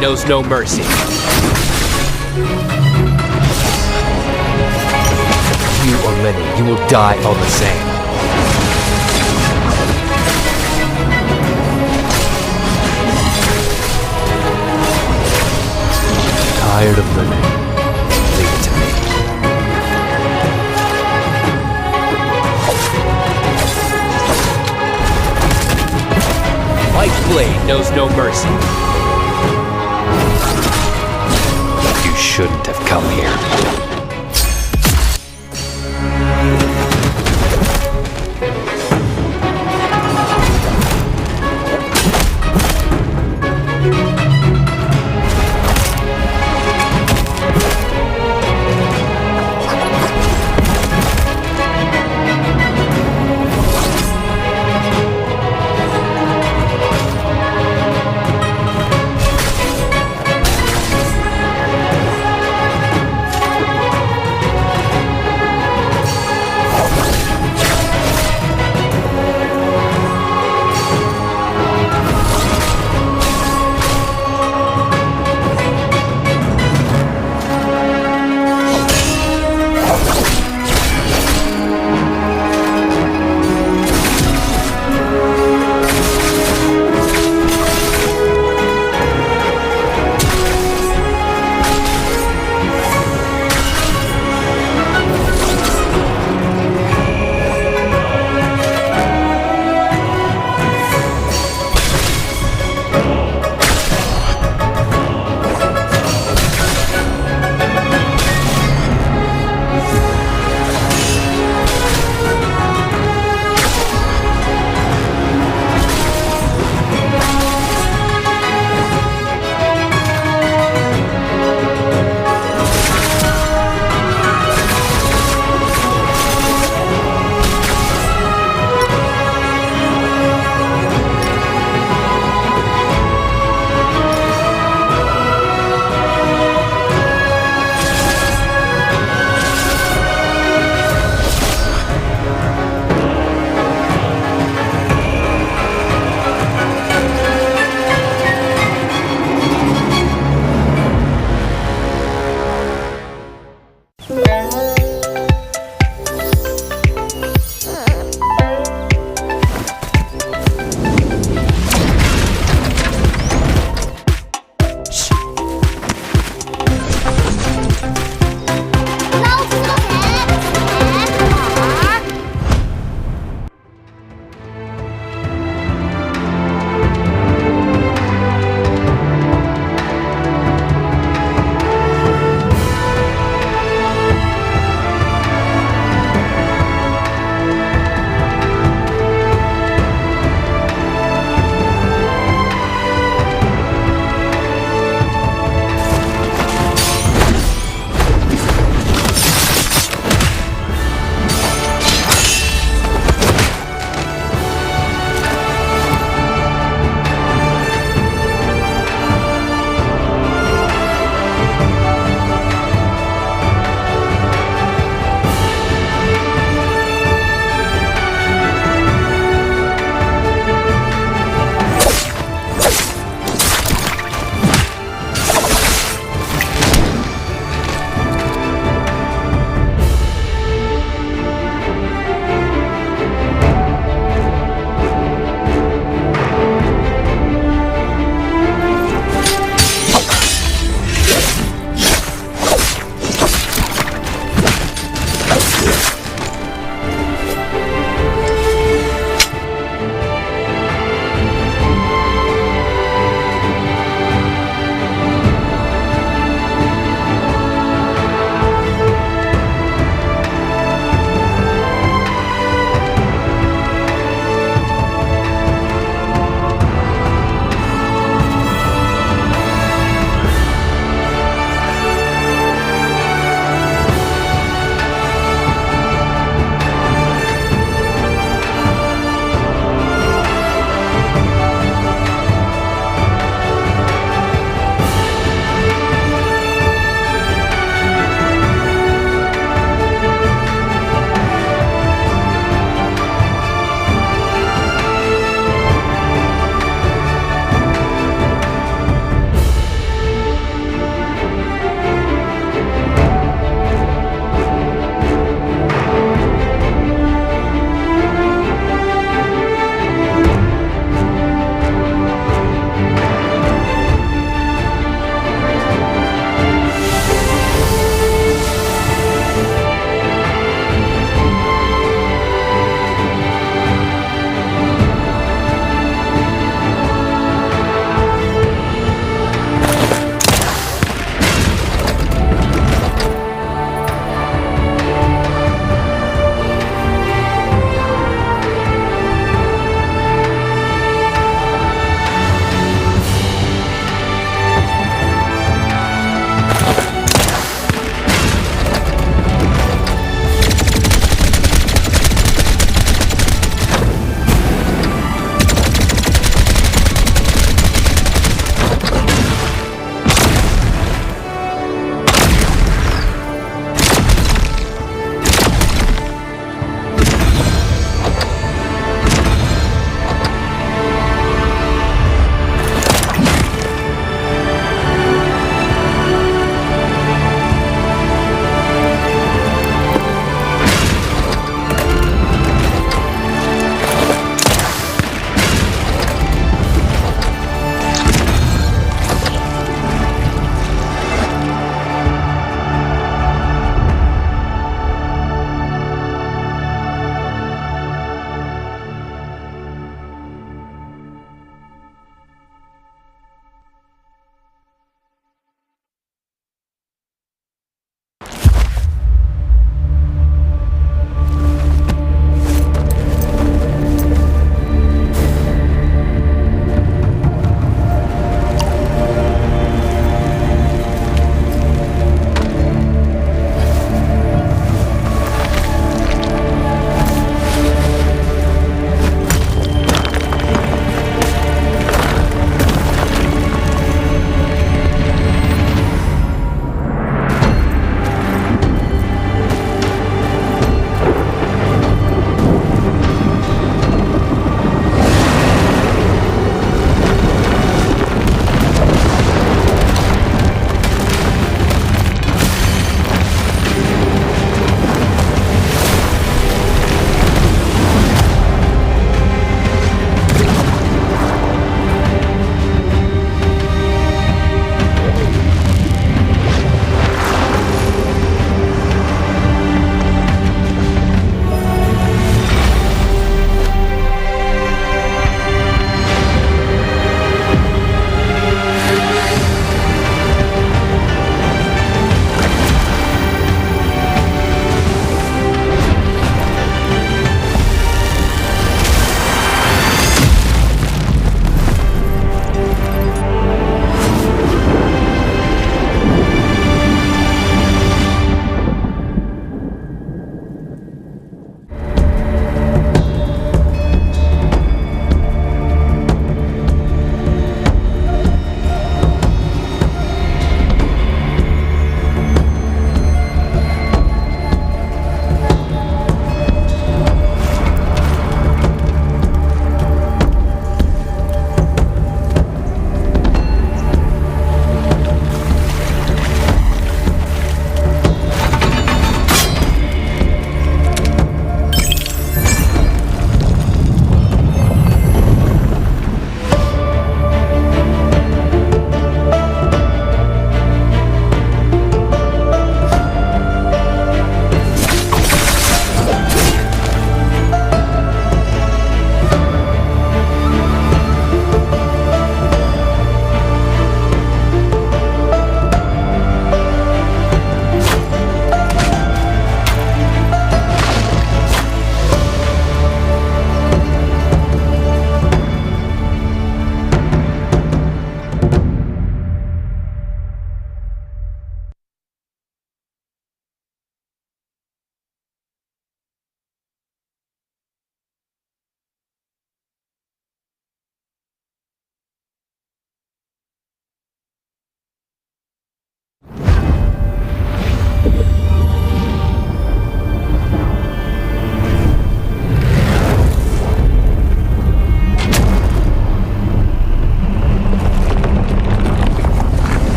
knows no mercy. You or many, you will die all the same. Tired of living? Leave it to me. White blade knows no mercy. You shouldn't have come here.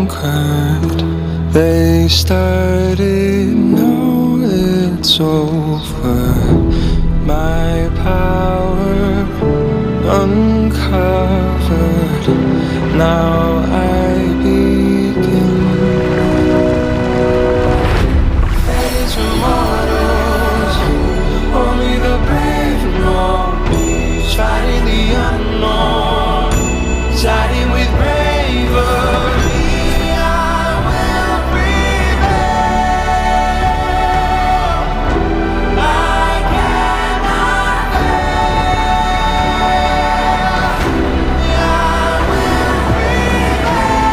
conquered. They started, now it's over. My power uncovered. Now I begin. Fates for mortals, only the brave know. Fighting the unknown, siding with bravery. I will prevail. I cannot fail. I will prevail.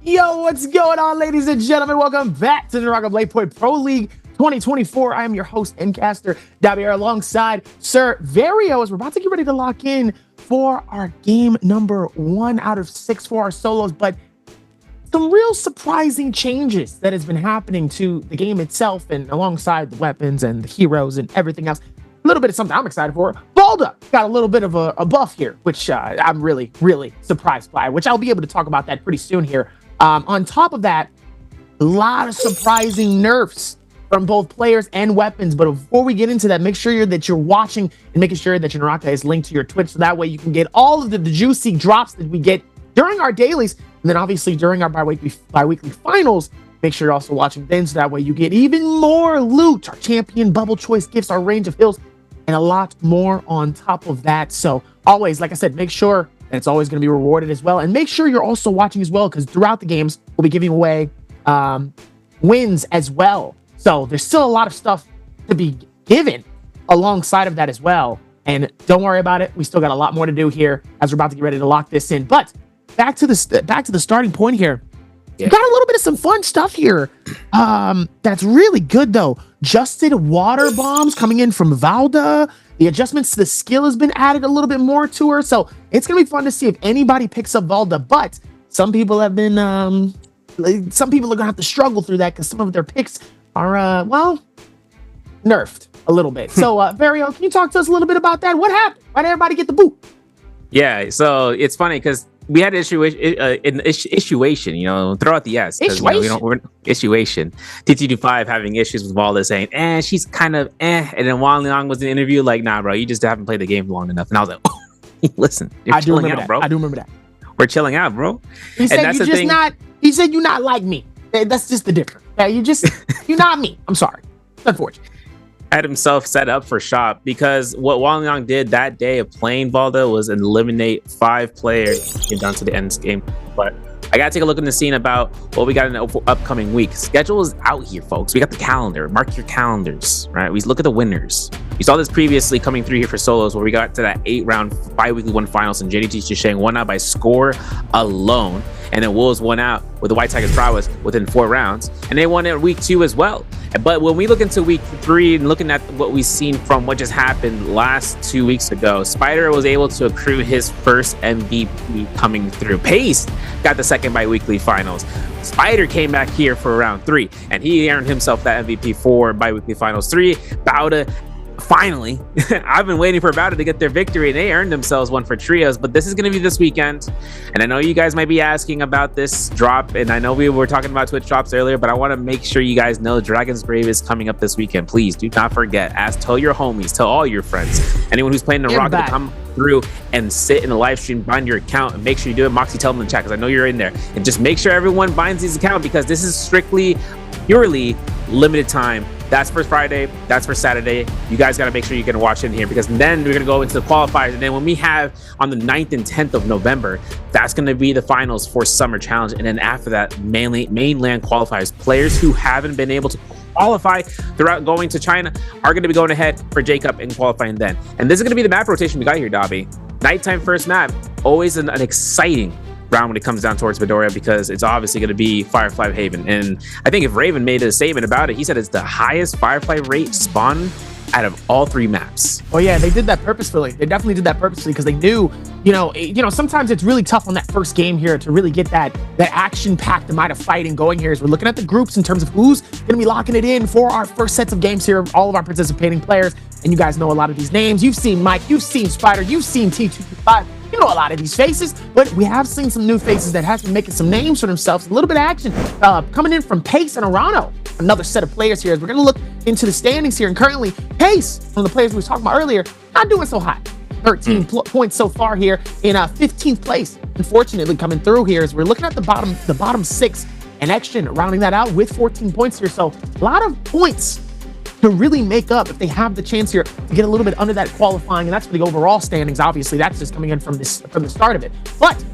Yo, what's going on, ladies and gentlemen? Welcome back to the NARAKA BLADEPOINT Pro League 2024. I am your host and caster, Nbpl, alongside Sir Vario, as we're about to get ready to lock in for our game number 1 out of 6 for our solos. But some real surprising changes that has been happening to the game itself, and alongside the weapons and the heroes and everything else. A little bit of something I'm excited for. Balda got a little bit of a buff here, which I'm really, really surprised by, which I'll be able to talk about that pretty soon here. On top of that, a lot of surprising nerfs from both players and weapons. But before we get into that, make sure that you're watching and making sure that your NARAKA is linked to your Twitch, so that way you can get all of the juicy drops that we get during our dailies, and then obviously during our bi-weekly finals. Make sure you're also watching then, so that way you get even more loot, our champion bubble choice gifts, our range of hills, and a lot more on top of that. So always, like I said, make sure that it's always going to be rewarded as well. And make sure you're also watching as well, because throughout the games, we'll be giving away wins as well. So there's still a lot of stuff to be given alongside of that as well. And don't worry about it. We still got a lot more to do here as we're about to get ready to lock this in. But back to the starting point here. Yeah. Got a little bit of some fun stuff here. That's really good though. Justed water bombs coming in from Valda. The adjustments to the skill has been added a little bit more to her. So it's gonna be fun to see if anybody picks up Valda. But some people have been some people are gonna have to struggle through that, because some of their picks are well, nerfed a little bit. So Vario, can you talk to us a little bit about that? What happened? Why did everybody get the boot? Yeah, so it's funny because we had an issuation, throw out the S. We're issuation. TT25 having issues with Valda, saying, she's kind of and then Wang Liang was in the interview like, nah, bro, you just haven't played the game long enough. And I was like, oh, listen, you're chilling out, bro. I do remember that. We're chilling out, bro. He said he said you're not like me. That's just the difference. Yeah, you're not me. I'm sorry. It's unfortunate. Had himself set up for shop, because what Wang Liang did that day of playing Valda was eliminate 5 players and down to the end game. But I gotta take a look in the scene about what we got in the upcoming week. Schedule is out here, folks. We got the calendar. Mark your calendars, right? We look at the winners. We saw this previously coming through here for solos, where we got to that 8-round bi-weekly 1 finals, and JDT Shisheng won out by score alone. And then Wolves won out with the White Tigers prowess within 4 rounds, and they won it week 2 as well. But when we look into week 3 and looking at what we've seen from what just happened last 2 weeks ago, Spider was able to accrue his first MVP coming through. Pace got the second bi-weekly finals. Spider came back here for round 3, and he earned himself that MVP for bi-weekly finals 3. Bauda, finally, I've been waiting for Bauda to get their victory, and they earned themselves one for trios. But this is going to be this weekend, and I know you guys might be asking about this drop, and I know we were talking about Twitch drops earlier, but I want to make sure you guys know Dragon's Grave is coming up this weekend. Please do not forget. Tell your homies, tell all your friends, anyone who's playing NARAKA, to come through and sit in the live stream, bind your account, and make sure you do it. Moxie, tell them in the chat, because I know you're in there, and just make sure everyone binds these accounts, because this is strictly, purely limited time. That's for Friday, that's for Saturday. You guys got to make sure you can watch in here, because then we're going to go into the qualifiers. And then when we have on the 9th and 10th of November, that's going to be the finals for Summer Challenge. And then after that, mainland qualifiers. Players who haven't been able to qualify throughout going to China are going to be going ahead for J-Cup and qualifying then. And this is going to be the map rotation we got here, Dobby. Nighttime first map, always an exciting round when it comes down towards Midoriya, because it's obviously going to be Firefly Haven. And I think if Raven made a statement about it, he said it's the highest Firefly rate spawn out of all 3 maps. Oh yeah, they did that purposefully. They definitely did that purposefully, because they knew, sometimes it's really tough on that first game here to really get that action-packed amount of fighting going here, as we're looking at the groups in terms of who's going to be locking it in for our first sets of games here, all of our participating players. And you guys know a lot of these names. You've seen Mike, you've seen Spider, you've seen T225. You know a lot of these faces, but we have seen some new faces that have been making some names for themselves. A little bit of action coming in from Pace and Arano. Another set of players here, as we're going to look into the standings here. And currently, Pace, one of the players we were talking about earlier, not doing so hot. 13 points so far here in 15th place. Unfortunately, coming through here, as we're looking at the bottom 6, and Action rounding that out with 14 points here. So a lot of points to really make up if they have the chance here to get a little bit under that qualifying. And that's for the overall standings. Obviously, that's just coming in from the start of it. But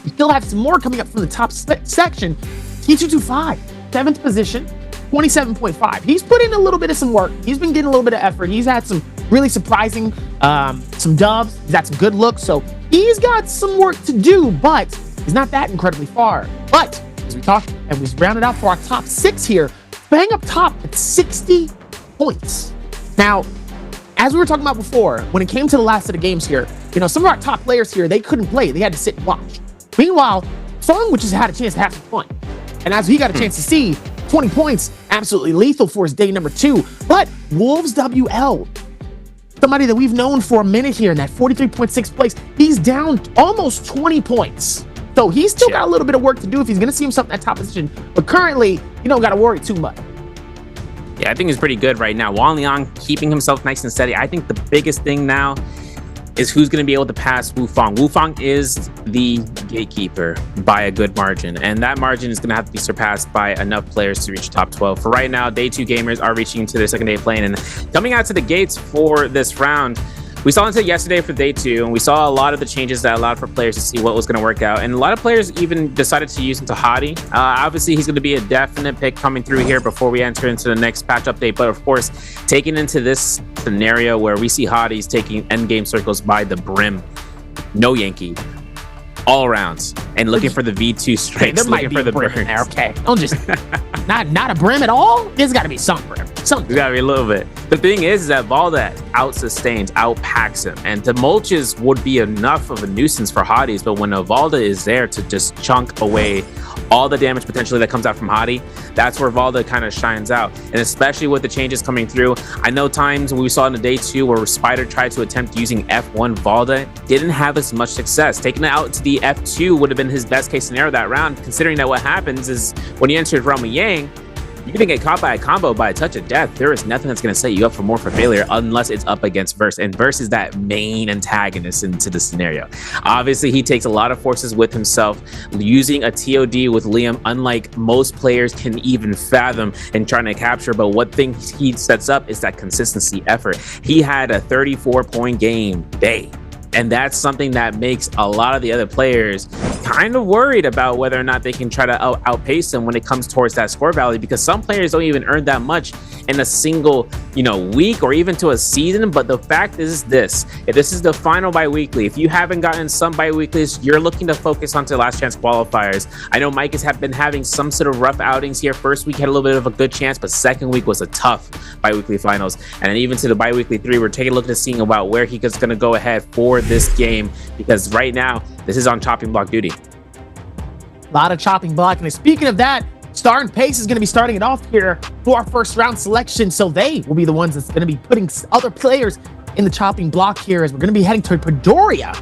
we still have some more coming up from the top section. T225, 7th position, 27.5. He's put in a little bit of some work. He's been getting a little bit of effort. He's had some really surprising, some dubs. He's had some good looks. So he's got some work to do, but he's not that incredibly far. But as we talked, and we rounded out for our top 6 here. Bang up top at 60 points. Now, as we were talking about before, when it came to the last set of games here, you know, some of our top players here, they couldn't play. They had to sit and watch. Meanwhile, Fung, which has had a chance to have some fun. And as he got a chance to see, 20 points, absolutely lethal for his day number 2. But Wolves WL, somebody that we've known for a minute here in that 43.6 place, he's down almost 20 points. So he's still got a little bit of work to do if he's going to see himself in that top position. But currently, you don't got to worry too much. Yeah, I think he's pretty good right now. Wang Liang keeping himself nice and steady. I think the biggest thing now is who's going to be able to pass Wu Fang. Wu Fang is the gatekeeper by a good margin, and that margin is going to have to be surpassed by enough players to reach top 12. For right now, Day 2 gamers are reaching into their second day playing, and coming out to the gates for this round, we saw into yesterday for Day 2, and we saw a lot of the changes that allowed for players to see what was going to work out. And a lot of players even decided to use into Hadi. Obviously, he's going to be a definite pick coming through here before we enter into the next patch update. But of course, taking into this scenario where we see Hadi's taking endgame circles by the brim, no Yankee, all rounds, and looking for the V2 strikes, there might looking be for the a brim in burns. there, okay? Don't just not a brim at all. There's got to be some brim. Something. There's got to be a little bit. The thing is that Valda out-sustains, out-packs him, and the mulches would be enough of a nuisance for Hades, but when a Valda is there to just chunk away all the damage potentially that comes out from Hadi, that's where Valda kind of shines out. And especially with the changes coming through, I know times we saw in the Day 2 where Spider tried to attempt using F1 Valda, didn't have as much success. Taking it out to the F2 would have been his best case scenario that round, considering that what happens is when you enter Realm of Yang, you're gonna get caught by a combo by a touch of death. There is nothing that's gonna set you up for failure unless it's up against Verse, and Verse is that main antagonist into the scenario. Obviously, he takes a lot of forces with himself, using a TOD with Liam, unlike most players can even fathom and trying to capture. But what thing he sets up is that consistency effort. He had a 34-point game day, and that's something that makes a lot of the other players kind of worried about whether or not they can try to outpace him when it comes towards that score value, because some players don't even earn that much in a single, week or even to a season. But the fact is this: if this is the final bi-weekly, if you haven't gotten some bi-weeklies, you're looking to focus onto last chance qualifiers. I know Mike has been having some sort of rough outings here. First week had a little bit of a good chance, but second week was a tough bi-weekly finals. And then even to the bi-weekly 3, we're taking a look at seeing about where he is going to go ahead for this game, because right now this is on chopping block duty. A lot of chopping block. And speaking of that, Star and Pace is going to be starting it off here for our first round selection. So they will be the ones that's going to be putting other players in the chopping block here, as we're going to be heading to Padoria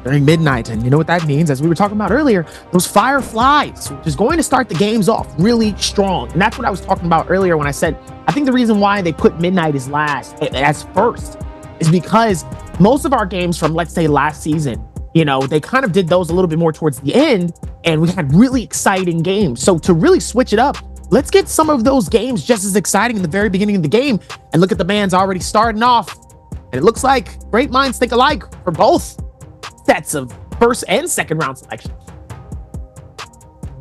during midnight. And you know what that means, as we were talking about earlier, those Fireflies, which is going to start the games off really strong. And that's what I was talking about earlier when I said, I think the reason why they put midnight as first is because most of our games from, let's say, last season, they kind of did those a little bit more towards the end, and we had really exciting games. So to really switch it up, let's get some of those games just as exciting in the very beginning of the game. And look at the man's already starting off. And it looks like great minds think alike for both sets of first and second round selections.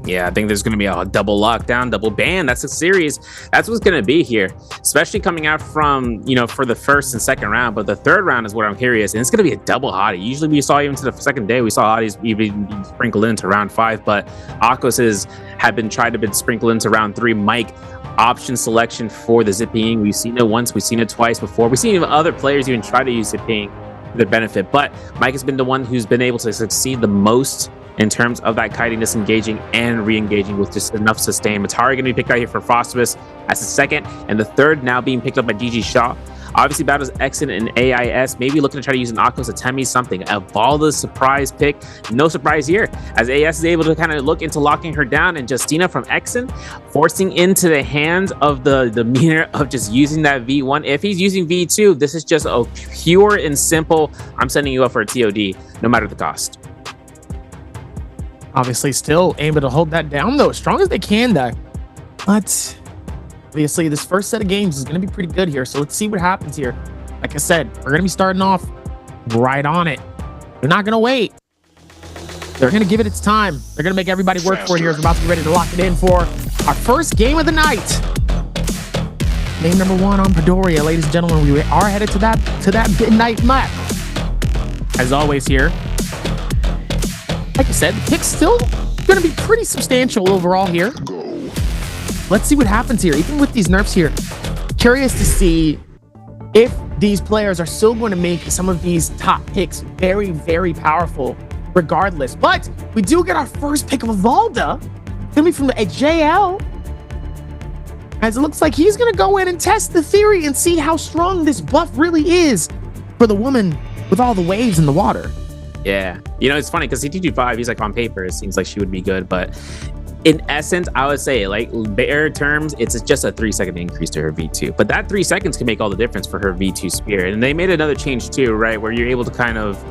Yeah, I think there's going to be a double lockdown, double ban. That's a series. That's what's going to be here, especially coming out from, for the first and second round. But the third round is what I'm curious. And it's going to be a double hottie. Usually we saw even to the second day, we saw hotties even sprinkled into round 5. But Akos's have been tried to be sprinkled into round 3. Mike, option selection for the zipping. We've seen it once. We've seen it twice before. We've seen even other players even try to use zipping for their benefit. But Mike has been the one who's been able to succeed the most in terms of that kiting, disengaging, and re-engaging with just enough sustain. Matari going to be picked out here for Frostibus as the second, and the third now being picked up by GG Shaw. Obviously, Battles Exit and AIS, maybe looking to try to use an Akos Atemi something. A Valda's surprise pick. No surprise here, as AS is able to kind of look into locking her down, and Justina from Exen forcing into the hands of the demeanor of just using that V1. If he's using V2, this is just a pure and simple, I'm sending you up for a TOD, no matter the cost. Obviously still able to hold that down though, as strong as they can though. But obviously this first set of games is going to be pretty good here. So let's see what happens here. Like I said, we're going to be starting off right on it. They're not going to wait. They're going to give it its time. They're going to make everybody work for it here. As we're about to get ready to lock it in for our first game of the night. Game number 1 on Padoria, ladies and gentlemen. We are headed to that midnight map. As always here, like I said, the picks still going to be pretty substantial overall here. Let's see what happens here. Even with these nerfs here, curious to see if these players are still going to make some of these top picks very, very powerful regardless. But we do get our first pick of Valda. It's going to be from the JL. As it looks like he's going to go in and test the theory and see how strong this buff really is for the woman with all the waves in the water. Yeah. You know, it's funny because CT25, he's like on paper, it seems like she would be good. But in essence, I would say, like, bare terms, it's just a 3-second increase to her V2. But that 3 seconds can make all the difference for her V2 spear. And they made another change too, right? Where you're able to kind of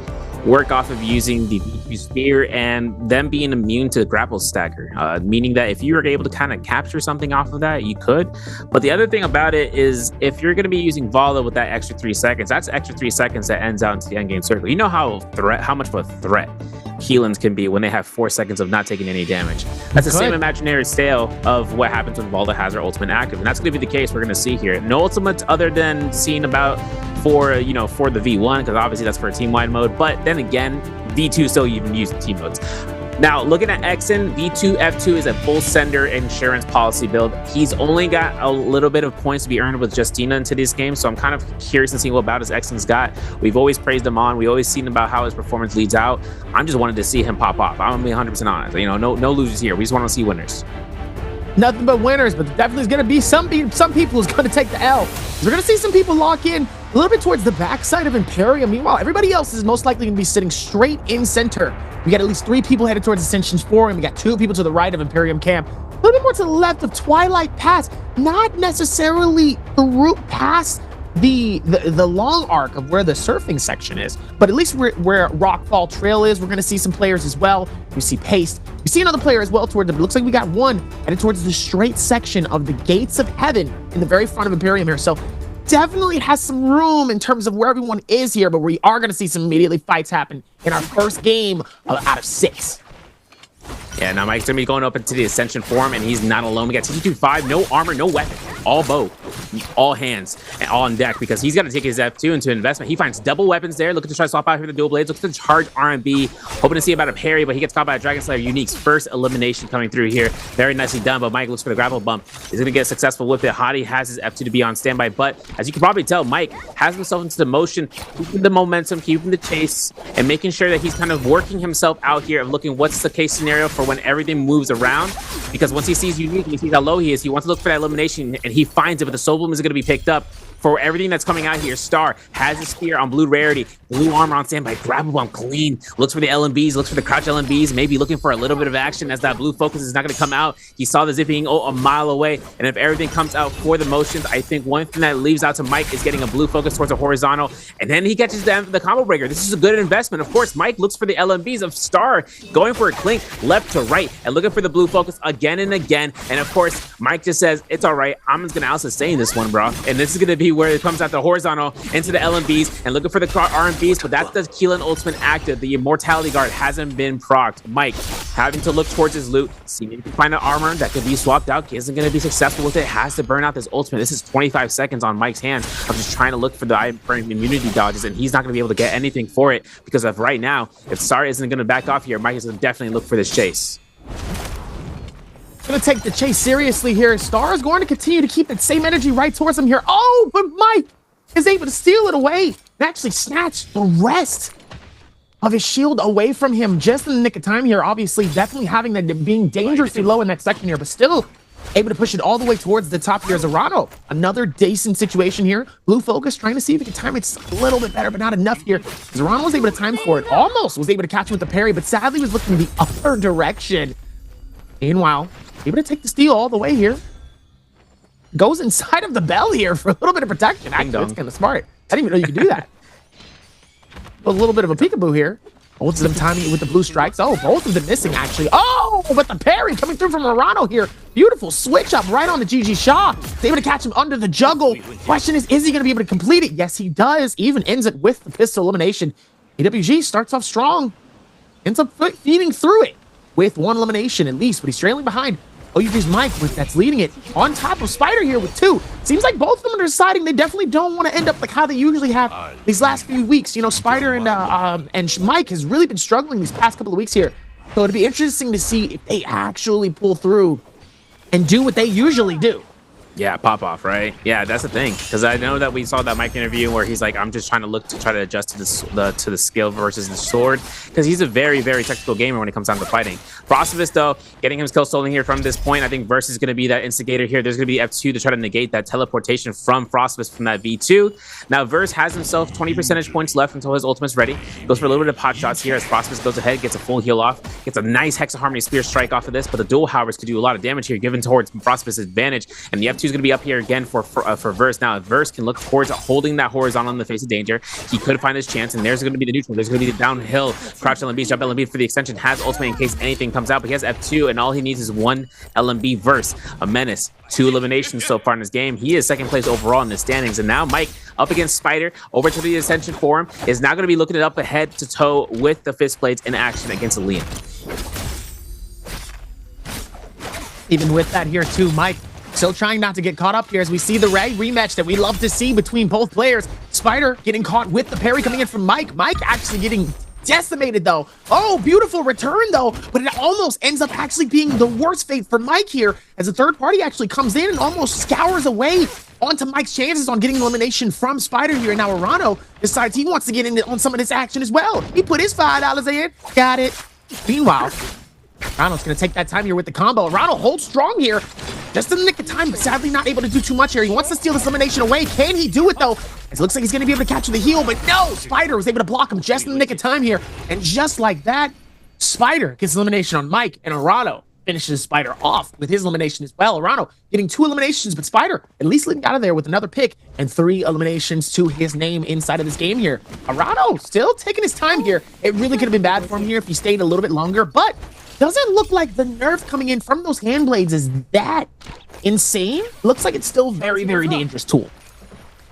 work off of using the V2 spear and them being immune to the grapple stagger, meaning that if you were able to kind of capture something off of that, you could. But the other thing about it is, if you're going to be using Valda with that extra 3 seconds, that's extra 3 seconds that ends out into the endgame circle. You know how much of a threat Keelans can be when they have 4 seconds of not taking any damage. That's the same imaginary scale of what happens when Valda has her ultimate active, and that's going to be the case we're going to see here. No ultimates other than seen about for the V1, because obviously that's for a team-wide mode. But then again, V2 still even use the team modes. Now, looking at Exen, V2 F2 is a full sender insurance policy build. He's only got a little bit of points to be earned with Justina into this game, so I'm kind of curious to see what about his Exen's got. We've always praised him on. We always seen about how his performance leads out. I'm just wanted to see him pop off. I'm gonna be 100% honest. You know, no losers here. We just want to see winners. Nothing but winners, but definitely is going to be some people who's going to take the L. We're going to see some people lock in a little bit towards the backside of Imperium. Meanwhile, everybody else is most likely going to be sitting straight in center. We got at least 3 people headed towards Ascension's 4, and we got 2 people to the right of Imperium camp. A little bit more to the left of Twilight Pass. Not necessarily the route past the long arc of where the surfing section is, but at least where Rockfall Trail is. We're going to see some players as well. We see Paste. We see another player as well towards them. It looks like we got one headed towards the straight section of the Gates of Heaven in the very front of Imperium here. So definitely has some room in terms of where everyone is here, but we are going to see some immediately fights happen in our first game out of 6. Yeah, now Mike's gonna be going up into the Ascension form, and he's not alone. We got TT25, no armor, no weapon, all bow, all hands, and all on deck, because he's gonna take his F2 into investment. He finds double weapons there, looking to try to swap out here with the dual blades, looking to charge RMB, hoping to see about a parry, but he gets caught by a Dragon Slayer. Unique's first elimination coming through here. Very nicely done, but Mike looks for the grapple bump. He's gonna get successful with it. Hottie has his F2 to be on standby, but as you can probably tell, Mike has himself into the motion, keeping the momentum, keeping the chase, and making sure that he's kind of working himself out here of looking what's the case scenario for when everything moves around, because once he sees Unique and he sees how low he is, he wants to look for that elimination, and he finds it, but the Soul Bloom is going to be picked up for everything that's coming out here. Star has his spear on blue rarity, blue armor on standby, grapple bomb clean, looks for the LMBs, looks for the crouch LMBs, maybe looking for a little bit of action as that blue focus is not going to come out. He saw the zipping a mile away, and if everything comes out for the motions, I think one thing that leaves out to Mike is getting a blue focus towards a horizontal, and then he catches the combo breaker. This is a good investment. Of course, Mike looks for the LMBs of Star, going for a clink left to right, and looking for the blue focus again and again, and of course, Mike just says, it's all right, I'm just going to out-sustain this one, bro, and this is going to be where it comes out the horizontal into the LMBs and looking for the RMBs, but that's the Keelan ultimate active. The Immortality Guard hasn't been procced. Mike having to look towards his loot, seeing if he can find an armor that could be swapped out. He isn't going to be successful with it. Has to burn out this ultimate. This is 25 seconds on Mike's hands of just trying to look for the immunity dodges, and he's not going to be able to get anything for it because of right now, if Star isn't going to back off here, Mike is going to definitely look for this chase. Gonna take the chase seriously here. Star is going to continue to keep that same energy right towards him here. Oh, but Mike is able to steal it away and actually snatch the rest of his shield away from him just in the nick of time here. Obviously, definitely having that being dangerously low in that second here, but still able to push it all the way towards the top here. Zarano, another decent situation here. Blue focus trying to see if he can time it a little bit better, but not enough here. Zarano was able to time for it. Almost was able to catch him with the parry, but sadly was looking the other direction. Meanwhile, able to take the steal all the way here. Goes inside of the bell here for a little bit of protection. Actually, that's kind of smart. I didn't even know you could do that. A little bit of a peekaboo here. Both of them timing it with the blue strikes. Oh, both of them missing, actually. Oh, but the parry coming through from Morano here. Beautiful switch up right on the GG Shaw. He's able to catch him under the juggle. Question is he going to be able to complete it? Yes, he does. Even ends it with the pistol elimination. AWG starts off strong. Ends up feeding through it with one elimination at least, but he's trailing behind OUG's Mike that's leading it on top of Spider here with 2. Seems like both of them are deciding they definitely don't want to end up like how they usually have these last few weeks. You know, Spider and Mike has really been struggling these past couple of weeks here. So it'd be interesting to see if they actually pull through and do what they usually do. Yeah, pop off, right? Yeah, that's the thing. Because I know that we saw that mic interview where he's like, I'm just trying to look to try to adjust to the skill versus the sword. Because he's a very, very technical gamer when it comes down to fighting. Frostivus, though, getting his kill stolen here from this point. I think Verse is going to be that instigator here. There's going to be F2 to try to negate that teleportation from Frostivus from that V2. Now, Verse has himself 20 percentage points left until his ultimate's ready. Goes for a little bit of pot shots here as Frostivus goes ahead, gets a full heal off, gets a nice Hexa Harmony Spear strike off of this. But the dual Howers could do a lot of damage here, given towards Frostivus' advantage. And the F2 is going to be up here again for Verse. Now, if Verse can look towards holding that horizontal in the face of danger, he could find his chance, and there's going to be the neutral. There's going to be the downhill crouch LMB, jump LMB for the extension. Has ultimate in case anything comes out, but he has F2, and all he needs is one LMB Verse. A menace. 2 eliminations so far in this game. He is second place overall in the standings, and now Mike up against Spider over to the ascension for him is now going to be looking it up head to toe with the fist blades in action against Liam. Even with that here too, Mike still trying not to get caught up here as we see the rematch that we love to see between both players. Spider getting caught with the parry coming in from Mike. Mike actually getting decimated though. Oh, beautiful return though, but it almost ends up actually being the worst fate for Mike here as the third party actually comes in and almost scours away onto Mike's chances on getting elimination from Spider here. And now Arano decides he wants to get in on some of this action as well. He put his $5 in, got it. Meanwhile, Ronald's going to take that time here with the combo. Ronald holds strong here. Just in the nick of time, but sadly not able to do too much here. He wants to steal this elimination away. Can he do it, though? It looks like he's going to be able to catch the heel, but no! Spider was able to block him just in the nick of time here. And just like that, Spider gets elimination on Mike, and Arano finishes Spider off with his elimination as well. Arano getting 2 eliminations, but Spider at least leading out of there with another pick and 3 eliminations to his name inside of this game here. Arano still taking his time here. It really could have been bad for him here if he stayed a little bit longer, but doesn't look like the nerf coming in from those hand blades is that insane. Looks like it's still very, very dangerous tool.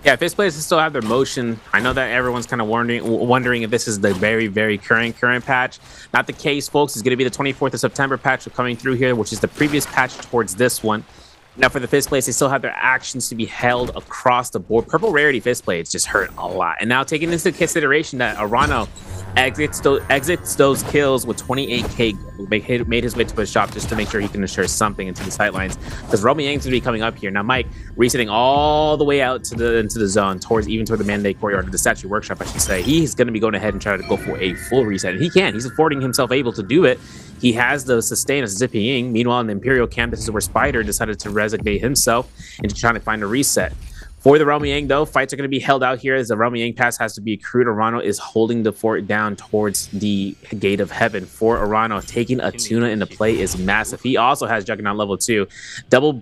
Yeah, fist blades still have their motion. I know that everyone's kind of wondering if this is the very, very current patch. Not the case, folks. It's going to be the 24th of September patch coming through here, which is the previous patch towards this one. Now, for the fist blades, they still have their actions to be held across the board. Purple rarity fist blades just hurt a lot. And now, taking into consideration that Arano exits those kills with 28k, made his way to the shop just to make sure he can assure something into the sightlines. Because Romy Yang's going to be coming up here. Now, Mike resetting all the way out to into the zone, toward the mandate courtyard, or the statue workshop, I should say. He's going to be going ahead and trying to go for a full reset. And he can. He's affording himself able to do it. He has the sustain of Zippy Ying. Meanwhile, in the Imperial camp, this is where Spider decided to resignate himself into trying to find a reset. For the Realm Yang, though, fights are going to be held out here as the Realm Yang pass has to be accrued. Arano is holding the fort down towards the Gate of Heaven. For Arano, taking a Tuna into play is massive. He also has Juggernaut level 2. Double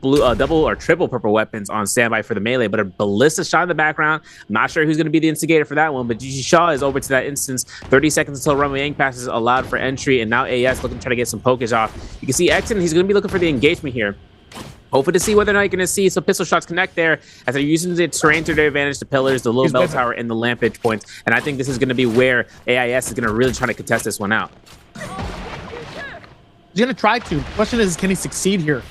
or triple purple weapons on standby for the melee, but a ballista shot in the background. I'm not sure who's going to be the instigator for that one, but GG Shaw is over to that instance. 30 seconds until Realm Yang pass is allowed for entry, and now AS looking to try to get some pokers off. You can see Exon, he's going to be looking for the engagement here. Hoping to see whether or not you're going to see some pistol shots connect there as they're using the terrain to their advantage, the pillars, the little bell tower, and the lampage points. And I think this is going to be where AIS is going to really try to contest this one out. He's going to try to. The question is, can he succeed here?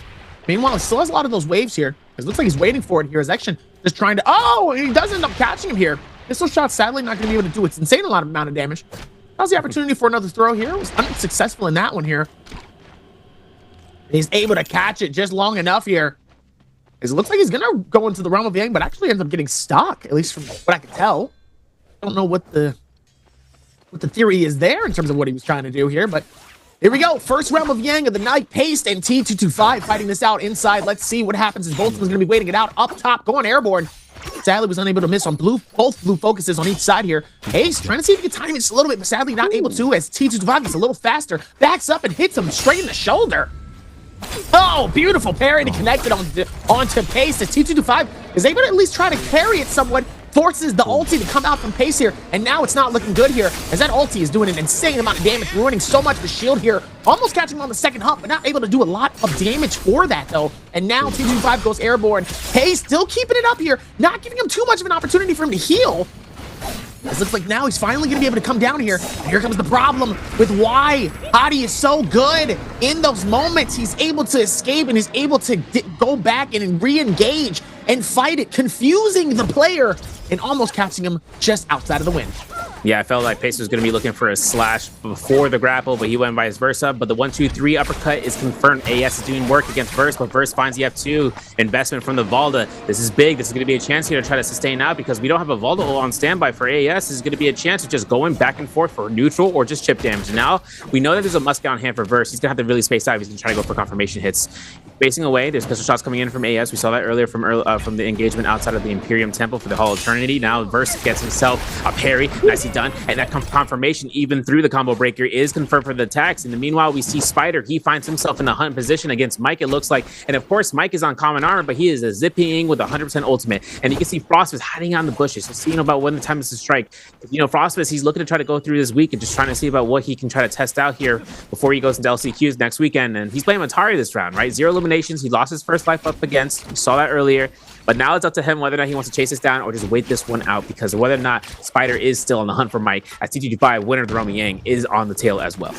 Meanwhile, he still has a lot of those waves here. It looks like he's waiting for it here. His action just trying to... Oh, he does end up catching him here. Pistol shot, sadly, not going to be able to do its insane amount of damage. How's the opportunity for another throw here? Was unsuccessful in that one here. He's able to catch it just long enough here. It looks like he's going to go into the realm of Yang, but actually ends up getting stuck, at least from what I can tell. I don't know what the theory is there in terms of what he was trying to do here, but here we go. First realm of Yang of the night. Paste and T225 fighting this out inside. Let's see what happens as Boltzmann's going to be waiting it out up top, going airborne. Sadly, was unable to miss on both blue focuses on each side here. Ace trying to see if he can time this a little bit, but sadly not able to as T225 gets a little faster, backs up and hits him straight in the shoulder. Oh, beautiful parry to connect it onto Pace as T225 is able to at least try to carry it somewhat, forces the ulti to come out from Pace here, and now it's not looking good here as that ulti is doing an insane amount of damage, ruining so much of the shield here, almost catching him on the second hump, but not able to do a lot of damage for that though. And now T225 goes airborne. Pace still keeping it up here, not giving him too much of an opportunity for him to heal. It looks like now he's finally going to be able to come down here. And here comes the problem with why Hadi is so good in those moments. He's able to escape and is able to go back and re-engage and fight it, confusing the player and almost catching him just outside of the win. Yeah, I felt like Pace was going to be looking for a slash before the grapple, but he went vice versa. But the 1-2-3 uppercut is confirmed. AS is doing work against Verse, but Verse finds the F2 investment from the Valda. This is big. This is going to be a chance here to try to sustain out because we don't have a Valda on standby for AS. This is going to be a chance of just going back and forth for neutral or just chip damage. Now, we know that there's a musket on hand for Verse. He's going to have to really space out if he's going to try to go for confirmation hits. Facing away, there's pistol shots coming in from AS. We saw that earlier from the engagement outside of the Imperium Temple for the Hall of Eternity. Now Verse gets himself a parry. Nicely done. And that confirmation, even through the combo breaker, is confirmed for the attacks. In the meanwhile, we see Spider. He finds himself in a hunt position against Mike, it looks like. And of course, Mike is on common armor, but he is a zipping with 100% ultimate. And you can see Frostfist hiding on the bushes. So seeing about when the time is to strike. You know, Frostfist, he's looking to try to go through this week and just trying to see about what he can try to test out here before he goes into LCQs next weekend. And he's playing Atari this round, right? 0 eliminations. He lost his first life up against. We saw that earlier. But now it's up to him whether or not he wants to chase this down or just wait this one out, because whether or not Spider is still on the hunt for Mike, as T225 winner of the Romy Yang is on the tail as well.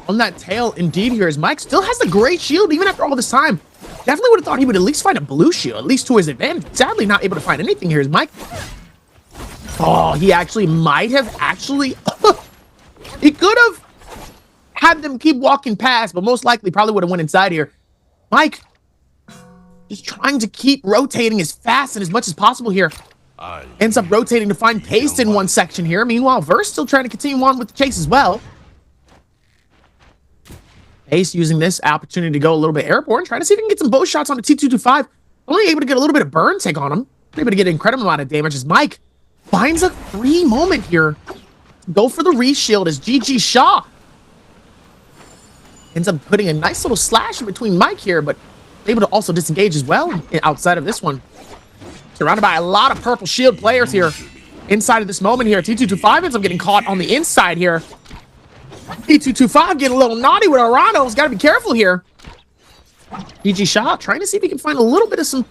On that tail, indeed, here is Mike. Still has the gray shield even after all this time. Definitely would have thought he would at least find a blue shield, at least to his advantage. Sadly, not able to find anything here is Mike. Oh, he actually might have actually... he could have had them keep walking past, but most likely probably would have went inside here. Mike just trying to keep rotating as fast and as much as possible here. Ends up rotating to find Pace in one section here. Meanwhile, Verse still trying to continue on with the chase as well. Pace using this opportunity to go a little bit airborne, trying to see if he can get some bow shots on the T225. Only able to get a little bit of burn take on him. Able to get an incredible amount of damage as Mike finds a free moment here. Go for the reshield as GG Shaw ends up putting a nice little slash in between Mike here, but able to also disengage as well outside of this one. Surrounded by a lot of purple shield players here inside of this moment here. T225 ends up getting caught on the inside here. T225 getting a little naughty with Arano. He's got to be careful here. GG Shaw trying to see if he can find a little bit of some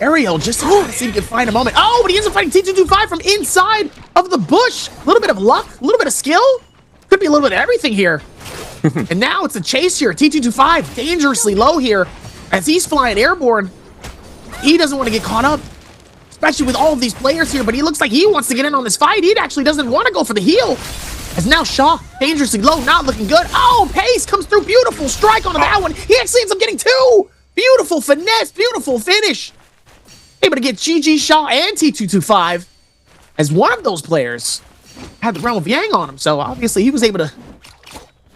aerial, just to see if he can find a moment. Oh, but he ends up fighting T225 from inside of the bush. A little bit of luck, a little bit of skill. Could be a little bit of everything here. And now it's a chase here. T225 dangerously low here as he's flying airborne. He doesn't want to get caught up, especially with all of these players here, but he looks like he wants to get in on this fight. He actually doesn't want to go for the heal. As now Shaw, dangerously low, not looking good. Oh, Pace comes through. Beautiful strike onto that one. He actually ends up getting two. Beautiful finesse, beautiful finish. Able to get GG Shaw and T225 as one of those players had the Realm of Yang on him. So obviously he was able to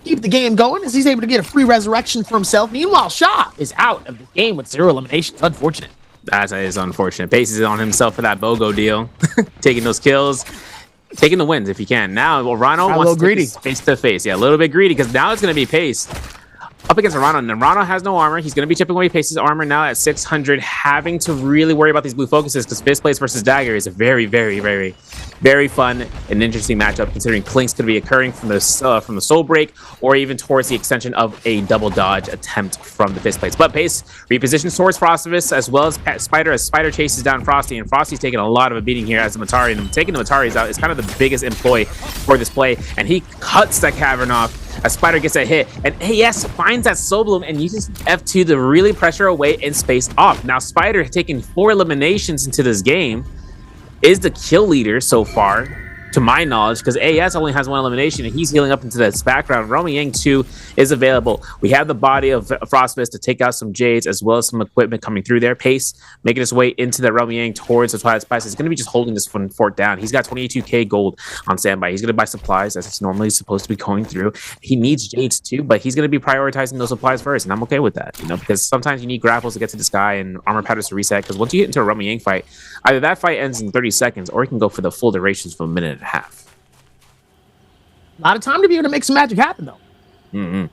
keep the game going as he's able to get a free resurrection for himself. Meanwhile, Shaw is out of the game with 0 eliminations. Unfortunate. That is unfortunate. Pace is on himself for that BOGO deal. Taking those kills, taking the wins if he can. Now, Rano wants to greedy face to face. Yeah, a little bit greedy because now it's going to be Pace up against Rano. And Rano has no armor. He's going to be chipping away Pace's armor now at 600, having to really worry about these blue focuses because Fist Blades versus Dagger is a very, very, very, very fun and interesting matchup, considering Clinks could be occurring from the Soul Break or even towards the extension of a double dodge attempt from the Fist Blades. But Pace repositions towards Frostivus as well as Spider, as Spider chases down Frosty, and Frosty's taking a lot of a beating here as the Matari, and taking the Mataris out is kind of the biggest employ for this play, and he cuts that cavern off as Spider gets a hit, and AS finds that Soul Bloom and uses F2 to really pressure away and space off. Now Spider, taking 4 eliminations into this game, is the kill leader so far, to my knowledge, because AS only has 1 elimination and he's healing up into this background. Romy Yang 2 is available. We have the body of Frostfist to take out some Jades as well as some equipment coming through there. Pace making his way into the Romy Yang towards the Twilight Spice. He's going to be just holding this one fort down. He's got 22k gold on standby. He's going to buy supplies as it's normally supposed to be going through. He needs Jades too, but he's going to be prioritizing those supplies first, and I'm okay with that, you know, because sometimes you need grapples to get to the sky and armor patterns to reset, because once you get into a Romy Yang fight, either that fight ends in 30 seconds or you can go for the full durations for a minute and a half. A lot of time to be able to make some magic happen, though.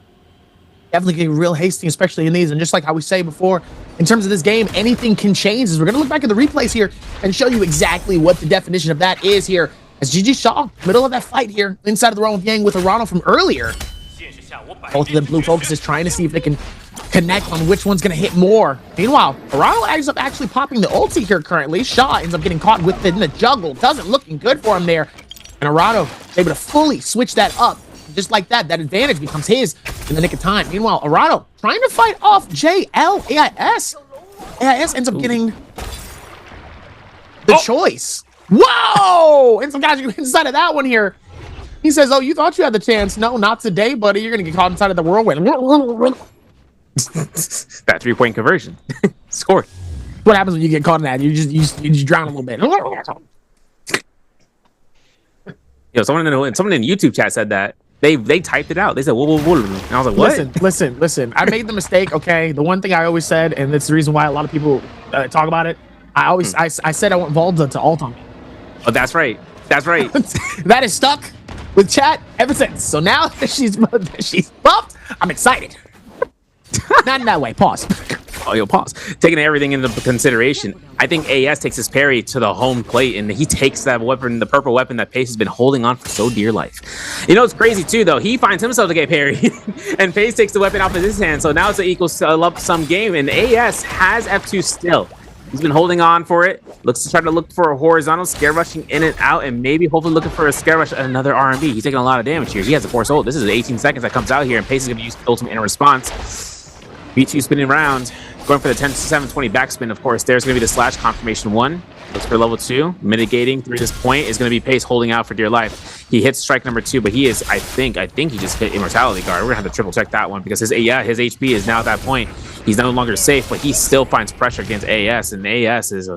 Definitely get real hasty, especially in these. And just like how we say before, in terms of this game, anything can change. As we're going to look back at the replays here and show you exactly what the definition of that is here. As GG Shaw, middle of that fight here, inside of the Realm of Yang with Arano from earlier. Both of them blue focuses trying to see if they can connect on which one's going to hit more. Meanwhile, Arano ends up actually popping the ulti here currently. Shaw ends up getting caught within the juggle. Doesn't looking good for him there. And Arano able to fully switch that up. Just like that, that advantage becomes his in the nick of time. Meanwhile, Arano trying to fight off JL AIS. AIS ends up getting the choice. Whoa! And some guys are inside of that one here. He says, "Oh, you thought you had the chance? No, not today, buddy. You're gonna get caught inside of the whirlwind." That 3-point conversion. Scored. What happens when you get caught in that? You just drown a little bit. Yo, someone in YouTube chat said that. They typed it out. They said, whoa, whoa, whoa. And I was like, what? Listen. I made the mistake, okay? The one thing I always said, and that's the reason why a lot of people talk about it, I said I want Volda to ult on me. Oh, that's right. That's right. That is stuck with chat ever since. So now that she's buffed, I'm excited. Not in that way. Pause. Oh, yo, pause. Taking everything into consideration, I think AS takes his parry to the home plate, and he takes that weapon, the purple weapon that Pace has been holding on for so dear life. You know, it's crazy too, though. He finds himself to get parried, and Pace takes the weapon off of his hand. So now it's an equal lump sum game, and AS has F2 still. He's been holding on for it. Looks to try to look for a horizontal, scare rushing in and out, and maybe hopefully looking for a scare rush and another R&B. He's taking a lot of damage here. He has a force ult. This is 18 seconds that comes out here, and Pace is going to use the ultimate in response. B2 spinning around, going for the 10-7-20 backspin. Of course, there's going to be the slash confirmation 1. Looks for level 2. Mitigating through this point is going to be Pace holding out for dear life. He hits strike number 2, but he is, I think he just hit Immortality Guard. We're going to have to triple check that one because his HP is now at that point. He's no longer safe, but he still finds pressure against AS, and AS is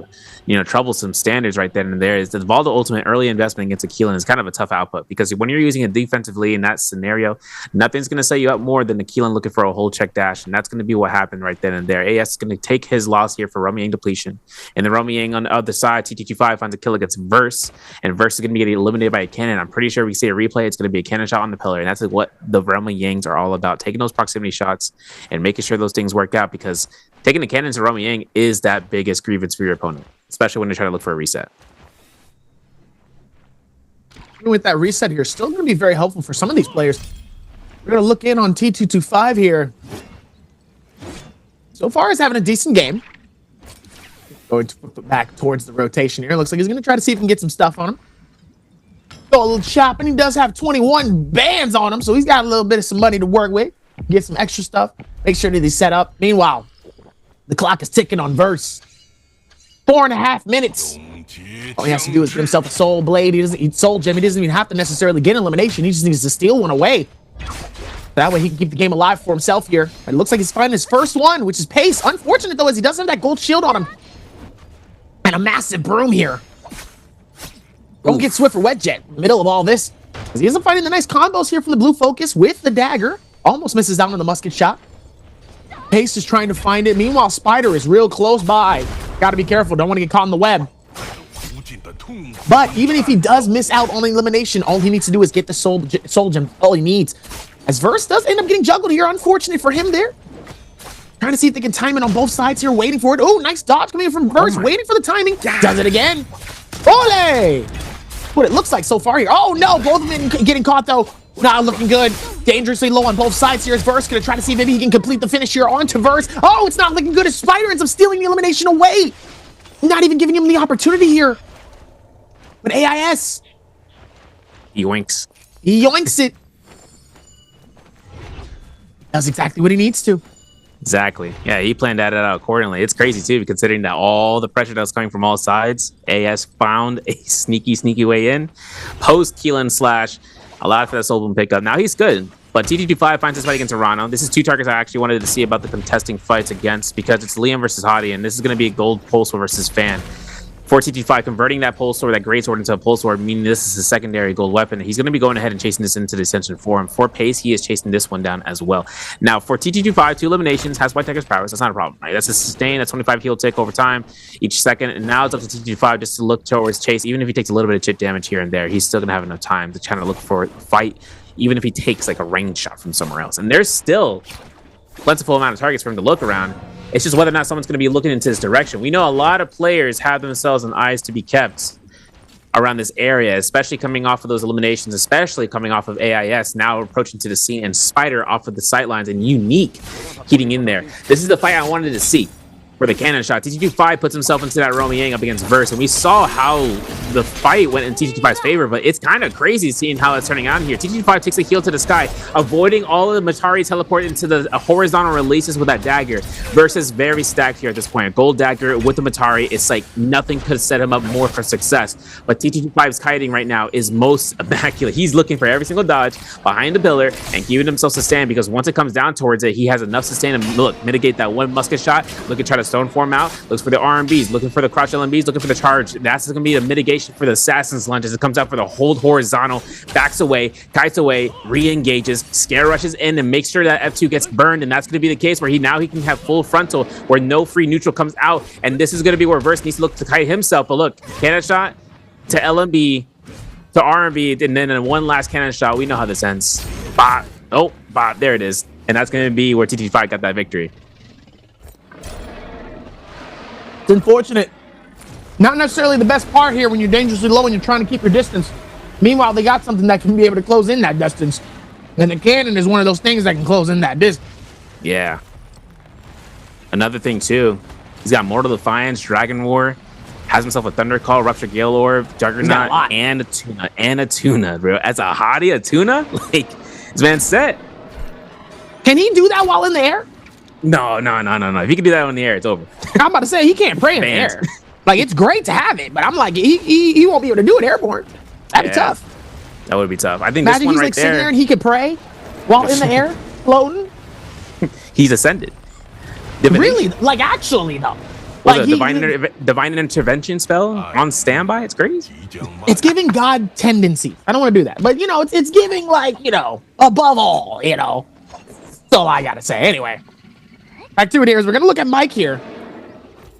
troublesome standards right then and there. Is the Volda ultimate early investment against a Keelan is kind of a tough output because when you're using it defensively in that scenario, nothing's going to set you up more than the Keelan looking for a hold check dash, and that's going to be what happened right then and there. AS is going to take his loss here for Rummy Yang depletion, and the Rummy Yang on the other side, TT25 finds a kill against Verse, and Verse is going to be getting eliminated by a cannon. I'm pretty sure we see a replay. It's going to be a cannon shot on the pillar, and that's what the Rummy Yangs are all about, taking those proximity shots and making sure those things work out, because taking the cannon to Rummy Yang is that biggest grievance for your opponent, especially when they're trying to look for a reset. With that reset here, still going to be very helpful for some of these players. We're going to look in on T225 here. So far, he's having a decent game. Going back towards the rotation here. Looks like he's going to try to see if he can get some stuff on him. Go a little chopping. He does have 21 bands on him, so he's got a little bit of some money to work with. Get some extra stuff. Make sure that he's set up. Meanwhile, the clock is ticking on Verse. 4.5 minutes. All he has to do is get himself a soul blade. He doesn't need soul gem. He doesn't even have to necessarily get elimination. He just needs to steal one away. That way he can keep the game alive for himself here. It looks like he's finding his first one, which is Pace. Unfortunate though, is he doesn't have that gold shield on him. And a massive broom here. Don't get Swift or Wet Jet in the middle of all this. Because he isn't finding the nice combos here from the blue focus with the dagger. Almost misses down on the musket shot. Pace is trying to find it. Meanwhile, Spider is real close by. Gotta be careful. Don't want to get caught in the web. But even if he does miss out on the elimination, all he needs to do is get the soul gem. All he needs. As Verse does end up getting juggled here. Unfortunate for him there. Trying to see if they can time it on both sides here. Waiting for it. Oh, nice dodge coming in from Verse. Waiting for the timing. Does it again. Ole! What it looks like so far here. Oh, no. Both of them getting caught, though. Not looking good. Dangerously low on both sides here. Is Verse going to try to see if maybe he can complete the finish here onto Verse. Oh, it's not looking good as Spider ends up stealing the elimination away. Not even giving him the opportunity here. But AIS. He yoinks. He yoinks it. Does exactly what he needs to. Exactly. Yeah, he planned that out accordingly. It's crazy, too, considering that all the pressure that was coming from all sides, AS found a sneaky way in. Post Keelan slash allowed for that soul boom pickup. Now he's good, but TT25 finds his fight against Toronto. This is two targets I actually wanted to see about the contesting fights against, because it's Liam versus Hadi, and this is going to be a gold pulse versus Fan. For TT5, converting that pulse sword, that great sword, into a pulse sword, meaning this is a secondary gold weapon. He's going to be going ahead and chasing this into the Ascension form. For Pace, he is chasing this one down as well. Now, for TT25, 2 eliminations, has White Tiger's powers. That's not a problem, right? That's a sustain, that's 25 heal tick over time each second. And now it's up to TT25 just to look towards Chase. Even if he takes a little bit of chip damage here and there, he's still going to have enough time to try to look for a fight, even if he takes like a range shot from somewhere else. And there's still plentiful amount of targets for him to look around. It's just whether or not someone's going to be looking into this direction. We know a lot of players have themselves an eyes to be kept around this area, especially coming off of those eliminations, especially coming off of AIS, now approaching to the scene, and Spider off of the sightlines, and Unique heating in there. This is the fight I wanted to see. for the cannon shot. TT25 puts himself into that Romy Yang up against Verse, and we saw how the fight went in TT25's favor, but it's kind of crazy seeing how it's turning out here. TT25 takes a heal to the sky, avoiding all of the Matari teleport into the horizontal releases with that dagger. Verse is very stacked here at this point. A gold dagger with the Matari, it's like nothing could set him up more for success. But TT25's kiting right now is most immaculate. He's looking for every single dodge behind the pillar and keeping himself sustained, because once it comes down towards it, he has enough sustain to mitigate that one musket shot. Look at try to stone form out, looks for the RMBs, looking for the crouch LMBs, looking for the charge. That's going to be the mitigation for the assassin's lunge as it comes out for the hold horizontal, backs away, kites away, re-engages, scare rushes in and makes sure that F2 gets burned, and that's going to be the case where he can have full frontal where no free neutral comes out, and this is going to be where Verse needs to look to kite himself. But look, cannon shot to LMB to RMB, and then one last cannon shot. We know how this ends. Bop. Oh, bop. There it is. And that's going to be where TT5 got that victory. It's unfortunate. Not necessarily the best part here when you're dangerously low and you're trying to keep your distance. Meanwhile, they got something that can be able to close in that distance. And the cannon is one of those things that can close in that distance. Yeah. Another thing, too. He's got Mortal Defiance, Dragon War, has himself a Thunder Call, Rupture Gale Orb, Juggernaut, and a Tuna. And a Tuna, bro. As a hottie, a Tuna? Like, this man's set. Can he do that while in the air? No. If he can do that in the air, it's over. I'm about to say, he can't pray in the air. Like, it's great to have it, but I'm like, he won't be able to do it airborne. That'd be tough. That would be tough. I think imagine this one he's right like sitting there and he could pray while in the air, floating. He's ascended. Really? Like, actually, though. Like Like divine intervention spell on standby. It's crazy. It's giving God tendencies. I don't want to do that, but you know, it's giving like, you know, above all, you know. That's all I gotta say. Anyway, back to it here is we're gonna look at Mike here.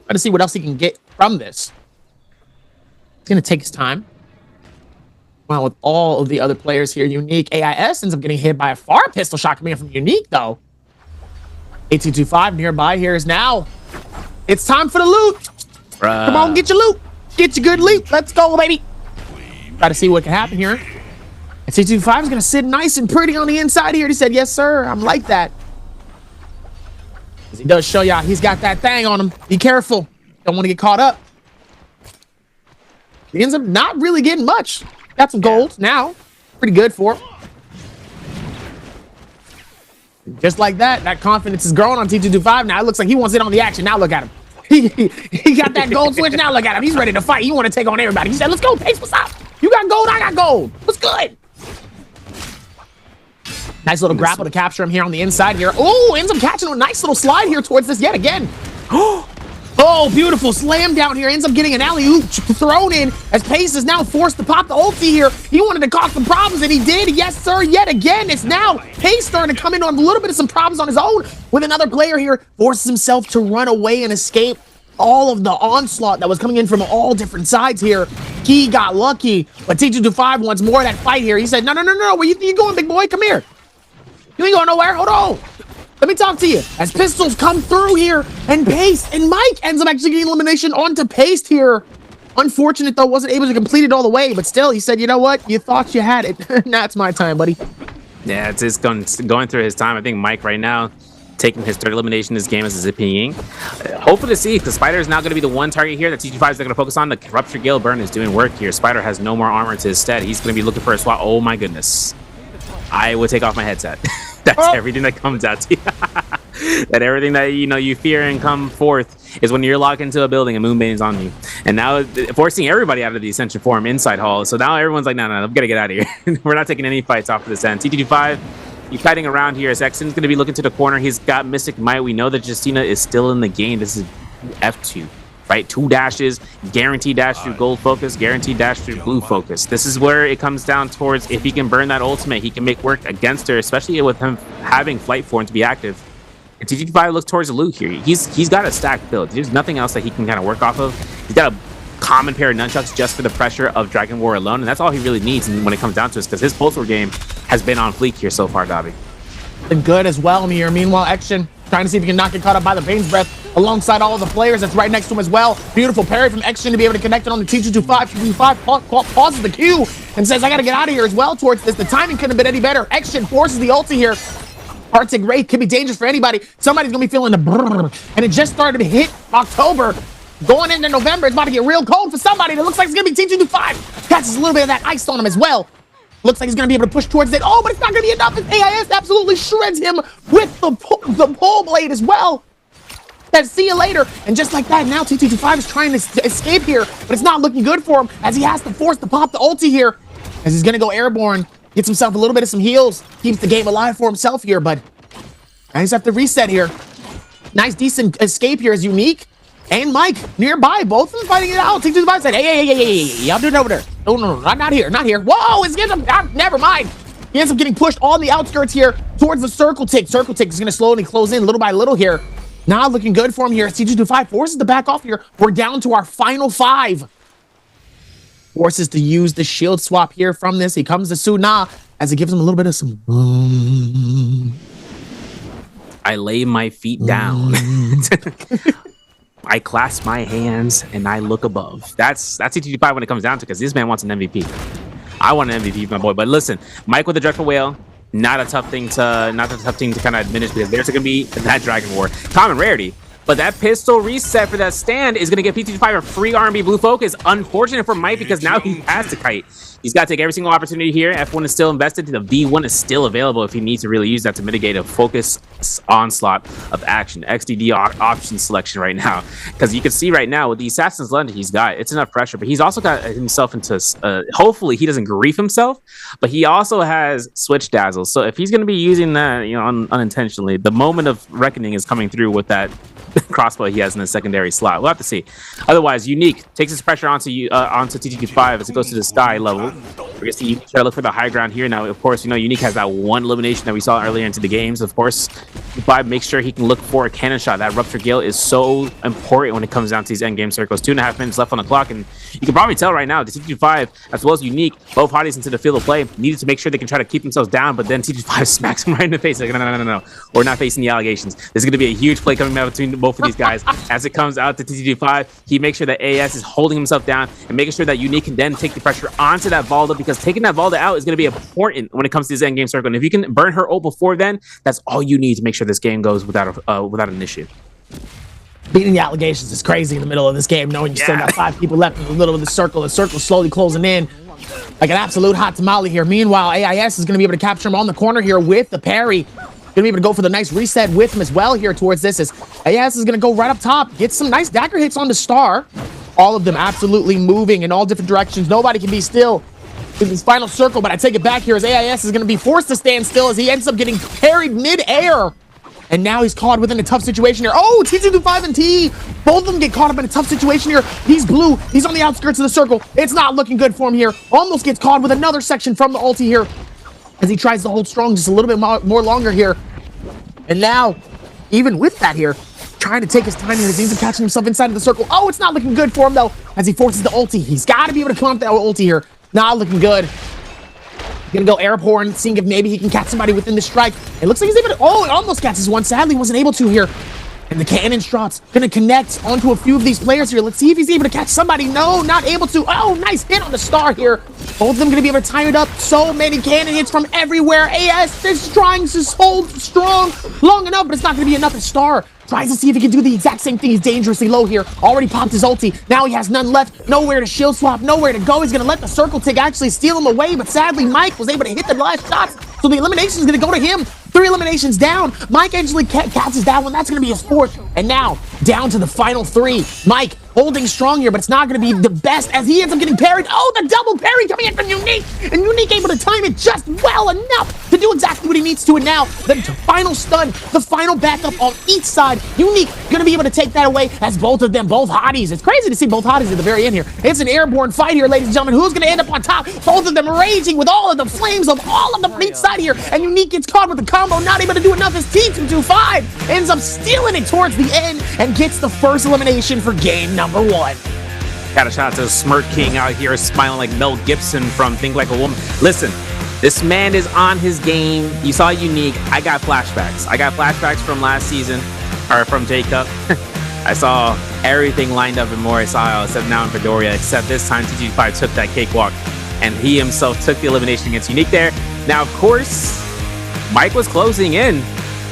Try to see what else he can get from this. He's gonna take his time. Well, with all of the other players here, Unique AIS ends up getting hit by a far pistol shot coming in from Unique though. 8225 nearby here is now. It's time for the loot. Come on, get your loot. Get your good loot. Let's go, baby. Try to see what can happen here. And 225 is going to sit nice and pretty on the inside here. He said, yes, sir. I'm like that. He does show y'all he's got that thing on him. Be careful. Don't want to get caught up. He ends up not really getting much. Got some gold now. Pretty good for him. Just like that, that confidence is growing on T225. Now it looks like he wants in on the action. Now look at him. He got that gold switch. Now look at him. He's ready to fight. He want to take on everybody. He said, let's go, Pace. What's up? You got gold, I got gold. What's good? Nice little grapple to capture him here on the inside here. Oh, ends up catching a nice little slide here towards this yet again. Oh, beautiful slam down here. Ends up getting an alley-oop thrown in as Pace is now forced to pop the ulti here. He wanted to cause some problems, and he did. Yes, sir, yet again. It's now Pace starting to come in on a little bit of some problems on his own with another player here. Forces himself to run away and escape all of the onslaught that was coming in from all different sides here. He got lucky, but T225 wants more of that fight here. He said, no. Where you going, big boy? Come here. You ain't going nowhere. Hold on. Let me talk to you. As pistols come through here, and Pace and Mike ends up actually getting elimination onto Pace here. Unfortunate, though, wasn't able to complete it all the way, but still, he said, you know what? You thought you had it. Now it's my time, buddy. Yeah, it's just going through his time. I think Mike right now taking his third elimination in this game as a Zipping. Hopefully to see, because Spider is now going to be the one target here that T25 is going to focus on. The Rupture Gale Burn is doing work here. Spider has no more armor to his stead. He's going to be looking for a swap. Oh my goodness. I would take off my headset. That's everything that comes out to you. That everything that you fear and come forth is when you're locked into a building and Moonbane is on you. And now forcing everybody out of the Ascension form inside hall. So now everyone's like, no, we gotta get out of here. We're not taking any fights off of this end. T25, you're fighting around here. Exxon's gonna be looking to the corner. He's got Mystic Might. We know that Justina is still in the game. This is F2. Right, 2 dashes, guaranteed dash through gold focus, guaranteed dash through blue focus. This is where it comes down towards if he can burn that ultimate, he can make work against her, especially with him having flight form to be active. And TG5 looks towards the loot here. He's got a stacked build. There's nothing else that he can kind of work off of. He's got a common pair of nunchucks just for the pressure of Dragon War alone, and that's all he really needs when it comes down to it, because his Pulse War game has been on fleek here so far, Dobby. Been good as well here. Meanwhile, Action trying to see if he can not get caught up by the Bane's Breath alongside all of the players that's right next to him as well. Beautiful parry from Action to be able to connect it on the T225. T225 pauses the Q and says, I got to get out of here as well towards this. The timing couldn't have been any better. Action forces the ulti here Arctic Wraith could be dangerous for anybody. Somebody's gonna be feeling the brrr. And it just started to hit October. Going into November, it's about to get real cold for somebody. It looks like it's gonna be T225. Catches a little bit of that ice on him as well. Looks like he's gonna be able to push towards it. Oh, but it's not gonna be enough. As AIS absolutely shreds him with the pole blade as well. Then see you later. And just like that, now T225 is trying to escape here, but it's not looking good for him as he has to force to pop the ulti here. As he's gonna go airborne, gets himself a little bit of some heals, keeps the game alive for himself here, but I just have to reset here. Nice, decent escape here is Unique and Mike nearby, both of them fighting it out. T225 said, hey, y'all do it over there. No, not here. Whoa, it's getting never mind. He ends up getting pushed on the outskirts here towards the circle tick. Circle tick is gonna slowly close in little by little here. Not looking good for him here. T225 forces to back off here. We're down to our final 5. Forces to use the shield swap here from this. He comes to Suna as it gives him a little bit of some. I lay my feet down. I clasp my hands and I look above. That's T225 when it comes down to, because this man wants an MVP. I want an MVP, my boy. But listen, Mike with the Dreadful Whale. Not a tough thing to kind of diminish, because there's going to be that Dragon War. Common rarity. But that pistol reset for that stand is going to give T225 a free R&B blue focus. Unfortunate for Mike, because now he has to kite. He's got to take every single opportunity here. F1 is still invested. The V1 is still available if he needs to really use that to mitigate a focus onslaught of action. XDD option selection right now. Because you can see right now with the Assassin's London he's got, it's enough pressure. But he's also got himself into, hopefully he doesn't grief himself, but he also has Switch Dazzle. So if he's going to be using that, you know, unintentionally, the moment of reckoning is coming through with that crossbow he has in the secondary slot. We'll have to see. Otherwise, Unique takes his pressure onto T225 as it goes to the sky level. We're gonna see you try to look for the high ground here. Now, of course, you know, Unique has that one elimination that we saw earlier into the games. Of course, T225 makes sure he can look for a cannon shot. That Rupture Gale is so important when it comes down to these end game circles. 2.5 minutes left on the clock, and you can probably tell right now the T225 as well as Unique, both hotties into the field of play, needed to make sure they can try to keep themselves down, but then T225 smacks him right in the face. Like, no. We're not facing the allegations. There's going to be a huge play coming out between both of these guys. As it comes out to T225, he makes sure that AS is holding himself down and making sure that Unique can then take the pressure onto that Valda, because taking that Valda out is going to be important when it comes to this end game circle. And if you can burn her ult before then, that's all you need to make sure this game goes without an issue. Beating the allegations is crazy in the middle of this game, knowing you still got 5 people left in the middle of the circle slowly closing in like an absolute hot tamale here. Meanwhile, AIS is going to be able to capture him on the corner here with the parry. Gonna be able to go for the nice reset with him as well here towards this, as AIS is gonna go right up top, get some nice dagger hits on the Star. All of them absolutely moving in all different directions. Nobody can be still in this final circle, but I take it back here as AIS is gonna be forced to stand still as he ends up getting parried mid-air. And now he's caught within a tough situation here. Oh, T225 and T, both of them get caught up in a tough situation here. He's blue, he's on the outskirts of the circle. It's not looking good for him here. Almost gets caught with another section from the ulti here, as he tries to hold strong just a little bit more longer here. And now, even with that here, trying to take his time here, he ends up catching himself inside of the circle. Oh, it's not looking good for him, though, as he forces the ulti. He's got to be able to come up with that ulti here. Not looking good. Gonna go airborne, seeing if maybe he can catch somebody within the strike. It looks like he's able to... Oh, it almost catches one. Sadly, wasn't able to here. And the cannon shots gonna connect onto a few of these players here. Let's see if he's able to catch somebody. No, not able to. Oh, nice hit on the Star here. Both of them gonna be able to tie it up. So many cannon hits from everywhere. AS is trying to hold strong long enough, but it's not gonna be enough. The Star tries to see if he can do the exact same thing. He's dangerously low here. Already popped his ulti. Now he has none left. Nowhere to shield swap. Nowhere to go. He's gonna let the circle tick actually steal him away, but sadly Mike was able to hit the last shots. So the elimination is gonna go to him. 3 eliminations down. Mike actually catches that one. That's going to be his 4th. And now, down to the final 3. Mike holding strong here, but it's not going to be the best as he ends up getting parried. Oh, the double parry coming in from Unique. And Unique able to time it just well enough to do exactly what he needs to. And now, the final stun, the final backup on each side. Unique going to be able to take that away as both of them, both hotties. It's crazy to see both hotties at the very end here. It's an airborne fight here, ladies and gentlemen. Who's going to end up on top? Both of them raging with all of the flames of all of them on each side here. And Unique gets caught with the combo, not able to do enough as T225 ends up stealing it towards the end and gets the first elimination for game number 1. Got a shout out to Smirk King out here smiling like Mel Gibson from Think Like a Woman. Listen, this man is on his game. You saw Unique. I got flashbacks. From last season, or from J-Cup. I saw everything lined up in Morris Isle, except now in Pedoria, except this time T225 took that cakewalk, and he himself took the elimination against Unique there. Now, of course, Mike was closing in,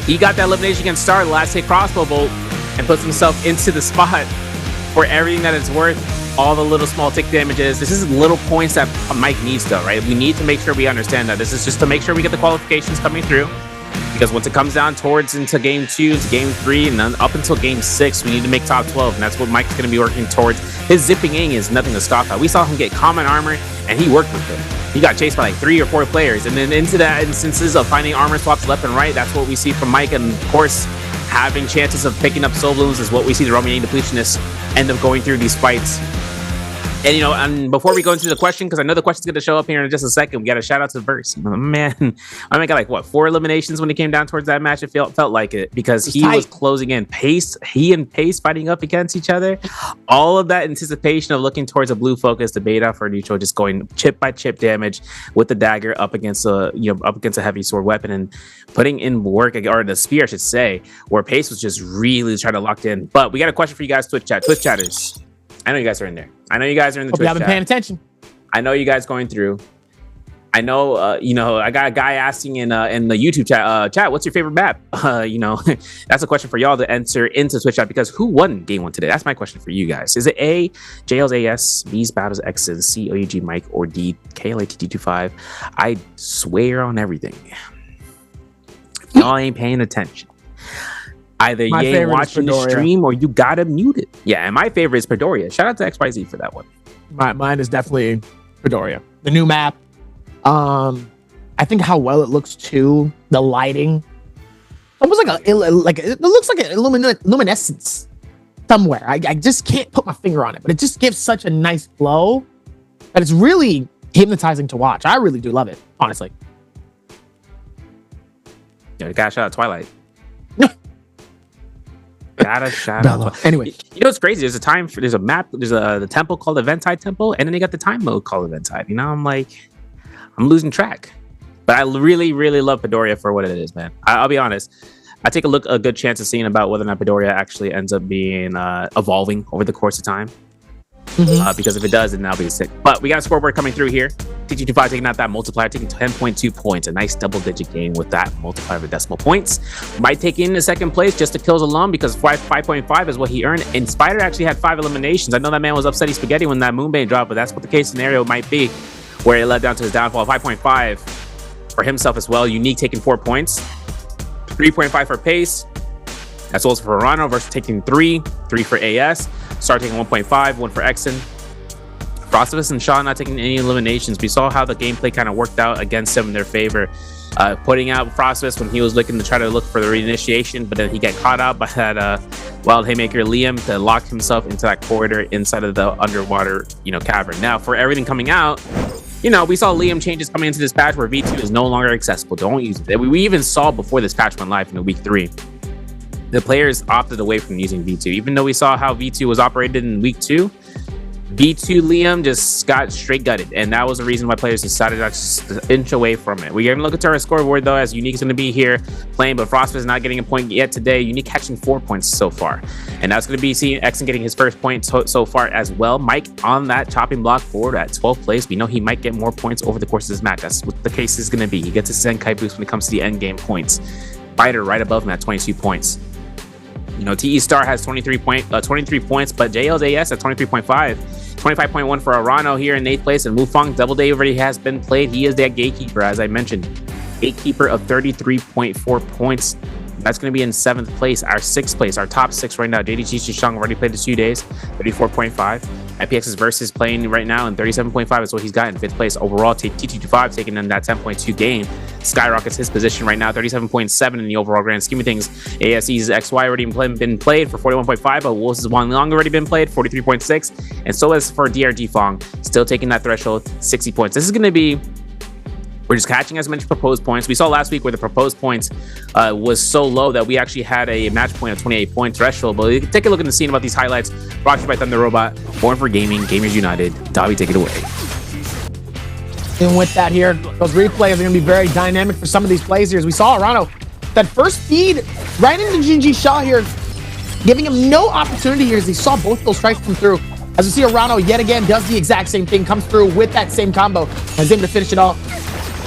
He got that elimination against Star, the last hit crossbow bolt, and puts himself into the spot for everything that it's worth. All the little small tick damages. This is little points that Mike needs though, right? We need to make sure we understand that this is just to make sure we get the qualifications coming through. Because once it comes down towards into game 2, to game 3, and then up until game 6, we need to make top 12, and that's what Mike's going to be working towards. His zipping aim is nothing to scoff at. We saw him get common armor, and he worked with it. He got chased by like 3 or 4 players, and then into that instances of finding armor swaps left and right, that's what we see from Mike, and of course, having chances of picking up soul blooms is what we see the Romanian depletionists end up going through these fights. And, you know, and before we go into the question, because I know the question's going to show up here in just a second, we got a shout out to Verse. Man, I mean, got like, what, 4 eliminations when it came down towards that match? It felt like it, because he was closing in. Pace, he and Pace fighting up against each other. All of that anticipation of looking towards a blue focus, the beta for neutral, just going chip by chip damage with the dagger up against a heavy sword weapon and putting in work, or the spear, I should say, where Pace was just really trying to lock in. But we got a question for you guys, Twitch chatters. I know you guys are in there. I know you guys are in the Twitch chat. I've been paying attention. I know you guys going through. I know, you know, I got a guy asking in the YouTube chat, what's your favorite map? You know, that's a question for y'all to answer into Twitch chat, because who won game 1 today? That's my question for you guys. Is it A, JL's AS, B's Battles X's, C, OUG Mike, or D, KLATT25? I swear on everything. If y'all ain't paying attention, either you ain't watching the stream or you gotta mute it. Yeah, and my favorite is Padoria. Shout out to XYZ for that one. Mine is definitely Padoria. The new map. I think how well it looks too. The lighting, almost like it looks like a luminescence somewhere. I just can't put my finger on it, but it just gives such a nice glow that it's really hypnotizing to watch. I really do love it, honestly. Yeah, you gotta shout out Twilight. Gotta shout out. Anyway, you know what's crazy? There's a map. There's the temple called the Eventide Temple, and then they got the time mode called Eventide. You know, I'm losing track. But I really, really love Padoria for what it is, man. I'll be honest. I take a good chance of seeing about whether or not Padoria actually ends up being evolving over the course of time. Because if it does, then that'll be sick. But we got a scoreboard coming through here. TT25 taking out that multiplier, taking 10.2 points. A nice double-digit game with that multiplier of decimal points. Might take in the second place just to kills alone, because 5.5 is what he earned. And Spider actually had 5 eliminations. I know that man was upsetty spaghetti when that Moonbane dropped, but that's what the case scenario might be, where it led down to his downfall. 5.5 for himself as well. Unique taking 4 points. 3.5 for Pace. That's also for Rano versus taking 3 for AS. Star taking 1.5, 1 for Exon. Frostivus and Shaw not taking any eliminations. We saw how the gameplay kind of worked out against them in their favor. Putting out Frostivus when he was looking to try to look for the reinitiation, but then he got caught out by that wild haymaker Liam to lock himself into that corridor inside of the underwater, cavern. Now, for everything coming out, we saw Liam changes coming into this patch where V2 is no longer accessible. Don't use it. We even saw before this patch went live in the week 3. The players opted away from using V2. Even though we saw how V2 was operated in week 2, V2 Liam just got straight gutted. And that was the reason why players decided to inch away from it. We're going to look at our scoreboard, though, as Unique is going to be here playing, but Frostfist is not getting a point yet today. Unique catching 4 points so far. And that's going to be seeing Exon getting his first point so far as well. Mike on that chopping block forward at 12th place. We know he might get more points over the course of this match. That's what the case is going to be. He gets a Zenkai boost when it comes to the end game points. Fighter right above him at 22 points. TE Star has 23 points, but JL's AS at 23.5, 25.1 for Arano here in 8th place, and Wufang Double Day already has been played. He is that gatekeeper, as I mentioned. Gatekeeper of 33.4 points. That's going to be in 7th place. Our 6th place, our top 6 right now. JD Chishang already played the 2 days, 34.5. IPX's Versus playing right now, and 37.5 is what he's got in 5th place. Overall, TT25 taking in that 10.2 game. Skyrockets his position right now, 37.7 in the overall grand scheme of things. ASE's XY already been played for 41.5, but Wolves' Wang Long already been played, 43.6. And so as for DRG Fong, still taking that threshold, 60 points. This is going to be... We're just catching as many proposed points. We saw last week where the proposed points was so low that we actually had a match point of 28 point threshold. But take a look at the scene about these highlights. Brought to you by Thunder Robot. Born for Gaming. Gamers United. Dobby, take it away. And with that here, those replays are going to be very dynamic for some of these plays here. As we saw Arano, that first feed right into Jinji Shaw here, giving him no opportunity here as he saw both those strikes come through. As we see Arano yet again does the exact same thing, comes through with that same combo, and is able to finish it all.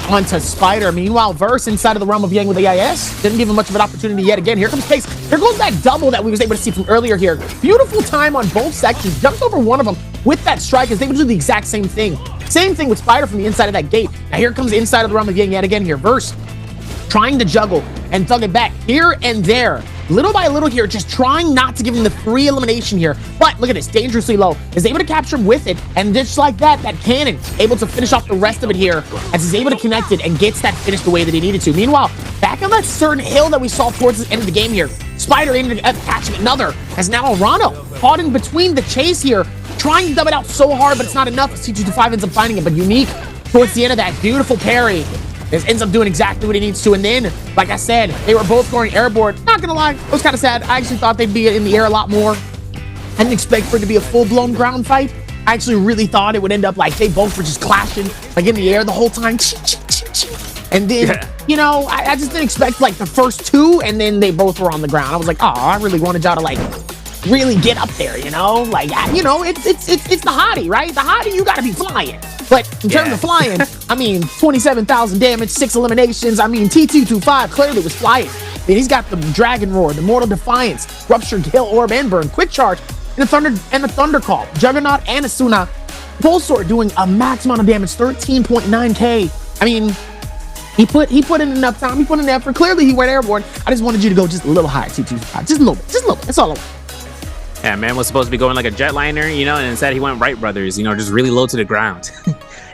onto Spider. Meanwhile, Verse inside of the realm of Yang with AIS didn't give him much of an opportunity yet again. Here comes Pace. Here goes that double that we was able to see from earlier here. Beautiful time on both sections. Jumps over one of them with that strike, is able to do the exact same thing. Same thing with Spider from the inside of that gate. Now here comes inside of the realm of Yang yet again here. Verse trying to juggle and thug it back here and there. Little by little here, just trying not to give him the free elimination here. But look at this, dangerously low. Is able to capture him with it. And just like that, that cannon able to finish off the rest of it here as he's able to connect it and gets that finish the way that he needed to. Meanwhile, back on that certain hill that we saw towards the end of the game here, Spider ended up catching another as now Arano caught in between the chase here, trying to dub it out so hard, but it's not enough. C225 ends up finding it, but Unique towards the end of that beautiful parry ends up doing exactly what he needs to. And then, like I said, they were both going airborne. Not gonna lie, it was kind of sad. I actually thought they'd be in the air a lot more. I didn't expect for it to be a full-blown ground fight. I actually really thought it would end up like they both were just clashing like in the air the whole time. And then, you know, I just didn't expect like the first two, and then they both were on the ground. I was like, oh, I really wanted y'all to like really get up there, you know? Like, you know, it's the hottie, right? The hottie, you gotta be flying. But in terms of flying, I mean, 27,000 damage, 6 eliminations. I mean, T225 clearly was flying. Then he's got the Dragon Roar, the Mortal Defiance, Ruptured Kill, Orb, and Burn, Quick Charge, and the Thunder Call. Juggernaut and Asuna, Full Sword doing a max amount of damage, 13.9k. I mean, he put in enough time, he put in effort. Clearly, he went airborne. I just wanted you to go just a little higher, T225, just a little bit. That's all I want. Yeah, man was supposed to be going like a jetliner, you know, and instead he went Wright Brothers, you know, just really low to the ground.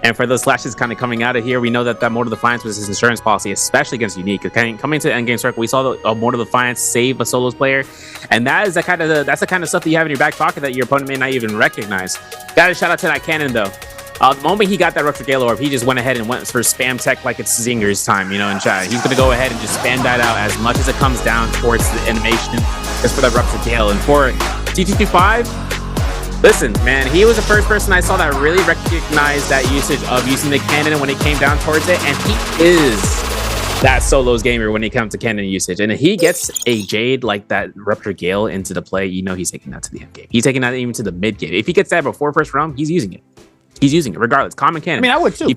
And for those slashes kind of coming out of here, we know that Mortal Defiance was his insurance policy, especially against Unique. Coming to the endgame circle, we saw the Mortal Defiance save a solos player, and that's the kind of stuff that you have in your back pocket that your opponent may not even recognize. Got to shout out to that cannon though. The moment he got that Rupture Gale Orb, he just went ahead and went for spam tech like it's Zinger's time, you know, in chat. He's going to go ahead and just spam that out as much as it comes down towards the animation just for that Rupture Gale. And for T225, listen, man, he was the first person I saw that really recognized that usage of using the cannon when it came down towards it, and he is that solos gamer when it comes to cannon usage. And if he gets a Jade like that Rupture Gale into the play, you know he's taking that to the end game. He's taking that even to the mid game. If he gets that before first round, he's using it. He's using it regardless. Common cannon. I mean, I would too.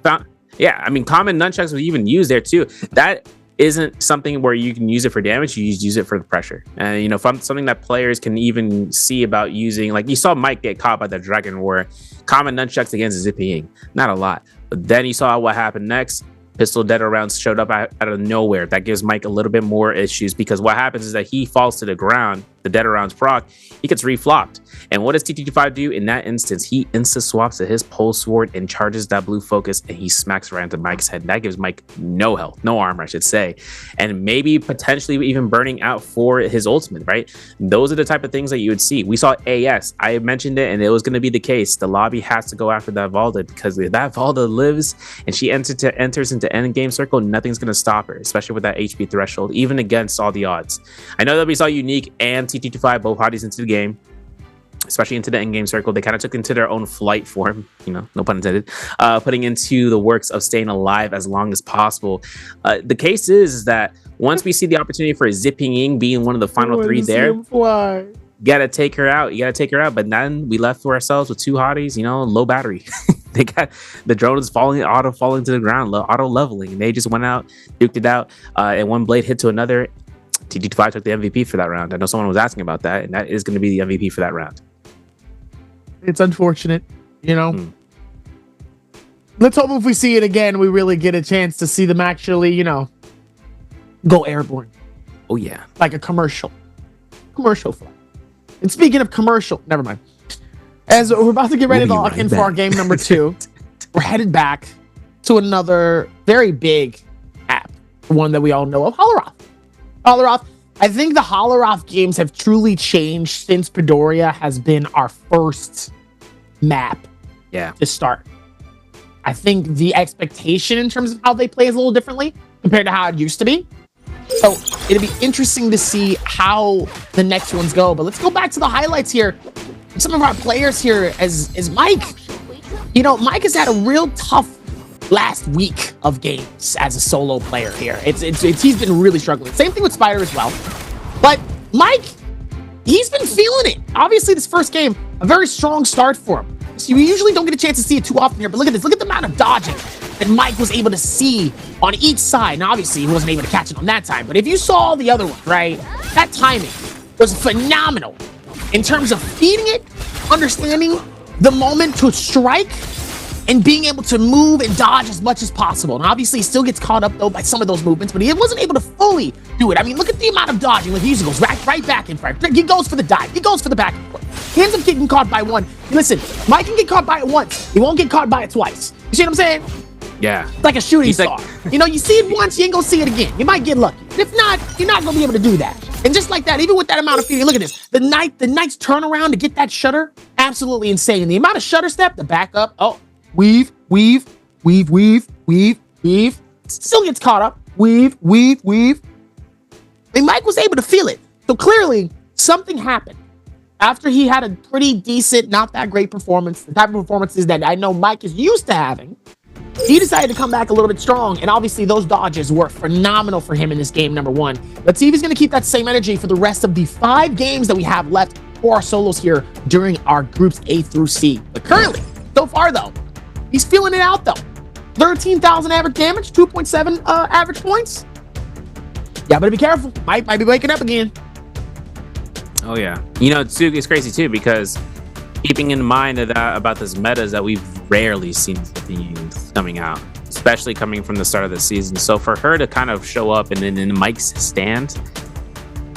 I mean, common nunchucks was even used there too. That isn't something where you can use it for damage. You use it for the pressure. And you know, something that players can even see about using. Like you saw Mike get caught by the Dragon War. Common nunchucks against Zipping, not a lot. But then you saw what happened next. Pistol dead rounds showed up out of nowhere. That gives Mike a little bit more issues because what happens is that he falls to the ground. The dead rounds proc, he gets reflopped. And what does T225 do in that instance? He insta swaps to his pole sword and charges that blue focus, and he smacks right into Mike's head. That gives Mike no health, no armor, I should say, and maybe potentially even burning out for his ultimate. Right? Those are the type of things that you would see. We saw AS. I mentioned it, and it was going to be the case. The lobby has to go after that Valda because if that Valda lives and she enters into endgame circle, nothing's going to stop her, especially with that HP threshold, even against all the odds. I know that we saw Unique and T225 both hotties into the game, especially into the endgame circle. They kind of took into their own flight form, you know, no pun intended, putting into the works of staying alive as long as possible. The case is that once we see the opportunity for Zipping Ying being one of the final three there, you gotta take her out. But then we left for ourselves with two hotties, you know, low battery. They got the drones falling to the ground, auto leveling, and they just went out, duked it out, and one blade hit to another. T225 took the MVP for that round. I know someone was asking about that, and that is going to be the MVP for that round. It's unfortunate, you know. Let's hope if we see it again, we really get a chance to see them actually, you know, go airborne. Oh, yeah. Like a commercial flight. And speaking of commercial, never mind. As we're about to get ready to lock in for our game number 2, we're headed back to another very big app, one that we all know of, Holoroth. I think the Holoroth games have truly changed since Padoria has been our first map to start. I think the expectation in terms of how they play is a little differently compared to how it used to be. So it'll be interesting to see how the next ones go. But let's go back to the highlights here. Some of our players here as Mike. You know, Mike has had a real tough last week of games as a solo player here. He's been really struggling. Same thing with Spider as well. But Mike, he's been feeling it. Obviously, this first game, a very strong start for him. So you usually don't get a chance to see it too often here, but look at this. Look at the amount of dodging that Mike was able to see on each side. Now, obviously, he wasn't able to catch it on that time, but if you saw all the other ones, right, that timing was phenomenal in terms of feeding it, understanding the moment to strike, and being able to move and dodge as much as possible. And obviously, he still gets caught up, though, by some of those movements, but he wasn't able to fully do it. I mean, look at the amount of dodging. Like, he usually goes right back in front. He goes for the dive. He goes for the back and forth. He ends up getting caught by one. Listen, Mike can get caught by it once. He won't get caught by it twice. You see what I'm saying? Yeah. It's like a shooting He's star. like- You know, you see it once, you ain't gonna see it again. You might get lucky. If not, you're not gonna be able to do that. And just like that, even with that amount of feeding, look at this. The Knight's turnaround to get that shutter, absolutely insane. The amount of shutter step, the backup, oh, weave. Still gets caught up. Weave. And Mike was able to feel it. So clearly, something happened. After he had a pretty decent, not that great performance, the type of performances that I know Mike is used to having, he decided to come back a little bit strong. And obviously, those dodges were phenomenal for him in this game, number one. Let's see if he's going to keep that same energy for the rest of the 5 games that we have left for our solos here during our groups A through C. But currently, so far though, he's feeling it out though. 13,000 average damage, 2.7 average points. Yeah, better be careful. Might be waking up again. Oh yeah. You know, it's crazy too, because keeping in mind that about this metas that we've rarely seen things coming out, especially coming from the start of the season. So for her to kind of show up and then in Mike's stand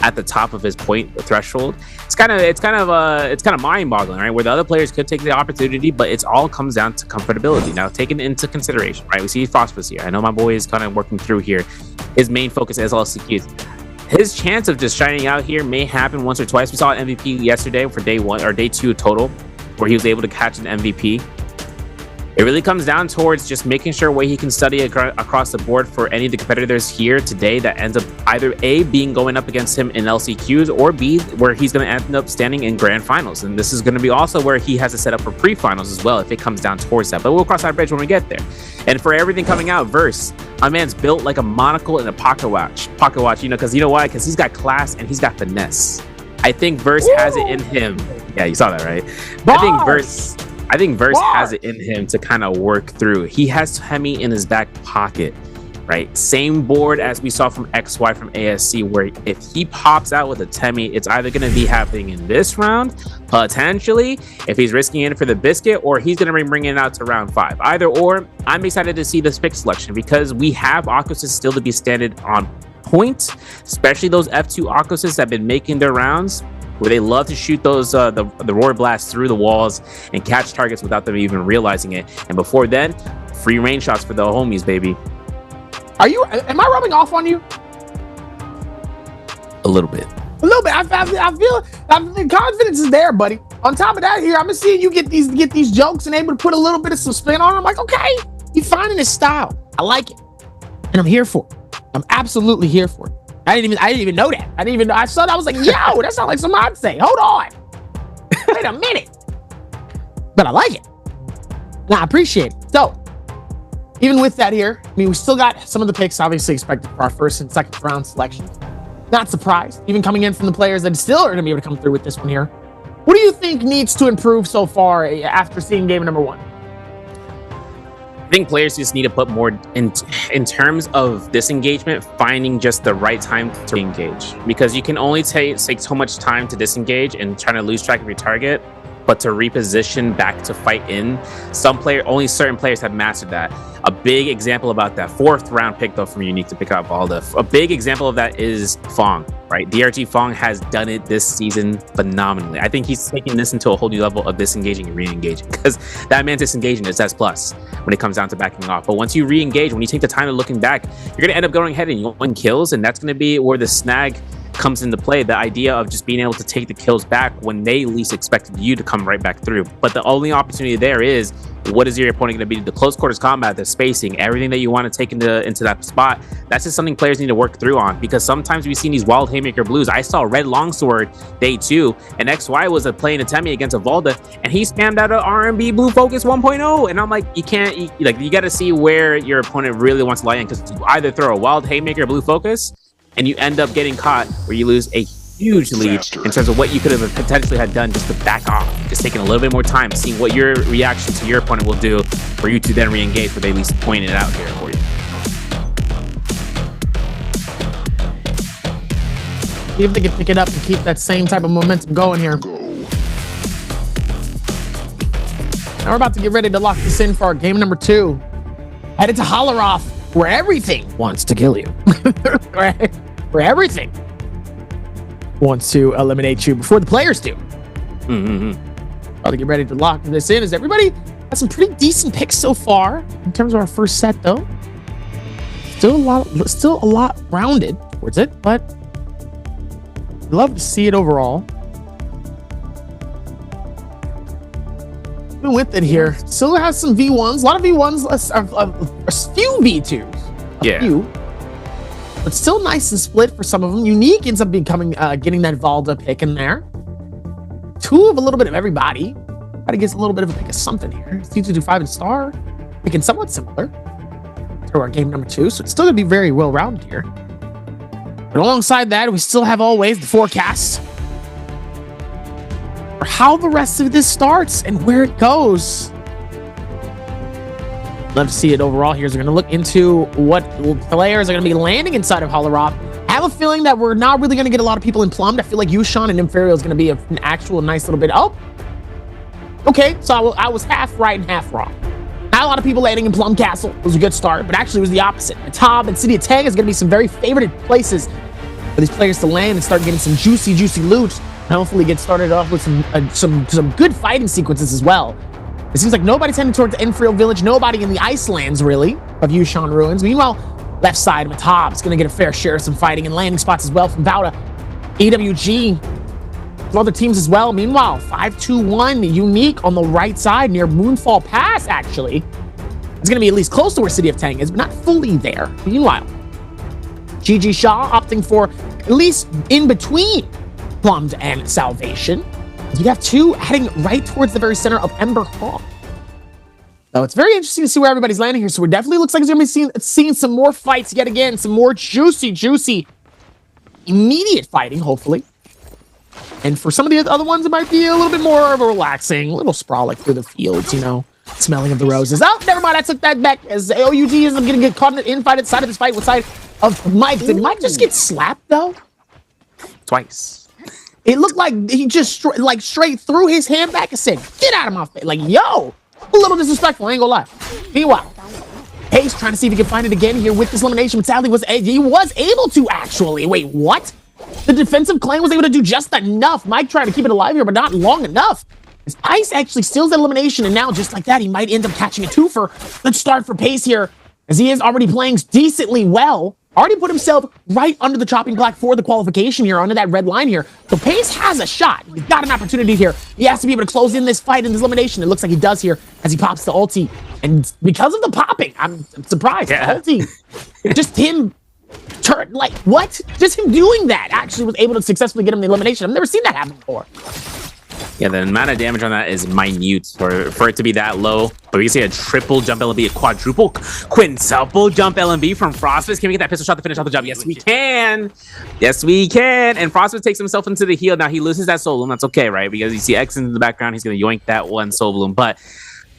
at the top of his point threshold, it's kind of mind-boggling, right? Where the other players could take the opportunity, but it's all comes down to comfortability. Now, taken into consideration, right? We see Phosphorus here. I know my boy is kind of working through here. His main focus is LCQs. His chance of just shining out here may happen once or twice. We saw an MVP yesterday for day 1 or day 2 total, where he was able to catch an MVP. It really comes down towards just making sure where he can study across the board for any of the competitors here today that ends up either A, being going up against him in LCQs, or B, where he's going to end up standing in grand finals. And this is going to be also where he has to set up for pre-finals as well if it comes down towards that. But we'll cross that bridge when we get there. And for everything coming out, Verse, my man's built like a monocle and a pocket watch, you know, because you know why? Because he's got class and he's got finesse. I think Verse has it in him. Yeah, you saw that, right? I think Verse has it in him to kind of work through. He has Hemi in his back pocket, right? Same board as we saw from XY from ASC, where if he pops out with a Temi, it's either going to be happening in this round, potentially, if he's risking it for the biscuit, or he's going to be bringing it out to round 5. Either or, I'm excited to see this pick selection because we have Akuses still to be standard on point, especially those F2 Akuses that have been making their rounds, where they love to shoot those the roar blast through the walls and catch targets without them even realizing it. And before then, free range shots for the homies, baby. Am I rubbing off on you? A little bit. A little bit. I feel the confidence is there, buddy. On top of that, here I'm seeing you get these jokes and able to put a little bit of some spin on them. I'm like, okay, he's finding his style. I like it, and I'm here for it. I'm absolutely here for it. I didn't even know that. I saw that. I was like, yo, that sounds like something I'd say. Hold on. Wait a minute. But I like it. Nah, I appreciate it. So, even with that here, I mean, we still got some of the picks obviously expected for our first and second round selections. Not surprised, even coming in from the players that still are going to be able to come through with this one here. What do you think needs to improve so far after seeing game number 1? I think players just need to put more in terms of disengagement, finding just the right time to engage, because you can only take so much time to disengage and trying to lose track of your target, but to reposition back to fight in, only certain players have mastered that. A big example about that 4th round pick though from Unique to pick up Valda. A big example of that is Fong, right? DRG Fong has done it this season phenomenally. I think he's taking this into a whole new level of disengaging and re-engaging, because that man's disengaging is S+ when it comes down to backing off. But once you re-engage, when you take the time of looking back, you're going to end up going ahead and you win kills, and that's going to be where the snag comes into play. The idea of just being able to take the kills back when they least expected you to come right back through. But the only opportunity there is, what is your opponent going to be? The close quarters combat, the spacing, everything that you want to take into that spot. That's just something players need to work through on, because sometimes we've seen these wild haymaker blues. I saw Red Longsword day 2, and XY was playing a Temi against a Valda, and he spammed out a RMB blue focus 1.0, and I'm like, you got to see where your opponent really wants to lie in, because you either throw a wild haymaker blue focus and you end up getting caught where you lose a huge lead in terms of what you could have potentially had done just to back off, just taking a little bit more time, seeing what your reaction to your opponent will do for you to then re-engage, but they at least point it out here for you. See if they can pick it up and keep that same type of momentum going here. Now we're about to get ready to lock this in for our game number 2. Headed to Halaroth, where everything wants to kill you. where everything wants to eliminate you before the players do. About to get ready to lock this in. Is everybody has some pretty decent picks so far in terms of our first set, though. Still a lot rounded towards it, but love to see it overall. Even with it here, still has some V1s, a lot of V1s, a few V2s, a few. But still nice and split for some of them. Unique ends up becoming getting that Valda pick in there. 2 of a little bit of everybody. Gotta get a little bit of a pick of something here. C225 and Star picking somewhat similar to our game number 2, so it's still gonna be very well rounded here. But alongside that, we still have always the forecast for how the rest of this starts and where it goes. Love to see it overall here. So we're going to look into what players are going to be landing inside of Halaroth. I have a feeling that we're not really going to get a lot of people in Plumbed. I feel like Yushan and Nbpl is going to be an actual nice little bit. Oh, okay. So I was half right and half wrong. Not a lot of people landing in Plum Castle. It was a good start, but actually it was the opposite. Matab and City of Tang is going to be some very favorited places for these players to land and start getting some juicy loot. And hopefully get started off with some good fighting sequences as well. It seems like nobody's heading towards the Nbpl village. Nobody in the Icelands, really, of Yushan ruins. Meanwhile, left side, Matab is going to get a fair share of some fighting and landing spots as well from Bauda. EWG, some other teams as well. Meanwhile, 5-2-1 Unique on the right side near Moonfall Pass, actually. It's going to be at least close to where City of Tang is, but not fully there. Meanwhile, GG Shaw opting for at least in between Plumbed and Salvation. You have 2 heading right towards the very center of Ember Hall. So it's very interesting to see where everybody's landing here. So it definitely looks like it's going to be seeing some more fights yet again. Some more juicy, immediate fighting, hopefully. And for some of the other ones, it might be a little bit more of a relaxing, a little sprawling through the fields, you know, smelling of the roses. Oh, never mind, I took that back. As OUG is going to get caught in an infight at the side of this fight with side of Mike. Did Mike just get slapped, though? Twice. It looked like he just straight threw his hand back and said, "Get out of my face." Like, yo, a little disrespectful, I ain't gonna lie. Meanwhile, Hayes trying to see if he can find it again here with this elimination, but sadly he was able to actually. Wait, what? The defensive clan was able to do just enough. Mike trying to keep it alive here, but not long enough. As Ice actually steals that elimination, and now just like that, he might end up catching a 2-fer. Let's start for Pace here, as he is already playing decently well. Already put himself right under the chopping block for the qualification here, under that red line here. So Pace has a shot. He's got an opportunity here. He has to be able to close in this fight and this elimination. It looks like he does here as he pops the ulti. And because of the popping, I'm surprised. Yeah. The ulti, just him, like, what? Just him doing that actually was able to successfully get him the elimination. I've never seen that happen before. Yeah, the amount of damage on that is minute for it to be that low. But we can see a triple jump LMB, a quadruple, quintuple jump LMB from Frostbite. Can we get that pistol shot to finish off the job? Yes, we can. Yes, we can. And Frostbite takes himself into the heal. Now he loses that soul bloom. That's okay, right? Because you see X in the background. He's going to yoink that one soul bloom. But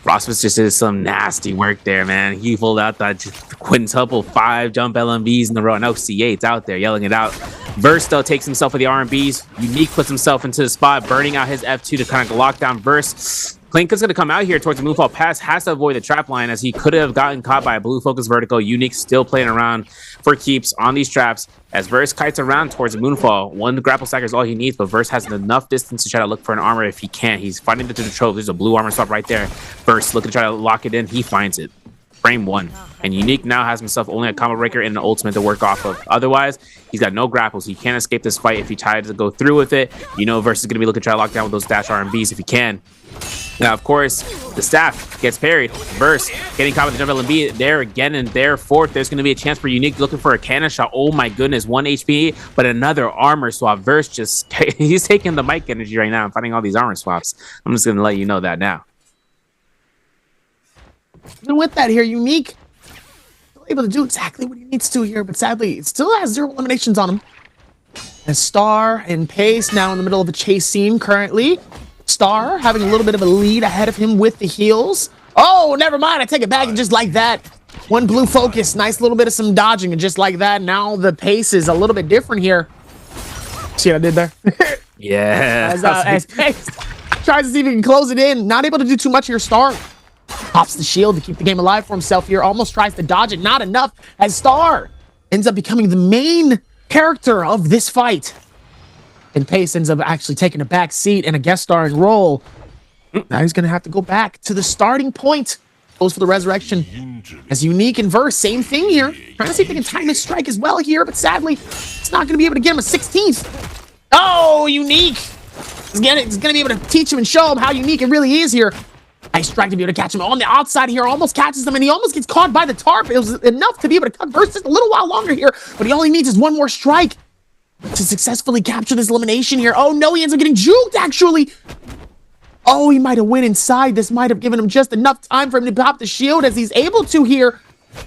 Frostbite just did some nasty work there, man. He pulled out that quintuple 5 jump LMBs in a row. I know C8's out there yelling it out. Verse, though, takes himself for the R&Bs. Unique puts himself into the spot, burning out his F2 to kind of lock down Verse. Clinka's going to come out here towards the Moonfall Pass, has to avoid the trap line as he could have gotten caught by a blue focus vertical. Unique still playing around for keeps on these traps as Verse kites around towards the Moonfall. One grapple stacker is all he needs, but Verse has enough distance to try to look for an armor if he can. He's finding it to the trove. There's a blue armor swap right there. Verse looking to try to lock it in. He finds it. Frame 1. And Unique now has himself only a combo breaker and an ultimate to work off of. Otherwise, he's got no grapples. He can't escape this fight if he tries to go through with it. You know Verse is going to be looking to try to lock down with those dash R&Bs if he can. Now, of course, the staff gets parried. Verse getting caught with the jump LMB there again, and therefore there's going to be a chance for Unique looking for a cannon shot. Oh my goodness, 1 HP, but another armor swap. Verse just, he's taking the mic energy right now and finding all these armor swaps. I'm just going to let you know that now. And with that here, Unique able to do exactly what he needs to here, but sadly, it still has 0 eliminations on him. And Star and Pace now in the middle of a chase scene currently. Star having a little bit of a lead ahead of him with the heals. Oh, never mind. I take it back, and just like that, one blue focus. Nice little bit of some dodging, and just like that, now the pace is a little bit different here. See what I did there? Yeah. As Pace tries to see if he can close it in. Not able to do too much here. Star pops the shield to keep the game alive for himself here. Almost tries to dodge it. Not enough, as Star ends up becoming the main character of this fight. And Pace ends up actually taking a back seat and a guest starring role. Now he's going to have to go back to the starting point. Goes for the resurrection. As Unique and Verse, same thing here. Trying to see if they can time his strike as well here, but sadly, it's not going to be able to get him a 16th. Oh, Unique! It's going to be able to teach him and show him how unique it really is here. Nice strike to be able to catch him on the outside here. Almost catches him, and he almost gets caught by the tarp. It was enough to be able to cut Verse just a little while longer here, but he only needs is one more strike to successfully capture this elimination here. Oh no, he ends up getting juked actually. Oh, he might have went inside. This might have given him just enough time for him to pop the shield as he's able to here.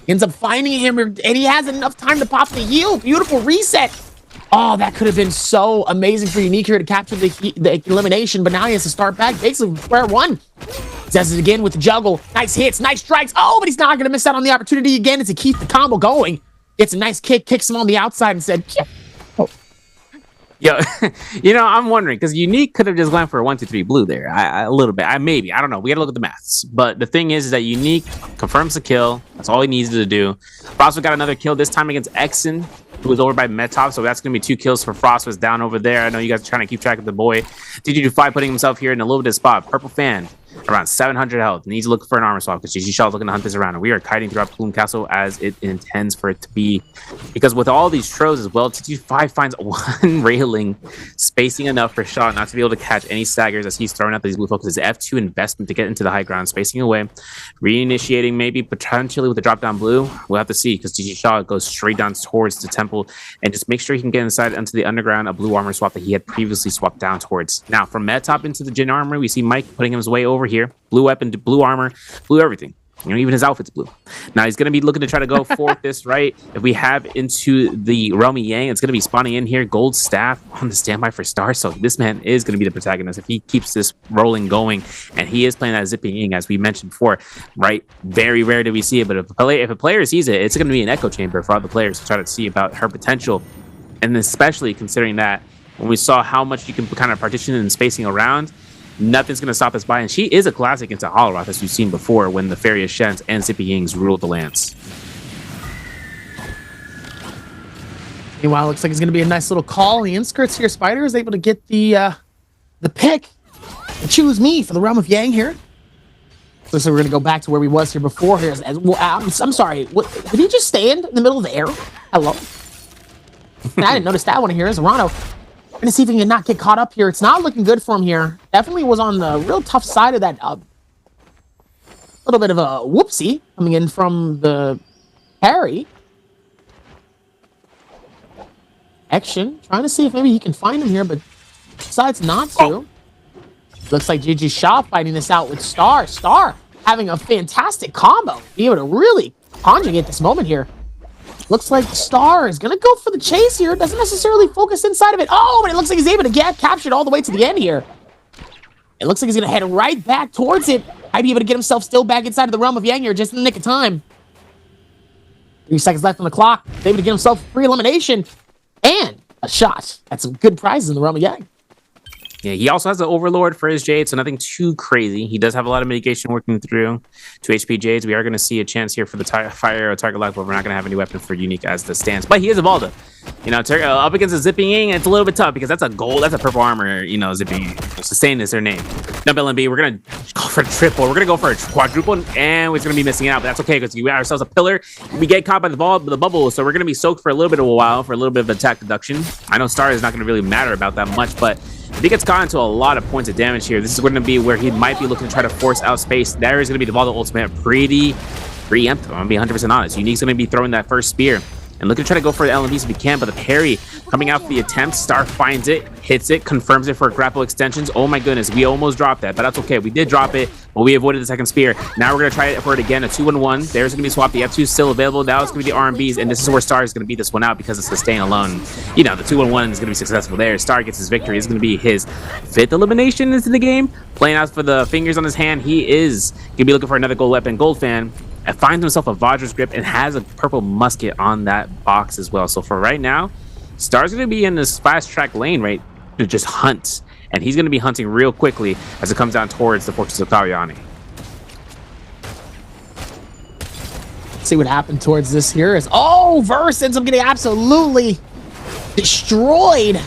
He ends up finding him, and he has enough time to pop the heal. Beautiful reset. Oh, that could have been so amazing for Unique here to capture the elimination, but now he has to start back basically from square one. Does it again with the juggle. Nice hits, nice strikes. Oh, but he's not going to miss out on the opportunity again as he keeps the combo going. Gets a nice kick, kicks him on the outside and said, yeah. Yo, I'm wondering because Unique could have just went for a 1-2-3 blue there. A little bit. Maybe. I don't know. We got to look at the maths. But the thing is that Unique confirms the kill. That's all he needs to do. Frost got another kill this time against Exon, who was over by Metop. So that's going to be 2 kills for Frost was down over there. I know you guys are trying to keep track of the boy. DG5 putting himself here in a little bit of spot. Purple Fan, around 700 health. Needs to look for an armor swap because GG Shaw is looking to hunt this around. And we are kiting throughout Plume Castle as it intends for it to be. Because with all these throws as well, TG5 finds one railing, spacing enough for Shaw not to be able to catch any staggers as he's throwing out these blue focuses. F2 investment to get into the high ground, spacing away, reinitiating maybe potentially with the drop down blue. We'll have to see because GG Shaw goes straight down towards the temple and just make sure he can get inside into the underground, a blue armor swap that he had previously swapped down towards. Now from Metop into the Jin armor, we see Mike putting his way over here. Blue weapon, blue armor, blue everything. Even his outfit's blue. Now he's going to be looking to try to go for this, right? If we have into the Realm of Yang, it's going to be spawning in here. Gold staff on the standby for Star. So this man is going to be the protagonist if he keeps this rolling going. And he is playing that Zipping Ying, as we mentioned before, right? Very rare do we see it. But if a player sees it, it's going to be an echo chamber for other players to try to see about her potential. And especially considering that when we saw how much you can kind of partition and spacing around, nothing's going to stop us by. And she is a classic into Holoroth, as we've seen before when the Fairy of Shens and Zippy Yings ruled the lands. Meanwhile, looks like it's going to be a nice little call. The inskirts here. Spider is able to get the pick and choose me for the Realm of Yang here. So we're going to go back to where we was here before here. I'm sorry. Did he just stand in the middle of the air? Hello? I didn't notice that one here. Is Rano going to see if he can not get caught up here. It's not looking good for him here. Definitely was on the real tough side of that. Little bit of a whoopsie coming in from the parry. Action. Trying to see if maybe he can find him here, but decides not to. Oh. Looks like GG Shaw fighting this out with Star. Star having a fantastic combo. Be able to really conjugate this moment here. Looks like Star is going to go for the chase here. Doesn't necessarily focus inside of it. Oh, but it looks like he's able to get captured all the way to the end here. It looks like he's going to head right back towards it. Might be able to get himself still back inside of the Realm of Yang here just in the nick of time. 3 seconds left on the clock. He's able to get himself free elimination and a shot at some good prizes in the Realm of Yang. Yeah, he also has the Overlord for his Jade, so nothing too crazy. He does have a lot of mitigation working through 2 HP Jades. We are going to see a chance here for the fire arrow target lock, but we're not going to have any weapon for Unique as the stance. But he is a Balda. Up against a Zipping Ying, it's a little bit tough because that's a gold, that's a purple armor, Zipping Ying. Sustain is their name. Nbpl, we're going to go for a triple. We're going to go for a quadruple, and we're going to be missing out. But that's okay because we got ourselves a pillar. We get caught by the bubble, so we're going to be soaked for a little bit of a while for a little bit of attack deduction. I know Star is not going to really matter about that much, but if he gets caught into a lot of points of damage here, this is going to be where he might be looking to try to force out space. There is going to be the Balda ultimate pretty preemptive. I'm going to be 100% honest. Unique's going to be throwing that first spear and looking to try to go for the LMVs if he can, but the parry coming out for the attempt. Star finds it, hits it, confirms it for grapple extensions. Oh my goodness, we almost dropped that, but that's okay. We did drop it, But we avoided the second spear. Now we're going to try it for it again. A 2-1-1. There's going to be swap. The F2 is still available. Now it's going to be the RMBs. And this is where Star is going to beat this one out because it's the staying alone. You know, the 2-1-1 is going to be successful there. Star gets his victory. It's going to be his 5th elimination into the game. Playing out for the fingers on his hand. He is going to be looking for another gold weapon. Gold fan. And finds himself a Vajra's grip and has a purple musket on that box as well. So for right now, Star's going to be in this fast track lane, right? To just hunt. And he's going to be hunting real quickly as it comes down towards the Fortress of Karyani. See what happened towards this here is, oh, Verse ends up getting absolutely destroyed.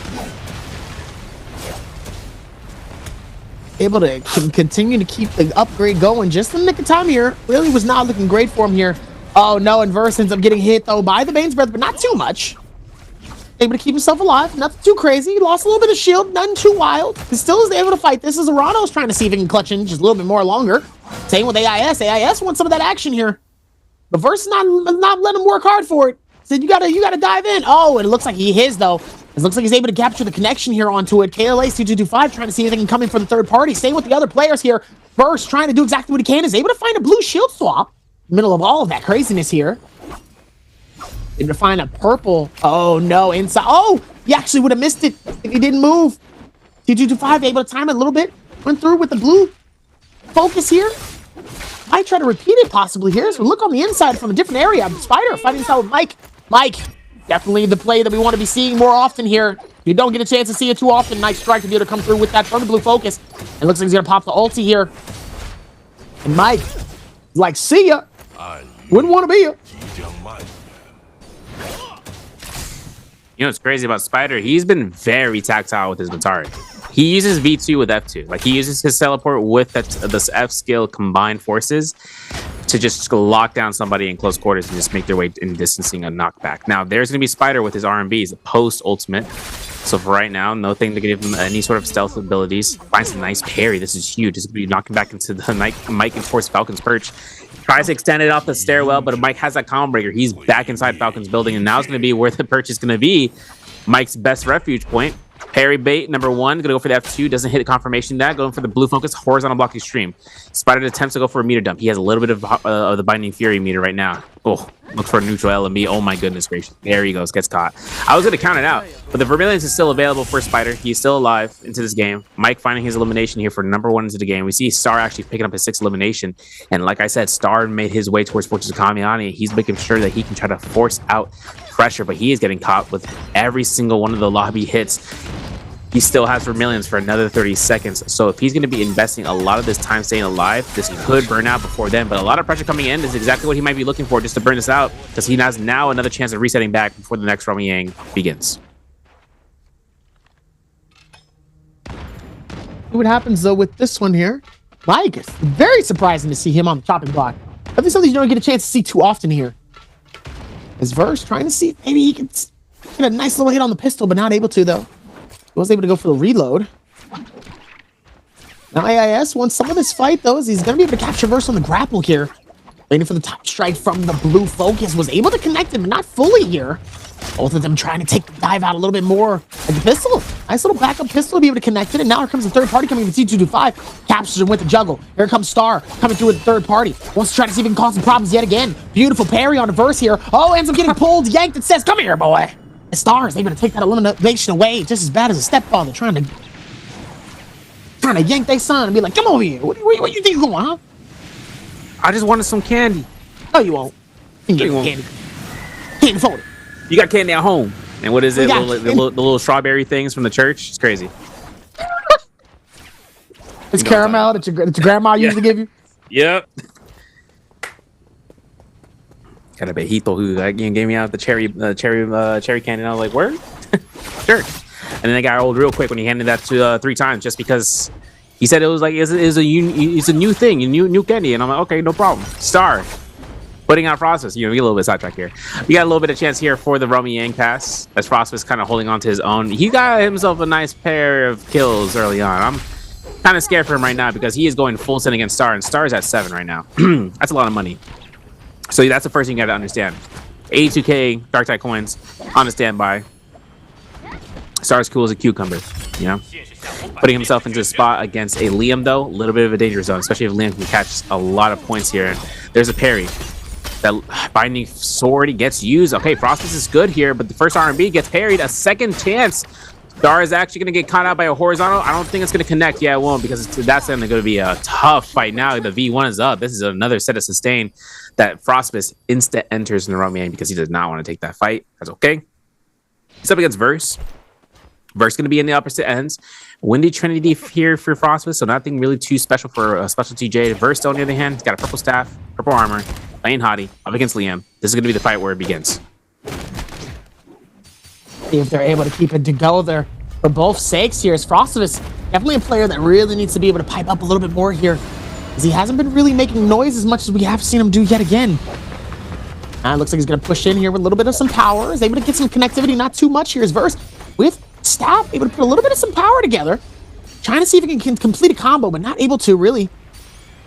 Able to continue to keep the upgrade going just in the nick of time here. Really was not looking great for him here. Oh no, and Verse ends up getting hit though by the Bane's Breath, but not too much. Able to keep himself alive, nothing too crazy. He lost a little bit of shield, nothing too wild. He still is able to fight. This is Arano's trying to see if he can clutch in just a little bit more longer. Same with AIS. AIS wants some of that action here. But Verse is not letting him work hard for it. Said you gotta dive in. Oh, and it looks like he is though. It looks like he's able to capture the connection here onto it. KLA C225 trying to see if they can come in for the third party. Same with the other players here. Verse trying to do exactly what he can. Is able to find a blue shield swap. Middle of all of that craziness here. Able to find a purple. Oh no, inside. Oh, he actually would have missed it if he didn't move. C225 able to time it a little bit. Went through with the blue focus here. Might try to repeat it possibly here. So look on the inside from a different area. Spider fighting inside with Mike. Mike, definitely the play that we want to be seeing more often here. You don't get a chance to see it too often. Nice strike to be able to come through with that from the blue focus. It looks like he's gonna pop the ulti here. And Mike, like, see ya. Wouldn't want to be ya. You know what's crazy about Spider? He's been very tactile with his Batari. He uses V2 with F2. Like, he uses his teleport with this F skill combined forces to just lock down somebody in close quarters and just make their way in distancing a knockback. Now, there's going to be Spider with his RMBs post-ultimate. So for right now, nothing to give him any sort of stealth abilities. Finds a nice parry. This is huge. This is going to be knocking back into the Mike and towards Falcon's perch. Tries to extend it off the stairwell, but Mike has that combo breaker. He's back inside Falcon's building, and now it's going to be where the perch is going to be. Mike's best refuge point. Parry bait, number 1. Gonna go for the F2. Doesn't hit the confirmation that. Going for the blue focus, horizontal block extreme. Spider attempts to go for a meter dump. He has a little bit of the Binding Fury meter right now. Oh, look for a neutral LMB. Oh my goodness gracious. There he goes. Gets caught. I was gonna count it out, but the Vermilions is still available for Spider. He's still alive into this game. Mike finding his elimination here for number 1 into the game. We see Star actually picking up his 6th elimination. And like I said, Star made his way towards Fortress of Kamiani. He's making sure that he can try to force out pressure, but he is getting caught with every single one of the lobby hits. He still has Vermilions for another 30 seconds. So if he's going to be investing a lot of this time staying alive, this could burn out before then. But a lot of pressure coming in is exactly what he might be looking for just to burn this out, because he has now another chance of resetting back before the next Romy Yang begins. What happens though with this one here? Mike, it's very surprising to see him on the chopping block. I think something you don't get a chance to see too often here. Is Verse trying to see if maybe he can get a nice little hit on the pistol, but not able to though. He was able to go for the reload. Now AIS wants some of this fight though, as he's gonna be able to capture Verse on the grapple here. Waiting for the top strike from the blue focus. Was able to connect him, but not fully here. Both of them trying to take the dive out a little bit more. Like the pistol. Nice little backup pistol to be able to connect it. And now here comes the third party coming in with T225. Captures him with the juggle. Here comes Star coming through with the third party. Wants to try to see if he can cause some problems yet again. Beautiful parry on the Verse here. Oh, ends up getting pulled, yanked, and says, "Come here, boy." The Star is able to take that elimination away just as bad as a stepfather trying to yank their son and be like, "Come over here. What you think you're going, huh?" I just wanted some candy. No, you won't. You can get candy. Can't afford it. You got candy at home. And what is it? The little strawberry things from the church? It's crazy. It's caramel that your grandma used to give you? Yep. Got a bejito who gave me out the cherry candy, and I was like, "Word?" Sure. And then I got old real quick when he handed that to 3 times, just because he said it was like it's a new thing, a new candy, and I'm like, okay, no problem. Star putting out Frostmas. You know, we get a little bit sidetracked here. We got a little bit of chance here for the Romy Yang pass, as Frostmas kind of holding on to his own. He got himself a nice pair of kills early on. I'm kind of scared for him right now because he is going full send against Star, and Star is at 7 right now. That's a lot of money. So that's the first thing you got to understand. 82k Dark Tide coins on a standby. Star's cool as a cucumber, you know? putting himself into a spot against a Liam, though. A little bit of a danger zone, especially if Liam can catch a lot of points here. And there's a parry. That binding sword gets used. Okay, Frostbus is good here, but the first R&B gets parried. A second chance. Star is actually going to get caught out by a horizontal. I don't think it's going to connect. Yeah, it won't, because that's going to be a tough fight now. The V1 is up. This is another set of sustain that Frostbus instant enters in the Romiang because he does not want to take that fight. That's okay. He's up against Verse. Verse going to be in the opposite ends. Windy Trinity here for Frostbus, so nothing really too special for a specialty J. Verse, on the other hand, he's got a purple staff, purple armor, playing Hottie, up against Liam. This is going to be the fight where it begins. See if they're able to keep it to go there for both sakes here. As Frostbus, definitely a player that really needs to be able to pipe up a little bit more here, because he hasn't been really making noise as much as we have seen him do yet again. It looks like he's going to push in here with a little bit of some power. Is able to get some connectivity, not too much here. His Verse with staff, able to put a little bit of some power together, trying to see if he can complete a combo, but not able to really.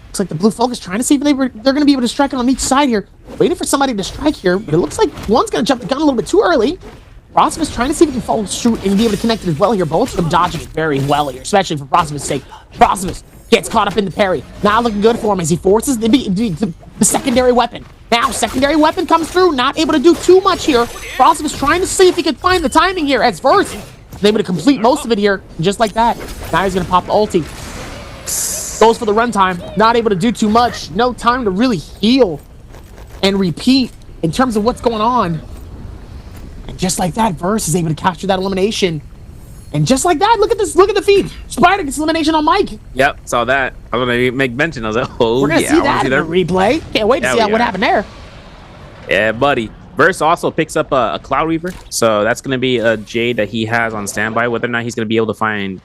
Looks like the blue focus trying to see if they're going to be able to strike it on each side here, waiting for somebody to strike here, but it looks like one's going to jump the gun a little bit too early. Frostbus trying to see if he can follow shoot and be able to connect it as well here. Both of them dodging it very well here, especially for Frostbus' sake. Frostbus gets caught up in the parry. Now looking good for him as he forces the secondary weapon. Now secondary weapon comes through, not able to do too much here. Frostbus trying to see if he can find the timing here as Verse is able to complete most of it here, just like that. Now he's going to pop the ulti. Goes for the runtime, not able to do too much. No time to really heal and repeat in terms of what's going on. And just like that, Verse is able to capture that elimination. And just like that, look at this, look at the feed. Spider gets elimination on Mike. Yep, saw that. I was going to make mention. I was like, oh, we're going to see that in the replay. Can't wait to see what happened there. Yeah, buddy. Verse also picks up a Cloud Weaver, so that's going to be a Jade that he has on standby. Whether or not he's going to be able to find,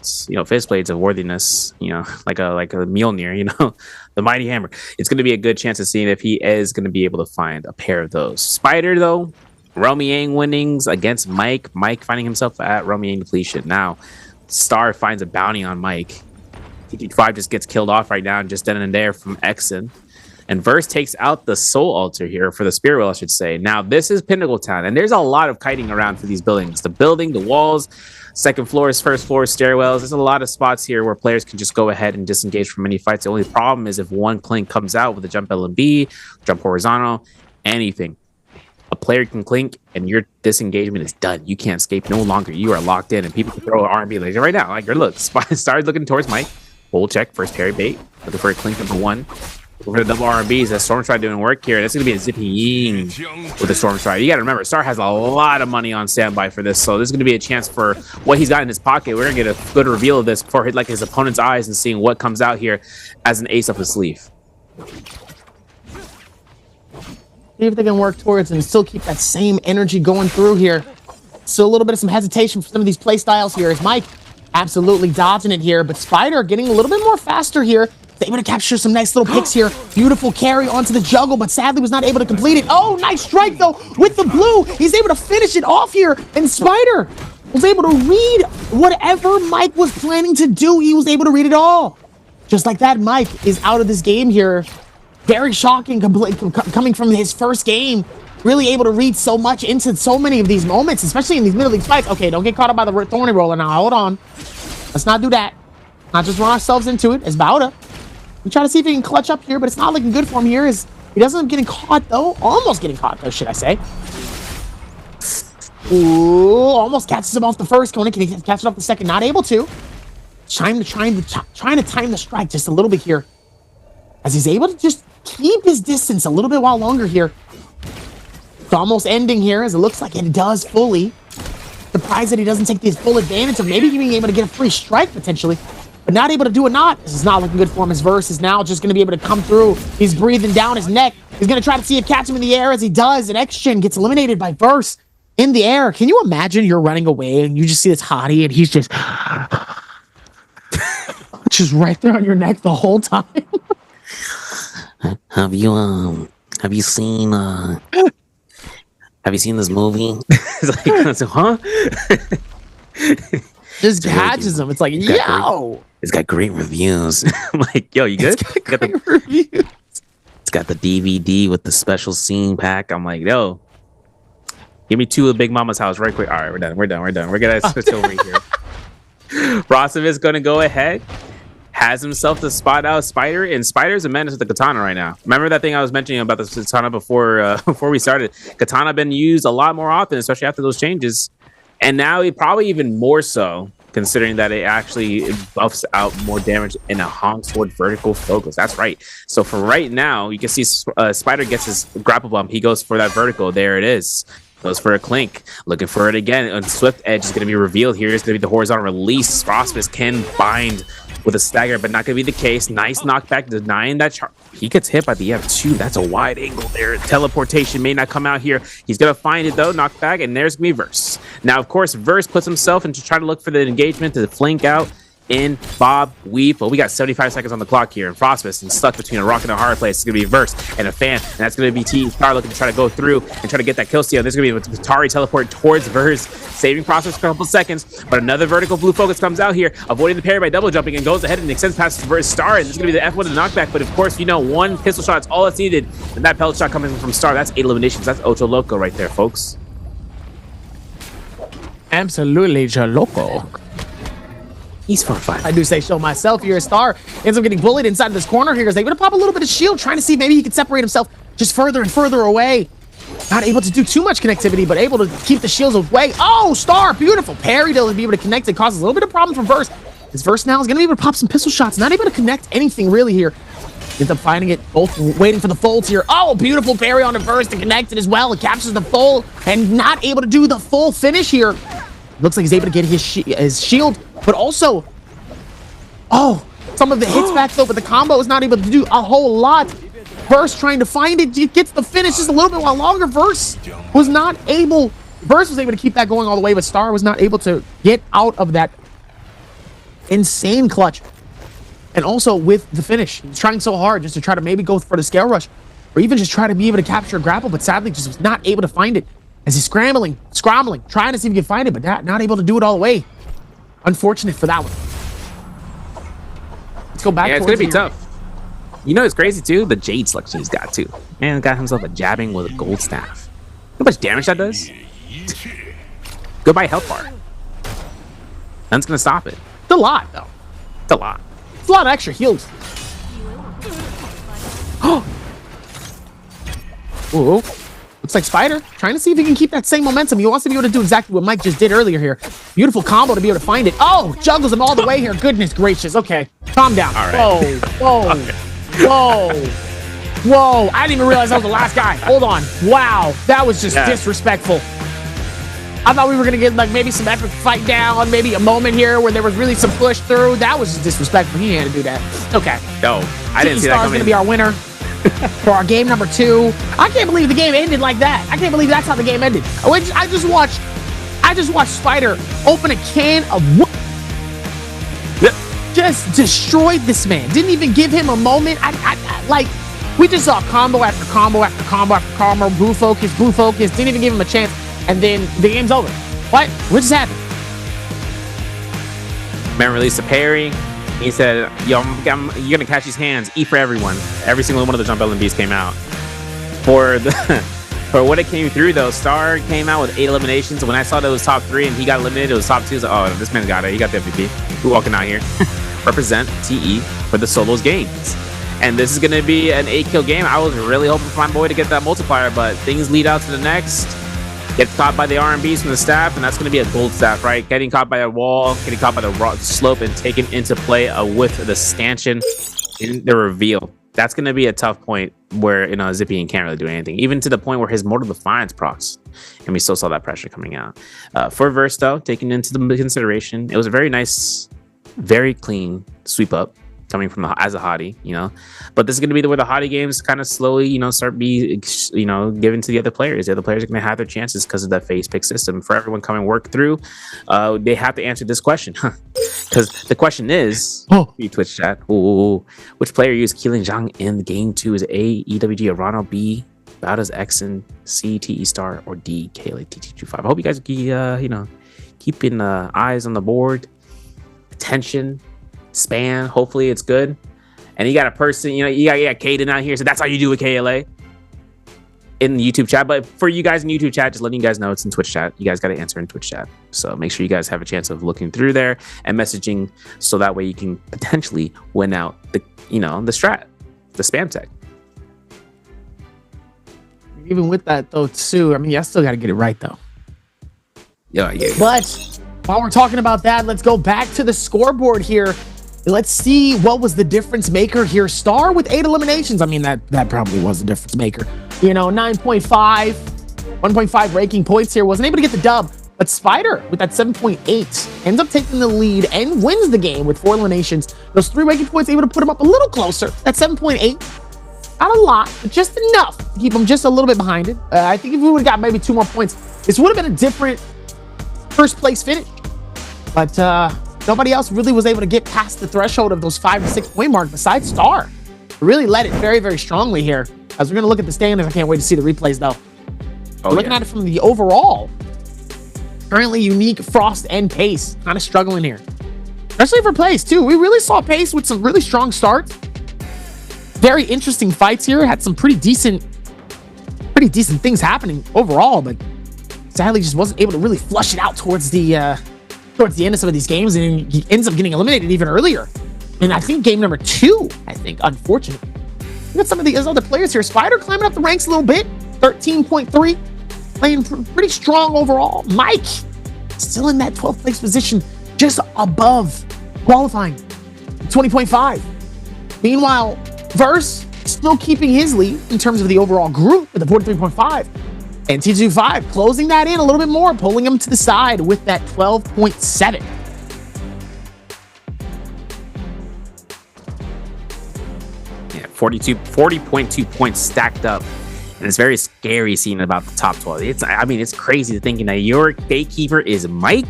Fist Blades of Worthiness, like a Mjolnir, the Mighty Hammer. It's going to be a good chance of seeing if he is going to be able to find a pair of those. Spider, though, Romiang winnings against Mike. Mike finding himself at Romiang depletion. Now, Star finds a bounty on Mike. TT5 just gets killed off right now, and just then and there from Exon. And Verse takes out the Soul Altar here, for the Spirit Wheel, I should say. Now, this is Pinnacle Town, and there's a lot of kiting around for these buildings. The building, the walls, second floors, first floors, stairwells. There's a lot of spots here where players can just go ahead and disengage from any fights. The only problem is if one clink comes out with a jump LMB, jump horizontal, anything. A player can clink, and your disengagement is done. You can't escape no longer. You are locked in, and people can throw an R&B laser right now. Like, look, Star's looking towards Mike. Hold check, first parry bait. Looking for a clink number one. Over the double R&Bs, that Stormstride doing work here. That's going to be a zippy ying with the Stormstride. You got to remember, Star has a lot of money on standby for this, so this is going to be a chance for what he's got in his pocket. We're going to get a good reveal of this before his opponent's eyes and seeing what comes out here as an ace up his sleeve. See if they can work towards and still keep that same energy going through here. Still a little bit of some hesitation for some of these play styles here as Mike absolutely dodging it here, but Spider getting a little bit more faster here. Able to capture some nice little picks here. Beautiful carry onto the juggle, but sadly was not able to complete it. Oh, nice strike though with the blue. He's able to finish it off here, and Spider was able to read whatever Mike was planning to do. He was able to read it all. Just like that, Mike is out of this game here. Very shocking coming from his first game. Really able to read so much into so many of these moments, especially in these middle league fights. Okay, don't get caught up by the thorny roller now. Hold on. Let's not do that. Not just run ourselves into it. It's Bauda. We try to see if he can clutch up here, but it's not looking good for him here. As he doesn't end up getting caught, though. Almost getting caught, though, should I say. Ooh, almost catches him off the first corner. Can he catch it off the second? Not able to. Trying to time the strike just a little bit here. As he's able to just keep his distance a little bit while longer here. It's almost ending here, as it looks like it does fully. Surprised that he doesn't take the full advantage of maybe being able to get a free strike, potentially. But not able to do it not. This is not looking good for him. His Verse is now just going to be able to come through. He's breathing down his neck. He's going to try to see if catch him in the air as he does. And X-Gen gets eliminated by Verse in the air. Can you imagine you're running away and you just see this hottie and he's just just right there on your neck the whole time? Have you seen this movie? It's like, huh? Just catches him. It's like, yo! It's got great reviews. I'm like, yo, you good? It's got the DVD with the special scene pack. I'm like, yo, give me 2 of Big Mama's house right quick. All right, we're done. We're gonna switch over here. Frosted is going to go ahead. Has himself to spot out Spider, and Spider's a menace with the katana right now. Remember that thing I was mentioning about the katana before before we started? Katana been used a lot more often, especially after those changes. And now he probably even more so, considering that it actually buffs out more damage in a Hong Sword vertical focus. That's right. So for right now, you can see Spider gets his grapple bump. He goes for that vertical. There it is. Goes for a clink. Looking for it again. And Swift Edge is going to be revealed here. It's going to be the horizontal release. Frostfist can bind with a stagger, but not going to be the case. Nice knockback, denying that charge. He gets hit by the F2. That's a wide angle there. Teleportation may not come out here. He's going to find it though, knockback, and there's going to be Verse. Now, of course, Verse puts himself into trying to look for the engagement to flank out in Bob Weep. Well, we got 75 seconds on the clock here, and Frostfist is stuck between a rock and a hard place. It's going to be Verse and a fan, and that's going to be T-Star looking to try to go through and try to get that kill steal. There's going to be Atari teleport towards Verse, saving Frostfist for a couple seconds, but another vertical blue focus comes out here, avoiding the parry by double jumping, and goes ahead and extends past Verse Star, and this is going to be the F1 of the knockback, but of course, you know, one pistol shot is all that's needed, and that pellet shot coming from Star, that's 8 eliminations. That's Ocho Loco right there, folks. Absolutely Jaloco. He's for fun. I do say so myself here. Star ends up getting bullied inside of this corner here as they would pop a little bit of shield, trying to see if maybe he could separate himself just further and further away. Not able to do too much connectivity, but able to keep the shields away. Oh, Star, beautiful parry to be able to connect. It causes a little bit of problems for Verse. His Verse now is going to be able to pop some pistol shots. Not able to connect anything really here. Ends up finding it, both waiting for the folds here. Oh, beautiful parry on the Verse to connect it as well. It captures the fold and not able to do the full finish here. Looks like he's able to get his shield, but also, oh, some of the hits back though, but the combo is not able to do a whole lot. Verse trying to find it, gets the finish just a little bit while longer. Verse was able to keep that going all the way, but Star was not able to get out of that insane clutch. And also with the finish, he's trying so hard just to try to maybe go for the scale rush, or even just try to be able to capture a grapple, but sadly just was not able to find it. As he's scrambling, trying to see if he can find it, but not able to do it all the way. Unfortunate for that one. Let's go back. Yeah, it's gonna be tough. You know, it's crazy too. The Jade selection he's got too. Man, got himself a jabbing with a gold staff. How much damage that does? Goodbye health bar. Nothing's gonna stop it. It's a lot though. It's a lot. It's a lot of extra heals. Oh. Ooh. Looks like Spider trying to see if he can keep that same momentum. He wants to be able to do exactly what Mike just did earlier here. Beautiful combo to be able to find it. Oh, juggles him all the way here. Goodness gracious. Okay, calm down. All right. Whoa, whoa, whoa. I didn't even realize that was the last guy. Hold on. Wow, that was just disrespectful. I thought we were going to get like maybe some epic fight down, maybe a moment here where there was really some push through. That was just disrespectful. He had to do that. Okay. No, I didn't see that coming. Star's going to be our winner for our game number 2. I can't believe the game ended like that. I can't believe that's how the game ended. I just watched Spider open a can of just destroyed this man. Didn't even give him a moment. Like, we just saw combo after combo after combo after combo. Blue focus. Didn't even give him a chance. And then the game's over. What just happened? Man released a parry. He said, yo, you're gonna catch these hands. E for everyone. Every single one of the jump LMBs came out. For what it came through though, Star came out with 8 eliminations. When I saw that it was top 3 and he got eliminated, it was top 2. So, oh, this man got it. He got the MVP. We're walking out here. Represent TE for the solos games. And this is gonna be an 8-kill game. I was really hoping for my boy to get that multiplier, but things lead out to the next. Gets caught by the RMBs from the staff, and that's going to be a gold staff, right? Getting caught by a wall, getting caught by the slope, and taken into play with the stanchion in the reveal. That's going to be a tough point where, you know, Zippy can't really do anything, even to the point where his Mortal Defiance procs, and we still saw that pressure coming out. For Verse, though, taking into the consideration, it was a very nice, very clean sweep up coming from as a hottie, you know. But this is going to be where the hottie games kind of slowly, you know, start given to the other players. The other players are going to have their chances because of that phase pick system. For everyone coming work through, they have to answer this question, because the question is, Twitch chat, which player used Keelan Zhang in game 2? Is it A, EWG Arano, B, Bowda's Exon, C, TE Star, or D, KLA TT25? I hope you guys keeping eyes on the board, attention span. Hopefully it's good. And you got a person, you got Caden out here, so that's how you do with KLA. in the YouTube chat. But for you guys in YouTube chat, just letting you guys know it's in Twitch chat. You guys got to answer in Twitch chat. So make sure you guys have a chance of looking through there and messaging, so that way you can potentially win out the strat, the spam tech. Even with that though, too, I mean, I still got to get it right though. Yeah. But while we're talking about that, let's go back to the scoreboard here. Let's see what was the difference maker here. Star with 8 eliminations. I mean, that probably was the difference maker. 9.5, 1.5 ranking points here. Wasn't able to get the dub, but Spider with that 7.8 ends up taking the lead and wins the game with 4 eliminations. Those 3 ranking points able to put him up a little closer. That 7.8, not a lot, but just enough to keep him just a little bit behind it. I think if we would have got maybe 2 more points, this would have been a different first place finish. But nobody else really was able to get past the threshold of those 5 to 6 point mark besides Star. Really led it very, very strongly here. As we're going to look at the standings, I can't wait to see the replays though. Looking at it from the overall, currently Unique, Frost, and Pace kind of struggling here. Especially for Pace too. We really saw Pace with some really strong starts. Very interesting fights here. Had some pretty decent things happening overall, but sadly just wasn't able to really flush it out towards the end of some of these games, and he ends up getting eliminated even earlier. And I think game number 2, unfortunately. We got some of these other players here. Spider climbing up the ranks a little bit, 13.3, playing pretty strong overall. Mike still in that 12th place position, just above qualifying, 20.5. Meanwhile, Verse still keeping his lead in terms of the overall group with the 43.5. And T25 closing that in a little bit more, pulling him to the side with that 12.7. Yeah, 40.2 points stacked up. And it's very scary seeing about the top 12. It's crazy thinking that your gatekeeper is Mike.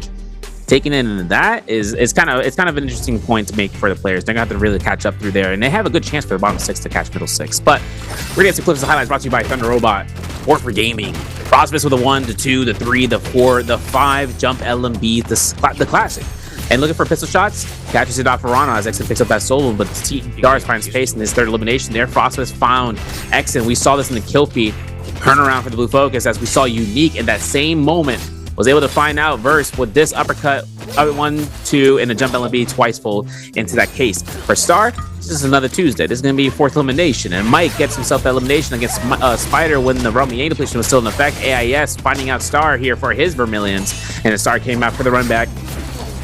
Taking in that is kind of an interesting point to make for the players. They're gonna have to really catch up through there, and they have a good chance for the bottom 6 to catch middle 6. But we're gonna get some clips and highlights brought to you by Thunder Robot, War for Gaming, Frostbus with the 1, the 2, the 3, the 4, the 5, Jump LMB, the classic. And looking for pistol shots, catches it off Verana as Exon picks up that solo, but TDRs finds space in his 3rd elimination there. Frostbus found Exon. We saw this in the kill feed. Turn around for the blue focus as we saw Unique in that same moment was able to find out Verse with this uppercut, 1, 2, and a jump LMB twice fold into that case. For Star, this is another Tuesday. This is going to be 4th elimination, and Mike gets himself the elimination against Spider when the Romy Yang depletion was still in effect. AIS finding out Star here for his Vermilions, and the Star came out for the run back.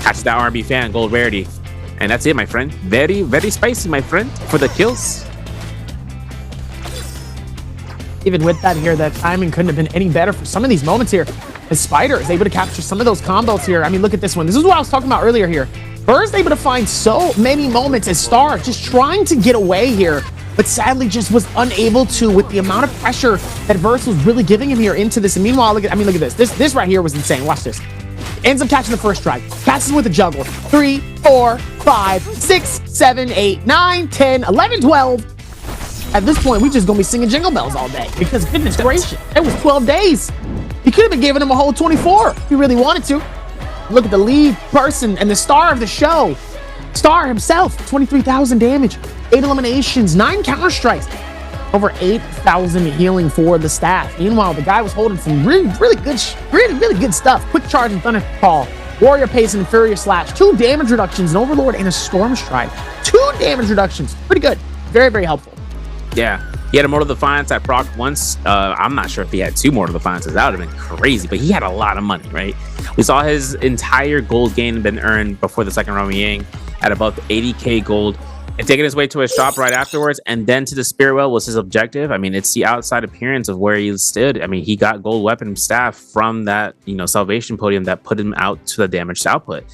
Catch that RB fan, gold rarity. And that's it, my friend. Very, very spicy, my friend, for the kills. Even with that here, that timing couldn't have been any better for some of these moments here. And Spider is able to capture some of those combos here. I mean, look at this one. This is what I was talking about earlier here. Burr's able to find so many moments as Star just trying to get away here, but sadly just was unable to with the amount of pressure that Verse was really giving him here into this. And meanwhile, look at this. This right here was insane. Watch this. Ends up catching the first try. Catches him with a juggle. 3, 4, 5, 6, 7, 8, 9, 10, 11, 12. At this point, we just gonna be singing Jingle Bells all day because goodness gracious, it was 12 days. He could have been giving him a whole 24 if he really wanted to. Look at the lead person and the star of the show. Star himself, 23,000 damage, 8 eliminations, 9 counter strikes, over 8,000 healing for the staff. Meanwhile, the guy was holding some really good stuff. Quick charge and thunder call, warrior pace and inferior slash, 2 damage reductions, an overlord and a storm stride. 2 damage reductions, pretty good, very, very helpful. Yeah, he had a Mortal Defiance that proc once. I'm not sure if he had 2 Mortal Defiances. That would have been crazy, but he had a lot of money, right? We saw his entire gold gain been earned before the second Romy Yang at about 80k gold, and taking his way to his shop right afterwards, and then to the Spirit Well was his objective. I mean, it's the outside appearance of where he stood. I mean, he got gold weapon staff from that, salvation podium that put him out to the damaged output.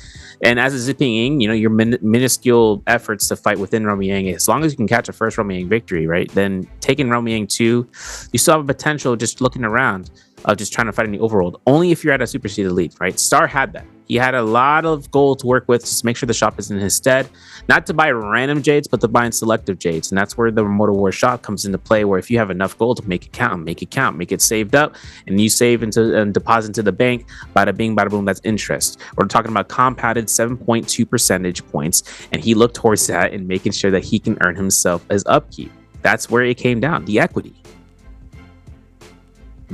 And as a zipping in, your minuscule efforts to fight within Romy Yang, as long as you can catch a first Romy Yang victory, right? Then taking Romy Yang 2, you still have a potential just looking around of just trying to fight in the overworld. Only if you're at a super seed elite, right? Star had that. He had a lot of gold to work with just to make sure the shop is in his stead. Not to buy random jades, but to buy selective jades. And that's where the Mortal War shop comes into play, where if you have enough gold to make it count, make it saved up, and you save and deposit into the bank, bada bing, bada boom, that's interest. We're talking about compounded 7.2 percentage points. And he looked towards that and making sure that he can earn himself as upkeep. That's where it came down, the equity.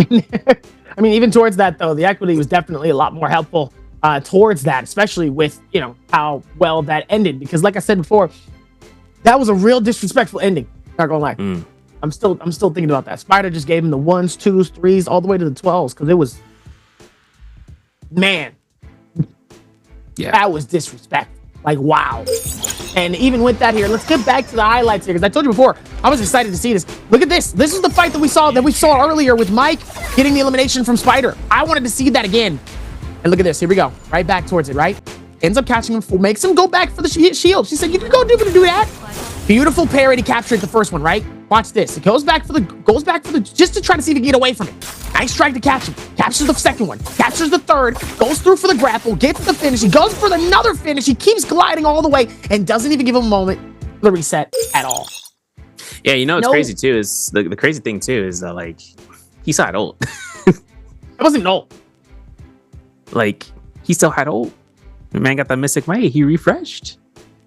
I mean, even towards that though, the equity was definitely a lot more helpful towards that, especially with how well that ended. Because like I said before, that was a real disrespectful ending. Not gonna lie. I'm still thinking about that. Spider just gave him the 1s, 2s, 3s, all the way to the 12s because it was, man, that was disrespectful. Like, wow. And even with that here, let's get back to the highlights here because I told you before, I was excited to see this. Look at this. This is the fight that we saw earlier with Mike getting the elimination from Spider. I wanted to see that again. And look at this. Here we go. Right back towards it, right? Ends up catching him, makes him go back for the shield. She said, you can go do that. Beautiful parry to capture the first one, right? Watch this. It goes back for the just to try to see if he can get away from it. Nice strike to catch him. Captures the second one. Captures the third. Goes through for the grapple. Gets the finish. He goes for another finish. He keeps gliding all the way and doesn't even give him a moment for the reset at all. Yeah, what's crazy too is the crazy thing too is that like he still had ult. It wasn't an ult. Like he still had ult. The man got that Mystic Might. He refreshed.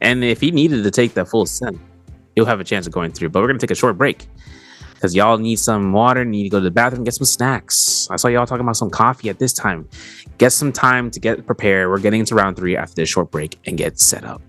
And if he needed to take that full send, he'll have a chance of going through. But we're going to take a short break because y'all need some water, need to go to the bathroom, get some snacks. I saw y'all talking about some coffee at this time. Get some time to get prepared. We're getting into round 3 after this short break and get set up.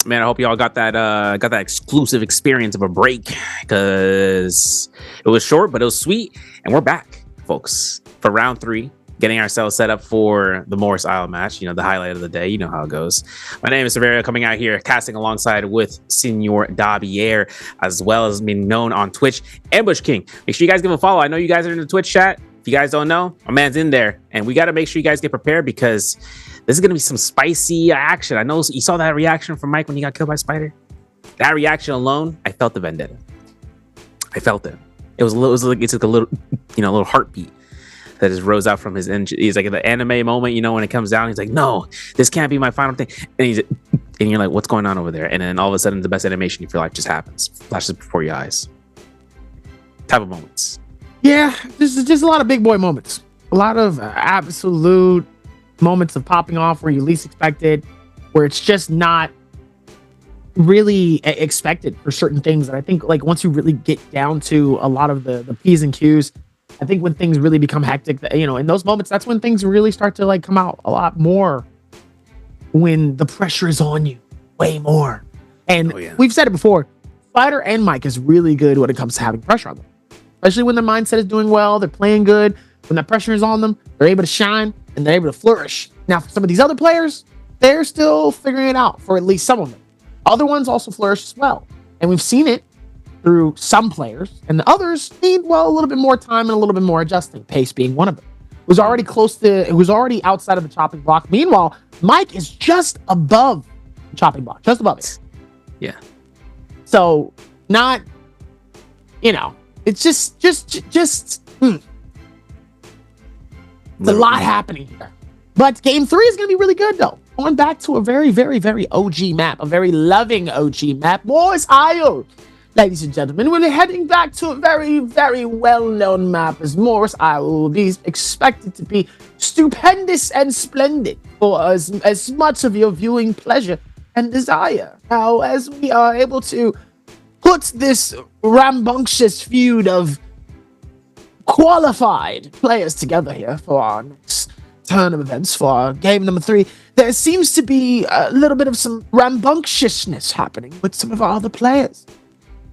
Man, I hope y'all got that exclusive experience of a break because it was short, but it was sweet. And we're back, folks, for round 3, getting ourselves set up for the Morris Isle match. The highlight of the day. You know how it goes. My name is Severio, coming out here, casting alongside with Senor Dabier, as well as being known on Twitch, Ambush King. Make sure you guys give him a follow. I know you guys are in the Twitch chat. If you guys don't know, my man's in there. And we got to make sure you guys get prepared because this is going to be some spicy action. I know you saw that reaction from Mike when he got killed by Spider. That reaction alone, I felt the vendetta. I felt it. It's like a little, little heartbeat that just rose out from his engine. He's like the anime moment, when it comes down, he's like, no, this can't be my final thing. And you're like, what's going on over there? And then all of a sudden, the best animation of your life just happens, flashes before your eyes. Type of moments. Yeah, this is just a lot of big boy moments. A lot of absolute moments of popping off where you least expected, where it's just not really expected for certain things. And I think like once you really get down to a lot of the P's and Q's, I think when things really become hectic, in those moments, that's when things really start to like come out a lot more, when the pressure is on you way more. And we've said it before, Spider and Mike is really good when it comes to having pressure on them, especially when their mindset is doing well, they're playing good. When that pressure is on them, they're able to shine and they're able to flourish. Now, for some of these other players, they're still figuring it out for at least some of them. Other ones also flourish as well. And we've seen it through some players, and the others need, well, a little bit more time and a little bit more adjusting, Pace being one of them. Who's already outside of the chopping block. Meanwhile, Mike is just above the chopping block, just above it. Yeah. So not, it's just it's a lot happening here. But game 3 is going to be really good, though. Going back to a very, very, very OG map, a very loving OG map. Morris Isle, ladies and gentlemen. We're heading back to a very, very well-known map, as Morris Isle will be expected to be stupendous and splendid for as much of your viewing pleasure and desire. Now, as we are able to put this rambunctious feud of qualified players together here for our next turn of events, for our game number 3, there seems to be a little bit of some rambunctiousness happening with some of our other players.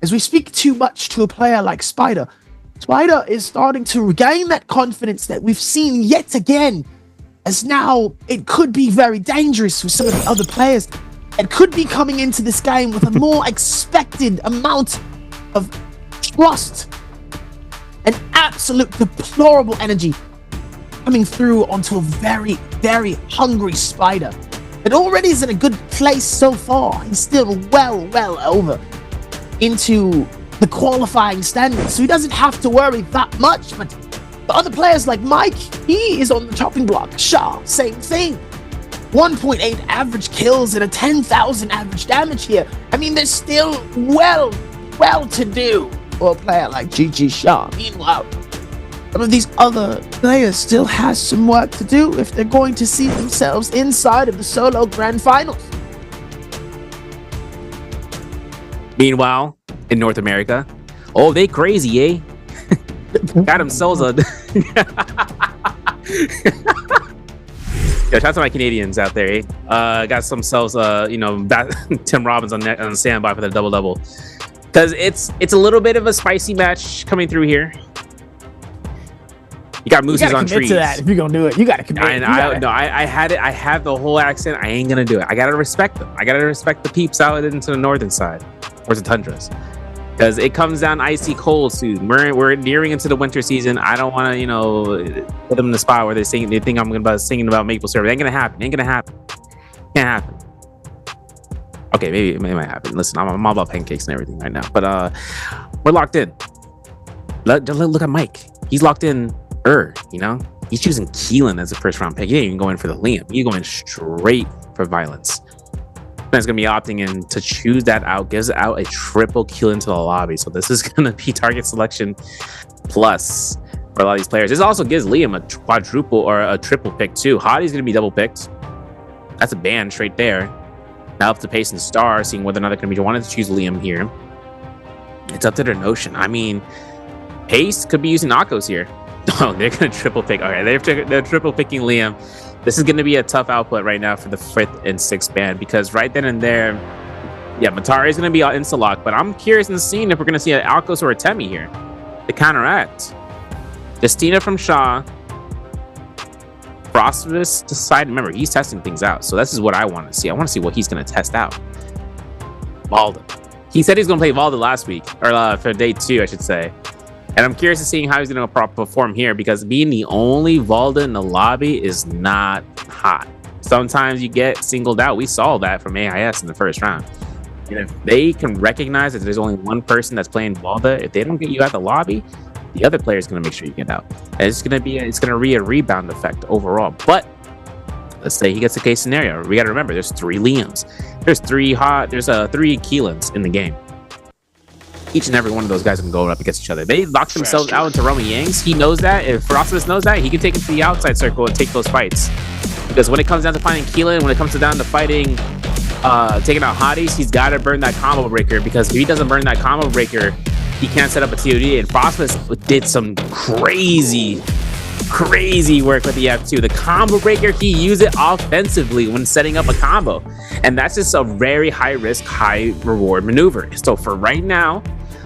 As we speak too much to a player like Spider, Spider is starting to regain that confidence that we've seen yet again, as now it could be very dangerous for some of the other players and could be coming into this game with a more expected amount of trust and absolute deplorable energy coming through onto a very, very hungry Spider. It already is in a good place so far. He's still well over into the qualifying standings, so he doesn't have to worry that much. But the other players like Mike, he is on the chopping block. Shah, same thing. 1.8 average kills and a 10,000 average damage here. I mean, there's still well to do for a player like GG Shah. Meanwhile, some of these other players still has some work to do if they're going to see themselves inside of the solo grand finals. Meanwhile, in North America, oh, they crazy, eh? Got themselves a... Yo, shout out to my Canadians out there, eh? Got themselves, Tim Robbins on standby for the double-double. Because it's a little bit of a spicy match coming through here. You got mooses on trees. To that. If you're gonna do it, you gotta commit. I had it. I have the whole accent. I ain't gonna do it. I gotta respect them. I gotta respect the peeps out into the northern side, or the tundras, because it comes down icy cold soon. We're nearing into the winter season. I don't want to, put them in the spot where they think I'm gonna be singing about maple syrup. It ain't gonna happen. Can't happen. Okay, maybe it might happen. Listen, I'm all about pancakes and everything right now, but we're locked in. Look at Mike. He's locked in. He's choosing Keelan as a first round pick. He ain't even going for the Liam. He's going straight for violence. Man's gonna be opting in to choose that out, gives out a triple Keelan to the lobby. So this is gonna be target selection plus for a lot of these players. This also gives Liam a quadruple or a triple pick too. Hottie's gonna be double picked. That's a ban straight there. Now up to Pace and Star, seeing whether or not they're gonna be wanting to choose Liam here. It's up to their notion. I mean, Pace could be using Akos here. Oh, they're going to triple pick. Okay, they're triple picking Liam. This is going to be a tough output right now for the 5th and 6th ban, because right then and there, yeah, Matari is going to be insta-lock, but I'm curious in seeing if we're going to see an Alkos or a Temi here to counteract. Justina from Shaw. Frostvis to side. Remember, he's testing things out, so this is what I want to see. I want to see what he's going to test out. Valda. He said he's going to play Valda last week, or for day 2, I should say. And I'm curious to seeing how he's going to perform here, because being the only Valda in the lobby is not hot. Sometimes you get singled out. We saw that from AIS in the first round. And if they can recognize that there's only one person that's playing Valda, if they don't get you out the lobby, the other player is going to make sure you get out. And it's going to be a rebound effect overall. But let's say he gets a case scenario. We got to remember, there's 3 Liams. There's 3 Keelans in the game. Each and every one of those guys can go up against each other. They lock themselves out into Roman Yangs. He knows that. If Frostvis knows that, he can take it to the outside circle and take those fights. Because when it comes down to fighting Keelan, when it comes down to fighting, taking out Hotties, he's got to burn that combo breaker. Because if he doesn't burn that combo breaker, he can't set up a TOD. And Frostvis did some crazy work with the F2. The combo breaker, he used it offensively when setting up a combo. And that's just a very high risk, high reward maneuver. So for right now,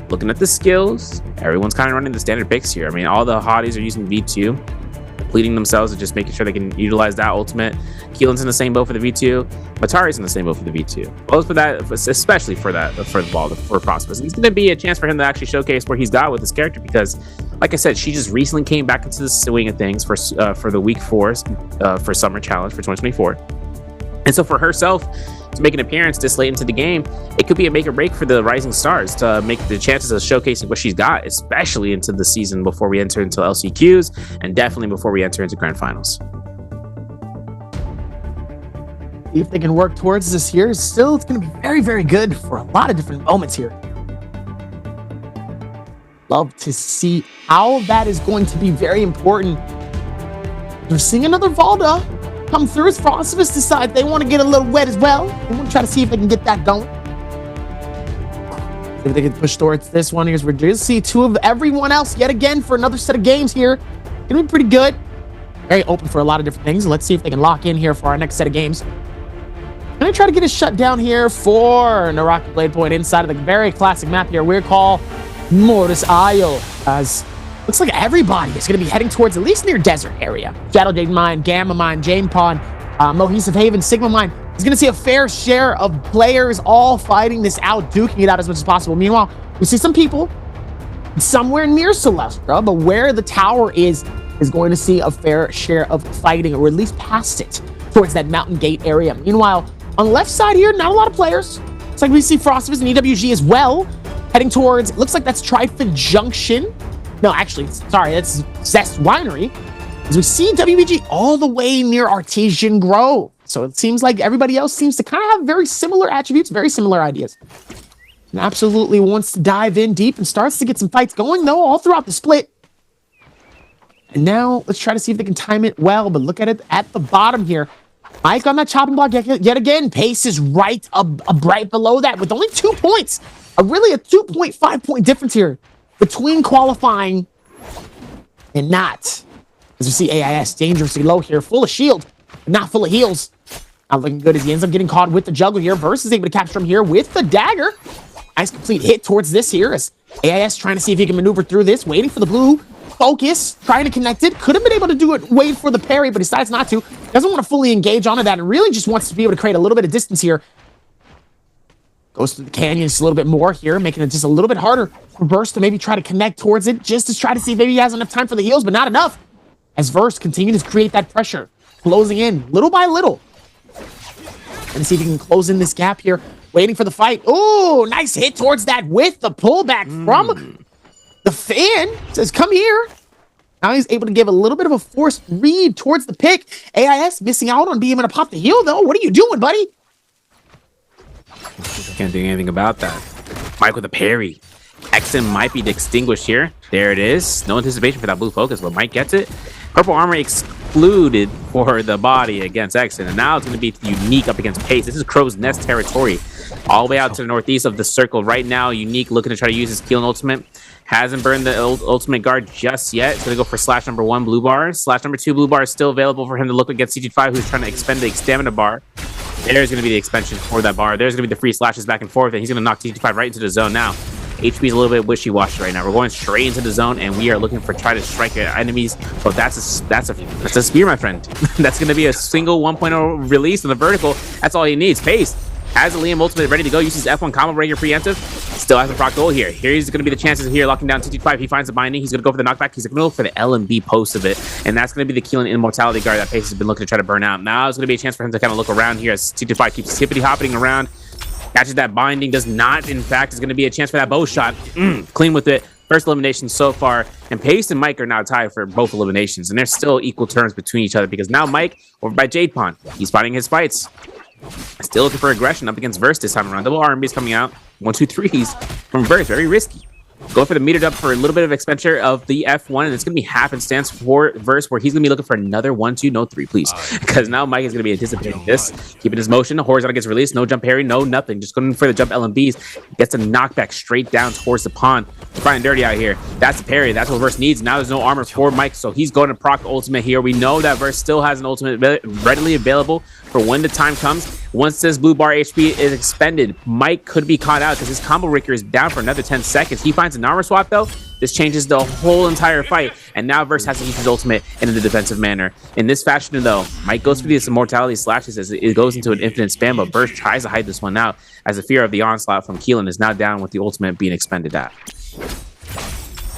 looking at the skills, everyone's kind of running the standard picks here. I mean, all the hotties are using V2, depleting themselves and just making sure they can utilize that ultimate. Keelan's in the same boat for the V2. Matari's in the same boat for the V2. Both for that, especially for the ball for Prosperous. And it's going to be a chance for him to actually showcase where he's got with this character because, like I said, she just recently came back into the swing of things for the week 4s for Summer Challenge for 2024. And so for herself to make an appearance this late into the game, it could be a make or break for the Rising Stars to make the chances of showcasing what she's got, especially into the season before we enter into LCQs and definitely before we enter into Grand Finals. If they can work towards this here, still it's going to be very, very good for a lot of different moments here. Love to see how that is going to be very important. We're seeing another Valda come through as Frostivus decide they want to get a little wet as well. They want to try to see if they can get that going. See if they can push towards this one. Here's where we're see two of everyone else yet again for another set of games here. Gonna be pretty good. Very open for a lot of different things. Let's see if they can lock in here for our next set of games. Gonna try to get a shutdown here for NARAKA BLADEPOINT inside of the very classic map here. We're called Mortis Isle, as looks like everybody is going to be heading towards at least near desert area. Shadow Jade Mine, Gamma Mine, Jane Pond, Mohesive Haven, Sigma Mine is going to see a fair share of players all fighting this out, duking it out as much as possible. Meanwhile, we see some people somewhere near Celestra, but where the tower is going to see a fair share of fighting, or at least past it, towards that Mountain Gate area. Meanwhile, on the left side here, not a lot of players. It's like we see Frostivus and EWG as well, heading towards, it looks like that's Trifid Junction. No, actually, sorry, that's Zest Winery. As we see WBG all the way near Artesian Grove. So it seems like everybody else seems to kind of have very similar attributes, very similar ideas. And absolutely wants to dive in deep and starts to get some fights going, though, all throughout the split. And now let's try to see if they can time it well. But look at it at the bottom here. Mike on that chopping block yet again. Pace is right below that with only 2 points. Really a 2.5 point difference here between qualifying and not. As we see AIS dangerously low here, full of shield, but not full of heals. Not looking good as he ends up getting caught with the juggle here. Versus is able to capture him here with the dagger. Nice complete hit towards this here as AIS trying to see if he can maneuver through this, waiting for the blue. Focus, trying to connect it. Could have been able to do it, wait for the parry, but decides not to. Doesn't want to fully engage onto that and really just wants to be able to create a little bit of distance here. Goes through the canyon just a little bit more here, making it just a little bit harder for Verse to maybe try to connect towards it, just to try to see if maybe he has enough time for the heals, but not enough. As Verse continues to create that pressure, closing in little by little. And see if he can close in this gap here, waiting for the fight. Oh, nice hit towards that with the pullback from the fan. Says, come here. Now he's able to give a little bit of a forced read towards the pick. AIS missing out on being able to pop the heal, though. What are you doing, buddy? Can't do anything about that. Mike with a parry. Exen might be extinguished here. There it is. No anticipation for that blue focus, but Mike gets it. Purple armor excluded for the body against Exen, and now it's going to be unique up against Pace. This is Crow's Nest territory. All the way out to the northeast of the circle. Right now, Unique looking to try to use his Keelan ultimate. Hasn't burned the ultimate guard just yet. It's going to go for slash number 1 blue bar. Slash number 2 blue bar is still available for him to look against CG5, who's trying to expend the stamina bar. There's going to be the expansion for that bar. There's going to be the free slashes back and forth, and he's going to knock CG5 right into the zone now. HP is a little bit wishy-washy right now. We're going straight into the zone, and we are looking for try to strike our enemies. But that's a spear, my friend. That's going to be a single 1.0 release in the vertical. That's all he needs. Pace has a Liam ultimate ready to go. Uses F1 combo breaker preemptive. Still hasn't proc goal here. Here's going to be the chances here, locking down CG5. He finds the binding. He's going to go for the knockback. He's going to go for the LMB post of it, and that's going to be the Keelan immortality guard that Pace has been looking to try to burn out. Now it's going to be a chance for him to kind of look around here as CG5 keeps hippity-hopping around. Catches that binding, does not, in fact, is going to be a chance for that bow shot. Clean with it. First elimination so far. And Pace and Mike are now tied for both eliminations. And there's still equal terms between each other because now Mike, over by Jade Pond, he's fighting his fights. Still looking for aggression up against Verse this time around. Double RMBs coming out. 1, 2, 3s from Verse. Very risky. Go for the metered up for a little bit of expenditure of the F1, and it's going to be half instance for Verse, where he's going to be looking for another 1, 2, no 3, please. Because now Mike is going to be anticipating this. Keeping his motion. Horizontal gets released. No jump parry, no nothing. Just going for the jump LMBs. Gets a knockback straight down towards the pond. We're fine dirty out here. That's the parry. That's what Verse needs. Now there's no armor for Mike, so he's going to proc ultimate here. We know that Verse still has an ultimate readily available for when the time comes. Once this blue bar HP is expended, Mike could be caught out because his combo breaker is down for another 10 seconds. He finds finds an armor swap though, this changes the whole entire fight. And now Verse has to use his ultimate in the defensive manner. In this fashion though, Mike goes for these immortality slashes as it goes into an infinite spam, but Verse tries to hide this one out as the fear of the onslaught from Keelan is now down with the ultimate being expended at.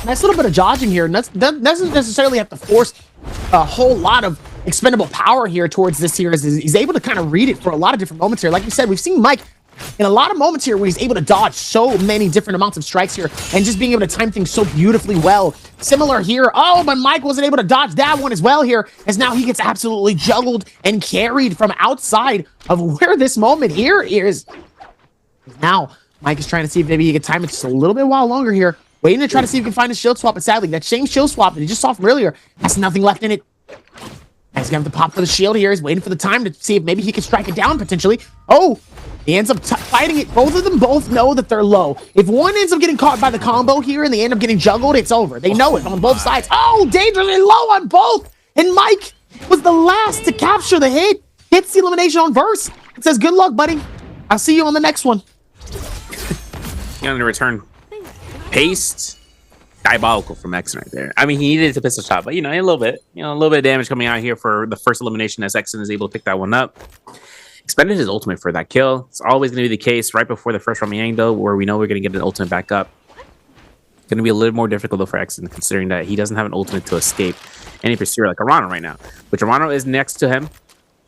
Nice little bit of dodging here. That doesn't necessarily have to force a whole lot of expendable power here towards this here, as he's able to kind of read it for a lot of different moments here. Like we said, we've seen Mike in a lot of moments here where he's able to dodge so many different amounts of strikes here and just being able to time things so beautifully well. Similar here. Oh, but Mike wasn't able to dodge that one as well here, as now he gets absolutely juggled and carried from outside of where this moment here is. Now, Mike is trying to see if maybe he can time it just a little bit while longer here, waiting to try to see if he can find a shield swap, but sadly, that same shield swap that he just saw from earlier has nothing left in it. He's gonna have to pop for the shield here. He's waiting for the time to see if maybe he can strike it down potentially. Oh, he ends up fighting it. Both of them both know that they're low. If one ends up getting caught by the combo here and they end up getting juggled, it's over. They know it on both sides. Oh, dangerously low on both. And Mike was the last to capture the hit. Hits the elimination on Verse. It says, good luck, buddy. I'll see you on the next one. Gonna return paste. Diabolical from X right there. I mean, he needed to pistol shot, but a little bit of damage coming out here for the first elimination as Exon is able to pick that one up. Expended his ultimate for that kill. It's always going to be the case right before the first Ramyang though, where we know we're going to get an ultimate back up. Going to be a little more difficult though for Exon, considering that he doesn't have an ultimate to escape any pursuer like Arano right now. But Arano is next to him,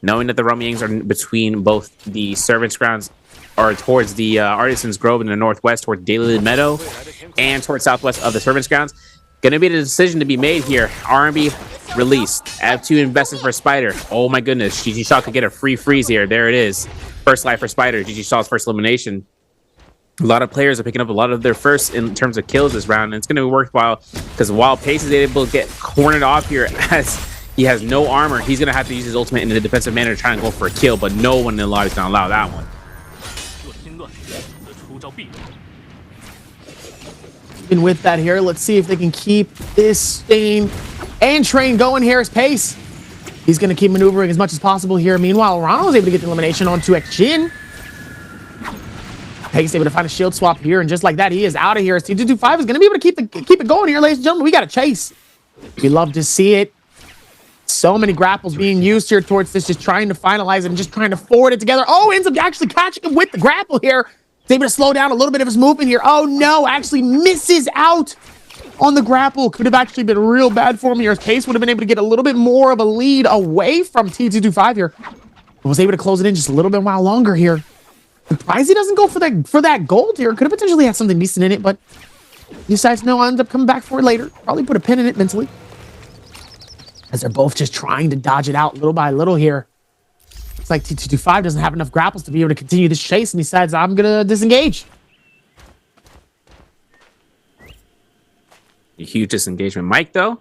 knowing that the Ramyangs are between both the Servants' Grounds or towards the Artisan's Grove in the northwest, towards Daily Meadow, and towards southwest of the Servants' Grounds. Gonna be the decision to be made here. R&B released. F2 invested for Spider. Oh my goodness, GG Shaw could get a free freeze here. There it is. First life for Spider. GG Shaw's first elimination. A lot of players are picking up a lot of their first in terms of kills this round, and it's gonna be worthwhile because while Pace is able to get cornered off here as he has no armor, he's gonna have to use his ultimate in a defensive manner to try and go for a kill, but no one in the lobby is gonna allow that one. Even with that here, let's see if they can keep this Stain and Train going here as Pace. He's going to keep maneuvering as much as possible here. Meanwhile, Ronald was able to get the elimination on 2x Jin. Pace able to find a shield swap here, and just like that, he is out of here. T225 is going to be able to keep it going here, ladies and gentlemen. We got to chase. We love to see it. So many grapples being used here towards this, just trying to finalize it and just trying to forward it together. Oh, ends up actually catching him with the grapple here. He's able to slow down a little bit of his movement here. Oh no, actually misses out on the grapple. Could have actually been real bad for him here. His Pace would have been able to get a little bit more of a lead away from T225 here. But was able to close it in just a little bit while longer here. Surprised he doesn't go for that gold here. Could have potentially had something decent in it, but he decides no, I'll end up coming back for it later. Probably put a pin in it mentally, as they're both just trying to dodge it out little by little here. It's like T225 doesn't have enough grapples to be able to continue this chase, and he decides, I'm gonna disengage. A huge disengagement. Mike, though,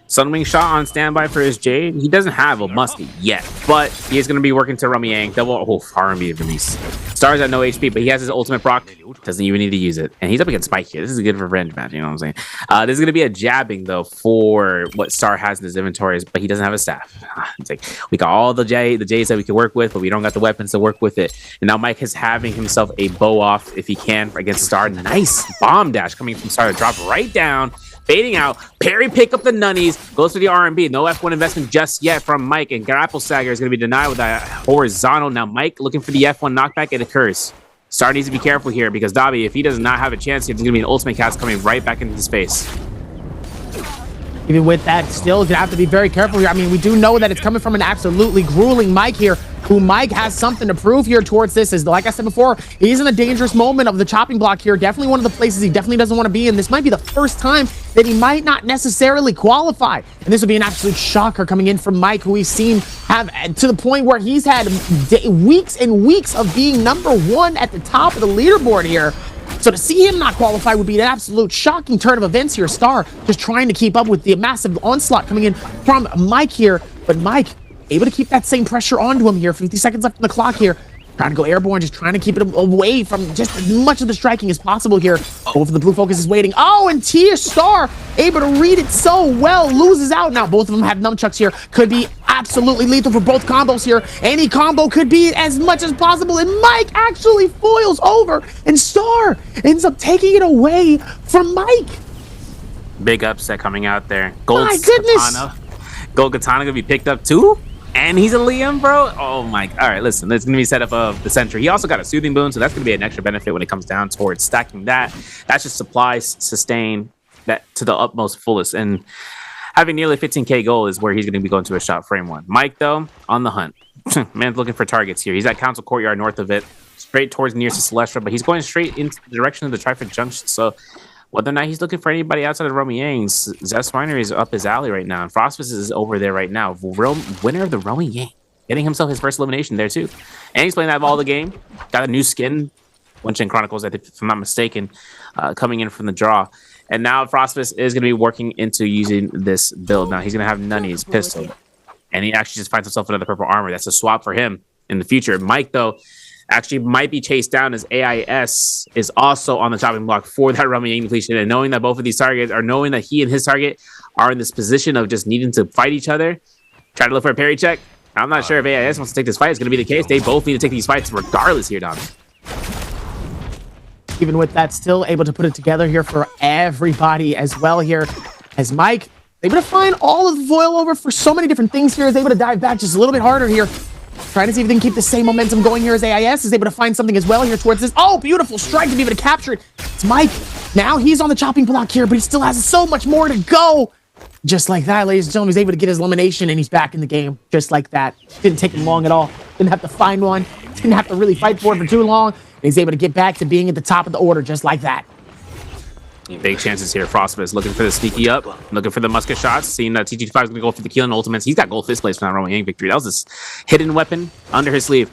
Sunwing shot on standby for his Jade. He doesn't have a musty yet, but he is going to be working to Ramyang. Double R&B release. Star's at no HP, but he has his ultimate proc. Doesn't even need to use it. And he's up against Spike here. This is a good revenge match, you know what I'm saying? This is going to be a jabbing, though, for what Star has in his inventories, but he doesn't have a staff. It's like, we got all the J's that we can work with, but we don't got the weapons to work with it. And now Mike is having himself a bow off, if he can, against Star. Nice bomb dash coming from Star to drop right down. Fading out, parry pick up the nunnies, goes for the R&B. No F1 investment just yet from Mike, and Grapple Stagger is going to be denied with that horizontal. Now Mike looking for the F1 knockback, it occurs. Star needs to be careful here because Dabi, if he does not have a chance, there's going to be an ultimate cast coming right back into his face. Even with that, still gonna have to be very careful here. I mean, we do know that it's coming from an absolutely grueling Mike here, who Mike has something to prove here towards this. As like I said before, he's in a dangerous moment of the chopping block here. Definitely one of the places he definitely doesn't want to be in. This might be the first time that he might not necessarily qualify. And this would be an absolute shocker coming in from Mike, who we've seen have to the point where he's had weeks and weeks of being #1 at the top of the leaderboard here. So to see him not qualify would be an absolute shocking turn of events here. Star just trying to keep up with the massive onslaught coming in from Mike here. But Mike able to keep that same pressure onto him here. 50 seconds left on the clock here. Trying to go airborne, just trying to keep it away from just as much of the striking as possible here. Both of the blue focus is waiting. Oh, and Tia Star able to read it so well, loses out. Now both of them have nunchucks here. Could be absolutely lethal for both combos here. Any combo could be as much as possible. And Mike actually foils over, and Star ends up taking it away from Mike. Big upset coming out there. Gold My goodness. Katana. Gold Katana gonna be picked up too? And he's a Liam, bro. Oh my. All right, listen. There's gonna be setup of the Sentry. He also got a soothing boon, so that's gonna be an extra benefit when it comes down towards stacking that. That's just supplies sustain that to the utmost fullest. And having nearly 15k gold is where he's gonna be going to a shot frame one. Mike though, on the hunt. Man's looking for targets here. He's at Council Courtyard north of it, straight towards nearest Celestra, but he's going straight into the direction of the Trifid Junction. So whether or not he's looking for anybody outside of Romy Yang's, Zest Winery is up his alley right now, and Frostfist is over there right now. Winner of the Romy Yang, getting himself his first elimination there too. And he's playing that ball of the game. Got a new skin, One-Chain Chronicles, I think, if I'm not mistaken, coming in from the draw. And now Frostfist is going to be working into using this build. Now he's going to have Nunny's pistol, and he actually just finds himself another purple armor. That's a swap for him in the future. Mike, though, actually might be chased down as AIS is also on the chopping block for that Romy Yang depletion. And knowing that both of these targets are knowing that he and his target are in this position of just needing to fight each other, try to look for a parry check. I'm not sure if AIS wants to take this fight. It's going to be the case. They both need to take these fights regardless here, Dom. Even with that, still able to put it together here for everybody as well here. As Mike able to find all of the foil over for so many different things here, is able to dive back just a little bit harder here. Trying to see if they can keep the same momentum going here as AIS is able to find something as well here towards this. Oh, beautiful strike to be able to capture it. It's Mike. Now he's on the chopping block here, but he still has so much more to go. Just like that, ladies and gentlemen, he's able to get his elimination, and he's back in the game. Just like that. Didn't take him long at all. Didn't have to find one. Didn't have to really fight for it for too long. And he's able to get back to being at the top of the order just like that. Big chances here. Frostfist looking for the sneaky up, looking for the musket shots, seeing that TG5 is going to go for the killing ultimates. He's got gold fist plays from that Romy Yang victory. That was his hidden weapon under his sleeve.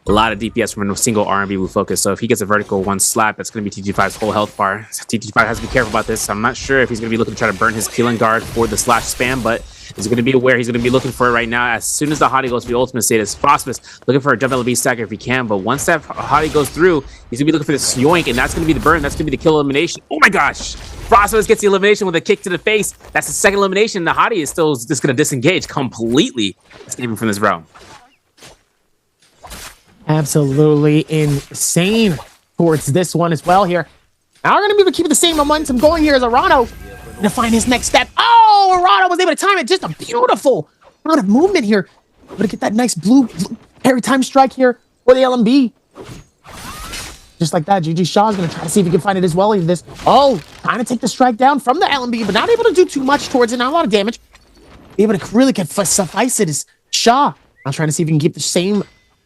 A lot of DPS from a single R&B blue focus. So if he gets a vertical one slap, that's going to be TG5's whole health bar. So TG5 has to be careful about this. I'm not sure if he's going to be looking to try to burn his killing guard for the slash spam, but he's going to be aware. He's going to be looking for it right now. As soon as the hottie goes for the ultimate status, Frostfist looking for a jump LB stacker if he can. But once that hottie goes through, he's going to be looking for this yoink, and that's going to be the burn. That's going to be the kill elimination. Oh my gosh. Frostfist gets the elimination with a kick to the face. That's the second elimination. The hottie is still just going to disengage completely, escaping from this realm. Absolutely insane towards this one as well here. Now we're going to be able to keep the same momentum going here as Arano to find his next step. Oh, Arano was able to time it. Just a beautiful amount of movement here. Able to get that nice blue parry time strike here for the LMB. Just like that, GG Shaw is going to try to see if he can find it as well in this. Oh, trying to take the strike down from the LMB, but not able to do too much towards it. Not a lot of damage. Be able to really suffice it is Shaw. I'm trying to see if he can keep the same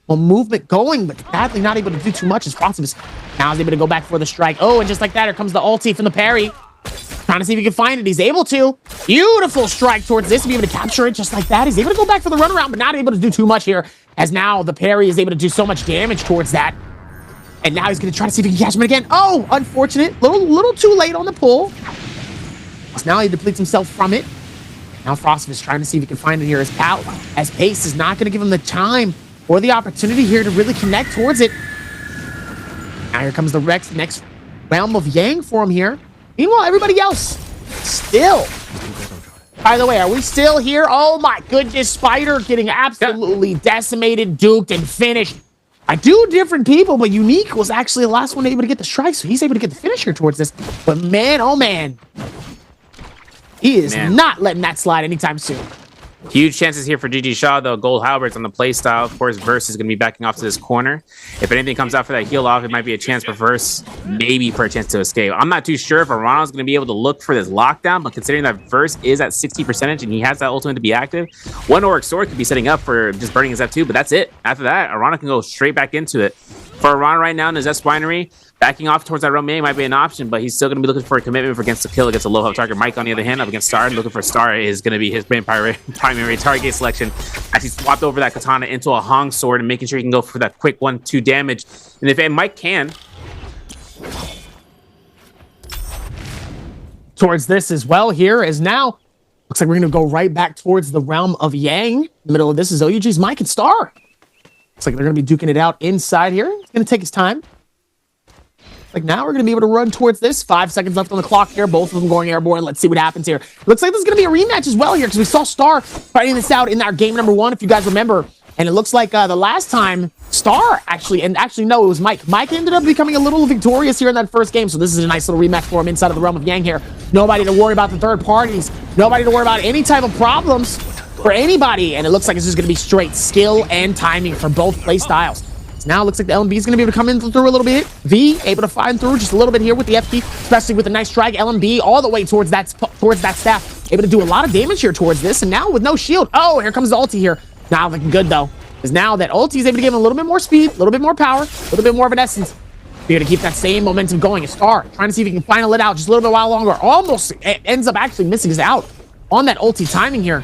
movement going, but sadly not able to do too much as Frostfist now is able to go back for the strike. Oh, and just like that, here comes the ulti from the parry. Trying to see if he can find it. He's able to. Beautiful strike towards this to be able to capture it just like that. He's able to go back for the runaround, but not able to do too much here, as now the parry is able to do so much damage towards that. And now he's going to try to see if he can catch him again. Oh, unfortunate. Little too late on the pull. So now he depletes himself from it. Now Frostfist is trying to see if he can find it here as Pal, as Pace is not going to give him the time or the opportunity here to really connect towards it. Now here comes the next realm of Yang for him here. Meanwhile, everybody else still. By the way, are we still here? Oh my goodness, Spider getting absolutely decimated, duked, and finished. I do different people, but Unique was actually the last one able to get the strike, so he's able to get the finish here towards this. But man, oh man, he is not letting that slide anytime soon. Huge chances here for GG Shaw, though. Gold Halbert's on the playstyle. Of course, Verse is going to be backing off to this corner. If anything comes out for that heal off, it might be a chance for Verse, maybe for a chance to escape. I'm not too sure if Arano's going to be able to look for this lockdown, but considering that Verse is at 60% and he has that ultimate to be active, one Auric Sword could be setting up for just burning his F2, but that's it. After that, Arano can go straight back into it. For Arano right now in his S Winery, backing off towards that Romy might be an option, but he's still going to be looking for a commitment against the kill against a low health target. Mike, on the other hand, up against Star, looking for Star is going to be his primary target selection as he swapped over that katana into a Hong sword and making sure he can go for that quick 1-2 damage. And if Mike can, towards this as well here is now looks like we're going to go right back towards the realm of Yang. In the middle of this is OUG's Mike and Star. Looks like they're going to be duking it out inside here. It's going to take his time. Like now we're going to be able to run towards this. 5 seconds left on the clock here. Both of them going airborne. Let's see what happens here. Looks like there's going to be a rematch as well here because we saw Star fighting this out in our game number 1, if you guys remember. And it looks like the last time Star actually no, it was Mike. Mike ended up becoming a little victorious here in that first game. So this is a nice little rematch for him inside of the realm of Yang here. Nobody to worry about the third parties. Nobody to worry about any type of problems for anybody. And it looks like it's just going to be straight skill and timing for both play styles. So now it looks like the LMB is going to be able to come in through a little bit. V able to find through just a little bit here with the FP, especially with a nice drag. LMB all the way towards that staff. Able to do a lot of damage here towards this. And now with no shield. Oh, here comes the ulti here. Now looking good though. Because now that ulti is able to give him a little bit more speed, a little bit more power, a little bit more of an essence. You're going to keep that same momentum going. A Star trying to see if he can final it out just a little bit while longer. Almost ends up actually missing us out on that ulti timing here.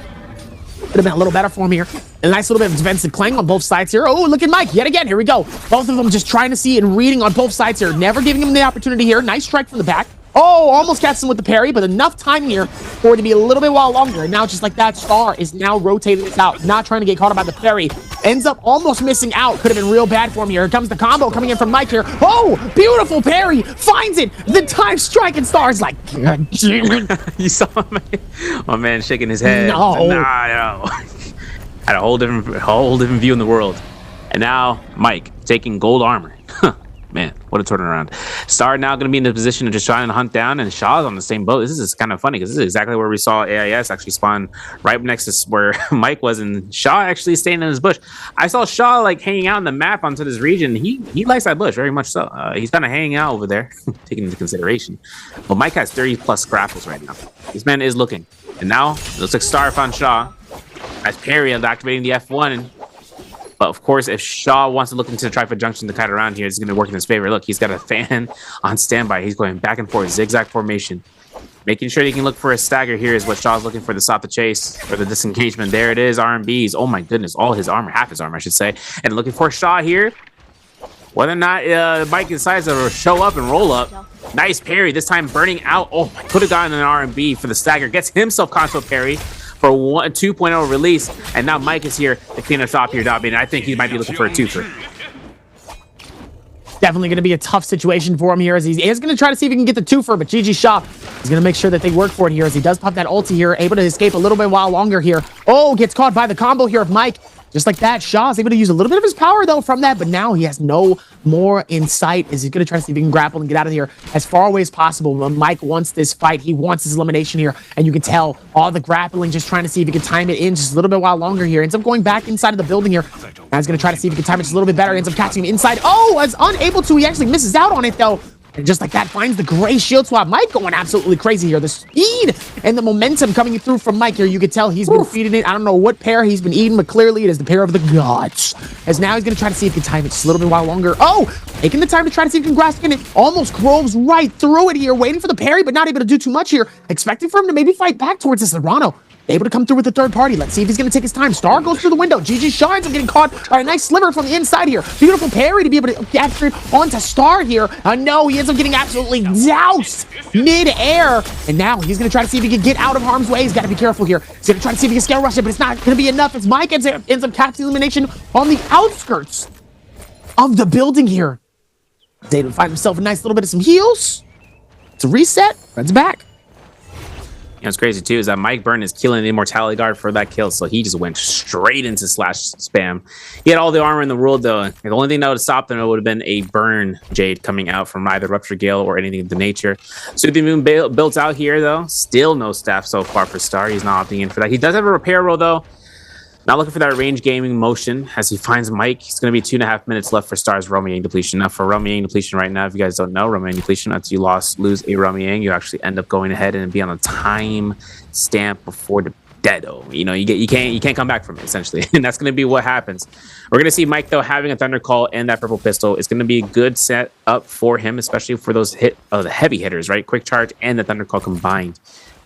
Could have been a little better for him here. A nice little bit of defensive clang on both sides here. Oh, look at Mike yet again. Here we go. Both of them just trying to see and reading on both sides here. Never giving him the opportunity here. Nice strike from the back. Oh, almost catches him with the parry, but enough time here for it to be a little bit while longer. And now just like that, Star is now rotating this out, not trying to get caught up by the parry. Ends up almost missing out. Could have been real bad for him here. Here comes the combo coming in from Mike here. Oh, beautiful parry. Finds it. The time strike, and Star's like, God damn it. You saw my man shaking his head. No. No. Had a whole different view in the world. And now Mike taking gold armor. Man, what a turnaround. Star now going to be in the position of just trying to hunt down, and Shaw's on the same boat. This is kind of funny because this is exactly where we saw AIS actually spawn right next to where Mike was, and Shaw actually staying in his bush. I saw Shaw like hanging out on the map onto this region. He likes that bush very much so. He's kind of hanging out over there, taking into consideration. But Mike has 30 plus grapples right now. This man is looking. And now it looks like Star found Shaw as parry and activating the F1. But of course, if Shaw wants to look into the Trifid Junction to kite around here, it's going to work in his favor. Look, he's got a fan on standby. He's going back and forth, zigzag formation. Making sure he can look for a stagger here is what Shaw's looking for, to stop the chase or the disengagement. There it is, R&Bs. Oh my goodness, all his armor, half his armor, I should say. And looking for Shaw here. Whether or not Mike decides to show up and roll up. Nice parry, this time burning out. Oh, could have gotten an R&B for the stagger. Gets himself console parry for 2.0 release, and now Mike is here to clean us off here, Dobby, and I think he might be looking for a twofer. Definitely going to be a tough situation for him here, as he is going to try to see if he can get the twofer, but GG Shaw is going to make sure that they work for it here, as he does pop that ulti here, able to escape a little bit while longer here. Oh, gets caught by the combo here of Mike. Just like that, Shaw is able to use a little bit of his power, though, from that, but now he has no more in sight, as he's going to try to see if he can grapple and get out of here as far away as possible. But Mike wants this fight. He wants his elimination here, and you can tell all the grappling, just trying to see if he can time it in just a little bit while longer here. Ends up going back inside of the building here. Now he's going to try to see if he can time it just a little bit better. Ends up catching him inside. Oh, is unable to. He actually misses out on it, though. And just like that, finds the gray shield swap. Mike going absolutely crazy here. The speed and the momentum coming through from Mike here. You can tell he's been feeding it. I don't know what pair he's been eating, but clearly it is the pair of the gods. As now he's going to try to see if he can time it just a little bit while longer. Oh, taking the time to try to see if he can grasp in it. Almost groves right through it here, waiting for the parry, but not able to do too much here. Expecting for him to maybe fight back towards this Serrano. Able to come through with the third party. Let's see if he's going to take his time. Star goes through the window. GG shines. I'm getting caught by a nice sliver from the inside here. Beautiful parry to be able to capture it onto Star here. No, he ends up getting absolutely doused mid-air. And now he's going to try to see if he can get out of harm's way. He's got to be careful here. He's going to try to see if he can scale rush it, but it's not going to be enough as Mike ends up catching elimination on the outskirts of the building here. He's able to find himself a nice little bit of some heals. It's a reset. Runs back. You know, what's crazy too is that Mike Byrne is killing the immortality guard for that kill, so he just went straight into slash spam. He had all the armor in the world though, and the only thing that would have stopped him would have been a burn jade coming out from either Rupture Gale or anything of the nature. Soothing Moon built out here though, still no staff so far for Star. He's not opting in for that. He does have a repair roll though. Not looking for that range gaming motion as he finds Mike. It's going to be 2.5 minutes left for Star's Realm of Yang depletion. Now, for Realm of Yang depletion right now, if you guys don't know, Realm of Yang depletion, after you lose a Realm of Yang, you actually end up going ahead and be on a time stamp before the deado. You know, you can't come back from it essentially, and that's going to be what happens. We're going to see Mike though having a Thunder Call and that purple pistol. It's going to be a good set up for him, especially for those the heavy hitters, right? Quick charge and the Thunder Call combined.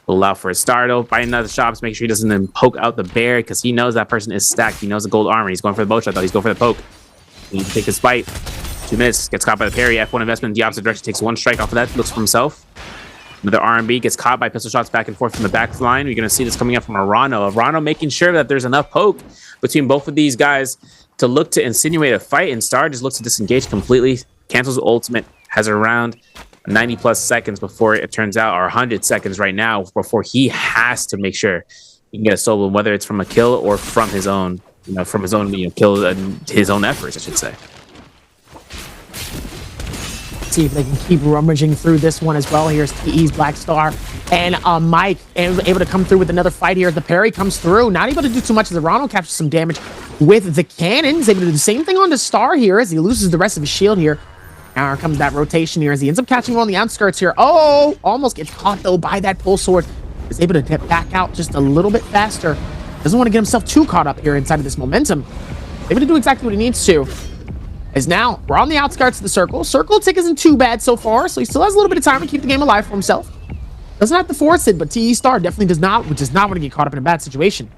Allow for a start though, finding out the shops, make sure he doesn't then poke out the bear because he knows that person is stacked. He knows the gold armor. He's going for the bow shot though. He's going for the poke. He needs to take his bite. 2 minutes, gets caught by the parry. F1 investment in the opposite direction, takes one strike off of that, looks for himself. Another R&B gets caught by pistol shots back and forth from the back line. You're going to see this coming up from Arano. Arano making sure that there's enough poke between both of these guys to look to insinuate a fight, and Star just looks to disengage completely, cancels the ultimate, has around 90 plus seconds before it turns out, or 100 seconds right now before he has to make sure he can get a solo, whether it's from a kill or from his own, from his own, kill and his own efforts, I should say. See if they can keep rummaging through this one as well. Here's TE's Black Star and Mike able to come through with another fight here as the parry comes through. Not able to do too much as the Ronald captures some damage with the cannons. Able to do the same thing on the Star here as he loses the rest of his shield here. Now here comes that rotation here as he ends up catching him on the outskirts here. Oh, almost gets caught though by that pull sword. Is able to dip back out just a little bit faster. Doesn't want to get himself too caught up here inside of this momentum. Able to do exactly what he needs to. As now we're on the outskirts of the circle. Circle tick isn't too bad so far, so he still has a little bit of time to keep the game alive for himself. Doesn't have to force it, but TE Star definitely does not want to get caught up in a bad situation.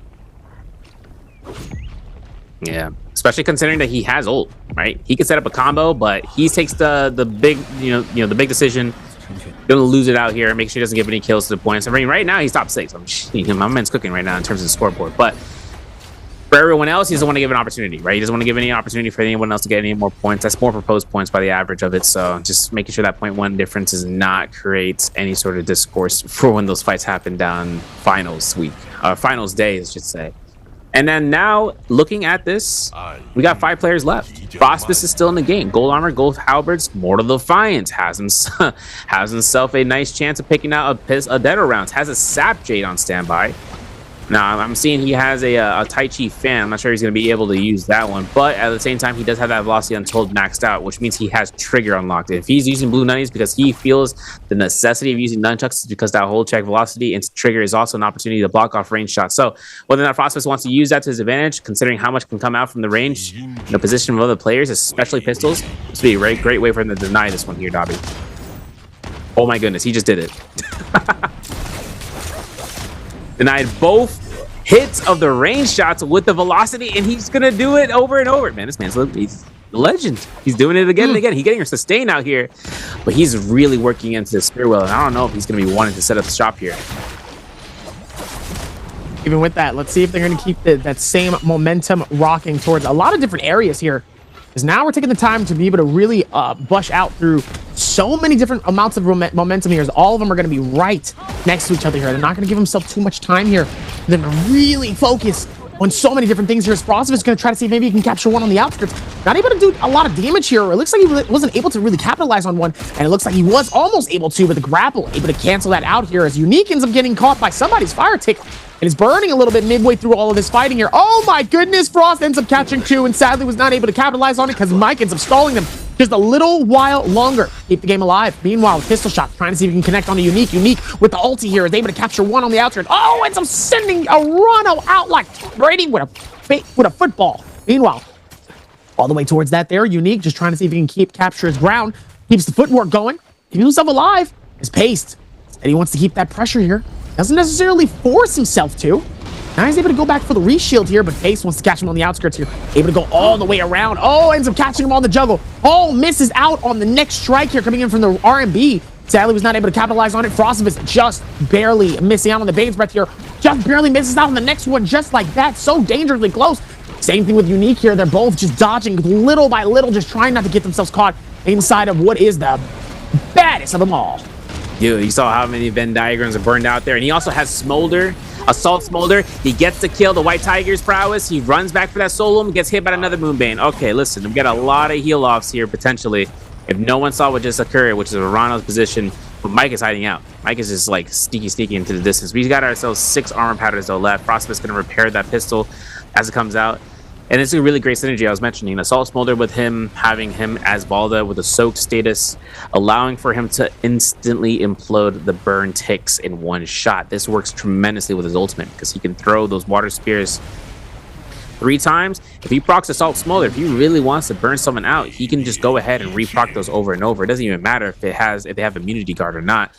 Yeah, especially considering that he has ult, right? He can set up a combo, but he takes the big, the big decision. Gonna lose it out here, make sure he doesn't give any kills to the points. I mean, right now he's top 6. My man's cooking right now in terms of the scoreboard, but for everyone else, he doesn't want to give an opportunity, right? He doesn't want to give any opportunity for anyone else to get any more points. That's more proposed points by the average of it. So just making sure that 0.1 difference does not create any sort of discourse for when those fights happen down finals week, finals days, I should say. And then now, looking at this, we got 5 players left. Frostbus is still in the game. Gold armor, gold halberds, Mortal Defiance has himself a nice chance of picking out a Dead rounds. Has a Sap Jade on standby. Now, I'm seeing he has a Tai Chi fan. I'm not sure he's going to be able to use that one. But at the same time, he does have that Velocity Untold maxed out, which means he has Trigger unlocked. If he's using Blue Nunnies because he feels the necessity of using Nunchucks is because that whole check Velocity and Trigger is also an opportunity to block off range shots. So whether or not Frostbus wants to use that to his advantage, considering how much can come out from the range, the position of other players, especially pistols, this would be a great way for him to deny this one here, Dobby. Oh my goodness, he just did it. Denied both hits of the range shots with the velocity, and he's gonna do it over and over. Man, this man's he's a legend. He's doing it again and again. He's getting her sustain out here, but he's really working into the spear wheel, and I don't know if he's gonna be wanting to set up the shop here. Even with that, let's see if they're going to keep that same momentum rocking towards a lot of different areas here. Because now we're taking the time to be able to really bush out through so many different amounts of momentum here. As all of them are going to be right next to each other here. They're not going to give himself too much time here. They're going to really focus on so many different things here. As Frostbus is going to try to see if maybe he can capture one on the outskirts. Not able to do a lot of damage here. It looks like he wasn't able to really capitalize on one. And it looks like he was almost able to with the grapple. Able to cancel that out here as Unique ends up getting caught by somebody's fire tick. And is burning a little bit midway through all of this fighting here. Oh my goodness, Frost ends up catching 2 and sadly was not able to capitalize on it because Mike ends up stalling them just a little while longer. Keep the game alive. Meanwhile, pistol shot, trying to see if he can connect onto Unique. Unique with the ulti here is able to capture 1 on the outskirts. Oh, ends up sending a Rano out like Brady with a football. Meanwhile, all the way towards that there, Unique just trying to see if he can capture his ground. Keeps the footwork going. Keeps himself alive. Is paced. And he wants to keep that pressure here. Doesn't necessarily force himself to. Now he's able to go back for the reshield here, but Pace wants to catch him on the outskirts here. Able to go all the way around. Oh, ends up catching him on the juggle. Oh, misses out on the next strike here coming in from the RMB. Sadly, was not able to capitalize on it. Frostbus just barely missing out on the Bane's Breath here. Just barely misses out on the next one just like that. So dangerously close. Same thing with Unique here. They're both just dodging little by little, just trying not to get themselves caught inside of what is the baddest of them all. Dude, you saw how many Venn diagrams are burned out there. And he also has Smolder, Assault Smolder. He gets to kill the White Tiger's prowess. He runs back for that solo and gets hit by another Moonbane. Okay, listen, we got a lot of heal-offs here, potentially. If no one saw what just occurred, which is Rano's position, but Mike is hiding out. Mike is just like sneaky into the distance. We got ourselves 6 armor powders though left. Frostbus going to repair that pistol as it comes out. And it's a really great synergy I was mentioning. Assault Smolder with him, having him as Valda with a soak status, allowing for him to instantly implode the burn ticks in one shot. This works tremendously with his ultimate because he can throw those water spears 3 times. If he procs Assault Smolder, if he really wants to burn someone out, he can just go ahead and reproc those over and over. It doesn't even matter if they have immunity guard or not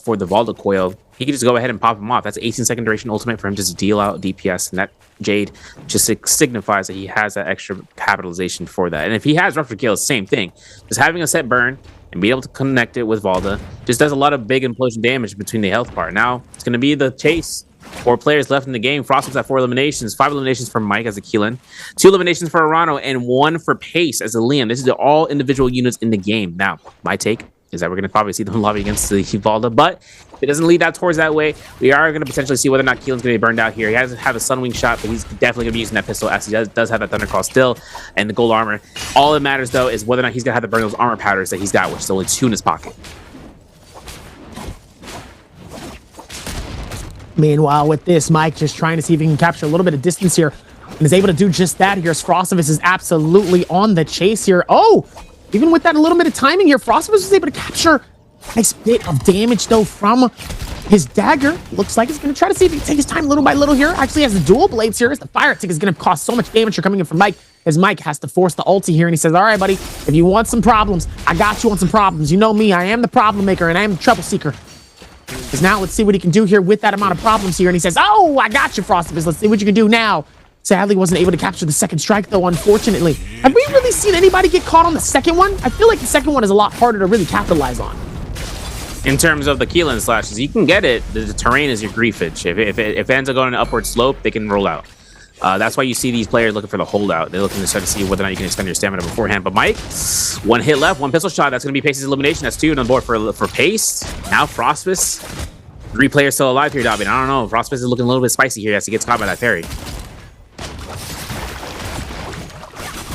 for the Valda coil. He can just go ahead and pop him off. That's 18-second duration ultimate for him just to deal out DPS, and that Jade just signifies that he has that extra capitalization for that. And if he has Rupture Kill, same thing. Just having a set burn and be able to connect it with Valda just does a lot of big implosion damage between the health bar. Now it's going to be the chase 4 players left in the game. Frost was at 4 eliminations, 5 eliminations for Mike as a Keelan, 2 eliminations for Arano, and 1 for Pace as a Liam. This is all individual units in the game. Now, my take is that we're going to probably see them lobby against the Valda, but if it doesn't lead out towards that way, we are going to potentially see whether or not Keelan's going to be burned out here. He doesn't have a Sunwing shot, but he's definitely going to be using that pistol as he does have that Thunderclaw still and the gold armor. All that matters, though, is whether or not he's going to have to burn those armor powders that he's got, which is only 2 in his pocket. Meanwhile, with this, Mike just trying to see if he can capture a little bit of distance here and is able to do just that here as Frostivus is absolutely on the chase here. Oh, even with that little bit of timing here, Frostivus was able to capture a nice bit of damage, though, from his dagger. Looks like he's going to try to see if he can take his time little by little here. Actually has the dual blades here as the fire tick is going to cause so much damage here coming in from Mike, as Mike has to force the ulti here, and he says, all right, buddy, if you want some problems, I got you on some problems. You know me, I am the problem maker, and I am the trouble seeker. Because now let's see what he can do here with that amount of problems here. And he says, oh, I got you, Frostivus. Let's see what you can do now. Sadly, wasn't able to capture the second strike, though, unfortunately. Have we really seen anybody get caught on the second one? I feel like the second one is a lot harder to really capitalize on. In terms of the Keelan slashes, you can get it. The terrain is your griefage. If it ends up going an upward slope, they can roll out. That's why you see these players looking for the holdout. They're looking to start to see whether or not you can extend your stamina beforehand. But Mike, 1 hit left, 1 pistol shot. That's going to be Pace's elimination. That's 2 on the board for Pace. Now Frostvis. 3 players still alive here, Dobby. I don't know. Frostvis is looking a little bit spicy here as he gets caught by that parry.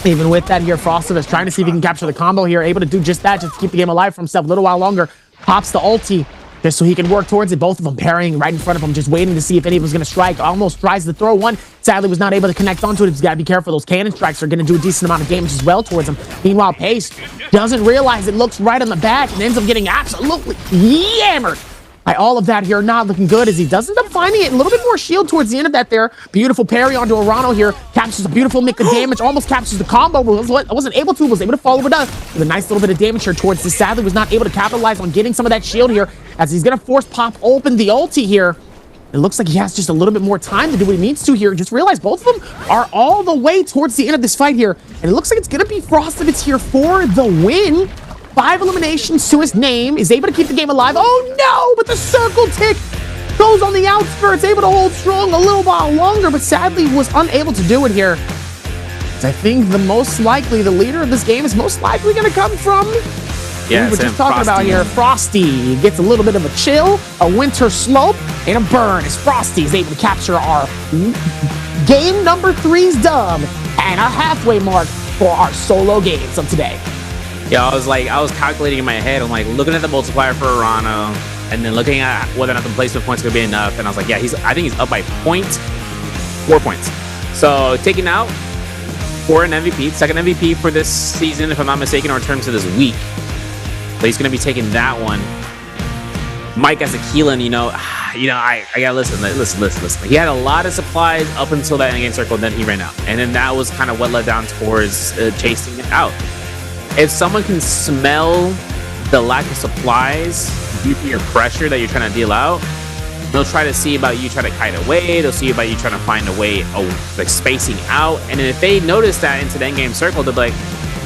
Even with that here, Frostivus trying to see if he can capture the combo here. Able to do just that, just to keep the game alive for himself a little while longer. Pops the ulti just so he can work towards it. Both of them parrying right in front of him, just waiting to see if any of them was going to strike. Almost tries to throw one. Sadly, was not able to connect onto it. He's got to be careful. Those cannon strikes are going to do a decent amount of damage as well towards him. Meanwhile, Pace doesn't realize it, looks right on the back and ends up getting absolutely yammered by all of that here. Not looking good as he does end up finding it. A little bit more shield towards the end of that there. Beautiful parry onto Arano here. Captures a beautiful mix of damage. Almost captures the combo. Was able to follow it up with a nice little bit of damage here towards this. Sadly, was not able to capitalize on getting some of that shield here as he's going to force pop open the ulti here. It looks like he has just a little bit more time to do what he needs to here. Just realize both of them are all the way towards the end of this fight here. And it looks like it's going to be Frostivus here for the win. 5 eliminations to his name, is able to keep the game alive. Oh no, but the circle tick goes on the outskirts, able to hold strong a little while longer, but sadly was unable to do it here. I think the leader of this game is most likely going to come from, yeah, we were just talking about here, Frosty. He gets a little bit of a chill, a winter slope, and a burn as Frosty is able to capture our game number 3's dub and our halfway mark for our solo games of today. Yeah, I was calculating in my head. I'm like looking at the multiplier for Arano, and then looking at whether or not the placement points could be enough. And I was like, yeah, I think he's up by 4 points. So taking out for an MVP, second MVP for this season, if I'm not mistaken, or in terms of this week. But he's going to be taking that one. Mike as a Keelan, I gotta listen. He had a lot of supplies up until that endgame circle, and then he ran out, and then that was kind of what led down towards chasing it out. If someone can smell the lack of supplies due to your pressure that you're trying to deal out, they'll try to see about you trying to kite away. They'll see about you trying to find a way of like spacing out. And if they notice that into the endgame circle, they'll be like,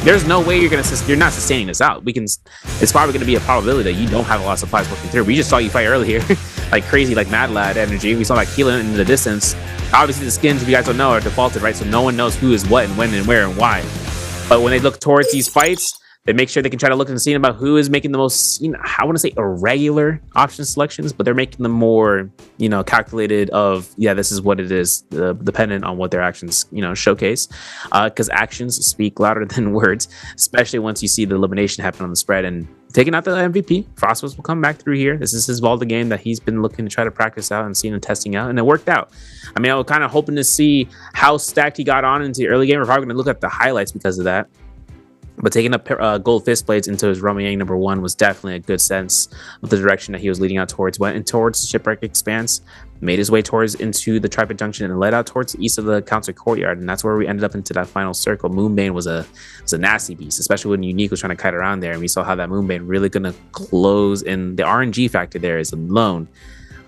there's no way you're not sustaining this out. It's probably gonna be a probability that you don't have a lot of supplies working through. We just saw you fight earlier, like crazy, like Mad Lad energy. We saw that Keelan in the distance. Obviously the skins, if you guys don't know, are defaulted, right? So no one knows who is what and when and where and why. But when they look towards these fights, they make sure they can try to look and see about who is making the most, I want to say irregular option selections, but they're making them more, calculated of, yeah, this is what it is, dependent on what their actions, showcase. Because actions speak louder than words, especially once you see the elimination happen on the spread. And taking out the MVP, Frostivus will come back through here. This is his Valda game that he's been looking to try to practice out and seeing and testing out, and it worked out. I mean, I was kind of hoping to see how stacked he got on into the early game. We're probably going to look at the highlights because of that. But taking up gold fist blades into his Romeo number 1 was definitely a good sense of the direction that he was leading out towards. Went towards the shipwreck expanse, made his way into the Tripod Junction, and led out towards the east of the council courtyard. And that's where we ended up into that final circle. Moonbane was a nasty beast, especially when Unique was trying to kite around there. And we saw how that Moonbane really going to close, and the RNG factor there is alone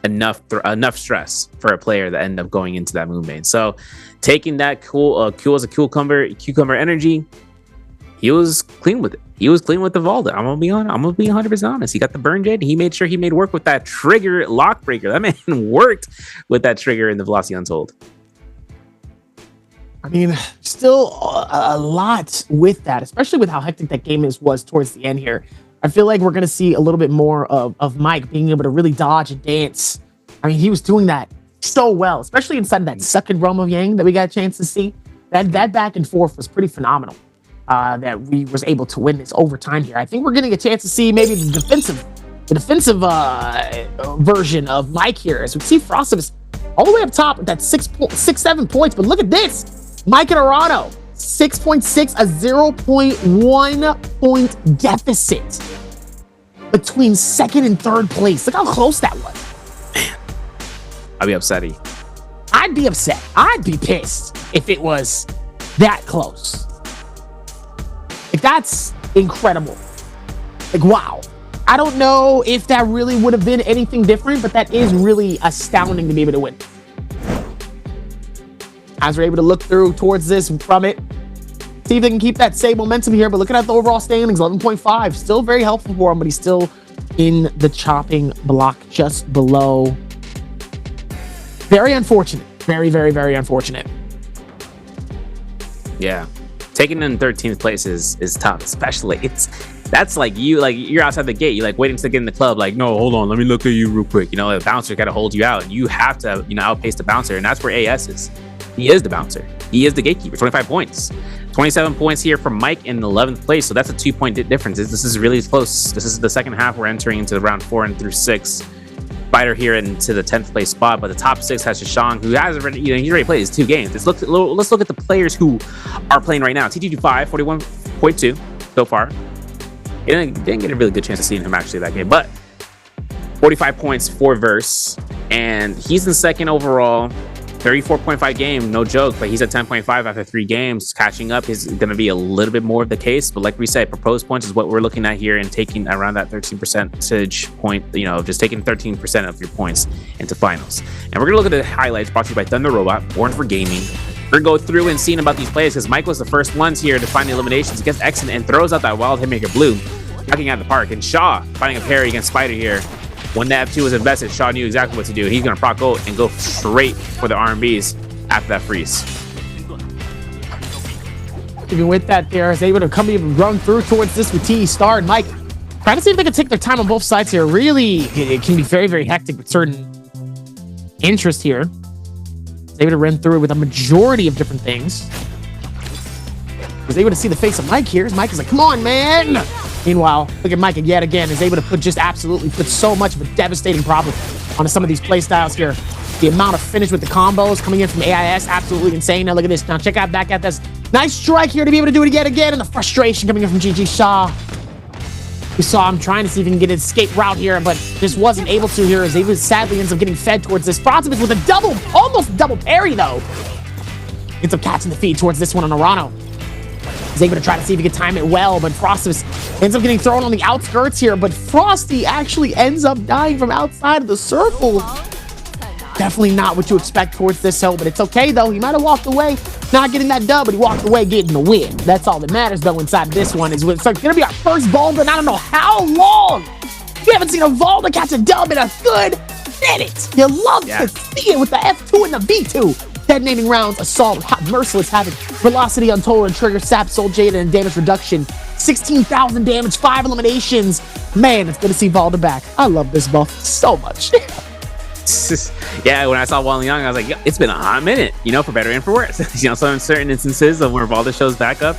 enough stress for a player that ended up going into that Moonbane. So taking that cool as a cucumber energy, he was clean with it. He was clean with the Valda. I'm gonna be 100% honest. He got the burn jade. He made sure he made work with that trigger lock breaker. That man worked with that trigger in the Velocity Untold. I mean, still a lot with that, especially with how hectic that game was towards the end here. I feel like we're going to see a little bit more of Mike being able to really dodge and dance. I mean, he was doing that so well, especially inside of that second realm of Yang that we got a chance to see. That back and forth was pretty phenomenal, that we was able to win this overtime here. I think we're getting a chance to see maybe the defensive version of Mike here, as we see Frosted all the way up top with that 7 points. But look at this. Mike and Arano, 6.6, a 0.1 point deficit between second and third place. Look how close that was. Man, I'd be upset. I'd be upset. I'd be pissed if it was that close. Like, that's incredible. Like, wow. I don't know if that really would have been anything different, but that is really astounding to be able to win. As we're able to look through towards this from it, see if they can keep that same momentum here. But looking at the overall standings, 11.5, still very helpful for him, but he's still in the chopping block just below. Very unfortunate. Very, very, very unfortunate. Yeah, taking in 13th place is tough, especially that's like you're outside the gate, you're like waiting to get in the club, like, no, hold on, let me look at you real quick. You know, the bouncer got to hold you out. You have to, outpace the bouncer, and that's where AS is. He is the bouncer. He is the gatekeeper. 25 points. 27 points here from Mike in 11th place. So that's a 2-point difference. This is really close. This is the second half. We're entering into round 4 and through 6. Spider here into the 10th place spot, but the top 6 has Shishang, who has already, he's already played his 2 games. Let's look at the players who are playing right now. TT25, 41.2 so far. He didn't get a really good chance of seeing him actually that game, but 45 points for Verse, and he's in second overall. 34.5 game, no joke, but he's at 10.5 after 3 games. Catching up is going to be a little bit more of the case, but like we said, proposed points is what we're looking at here, and taking around that 13 percentage point, just taking 13% of your points into finals. And we're going to look at the highlights brought to you by Thunder Robot, Born for Gaming. We're going to go through and see about these plays, because Mike was the first ones here to find the eliminations against Exon and throws out that wild Hitmaker Blue, knocking out the park. And Shaw finding a parry against Spider here. When the F2 was invested, Shaw knew exactly what to do. He's going to proc ult and go straight for the R&Bs after that freeze. Even with that, there is able to come even run through towards this with TE Star and Mike. Trying to see if they can take their time on both sides here. Really, it can be very, very hectic with certain interest here. He's able to run through it with a majority of different things. He's able to see the face of Mike here. Mike is like, come on, man. Meanwhile, look at Mike yet again, is able to put so much of a devastating problem on some of these play styles here. The amount of finish with the combos coming in from AIS, absolutely insane. Now look at this. Now check out back at this. Nice strike here to be able to do it yet again, and the frustration coming in from GG Shaw. We saw him trying to see if he can get an escape route here, but just wasn't able to here, as he sadly ends up getting fed towards this. Frosted with a almost double parry though. Ends up catching the feed towards this one on Arano. He's able to try to see if he can time it well, but Frosty ends up getting thrown on the outskirts here, but Frosty actually ends up dying from outside of the circle. Definitely not what you expect towards this hill, but it's okay though. He might have walked away not getting that dub, but he walked away getting the win. That's all that matters though inside this one. It's like gonna be our first Valda in I don't know how long. We haven't seen a Valda catch a dub in a good minute. You love to see it with the F2 and the V2. Detonating rounds, assault, merciless havoc, velocity untold, and trigger sap, soul jade, and damage reduction. 16,000 damage, 5 eliminations. Man, it's good to see Valda back. I love this buff so much. Yeah, when I saw Wang Yang, I was like, it's been a hot minute, for better and for worse. So in certain instances of where Valda shows back up,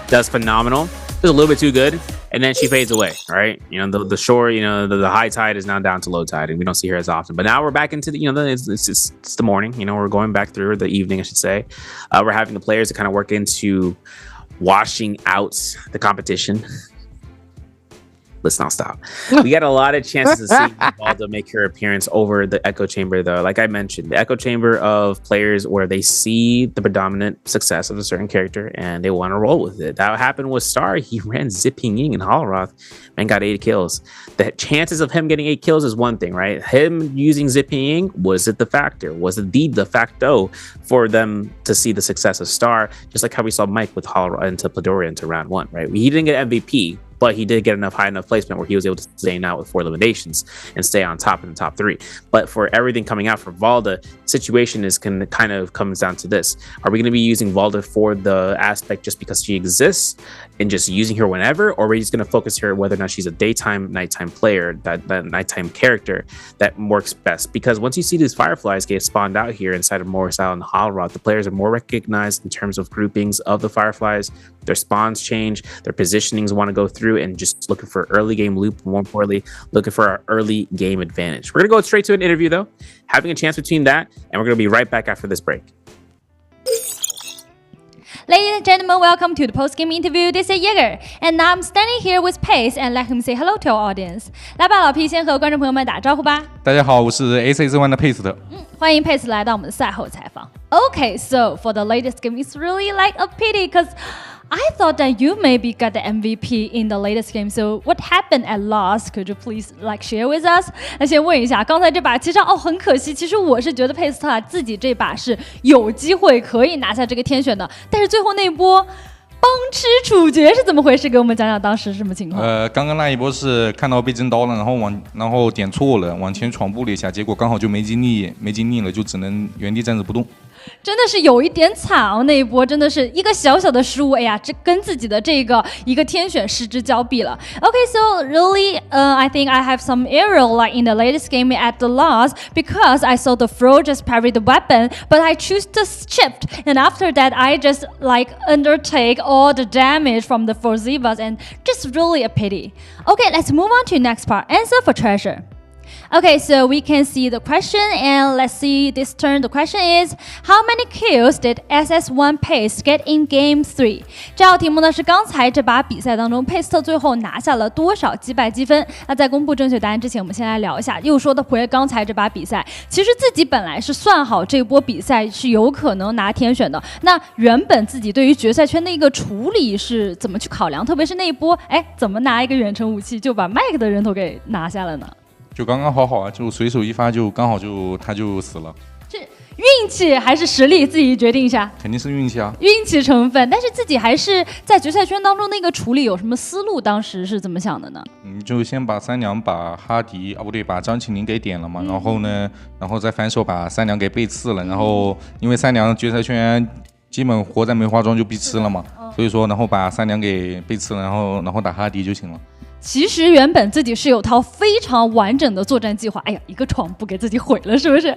does phenomenal. It's a little bit too good, and then she fades away, right? The shore, the high tide is now down to low tide, and we don't see her as often. But now we're back into the, it's the morning. We're going back through the evening, I should say. We're having the players to kind of work into washing out the competition. let's not stop. We got a lot of chances to see Valda make her appearance over the echo chamber, though. Like I mentioned, the echo chamber of players where they see the predominant success of a certain character and they want to roll with it. That happened with Star. He ran Zipping Ying and Holoroth and got 8 kills. The chances of him getting 8 kills is one thing, right? Him using Zipping Ying, was it the factor? Was it the de facto for them to see the success of Star? Just like how we saw Mike with Holoroth into Pladoria into round 1, right? He didn't get MVP, but he did get high enough placement where he was able to stay out with 4 eliminations and stay on top in the top 3. But for everything coming out for Valda, situation is kind of comes down to this. Are we going to be using Valda for the aspect just because she exists and just using her whenever, or are we just going to focus her whether or not she's a daytime, nighttime player, that nighttime character that works best? Because once you see these Fireflies get spawned out here inside of Morrisal and Holoroth, the players are more recognized in terms of groupings of the Fireflies. Their spawns change, their positionings want to go through, and just looking for early game loop, more importantly, looking for our early game advantage. We're going to go straight to an interview, though, having a chance between that, and we're going to be right back after this break. Ladies and gentlemen, welcome to the post-game interview. This is Yeager, and I'm standing here with Pace, and let him say hello to our audience. 来吧，老 P 先和观众朋友们打招呼吧。大家好，我是 AC 之湾的 Pace 的。欢迎 Pace 来到我们的赛后采访。Okay, so for the latest game, it's really like a pity because I thought that you maybe got the MVP in the latest game. So what happened at last? Could you please like share with us? 那先问一下，刚才这把其实很可惜，其实我是觉得佩斯特自己这把是有机会可以拿下这个天选的，但是最后那一波帮吃处决是怎么回事？给我们讲讲当时是什么情况？刚刚那一波是看到被震刀了，然后点错了，往前闯步了一下，结果刚好就没精力了，就只能原地站着不动。真的是有一点惨哦，那一波真的是一个小小的失误，哎呀，这跟自己的这个一个天选失之交臂了。Okay, so really, I think I have some error like in the latest game at the last because I saw the throw just parry the weapon, but I choose to shift, and after that I just like undertake all the damage from the 4 Zivas, and just really a pity. Okay, let's move on to next part. Answer for treasure. Okay, so we can see the question, and let's see this turn. The question is, how many kills did SS1 Pace get in Game 3? 这道题目呢是刚才这把比赛当中，佩斯特最后拿下了多少击败积分？那在公布正确答案之前，我们先来聊一下。又说的回刚才这把比赛，其实自己本来是算好这波比赛是有可能拿天选的。那原本自己对于决赛圈的一个处理是怎么去考量？特别是那一波，哎，怎么拿一个远程武器就把麦克的人头给拿下了呢？就刚刚好啊，就随手一发，就刚好他就死了。是运气还是实力？自己决定一下。肯定是运气啊，运气成分。但是自己还是在决赛圈当中那个处理有什么思路？当时是怎么想的呢？就先把三娘把哈迪不对，把张起灵给点了嘛，然后再反手把三娘给背刺了，然后因为三娘决赛圈基本活在梅花桩就必吃了嘛，所以说然后把三娘给背刺了，然后打哈迪就行了。其实原本自己是有套非常完整的作战计划，哎呀，一个闯步给自己毁了，是不是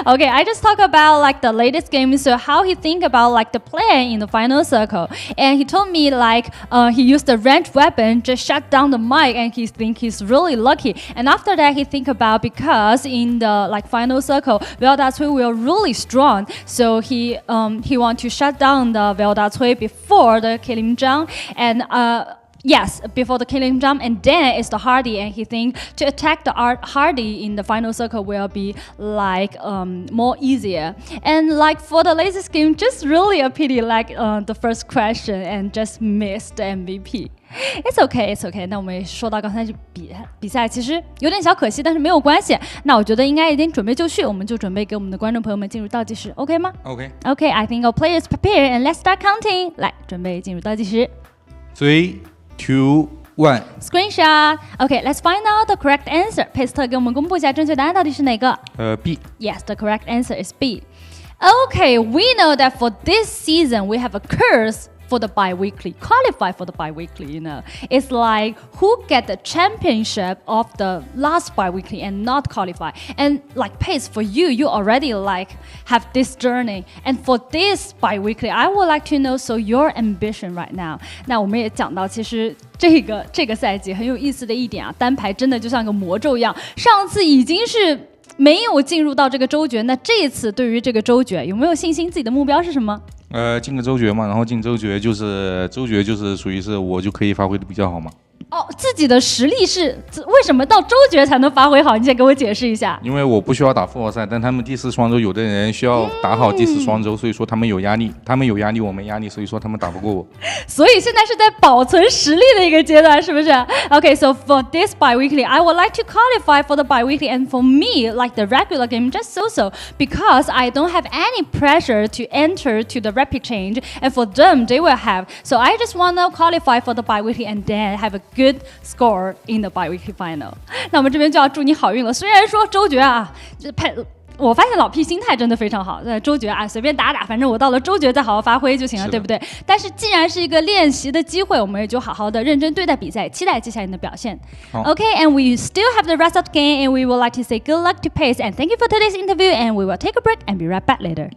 ？Okay, I just talk about like the latest game, so how he think about like the play in the final circle, and he told me like he used the ranged weapon, just shut down the mic, and he think he's really lucky. And after that, he think about because in the like final circle, Velda Cui will really strong, so he want to shut down the Velda Cui before the killing Zhang, and Yes, before the killing jump, and then it's the Hardy, and he think to attack the Hardy in the final circle will be like more easier. And like for the latest game, just really a pity like the first question and just missed the MVP. It's okay, it's okay. 那我们也说到刚才比赛其实有点小可惜，但是没有关系。那我觉得应该已经准备就绪，我们就准备给我们的观众朋友们进入倒计时 ，OK 吗 ？OK. Okay, I think our players prepare and let's start counting. 来，准备进入倒计时。3, 2, 1. Screenshot. Okay, let's find out the correct answer. 佩斯特给我们公布一下正确答案到底是哪个？B. Yes, the correct answer is B. Okay, we know that for this season we have a curse for the bi-weekly, qualify for the bi-weekly, you know. It's like who get the championship of the last bi-weekly and not qualify. And like Pace, for you, you already like have this journey. And for this bi-weekly, I would like to know, so your ambition right now. 那我们也讲到，其实这个赛季很有意思的一点啊，单排真的就像个魔咒一样。上次已经是没有进入到这个周决，那这一次对于这个周决有没有信心？自己的目标是什么？进个周决嘛，然后进周决就是属于是我就可以发挥的比较好嘛。哦，自己的实力是为什么到周决才能发挥好？你先给我解释一下。因为我不需要打复活赛，但他们第4双周有的人需要打好第4双周，所以说他们有压力，我没压力，所以说他们打不过我。所以现在是在保存实力的一个阶段，是不是 ？Okay, so for this biweekly, I would like to qualify for the biweekly, and for me, like the regular game, just so because I don't have any pressure to enter to the rapid change, and for them, they will have. So I just wanna qualify for the biweekly and then have a good score in the biweekly final. 那我们这边就要祝你好运了。虽然说周决啊，我发现老 P 心态真的非常好，在周决啊随便打打，反正我到了周决再好好发挥就行了，对不对？但是既然是一个练习的机会，我们也就好好的认真对待比赛，期待接下来你的表现。Okay, and we still have the rest of the game, and we would like to say good luck to Pace, and thank you for today's interview, and we will take a break and be right back later.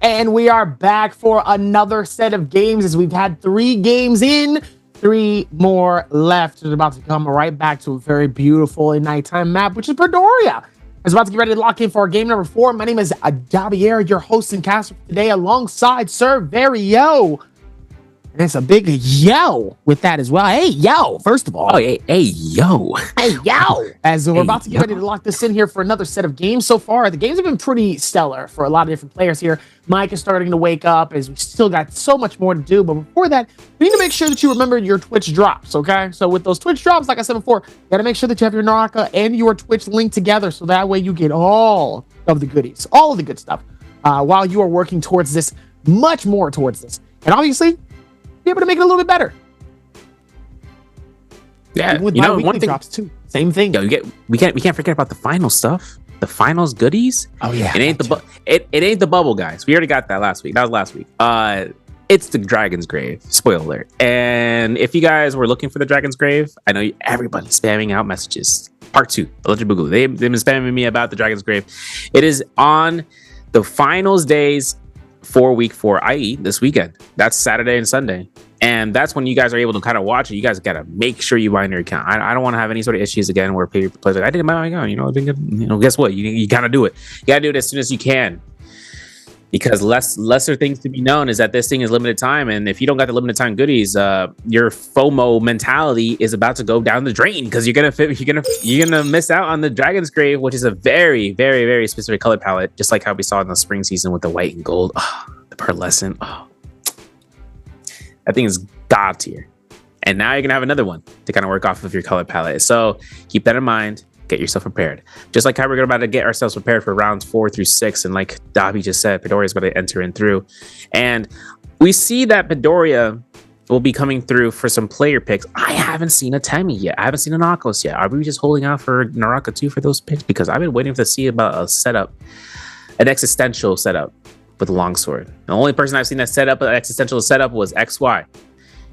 And we are back for another set of games as we've had 3 games in, 3 more left. We're about to come right back to a very beautiful and nighttime map, which is Padoria. I was about to get ready to lock in for our game number 4. My name is Javier, your host and caster for today, alongside Sir Vario. And it's a big yo with that as well. Hey, yo, first of all. Oh, hey, yo. Hey, yo. As we're about to get ready to lock this in here for another set of games so far. The games have been pretty stellar for a lot of different players here. Mike is starting to wake up as we still got so much more to do. But before that, we need to make sure that you remember your Twitch drops, okay? So with those Twitch drops, like I said before, you got to make sure that you have your NARAKA and your Twitch linked together so that way you get all of the goodies, all of the good stuff while you are working towards this, much more towards this. And obviously, be able to make it a little bit better. Yeah, with you know, one thing drops too. Same thing. Yo, we can't forget about the final stuff. The finals goodies. Oh yeah, it ain't it ain't the bubble, guys. We already got that last week. That was last week. It's the Dragon's Grave. Spoiler alert. And if you guys were looking for the Dragon's Grave, I know everybody's spamming out messages. Part 2, Alleged Boogaloo. They've been spamming me about the Dragon's Grave. It is on the finals days for week 4, i.e. this weekend. That's Saturday and Sunday. And that's when you guys are able to kind of watch it. You guys got to make sure you bind your account. I don't want to have any sort of issues again where players like, I didn't buy my account. Guess what? You got to do it. You got to do it as soon as you can. Because lesser things to be known is that this thing is limited time. And if you don't got the limited time goodies, your FOMO mentality is about to go down the drain because you're gonna miss out on the Dragon's Grave, which is a very, very, very specific color palette, just like how we saw in the spring season with the white and gold. Oh, the pearlescent. Oh. That thing is god tier. And now you're gonna have another one to kind of work off of your color palette. So keep that in mind. Get yourself prepared. Just like how we're about to get ourselves prepared for rounds 4 through 6. And like Dabi just said, Padoria is going to enter in through. And we see that Padoria will be coming through for some player picks. I haven't seen a Temi yet. I haven't seen a Knuckles yet. Are we just holding out for NARAKA 2 for those picks? Because I've been waiting to see about a setup, an existential setup with a longsword. The only person I've seen that set up an existential setup was XY.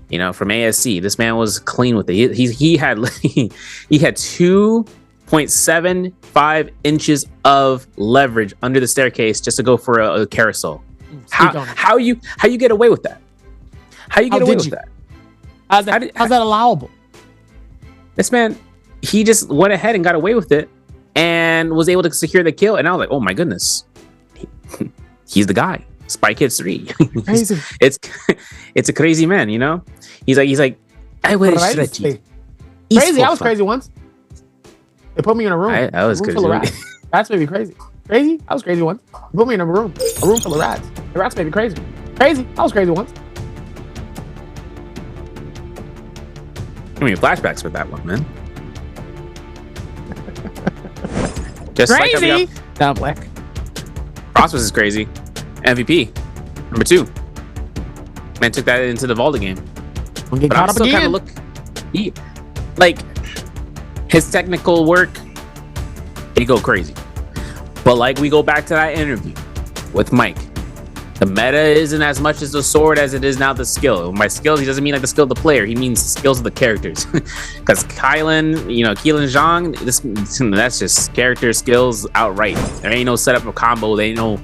You know, from ASC. This man was clean with it. He had 2.75 inches of leverage under the staircase just to go for a carousel. How you get away with that? How you get away with that? How's that allowable? This man, he just went ahead and got away with it and was able to secure the kill. And I was like, oh my goodness, he's the guy. Spy Kids 3. Crazy. It's a crazy man, you know. He's like, I wish crazy. I was crazy once. They put me in a room. I was room crazy. Full of rats. Rats made me crazy. Crazy? I was crazy once. They put me in a room full of rats. The rats made me crazy. Crazy? I was crazy once. I mean, flashbacks with that one, man. Just crazy. Like Down black. Prosperous is crazy. MVP number 2. Man took that into the Valda game. Don't get But caught I'm up still again. Like his technical work, he go crazy. But like we go back to that interview with Mike, the meta isn't as much as the sword as it is now the skill. By skills, he doesn't mean like the skill of the player. He means the skills of the characters. Because Keelan Zhang, that's just character skills outright. There ain't no setup of combo. There ain't no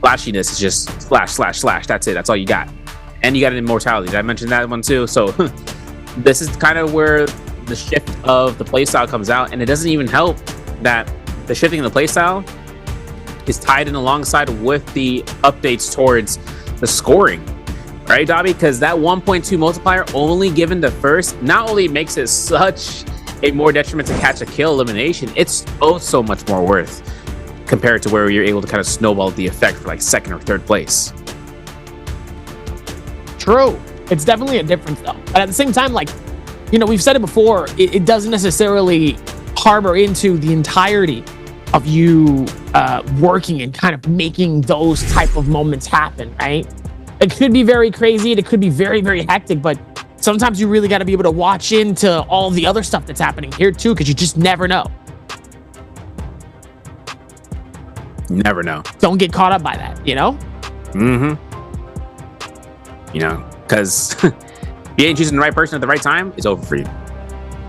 flashiness. It's just slash, slash, slash. That's it. That's all you got. And you got an immortality. Did I mention that one too? So this is kind of where the shift of the playstyle comes out. And it doesn't even help that the shifting of the playstyle is tied in alongside with the updates towards the scoring. Right, Dabi? Because that 1.2 multiplier only given the first, not only makes it such a more detriment to catch a kill elimination, it's so much more worth compared to where you're able to kind of snowball the effect for like 2nd or 3rd place. True. It's definitely a difference though. But at the same time, like, you know, we've said it before, it doesn't necessarily harbor into the entirety of you working and kind of making those type of moments happen, right? It could be very crazy. It could be very, very hectic, but sometimes you really got to be able to watch into all the other stuff that's happening here too, because you just never know. Never know. Don't get caught up by that, you know? Mm-hmm. You know, because if you ain't choosing the right person at the right time, it's over for you.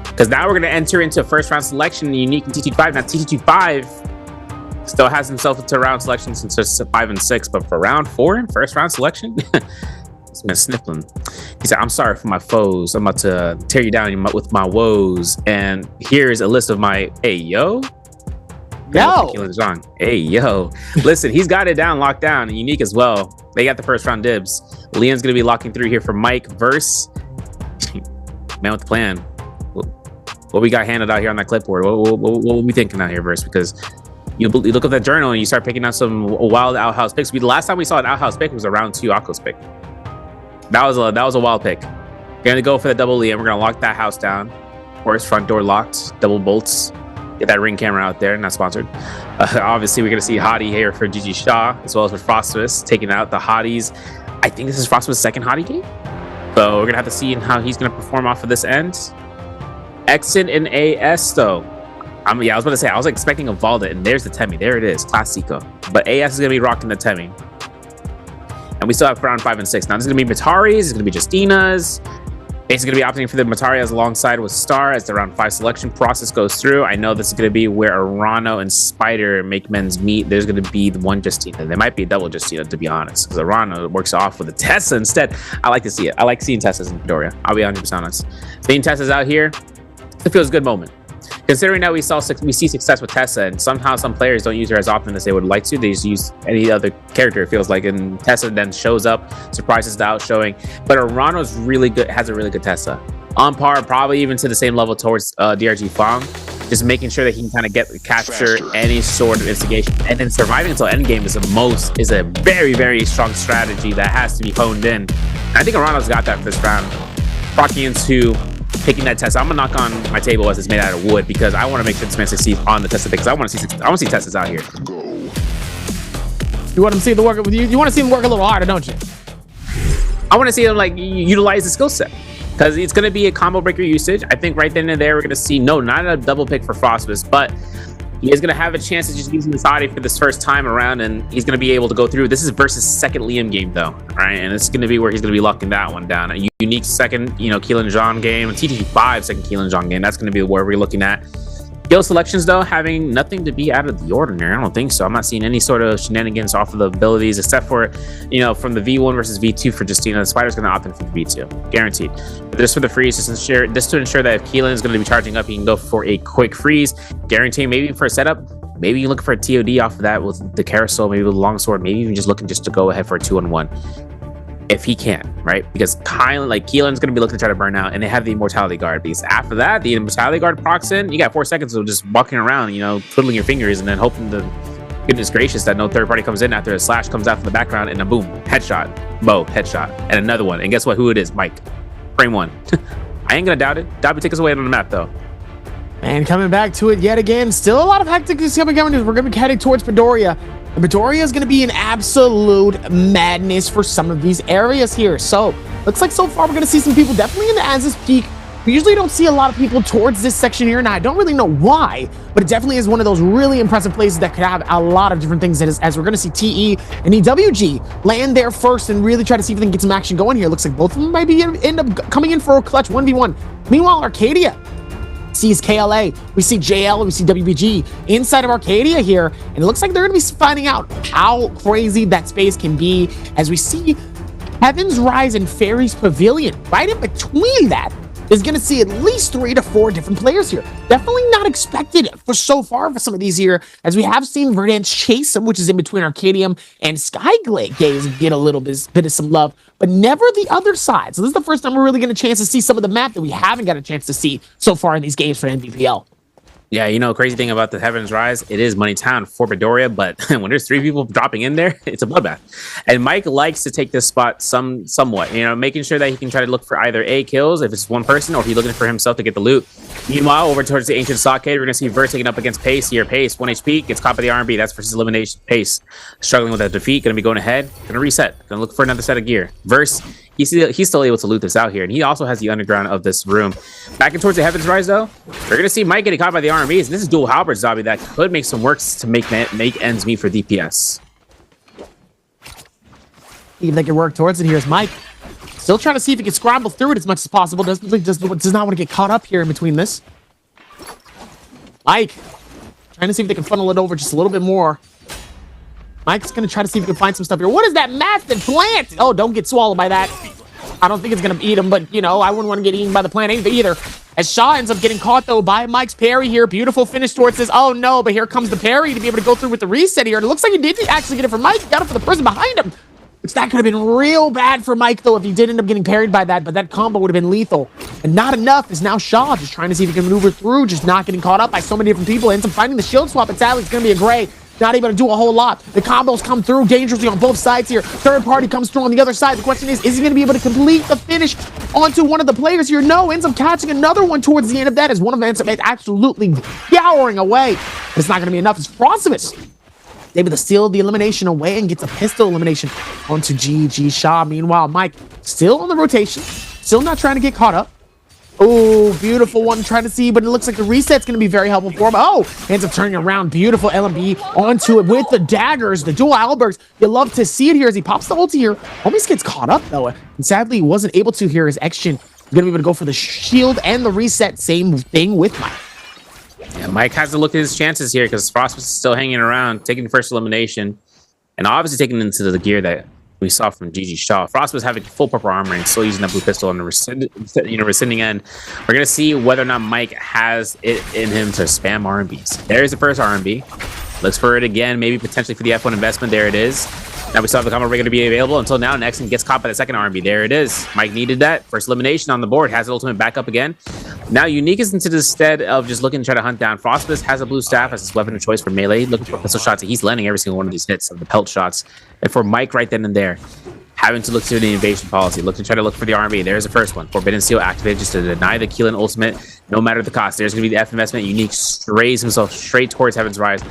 Because now we're going to enter into first round selection, unique in TT5. Now, TT5 Still has himself into round selection since just 5 and 6, but for round 4, first round selection, he's been sniffling. He said, "I'm sorry for my foes. I'm about to tear you down with my woes." And here's a list of my yo. Hey yo, listen, he's got it down, locked down, and unique as well. They got the first round dibs. Leon's gonna be locking through here for Mike verse. Man with the plan. What we got handed out here on that clipboard? What we thinking out here, verse? Because you look at that journal and you start picking out some wild outhouse picks. The last time we saw an outhouse pick was a round 2 Akko's pick. That was a wild pick. We're gonna go for the double Liam. We're gonna lock that house down. Of course, front door locked, double bolts. Get that ring camera out there, not sponsored. Obviously, we're going to see Hottie here for GG Shaw, as well as for Frostmas, taking out the Hotties. I think this is Frostmas' second Hottie game. So we're going to have to see how he's going to perform off of this end. Exit in AS, though. I was about to say, I was expecting a Valda, and there's the Temi. There it is, Classico. But AS is going to be rocking the Temi. And we still have round 5 and 6. Now, this is going to be Matari's, it's going to be Justina's. Ace is going to be opting for the Matarias alongside with Star as the round 5 selection process goes through. I know this is going to be where Arano and Spider make men's meet. There's going to be the one Justina. There might be a double Justina, to be honest, because Arano works off with a Tessa instead. I like to see it. I like seeing Tessas in Midoriya. I'll be 100% honest. Seeing Tessas out here, it feels a good moment. Considering that we see success with Tessa, and somehow some players don't use her as often as they would like to. They just use any other character, it feels like, and Tessa then shows up, surprises the outshowing. But Arano's really good, has a really good Tessa. On par, probably even to the same level towards DRG Fong. Just making sure that he can kind of capture any sort of instigation. And then surviving until endgame is a very, very strong strategy that has to be honed in. And I think Arano's got that for this round. Rocking into taking that test. I'm gonna knock on my table as it's made out of wood because I want to make sure this man succeeds on the test because I want to see Teslas out here. You want to see the work? You want to see him work a little harder, don't you? I want to see him like utilize the skill set because it's gonna be a combo breaker usage. I think right then and there we're gonna see not a double pick for Frostmas, but he is gonna have a chance to just use Misati for this first time around, and he's gonna be able to go through. This is versus second Liam game though, right? And it's gonna be where he's gonna be locking that one down. A unique second, Keelan John game, a TTG5 second Keelan John game. That's gonna be where we're looking at. Skill selections though, having nothing to be out of the ordinary. I don't think so. I'm not seeing any sort of shenanigans off of the abilities, except for, from the V1 versus V2 for Justina. The Spider's gonna opt in for the V2, guaranteed. But just for the freeze, just to ensure that if Keelan is gonna be charging up, he can go for a quick freeze, guaranteeing maybe for a setup. Maybe you look for a TOD off of that with the carousel, maybe with the longsword, maybe even just looking to go ahead for a 2-on-1. If he can, right? Because Keelan's gonna be looking to try to burn out, and they have the immortality guard. Because after that, the immortality guard procs in, you got 4 seconds of just walking around, twiddling your fingers, and then hoping to goodness gracious that no third party comes in after a slash comes out from the background, and a boom, headshot, bow, headshot, and another one. And guess what? Who it is? Mike. Frame 1. I ain't gonna doubt it. Dobby, take us away on the map, though. And coming back to it yet again, still a lot of hecticness coming. We're going to be heading towards Midoriya. And Midoriya is going to be an absolute madness for some of these areas here. So, looks like so far we're going to see some people definitely in the Az's Peak. We usually don't see a lot of people towards this section here, and I don't really know why, but it definitely is one of those really impressive places that could have a lot of different things as we're going to see TE and EWG land there first and really try to see if they can get some action going here. Looks like both of them might be end up coming in for a clutch 1v1. Meanwhile, Arcadia sees KLA, we see JL, we see WBG inside of Arcadia here, and it looks like they're going to be finding out how crazy that space can be as we see Heaven's Rise and Fairy's Pavilion. Right in between that is going to see at least 3 to 4 different players here. Definitely not expected for so far for some of these here, as we have seen Verdance chase them, which is in between Arcadium and Skygaze get a little bit of some love, but never the other side. So this is the first time we're really getting a chance to see some of the map that we haven't got a chance to see so far in these games for Nbpl. Yeah, crazy thing about the Heaven's Rise, it is money town for Midoriya, but when there's 3 people dropping in there, it's a bloodbath. And Mike likes to take this spot somewhat, making sure that he can try to look for either A, kills, if it's one person, or if he's looking for himself to get the loot. Meanwhile, over towards the Ancient Stockade, we're going to see Vert taking up against Pace here. Pace, 1 HP, gets caught by the R&B. That's versus elimination. Pace, struggling with that defeat, going to be going ahead, going to reset, going to look for another set of gear. Verse, he's still able to loot this out here, and he also has the underground of this room. Back in towards the Heaven's Rise, though, we're going to see Mike getting caught by the R&Bs, and this is dual halberd zombie that could make some works to make ends meet for DPS. Even they can work towards it. Here's Mike. Still trying to see if he can scramble through it as much as possible. Does not want to get caught up here in between this. Mike trying to see if they can funnel it over just a little bit more. Mike's gonna try to see if he can find some stuff here. What is that massive plant? Oh, don't get swallowed by that. I don't think it's gonna eat him, but you know, I wouldn't want to get eaten by the plant either. As Shaw ends up getting caught though by Mike's parry here. Beautiful finish towards this. Oh no, but here comes the parry to be able to go through with the reset here. And it looks like he didn't actually get it for Mike. He got it for the person behind him. Which that could have been real bad for Mike though if he did end up getting parried by that, but that combo would have been lethal. And not enough is now Shaw just trying to see if he can maneuver through, just not getting caught up by so many different people. Ends up finding the shield swap, and sadly it's gonna be a gray. Not able to do a whole lot. The combos come through dangerously on both sides here. Third party comes through on the other side. The question is he going to be able to complete the finish onto one of the players here? No, ends up catching another one towards the end of that as one of them ends up absolutely scouring away. But it's not going to be enough. It's Frostibus able to steal the elimination away and gets a pistol elimination onto GG Shaw. Meanwhile, Mike still on the rotation, still not trying to get caught up. Oh, beautiful one trying to see, but it looks like the reset's going to be very helpful for him. Oh, ends up turning around. Beautiful LMB onto it with the daggers, the dual Albergs. You love to see it here as he pops the ulti here. Almost gets caught up, though. And sadly, he wasn't able to here as Action is going to be able to go for the shield and the reset. Same thing with Mike. Yeah, Mike has to look at his chances here because Frostibus is still hanging around, taking the first elimination, and obviously taking into the gear that we saw from GG Shaw. Frostibus having full purple armor and still using that blue pistol on the rescinding end. We're gonna see whether or not Mike has it in him to spam RMBs. There's the first RMB. Looks for it again, maybe potentially for the F1 investment. There it is. Now we saw the combo rig to be available until now. Nexon gets caught by the second RMB. There it is. Mike needed that. First elimination on the board. Has the ultimate back up again. Now Unique is into the stead of just looking to try to hunt down. Frostibus has a blue staff as his weapon of choice for melee. Looking for pistol shots. He's landing every single one of these hits of the pelt shots. And for Mike right then and there, having to look through the invasion policy, look to try to look for the RMB. There's the first one. Forbidden Seal activated just to deny the Keelan ultimate, no matter the cost. There's going to be the F investment. Unique strays himself straight towards Heaven's Rise.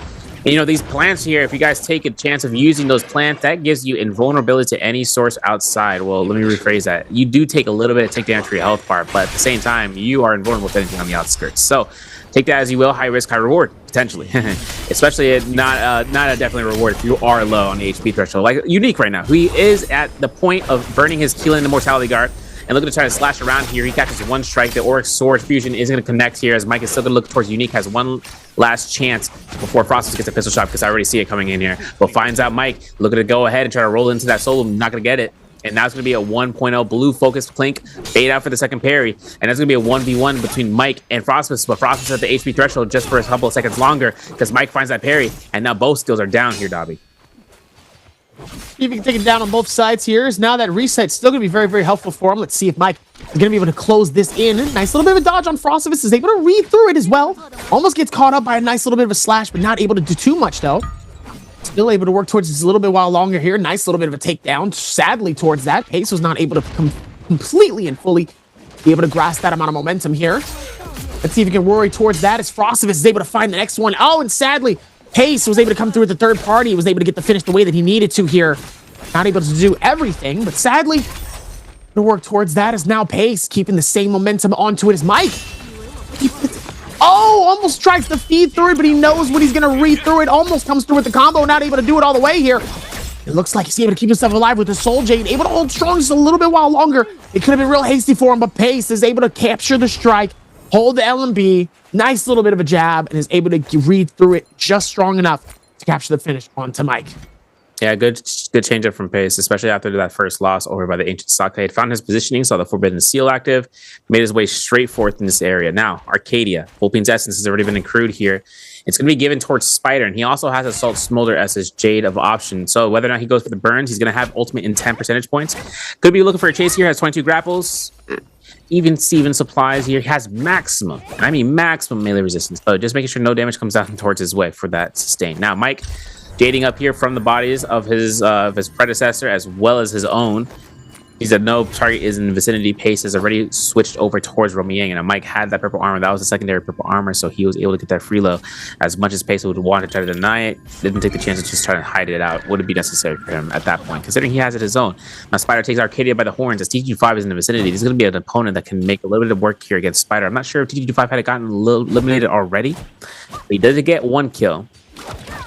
And, you know, these plants here, if you guys take a chance of using those plants, that gives you invulnerability to any source outside. Well, let me rephrase that. You do take a little bit of take damage for your health bar, but at the same time, you are invulnerable to anything on the outskirts. So take that as you will. High risk, high reward, potentially. Especially not a definitely reward if you are low on the HP threshold. Like Unique right now, he is at the point of burning his Keelan Immortality Guard and looking to try to slash around here. He catches one strike. The Oryx Sword Fusion is going to connect here as Mike is still going to look towards Unique. Has one last chance before Frostibus gets a pistol shot because I already see it coming in here. But finds out Mike looking to go ahead and try to roll into that solo. Not going to get it. And now it's going to be a 1.0 blue focused Clink. Fade out for the second parry. And that's going to be a 1v1 between Mike and Frostibus. But Frostibus at the HP threshold just for a couple of seconds longer because Mike finds that parry. And now both skills are down here, Dobby. See if he can take it down on both sides here. Now that reset's still going to be very, very helpful for him. Let's see if Mike is going to be able to close this in. Nice little bit of a dodge on Frostibus. Is able to read through it as well. Almost gets caught up by a nice little bit of a slash, but not able to do too much, though. Still able to work towards this a little bit while longer here. Nice little bit of a takedown. Sadly, towards that. Pace was not able to completely and fully be able to grasp that amount of momentum here. Let's see if he can worry towards that as Frostibus is able to find the next one. Oh, and sadly, Pace was able to come through with the third party. He was able to get the finish the way that he needed to here. Not able to do everything, but sadly, to work towards that is now Pace, keeping the same momentum onto it as Mike. Oh, almost tries to feed through it, but he knows when he's going to read through it. Almost comes through with the combo, not able to do it all the way here. It looks like he's able to keep himself alive with the Soul Jade, able to hold strong just a little bit while longer. It could have been real hasty for him, but Pace is able to capture the strike, hold the LMB, nice little bit of a jab, and is able to read through it just strong enough to capture the finish onto Mike. Yeah, good change up from Pace, especially after that first loss over by the Ancient Stockade. Found his positioning, saw the Forbidden Seal active, made his way straight forth in this area. Now, Arcadia, Vulpine's Essence has already been accrued here. It's going to be given towards Spider, and he also has Assault Smolder as his Jade of option. So whether or not he goes for the burns, he's going to have ultimate in 10 percentage points. Could be looking for a chase here, has 22 grapples. Even Steven supplies here. He has maximum, and I mean maximum melee resistance. So just making sure no damage comes out towards his way for that sustain. Now, Mike jading up here from the bodies of his predecessor as well as his own. He said no target is in the vicinity. Pace has already switched over towards Romyang, and Mike had that purple armor. That was the secondary purple armor, so he was able to get that free low. As much as Pace would want to try to deny it, didn't take the chance to just try to hide it out. Would it be necessary for him at that point, considering he has it his own? Now Spider takes Arcadia by the horns as TG5 is in the vicinity. This is going to be an opponent that can make a little bit of work here against Spider. I'm not sure if TG5 had gotten eliminated already. But he did get one kill.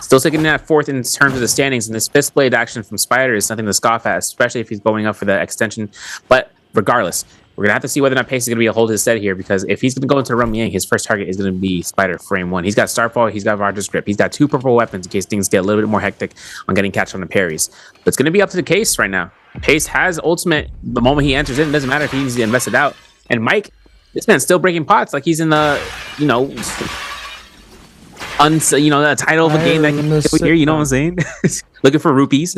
Still sitting at fourth in terms of the standings, and this fist blade action from Spider is something to scoff at, especially if he's going up for the extension. But regardless, We're gonna have to see whether or not Pace is gonna be able to hold his set here, because if he's gonna go into Rum Yang, his first target is gonna be Spider frame 1. He's got Starfall, he's got Roger's Grip, he's got 2 purple weapons in case things get a little bit more hectic on getting catch on the parries. But it's gonna be up to the Case right now. Pace has ultimate the moment he enters in. It doesn't matter if he needs to invest it out. And Mike, this man's still breaking pots like he's in the, you know, the title of a game that can kill here. You know what I'm saying? Looking for rupees,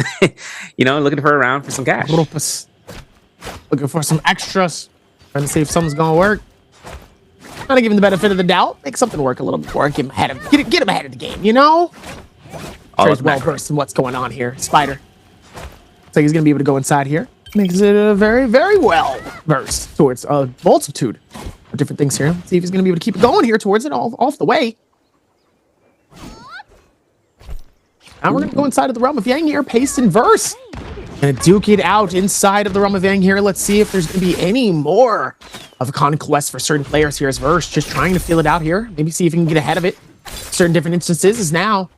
you know, looking for a round for some cash. Looking for some extras. Trying to see if something's gonna work. Trying to give him the benefit of the doubt. Make something work a little bit more. Get him ahead of the game, you know? He's well versed in what's going on here. Spider. So he's gonna be able to go inside here. Makes it a very, very well versed towards a multitude of different things here. Let's see if he's gonna be able to keep it going here towards it off the way. Now we're gonna go inside of the Realm of Yang here. Pace and Verse. Gonna duke it out inside of the Realm of Yang here. Let's see if there's gonna be any more of a conquest for certain players here as Verse. Just trying to feel it out here. Maybe see if he can get ahead of it. Certain different instances is now.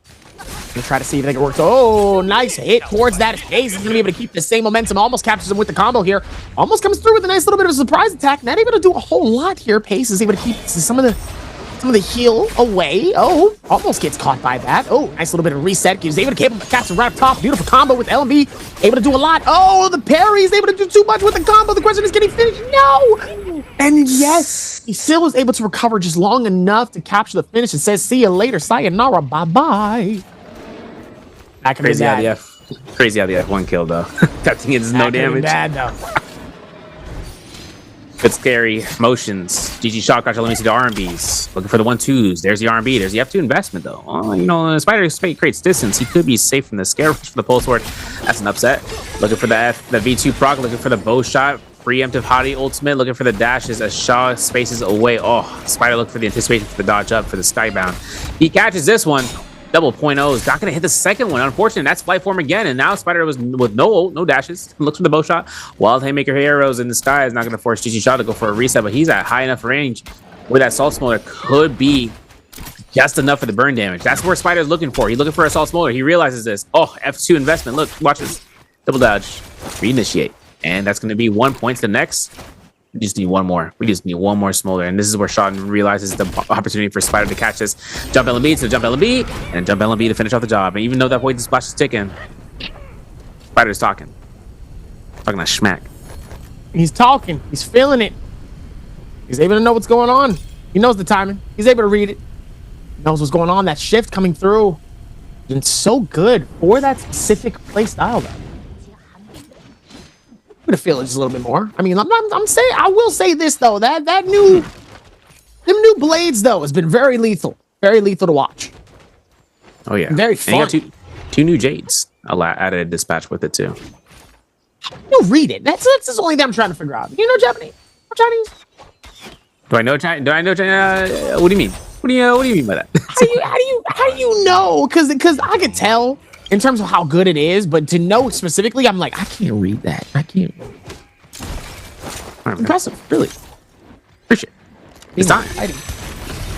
Gonna try to see if they can work. Oh, nice hit towards that. Pace is gonna be able to keep the same momentum. Almost captures him with the combo here. Almost comes through with a nice little bit of a surprise attack. Not able to do a whole lot here. Pace is able to keep some of the heal away. Oh, almost gets caught by that. Oh, nice little bit of reset. He's able to catch him right up top. Beautiful combo with LMB. Able to do a lot. Oh, the parry. He's able to do too much with the combo. The question is, can he finish? No! And yes, he still was able to recover just long enough to capture the finish and says, see you later. Sayonara. Bye-bye. Crazy how the F1 kill, though. That thing is no damage. Bad, though. Good scary motions. GG shot. Gotcha. Let me see the R&Bs. Looking for the 1-2s. There's the R&B. There's the F2 investment, though. You know, Spider creates distance. He could be safe from the scare for the pulse sword. That's an upset. Looking for the V2 proc. Looking for the bow shot. Preemptive Hottie ultimate. Looking for the dashes as Shaw spaces away. Oh, Spider looking for the anticipation for the dodge up for the skybound. He catches this one. Double .0s. Not going to hit the second one. Unfortunately, that's flight form again. And now Spider was with no dashes. Looks for the bow shot. Wild Haymaker arrows in the sky is not going to force GG Shot to go for a reset, but he's at high enough range where that Salt Smolder could be just enough for the burn damage. That's where Spider's looking for. He's looking for a Salt Smolder. He realizes this. Oh, F2 investment. Look, watch this. Double dodge. Reinitiate. And that's going to be 1 point to the next. We just need one more. We just need one more smolder. And this is where Sean realizes the opportunity for Spider to catch this. Jump LMB to jump LMB, and jump LMB to finish off the job. And even though that poison splash is ticking, Spider's talking. Talking that schmack. He's talking. He's feeling it. He's able to know what's going on. He knows the timing. He's able to read it. He knows what's going on. That shift coming through. And so good for that specific play style, though. I'm gonna feel it just a little bit more. I mean, I'm saying, I will say this though, them new blades though has been very lethal to watch. Oh yeah, very fun. And you got two new Jades. Added a dispatch with it too. You read it. That's the only thing I'm trying to figure out. You know Japanese? Or Chinese? Do I know China? What do you mean? What do you mean by that? How do you know? Because I could tell. In terms of how good it is, but to know specifically, I'm like, I can't read that. I can't. Right, impressive, really. Appreciate it. It's time.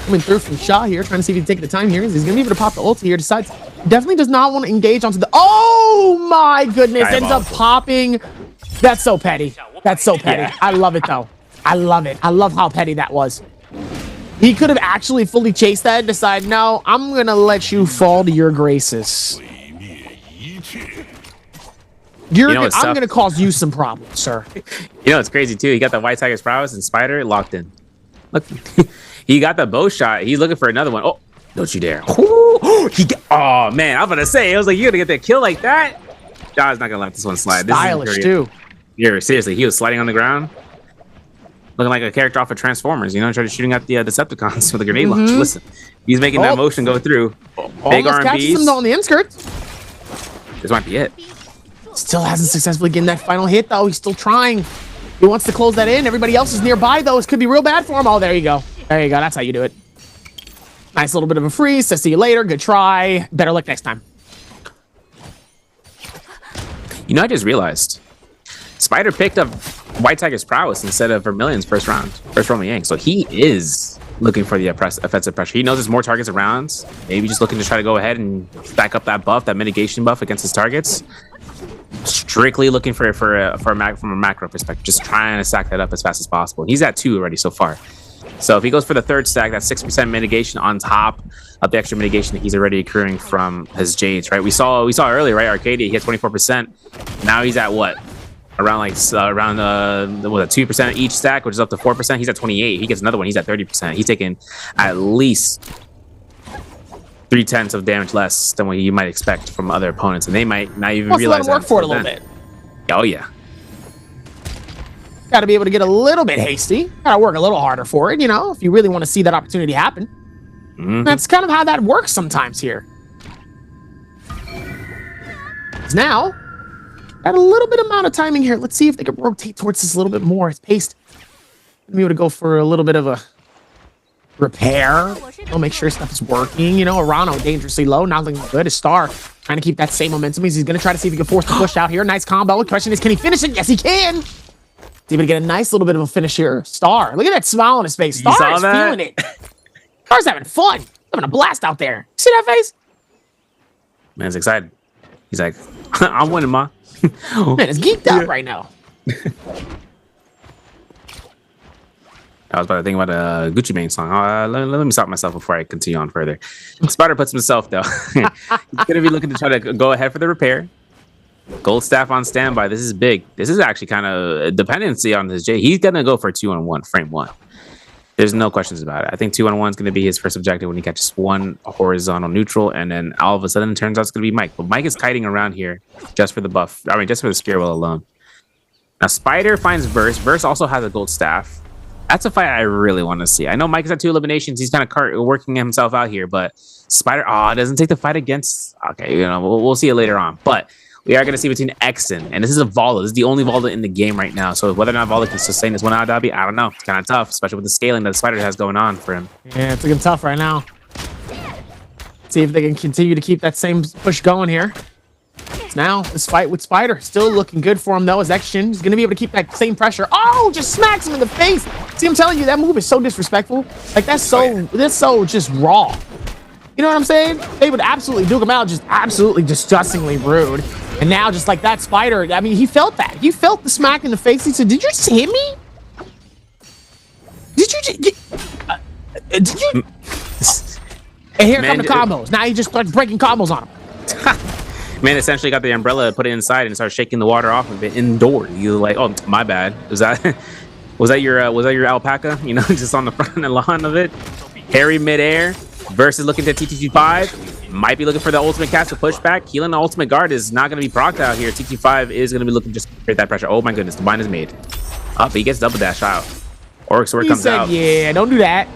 Coming through from Shaw here, trying to see if he can take the time here. He's going to be able to pop the ulti here. Decides, definitely does not want to engage onto the... Oh my goodness, ends up popping. That's so petty. That's so petty. Yeah. I love it though. I love it. I love how petty that was. He could have actually fully chased that and decided, no, I'm going to let you fall to your graces. I'm gonna cause you some problems, sir. You know it's crazy too. He got the White Tiger's prowess and Spider locked in. Look, he got the bow shot. He's looking for another one. Oh, don't you dare! Oh man, I'm gonna say I was like, you're gonna get that kill like that. John's not gonna let this one slide. Stylish this is too. Yeah, seriously, he was sliding on the ground, looking like a character off of Transformers. You know, trying to shooting at the Decepticons with a grenade launch. Listen, he's making that motion go through. Big R&Bs. Catches him though on the inskirt. This might be it. Still hasn't successfully gotten that final hit, though. He's still trying. He wants to close that in. Everybody else is nearby, though. This could be real bad for him. Oh, there you go. There you go. That's how you do it. Nice little bit of a freeze. Says see you later. Good try. Better luck next time. You know, I just realized Spider picked up White Tiger's prowess instead of Vermilion's first round Yang. So he is looking for the offensive pressure. He knows there's more targets around. Maybe just looking to try to go ahead and stack up that buff, that mitigation buff against his targets. strictly looking from a macro perspective, just trying to stack that up as fast as possible. He's at 2 already so far. So if he goes for the third stack, that's 6% mitigation on top of the extra mitigation that he's already accruing from his Jades, right? We saw earlier, right? Arcadia, he had 24%. Now he's at what? Around like 2% each stack, which is up to 4%. He's at 28. He gets another one. He's at 30%. He's taking at least 3/10 of damage less than what you might expect from other opponents, and they might not even realize that. Work for it a little bit. Oh yeah. Got to be able to get a little bit hasty. Got to work a little harder for it, you know, if you really want to see that opportunity happen. That's kind of how that works sometimes here. Now, got a little bit amount of timing here. Let's see if they can rotate towards this a little bit more. It's paced. Maybe able to go for a little bit of a repair. I'll make sure stuff is working. You know, Arano dangerously low, not looking good. His Star trying to keep that same momentum. He's going to try to see if he can force the push out here. Nice combo. The question is, can he finish it? Yes, he can. He's able to get a nice little bit of a finish here. Star, look at that smile on his face. Star is feeling it. Star's having fun. Having a blast out there. See that face? Man's excited. He's like, I'm winning, ma. Man, it's geeked out right now. I was about to think about a Gucci Mane song. Let me stop myself before I continue on further. Spider puts himself, though. He's going to be looking to try to go ahead for the repair. Gold staff on standby. This is big. This is actually kind of a dependency on his J. He's going to go for 2-on-1, frame 1. There's no questions about it. I think 2-on-1 is going to be his first objective when he catches one horizontal neutral, and then all of a sudden it turns out it's going to be Mike. But Mike is kiting around here just for the buff. I mean, just for the spear wheel alone. Now, Spider finds Verse. Verse also has a gold staff. That's a fight I really want to see. I know Mike is at 2 eliminations. He's kind of working himself out here, but Spider, doesn't take the fight against. Okay, you know, we'll see it later on. But we are going to see between Exon, and this is a Valda. This is the only Valda in the game right now. So whether or not Valda can sustain this one out, Dobby, I don't know. It's kind of tough, especially with the scaling that the Spider has going on for him. Yeah, it's looking tough right now. See if they can continue to keep that same push going here. Now, this fight with Spider still looking good for him, though, as Exon is going to be able to keep that same pressure. Oh, just smacks him in the face. See, I'm telling you, that move is so disrespectful. Like, that's so just raw. You know what I'm saying? They would absolutely duke him out, just absolutely disgustingly rude. And now, just like that Spider, I mean, he felt that. He felt the smack in the face. He said, did you just hit me? Did you? And here come the combos. Now he just starts breaking combos on him. Man essentially got the umbrella, put it inside, and started shaking the water off of it indoors. You're like, oh, my bad. Was that your alpaca? You know, just on the front of the lawn of it. Harry midair versus looking to TT5. Might be looking for the ultimate cast to push back. Healing the ultimate guard is not going to be procced out here. TT5 is going to be looking just to create that pressure. Oh my goodness, the bind is made. Up, he gets double dash out. Oryx sword comes out. Yeah, don't do that.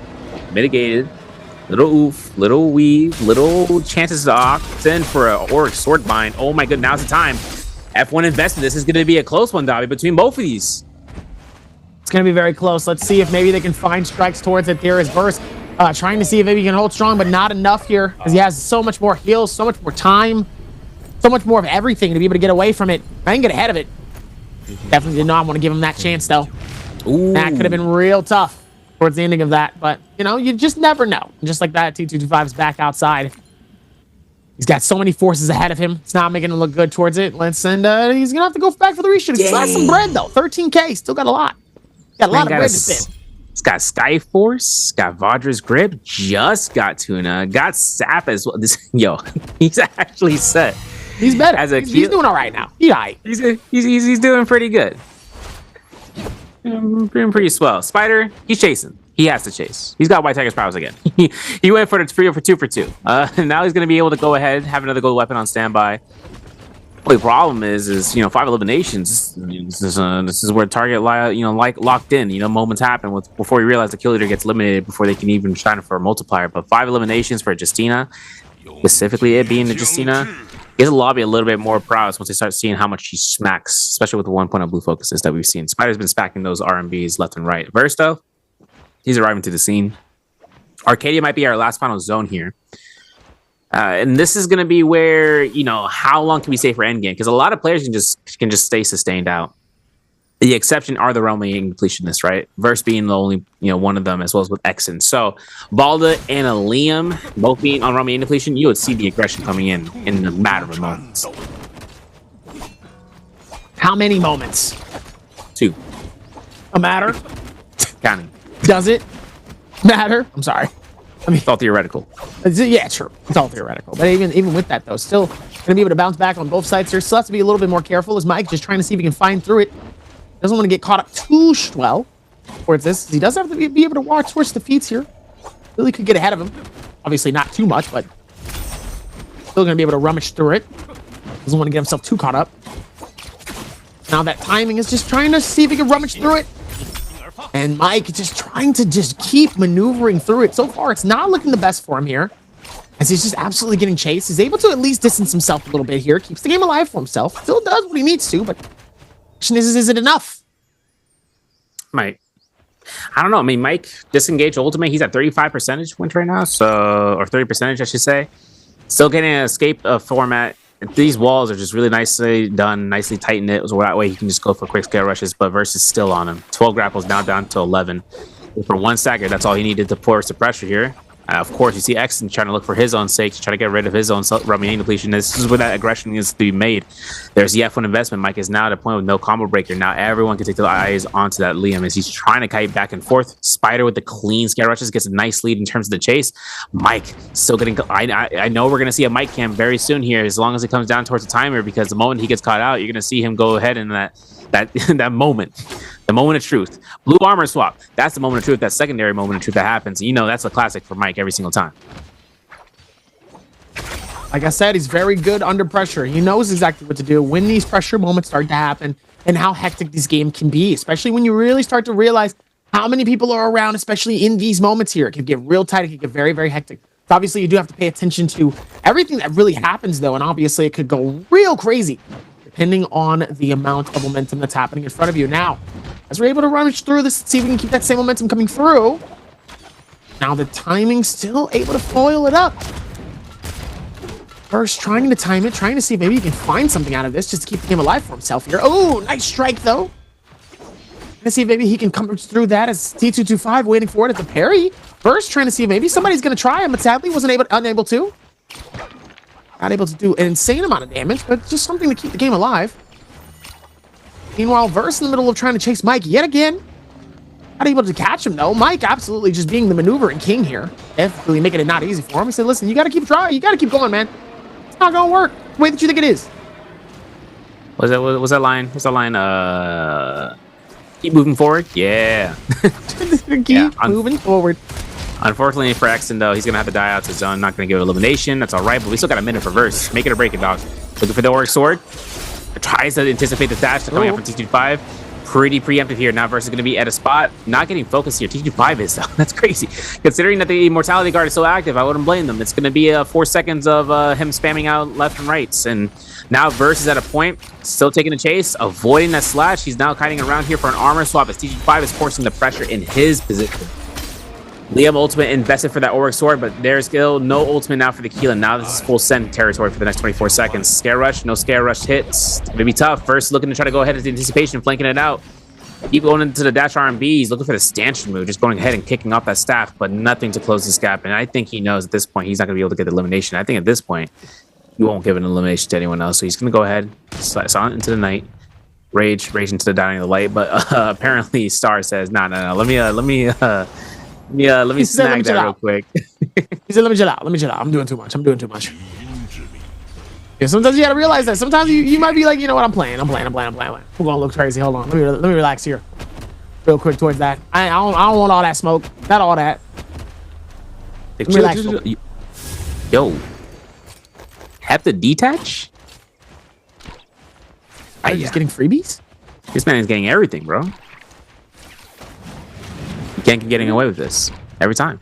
Mitigated. Little oof, little weave, little chances to opt in for a Oryx sword bind. Oh my goodness, now's the time. F1 invested. This is going to be a close one, Dobby, between both of these. It's going to be very close. Let's see if maybe they can find strikes towards it. There is Burst trying to see if maybe he can hold strong, but not enough here because he has so much more heals, so much more time, so much more of everything to be able to get away from it. I can get ahead of it. Definitely did not want to give him that chance, though. Ooh. That could have been real tough towards the ending of that, but you know, you just never know. Just like that, T225 is back outside. He's got so many forces ahead of him. It's not making him look good towards it. He's gonna have to go back for the reshoot. He's got some bread though. 13K, still got a lot. Got a lot of bread to spin. It's got Skyforce, got Vadra's grip, just got Tuna, got Sap as well. He's actually set. He's better. He's doing all right now. He's doing pretty good. Doing pretty swell. Spider, he's chasing. He has to chase. He's got White Tiger's powers again. He went for the 3 for 2 for 2. And now he's going to be able to go ahead, have another gold weapon on standby. Only problem is 5 eliminations. This is where target locked in. Moments happen before you realize the kill leader gets eliminated before they can even shine for a multiplier. But 5 eliminations for Justina, specifically it being the Justina, gives the lobby a little bit more prowess once they start seeing how much she smacks, especially with the 1.0 blue focuses that we've seen. Spider's been smacking those RMBs left and right. Versto, he's arriving to the scene. Arcadia might be our last final zone here. And this is going to be where, how long can we stay for endgame? Because a lot of players can just stay sustained out. The exception are the Realm Eating Depletionists, right? Verse being the only, one of them, as well as with Exon. So, Balda and a Liam both being on Realm Eating Depletion, you would see the aggression coming in a matter of moments. How many moments? 2. A matter? Counting. Does it matter? I'm sorry. I mean, It's all theoretical. yeah, true. It's all theoretical. But even with that, though, still going to be able to bounce back on both sides here. Still has to be a little bit more careful as Mike just trying to see if he can find through it. Doesn't want to get caught up too well towards this. He does have to be able to watch towards defeats here. Really could get ahead of him. Obviously not too much, but still going to be able to rummage through it. Doesn't want to get himself too caught up. Now that timing is just trying to see if he can rummage through it. And Mike just trying to just keep maneuvering through it. So far, it's not looking the best for him here, as he's just absolutely getting chased. He's able to at least distance himself a little bit here. Keeps the game alive for himself. Still does what he needs to, but the question is it enough? Mike. I don't know. I mean, Mike, disengage ultimate. He's at 35% wins right now. So, or 30%, I should say. Still getting an escape format. These walls are just really nicely done, nicely tightened it. So that way he can just go for quick scale rushes, but Versus still on him. 12 grapples now down to 11. For 1 stagger, that's all he needed to force the pressure here. Of course, you see X trying to look for his own sake, to try to get rid of his own remaining depletion. This is where that aggression needs to be made. There's the F1 investment. Mike is now at a point with no combo breaker. Now everyone can take their eyes onto that Liam as he's trying to kite back and forth. Spider with the clean scare rushes gets a nice lead in terms of the chase. Mike still getting... I know we're going to see a Mike cam very soon here, as long as it comes down towards the timer, because the moment he gets caught out, you're going to see him go ahead in that moment. The moment of truth. Blue armor swap. That's the moment of truth. That secondary moment of truth that happens. You know, that's a classic for Mike every single time. Like I said, he's very good under pressure. He knows exactly what to do when these pressure moments start to happen and how hectic this game can be, especially when you really start to realize how many people are around, especially in these moments here. It can get real tight. It can get very, very hectic. So obviously, you do have to pay attention to everything that really happens, though, and obviously it could go real crazy depending on the amount of momentum that's happening in front of you. Now, as we're able to rummage through this, see if we can keep that same momentum coming through. Now the timing still able to foil it up. First, trying to time it, trying to see if maybe he can find something out of this just to keep the game alive for himself here. Oh, nice strike, though. Let's see if maybe he can come through that as T225 waiting for it at the parry. First, trying to see if maybe somebody's going to try him, but sadly wasn't unable to. Not able to do an insane amount of damage, but just something to keep the game alive. Meanwhile, Verse in the middle of trying to chase Mike yet again. Not able to catch him, though. Mike absolutely just being the maneuvering king here. Definitely making it not easy for him. He said, listen, you got to keep trying. You got to keep going, man. It's not going to work the way that you think it is. Was that line? What's that line? Keep moving forward? Yeah. Keep moving forward. Unfortunately for Exton, though, he's going to have to die out to zone. Not going to give it elimination. That's all right, but we still got a minute for Verse. Make it or break it, dog. Looking for the Auric Sword. Tries to anticipate the dash coming up from T25. Pretty preemptive here. Now Verse is going to be at a spot. Not getting focused here. T25 is, though. That's crazy. Considering that the Immortality Guard is so active, I wouldn't blame them. It's going to be 4 seconds of him spamming out left and rights. And now Verse is at a point, still taking the chase, avoiding that slash. He's now kiting around here for an armor swap as T25 is forcing the pressure in his position. Liam ultimate invested for that Auric Sword, but there's still no ultimate now for the Keelan. Now this is full send territory for the next 24 seconds. Scare rush, no scare rush hits. It's gonna be tough. First looking to try to go ahead with the anticipation, flanking it out. Keep going into the dash R&B. He's looking for the stanchion move, just going ahead and kicking off that staff, but nothing to close this gap. And I think he knows at this point he's not gonna be able to get the elimination. I think at this point, he won't give an elimination to anyone else. So he's gonna go ahead, silent into the night, rage into the dying of the light. But apparently Star says, no, let me snag that real quick. He said, let me chill out. I'm doing too much. Yeah, sometimes you gotta realize that. Sometimes you might be like, you know what, I'm playing. We're gonna look crazy. Hold on. Let me relax here. Real quick towards that. I don't want all that smoke. Not all that. Relax. Yo. Have to detach? Are you just getting freebies? This man is getting everything, bro. You can't keep getting away with this every time.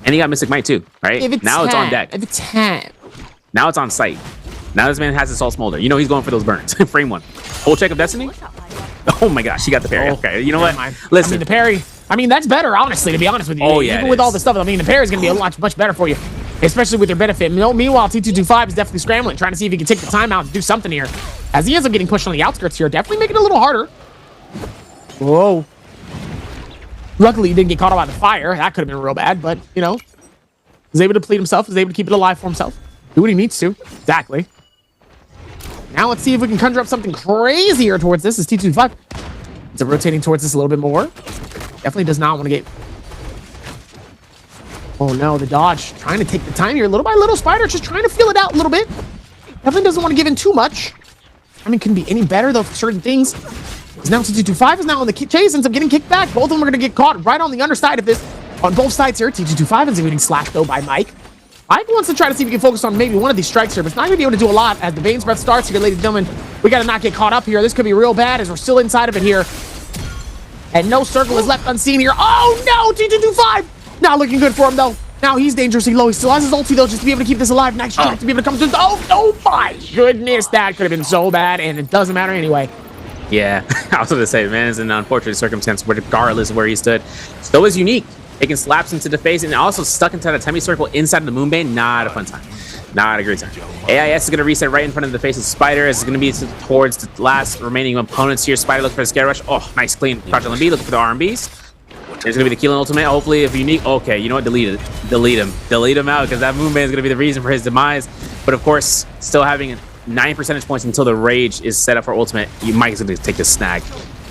And he got Mystic Might too, right? Now it's on deck. Now it's on site. Now this man has his Salt Smolder. You know he's going for those burns. Frame one. Full check of Destiny? Oh my gosh, he got the parry. Okay, you know what? Listen. I mean, the parry, that's better, honestly, to be honest with you. Oh, yeah, even with all the stuff, the parry is going to be much better for you, especially with your benefit. Meanwhile, T225 is definitely scrambling, trying to see if he can take the timeout to do something here. As he ends up getting pushed on the outskirts here, definitely making it a little harder. Whoa. Luckily, he didn't get caught by the fire. That could have been real bad, but, was able to deplete himself, was able to keep it alive for himself. Do what he needs to. Exactly. Now let's see if we can conjure up something crazier towards this. Is T25. It's rotating towards this a little bit more. Definitely does not want to get... Oh no, the dodge. Trying to take the time here little by little. Spider just trying to feel it out a little bit. Definitely doesn't want to give in too much. I mean, couldn't be any better though for certain things. Because now T225 is now on the chase, ends up getting kicked back. Both of them are going to get caught right on the underside of this. On both sides here, T225 is getting slashed though by Mike. Mike wants to try to see if he can focus on maybe one of these strikes here, but it's not going to be able to do a lot as the Bane's Breath starts here, ladies and gentlemen. We got to not get caught up here. This could be real bad as we're still inside of it here. And no circle is left unseen here. Oh no, T225! Not looking good for him though. Now he's dangerously low. He still has his ulti though, just to be able to keep this alive. Nice strike to be able to come through. Oh my goodness, that could have been so bad, and it doesn't matter anyway. Yeah, I was going to say, man, it's an unfortunate circumstance regardless of where he stood. Still is unique. Taking slaps into the face and also stuck into that semicircle inside of the Moonbane. Not a fun time. Not a great time. AIS is going to reset right in front of the face of Spider. It's going to be towards the last remaining opponents here. Spider looking for the Scare Rush. Oh, nice clean. Fraudulent B looking for the RMBs. There's going to be the Keelan ultimate. Hopefully, if unique. Okay, you know what? Delete it. Delete him. Delete him out because that Moonbane is going to be the reason for his demise. But of course, still having 9 percentage points until the Rage is set up for ultimate. You might going to take this snag.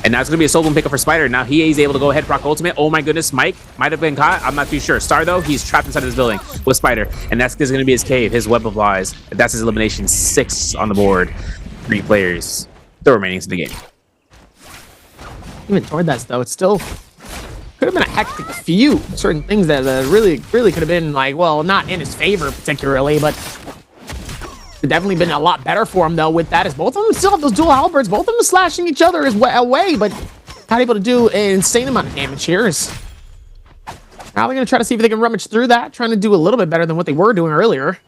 And now it's going to be a solo pickup for Spider. Now he is able to go ahead and proc ultimate. Oh my goodness, Mike might have been caught. I'm not too sure. Star, though, he's trapped inside of this building with Spider. And that's going to be his cave, his web of lies. That's his elimination. 6 on the board. 3 players. Still remaining in the game. Even toward that, though, it's still could have been a hectic few. Certain things that really could have been, like, well, not in his favor particularly, but it's definitely been a lot better for him, though, with that, as both of them still have those dual halberds. Both of them are slashing each other away, but not able to do an insane amount of damage here. Now they're going to try to see if they can rummage through that, trying to do a little bit better than what they were doing earlier.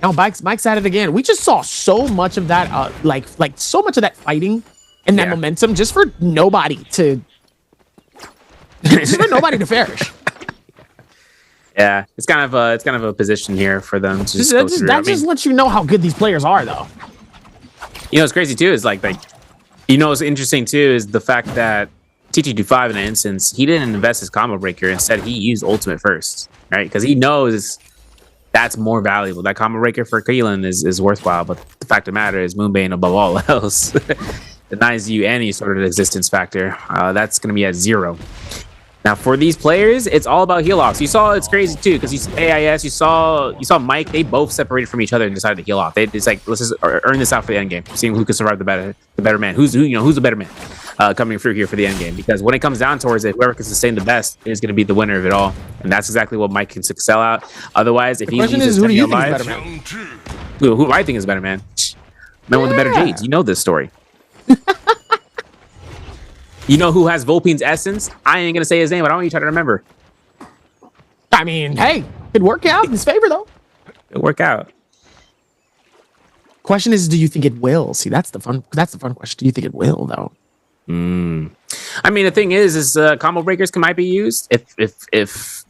Now Mike's at it again. We just saw so much of that, like so much of that fighting and that momentum just for nobody to... just for nobody to perish. Yeah, it's kind of a position here for them to just go through. That just lets you know how good these players are, though. You know, what's crazy too is like you know, what's interesting too is the fact that TT25 in an instance, he didn't invest his combo breaker. Instead, he used ultimate first, right? Because he knows that's more valuable. That combo breaker for Keelan is worthwhile. But the fact of the matter is, Moonbane above all else denies you any sort of existence factor. That's going to be at 0. Now for these players, it's all about heal offs. You saw it's crazy too because you saw AIS, you saw Mike. They both separated from each other and decided to heal off. It's like, let's just earn this out for the end game, seeing who can survive the better man. Who's the better man coming through here for the end game? Because when it comes down towards it, whoever can sustain the best is going to be the winner of it all, and that's exactly what Mike can excel out. Otherwise, if he leaves his who do you think alive, is better man? Who I think is better man? Man with the better jades. You know this story. You know who has Vulpine's essence? I ain't gonna say his name, but I want you to try to remember. I mean, hey, could work out in his favor though. It'll work out. Question is, do you think it will? See, that's the fun question. Do you think it will though? I mean, the thing is combo breakers might be used if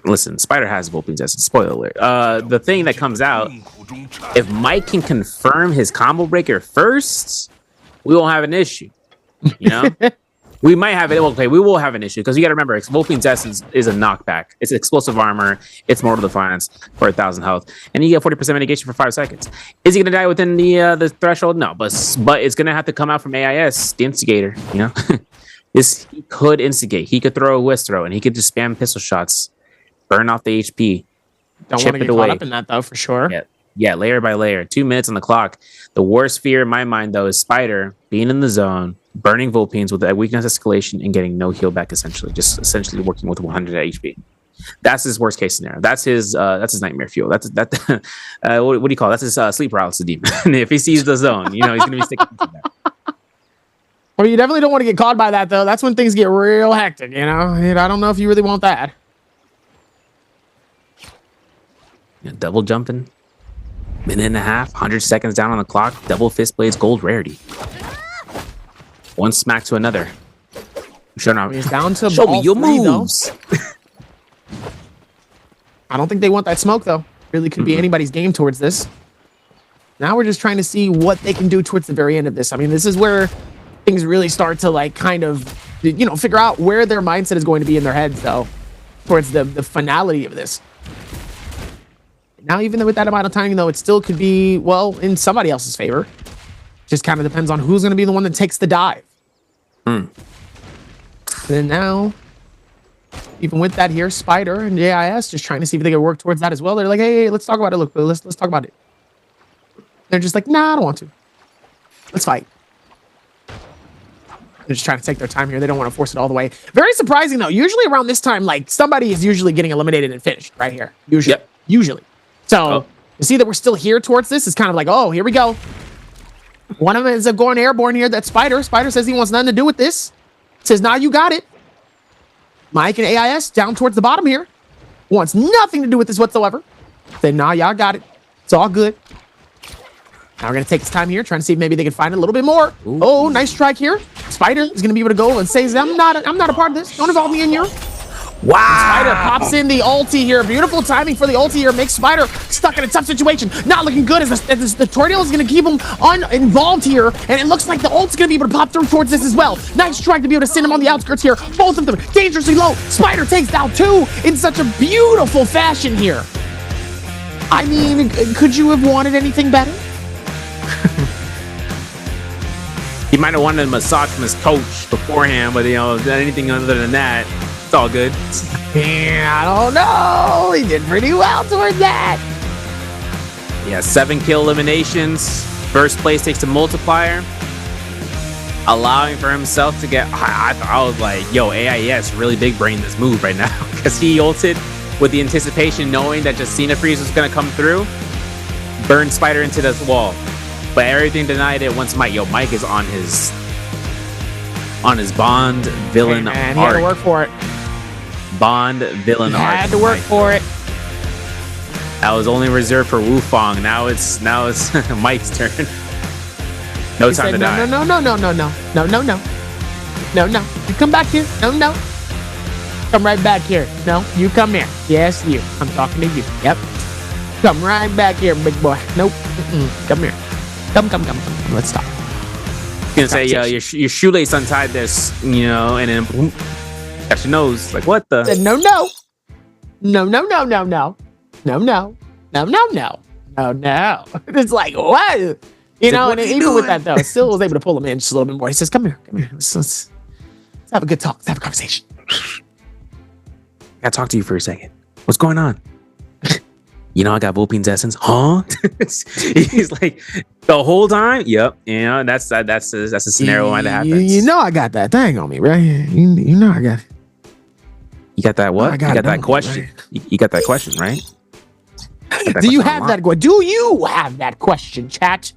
listen, Spider has Vulpine's essence. Spoiler alert. The thing that comes out, if Mike can confirm his combo breaker first, we won't have an issue. You know, we might have it. Okay, we will have an issue because you got to remember, Vulpine's essence is a knockback. It's explosive armor. It's mortal defiance for 1,000 health, and you get 40% mitigation for 5 seconds. Is he gonna die within the threshold? No, but it's gonna have to come out from AIS, the instigator. You know, he could instigate. He could throw a whisk throw, and he could just spam pistol shots, burn off the HP. Don't want to get caught up in that though, for sure. Yeah, layer by layer. 2 minutes on the clock. The worst fear in my mind though is Spider being in the zone, burning Vulpines with that weakness escalation and getting no heal back, just essentially working with 100 HP. That's his worst case scenario. That's his nightmare fuel. What do you call it? That's his sleep paralysis demon. If he sees the zone, you know, he's gonna be sticking to that. Well, you definitely don't want to get caught by that though. That's when things get real hectic, you know? I don't know if you really want that. Double jumping. Minute and a half, 100 seconds down on the clock, double fist blades, gold rarity. One smack to another. He's down to show me your moves. I don't think they want that smoke though. Really could be anybody's game towards this. Now we're just trying to see what they can do towards the very end of this. I mean, this is where things really start to like kind of, you know, figure out where their mindset is going to be in their heads though, towards the finality of this. Now, even with that amount of timing, though, it still could be, well, in somebody else's favor. Just kind of depends on who's going to be the one that takes the dive. And then now, even with that here, Spider and JIS just trying to see if they can work towards that as well. They're like, hey, let's talk about it. Look, let's talk about it. They're just like, nah, I don't want to. Let's fight. They're just trying to take their time here. They don't want to force it all the way. Very surprising, though. Usually around this time, like, somebody is usually getting eliminated and finished right here. Usually. Yep. Usually. So, to see that we're still here towards this is kind of like, oh, here we go. One of them is going airborne here. That's Spider. Spider says he wants nothing to do with this. Says, nah, you got it. Mike and AIS down towards the bottom here. Wants nothing to do with this whatsoever. Say, nah, y'all got it. It's all good. Now we're going to take this time here, trying to see if maybe they can find it a little bit more. Ooh. Oh, nice strike here. Spider is going to be able to go and say, I'm not a part of this. Don't involve me in your... Wow. And Spider pops in the ulti here. Beautiful timing for the ulti here. Makes Spider stuck in a tough situation. Not looking good as the tornado is going to keep him uninvolved here. And it looks like the ult's going to be able to pop through towards this as well. Nice strike to be able to send him on the outskirts here. Both of them dangerously low. Spider takes down two in such a beautiful fashion here. I mean, could you have wanted anything better? He might have wanted a massage from his coach beforehand, but, you know, anything other than that, it's all good. Yeah, I don't know. He did pretty well toward that. Yeah, 7 kill eliminations. First place takes a multiplier, allowing for himself to get... I was like, yo, AIS really big brain this move right now, because he ulted with the anticipation, knowing that Justina Freeze was going to come through, burn Spider into this wall. But everything denied it once Mike is on his Bond villain arc. He had to work for it. Bond villain arc. Had to work for it. That was only reserved for Wufong. Now it's Mike's turn. No He time said, to die. No. You come back here. No. Come right back here. No, you come here. Yes, you. I'm talking to you. Yep. Come right back here, big boy. Nope. Come here. Come. Let's stop. I'm gonna say, your shoelace untied this, you know, and then boom, got your nose. Like, what the? Said, no. It's like, what? You know, and even with that, though, still was able to pull him in just a little bit more. He says, come here. Let's have a good talk. Let's have a conversation. I gotta talk to you for a second. What's going on? You know, I got Vulpine's essence, huh? He's like, the whole time. Yep, you know, that's a scenario when that happens. You know, I got that thing on me, right? You know, I got it. You got that what? You got that question. Right? You got that question, right? Do you have that question? Do you have that question, chat?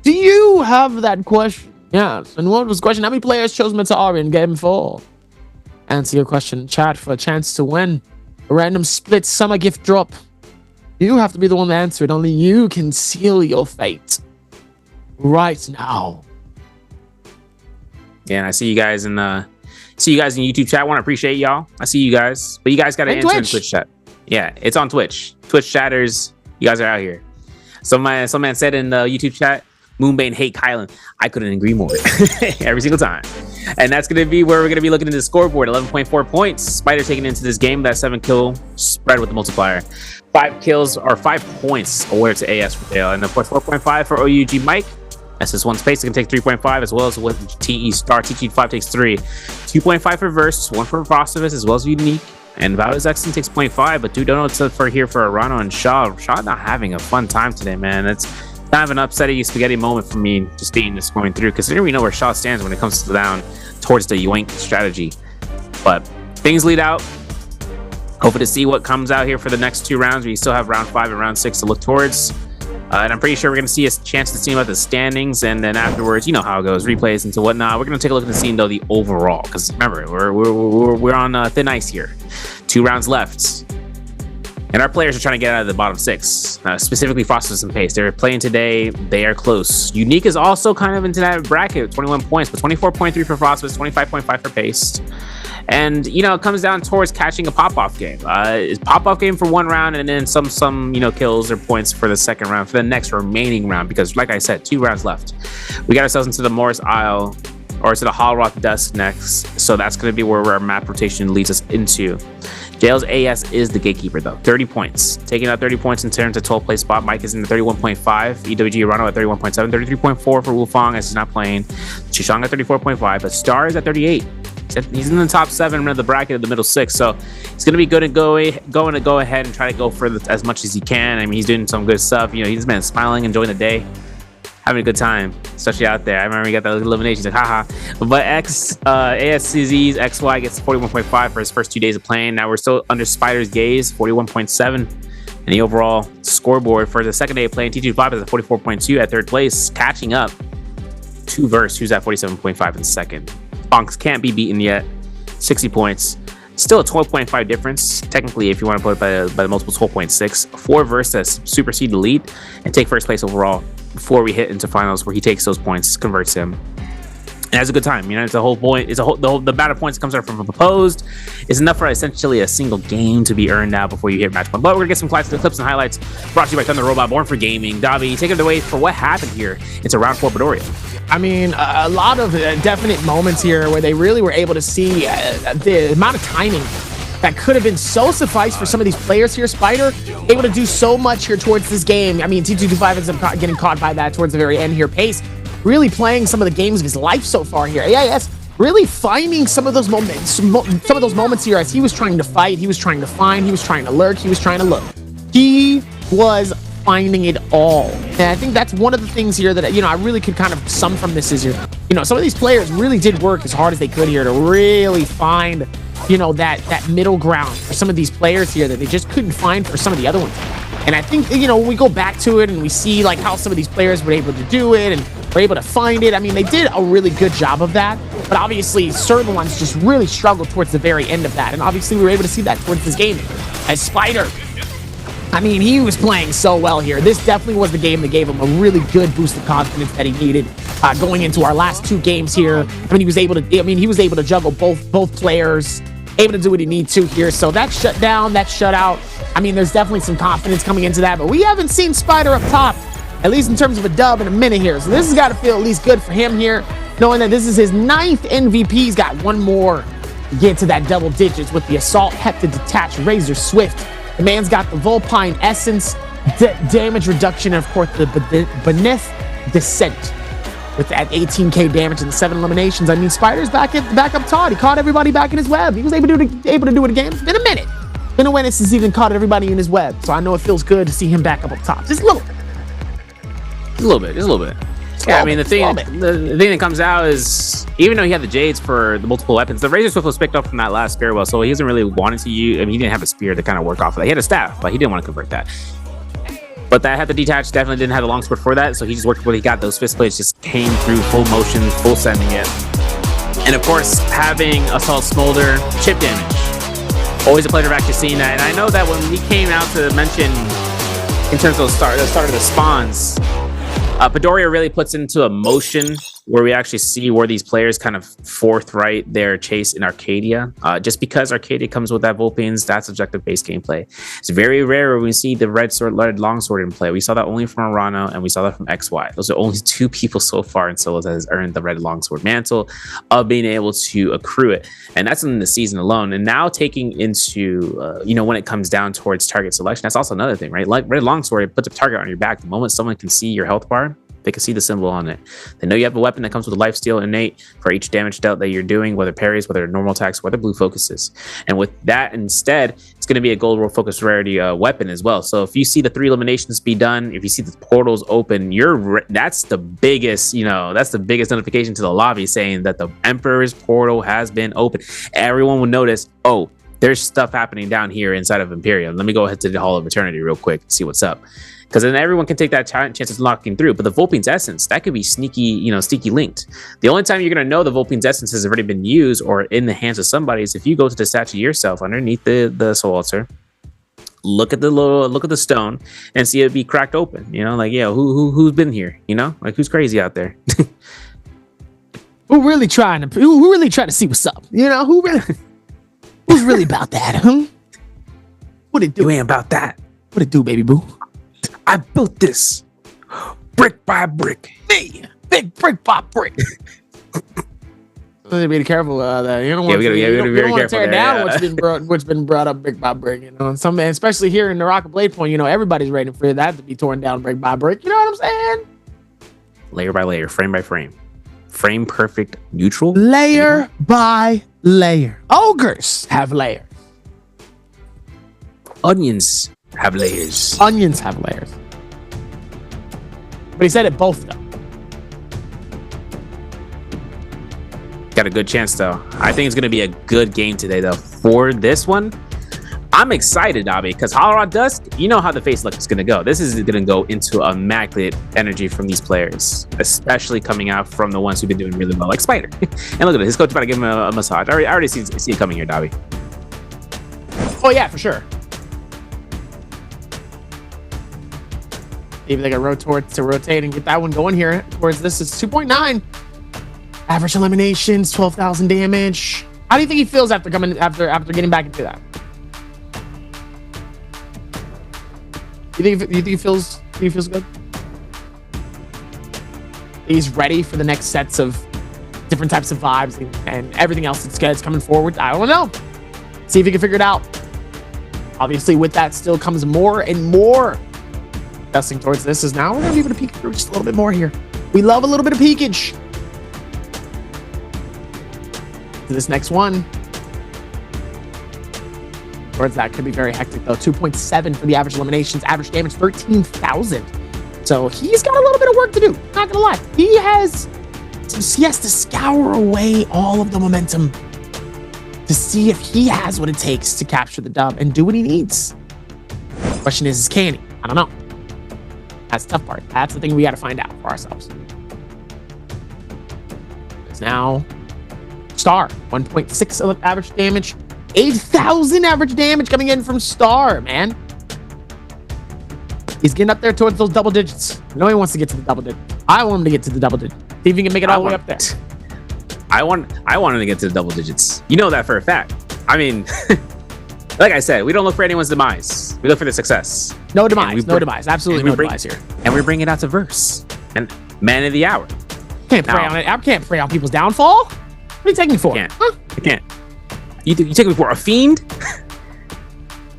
Do you have that question? Yes. And what was the question? How many players chose Metari in Game 4? Answer your question, chat, for a chance to win a random split summer gift drop. You have to be the one to answer it. Only you can seal your fate right now. Yeah, and I see you guys in YouTube chat. I want to appreciate y'all. I see you guys, but you guys got to answer in Twitch chat. Yeah, it's on Twitch. Twitch chatters, you guys are out here. Some man said in the YouTube chat, Moonbane hate Kylan. I couldn't agree more. Every single time. And that's going to be where we're going to be looking at the scoreboard. 11.4 points. Spider taking into this game. That 7 kill spread with the multiplier. 5 kills or 5 points awarded to AS for Dale. And of course, 4.5 for OUG Mike. SS1 Space can take 3.5, as well as with TE Star. TG5 takes 3. 2.5 for Verse, 1 for Frostivus, as well as Unique. And Valdez Exton takes 0.5, but dude, don't know what's for here for Arano and Shaw. Shaw not having a fun time today, man. It's kind of an upsetting spaghetti moment for me, just being just going through, considering we know where Shaw stands when it comes to down towards the Yoink strategy. But things lead out. Hoping to see what comes out here for the next 2 rounds. We still have round 5 and round 6 to look towards. And I'm pretty sure we're going to see a chance to see about the standings, and then afterwards, you know how it goes, replays into whatnot. We're going to take a look at the scene, though, the overall, because remember, we're on thin ice here. 2 rounds left, and our players are trying to get out of the bottom 6, specifically Frostus and Pace. They're playing today. They are close. Unique is also kind of into that bracket, 21 points, but 24.3 for Frostus, 25.5 for Pace. And, you know, it comes down towards catching a pop-off game. Pop-off game for 1 round, and then some, you know, kills or points for the second round, for the next remaining round, because like I said, 2 rounds left. We got ourselves into the Morris Isle, or to the Hall Rock Dusk next, so that's going to be where our map rotation leads us into. Jail's AS is the gatekeeper though. 30 points. Taking out 30 points in terms of 12th place spot. Mike is in the 31.5. EWG Rano at 31.7. 33.4 for Wufang as he's not playing. Chishang at 34.5. But Star is at 38. He's in the top 7 of the bracket of the middle 6. So it's going to be good and going to go ahead and try to go for as much as he can. I mean, he's doing some good stuff. You know, he's been smiling, enjoying the day, having a good time, especially out there. I remember he got that elimination. He's like, haha. But ASCZ's XY gets 41.5 for his first 2 days of playing. Now we're still under Spider's gaze, 41.7. And the overall scoreboard for the second day of playing, T25 is at 44.2 at third place, catching up to Verse, who's at 47.5 in second. Bonks can't be beaten yet, 60 points. Still a 12.5 difference, technically, if you want to put it by the multiple 12.6 for Verse to supersede the lead and take first place overall before we hit into finals where he takes those points, converts him. And has a good time. You know, it's a whole point. It's the amount of points that comes out from proposed is enough for essentially a single game to be earned now before you hit match point. But we're gonna get some clips and highlights brought to you by Thunder Robot, Born for Gaming. Davi, take it away for what happened here. It's a round 4 Midoriya. I mean, a lot of definite moments here where they really were able to see the amount of timing that could have been so suffice for some of these players here. Spider able to do so much here towards this game. I mean, T225 ends up getting caught by that towards the very end here. Pace really playing some of the games of his life so far here. AIS really finding some of those moments here as he was trying to fight, he was trying to find, he was trying to lurk, he was trying to look. He was finding it all. And I think that's one of the things here that, you know, I really could kind of sum from this is, you know, some of these players really did work as hard as they could here to really find, you know, that middle ground for some of these players here that they just couldn't find for some of the other ones. And I think, you know, we go back to it and we see like how some of these players were able to do it and were able to find it. I mean, they did a really good job of that, but obviously certain ones just really struggled towards the very end of that. And obviously we were able to see that towards this game as Spider, I mean, he was playing so well here. This definitely was the game that gave him a really good boost of confidence that he needed going into our last 2 games here. I mean, he was able to juggle both players, able to do what he needs to here. So that shutdown, that shutout, I mean, there's definitely some confidence coming into that, but we haven't seen Spider up top, at least in terms of a dub, in a minute here. So this has got to feel at least good for him here, knowing that this is his 9th MVP. He's got one more to get to that double digits with the Assault, Hector Detach, Razor Swift. The man's got the Vulpine Essence, damage reduction, and of course the Beneath Descent with that 18k damage and the 7 eliminations. I mean, Spider's back up top. He caught everybody back in his web. He was able to do it again. It's been a minute. Been a minute since he even caught everybody in his web. So I know it feels good to see him back up top. Just a little bit. Just a little bit. Yeah, I mean, the thing that comes out is, even though he had the Jades for the multiple weapons, the Razor Swift was picked up from that last Farewell, so he doesn't really want to use, I mean, he didn't have a spear to kind of work off of that. He had a staff, but he didn't want to convert that. But that had the detach, definitely didn't have the longsword for that, so he just worked with what he got. Those fist blades just came through full motion, full sending it. And of course, having Assault Smolder, chip damage. Always a pleasure of actually seeing that. And I know that when we came out to mention, in terms of the start of the spawns, Midoriya really puts into a motion where we actually see where these players kind of forthright their chase in Arcadia. Just because Arcadia comes with that Vulpine's, that's objective-based gameplay. It's very rare when we see the red longsword in play. We saw that only from Arano, and we saw that from XY. Those are only 2 people so far in solos that has earned the red longsword mantle of being able to accrue it. And that's in the season alone. And now taking into, you know, when it comes down towards target selection, that's also another thing, right? Like red longsword, it puts a target on your back. The moment someone can see your health bar, they can see the symbol on it. They know you have a weapon that comes with a lifesteal innate for each damage dealt that you're doing, whether parries, whether normal attacks, whether blue focuses. And with that instead, it's going to be a gold roll focus rarity weapon as well. So if you see the 3 eliminations be done, if you see the portals open, that's the biggest, you know, that's the biggest notification to the lobby saying that the Emperor's portal has been open. Everyone will notice, oh, there's stuff happening down here inside of Imperium. Let me go ahead to the Hall of Eternity real quick and see what's up. Because then everyone can take that chance of locking through. But the Vulpine's Essence, that could be sneaky, you know, sneaky linked. The only time you're going to know the Vulpine's Essence has already been used or in the hands of somebody is if you go to the statue yourself underneath the soul altar, look at the stone and see it be cracked open. You know, like, yeah, who's been here? You know, like, who's crazy out there? Who really trying to see what's up? You know, who's really about that? Huh? What it do? You ain't about that. What it do, baby boo? I built this brick by brick. Hey, big brick by brick. Be careful that you don't Yeah, want we gotta be very to careful tear there, down yeah. what's been brought up brick by brick. You know, and some, especially here in NARAKA BLADEPOINT, you know, everybody's waiting for that to be torn down brick by brick. You know what I'm saying? Layer by layer, frame by frame, frame perfect neutral. Layer by layer. Ogres have layers. Onions have layers. Onions have layers. But he said it both though. Got a good chance though. I think it's gonna be a good game today though. For this one, I'm excited, Abby, because Hollow Dusk, you know how the face look is gonna go. This is gonna go into immaculate energy from these players, especially coming out from the ones who've been doing really well, like Spider. And look at this, his coach about to give him a massage. I already see it coming here, Dobby. Oh yeah, for sure. Maybe they got rotate and get that one going here towards this. It's 2.9. Average eliminations, 12,000 damage. How do you think he feels after getting back into that? You think he feels good? He's ready for the next sets of different types of vibes and everything else that's coming forward. I don't know. See if he can figure it out. Obviously, with that still comes more and more. Dusting towards this is now we're gonna be able to peek through just a little bit more here. We love a little bit of peekage. To this next one. Towards that could be very hectic though. 2.7 for the average eliminations, average damage 13,000. So he's got a little bit of work to do. Not gonna lie, he has to scour away all of the momentum to see if he has what it takes to capture the dub and do what he needs. Question is can he? I don't know. That's the tough part. That's the thing we got to find out for ourselves. It's now Star 1.6 average damage, 8,000 average damage coming in from Star, man. He's getting up there towards those double digits. I know he wants to get to the double digits. I want him to get to the double digits. See if he can make it all the way up there. I want him to get to the double digits. You know that for a fact. I mean, like I said, we don't look for anyone's demise. We look for the success. No demise. No demise. Absolutely no demise here. And we bring it out to verse and man of the hour. Can't pray on it. I can't pray on people's downfall. What are you taking me for? I can't. You take me for a fiend?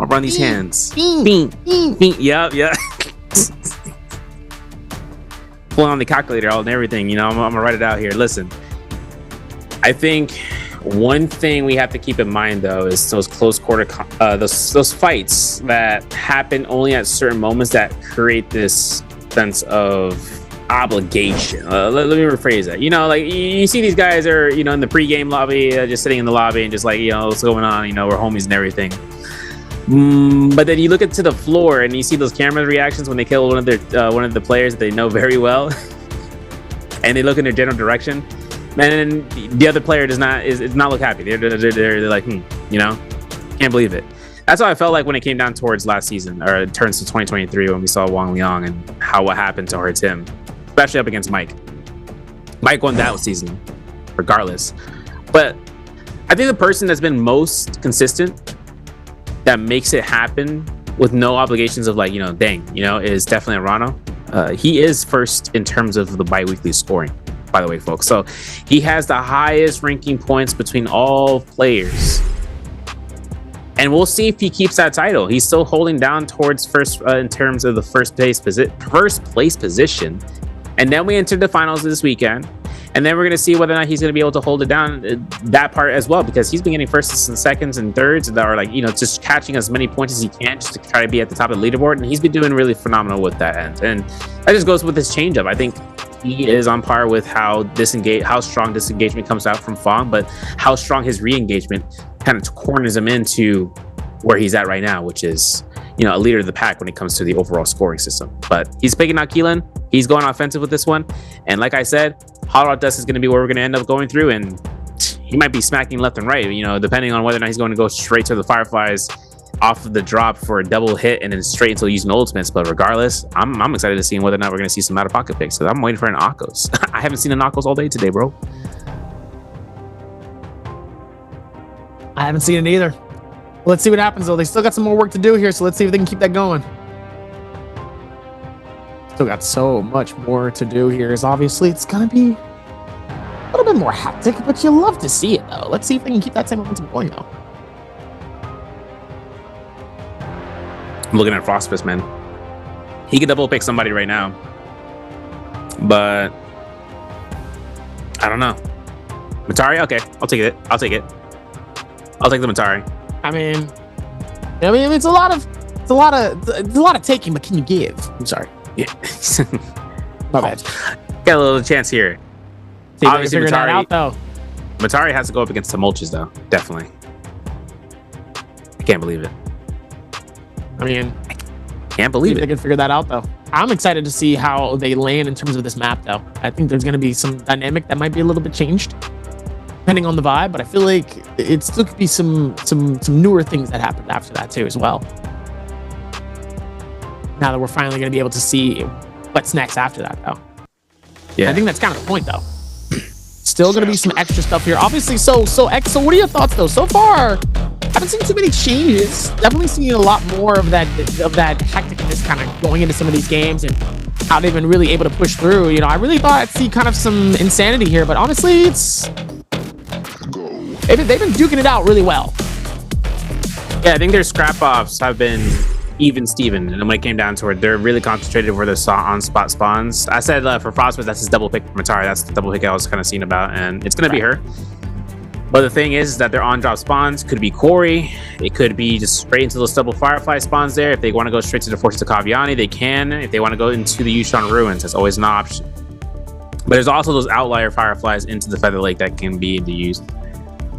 I'll run these hands. Fiend. Yep. Pulling on the calculator and everything. You know, I'm gonna write it out here. Listen, I think one thing we have to keep in mind though is those close quarter, those fights that happen only at certain moments that create this sense of obligation. Let me rephrase that. You know, like you see these guys are, you know, in the pre-game lobby, just sitting in the lobby and just like, you know, what's going on? You know, we're homies and everything. But then you look into the floor and you see those camera reactions when they kill one of the players that they know very well, and they look in their general direction. And the other player does not look happy. They're like, you know, can't believe it. That's how I felt like when it came down towards last season, or it turns to 2023 when we saw Wang Liang and what happened towards him, especially up against Mike. Mike won that season, regardless. But I think the person that's been most consistent, that makes it happen with no obligations of like, you know, dang, you know, is definitely Rano. He is first in terms of the bi-weekly scoring, by the way, folks. So he has the highest ranking points between all players. And we'll see if he keeps that title. He's still holding down towards first in terms of the first place position. And then we enter the finals this weekend. And then we're going to see whether or not he's going to be able to hold it down, that part as well, because he's been getting firsts and seconds and thirds that are like, you know, just catching as many points as he can just to try to be at the top of the leaderboard. And he's been doing really phenomenal with that end. And that just goes with his changeup. I think he is on par with how strong disengagement comes out from Fong, but how strong his re-engagement kind of corners him into where he's at right now, which is, you know, a leader of the pack when it comes to the overall scoring system. But he's picking out Keelan. He's going offensive with this one. And like I said, Hollow Dust is going to be where we're going to end up going through. And he might be smacking left and right, you know, depending on whether or not he's going to go straight to the Fireflies off of the drop for a double hit and then straight until using ultimates. But regardless, I'm excited to see whether or not we're going to see some out of pocket picks. So I'm waiting for an Akos. I haven't seen an Akos all day today, bro. I haven't seen it either. Let's see what happens though. They still got some more work to do here, so let's see if they can keep that going. Still got so much more to do here. Is obviously it's gonna be little bit more hectic, but you love to see it though. Let's see if they can keep that same momentum going though. I'm looking at Frostfist, man. He could double pick somebody right now, but I don't know. Matari, okay, I'll take it. I'll take it. I'll take the Matari. I mean, it's a lot of taking, but can you give? I'm sorry. Yeah. My bad. Got a little chance here. See, Obviously, figure that out though. Matari has to go up against Tumultuous though. Definitely. I can't believe it. I mean, Can't believe they it. can figure that out though. I'm excited to see how they land in terms of this map though. I think there's going to be some dynamic that might be a little bit changed depending on the vibe, but I feel like it still could be some newer things that happened after that too as well. Now that we're finally going to be able to see what's next after that though. Yeah. I think that's kind of the point though. Still going to be some extra stuff here. Obviously, so what are your thoughts though? So far, I haven't seen too many changes. Definitely seeing a lot more of that hecticness kind of going into some of these games and how they've been really able to push through. You know, I really thought I'd see kind of some insanity here, but honestly, they've been duking it out really well. Yeah, I think their scrap offs have been even Steven, and when it came down to it, they're really concentrated where they're on spot spawns. I said for Frostbite, that's his double pick for Matari. That's the double pick I was kind of seeing about, and it's gonna be her. But the thing is that their on-drop spawns could be Quarry. It could be just straight into those double Firefly spawns there. If they want to go straight to the Fortress of Kaviani, they can. If they want to go into the Yushan Ruins, that's always an option. But there's also those outlier Fireflies into the Feather Lake that can be used.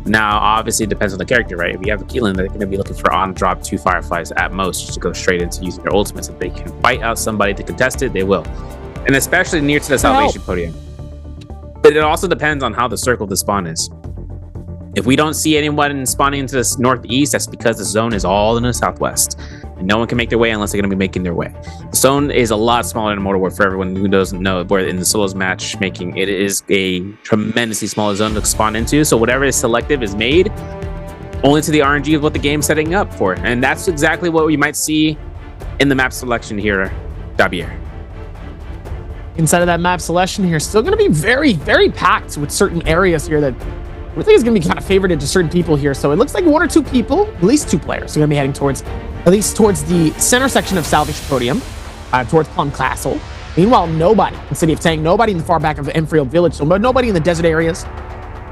Now, obviously, it depends on the character, right? If you have a Keelan, they're going to be looking for on-drop 2 Fireflies at most, just to go straight into using their ultimates. If they can fight out somebody to contest it, they will. And especially near to the Salvation Podium. But it also depends on how the circle of the spawn is. If we don't see anyone spawning into the northeast, that's because the zone is all in the southwest. And no one can make their way unless they're going to be making their way. The zone is a lot smaller than Mortal War for everyone who doesn't know. Where in the solos matchmaking, it is a tremendously smaller zone to spawn into. So whatever is selective is made only to the RNG of what the game's setting up for. And that's exactly what we might see in the map selection here, Dabier. Inside of that map selection here, still going to be very, very packed with certain areas here that I think is going to be kind of favored to certain people here. So it looks like 1 or 2 people, at least 2 players, are going to be heading towards the center section of Salvation Podium, towards Plum Castle. Meanwhile, nobody in City of Tang, nobody in the far back of Enfield Village, so nobody in the desert areas.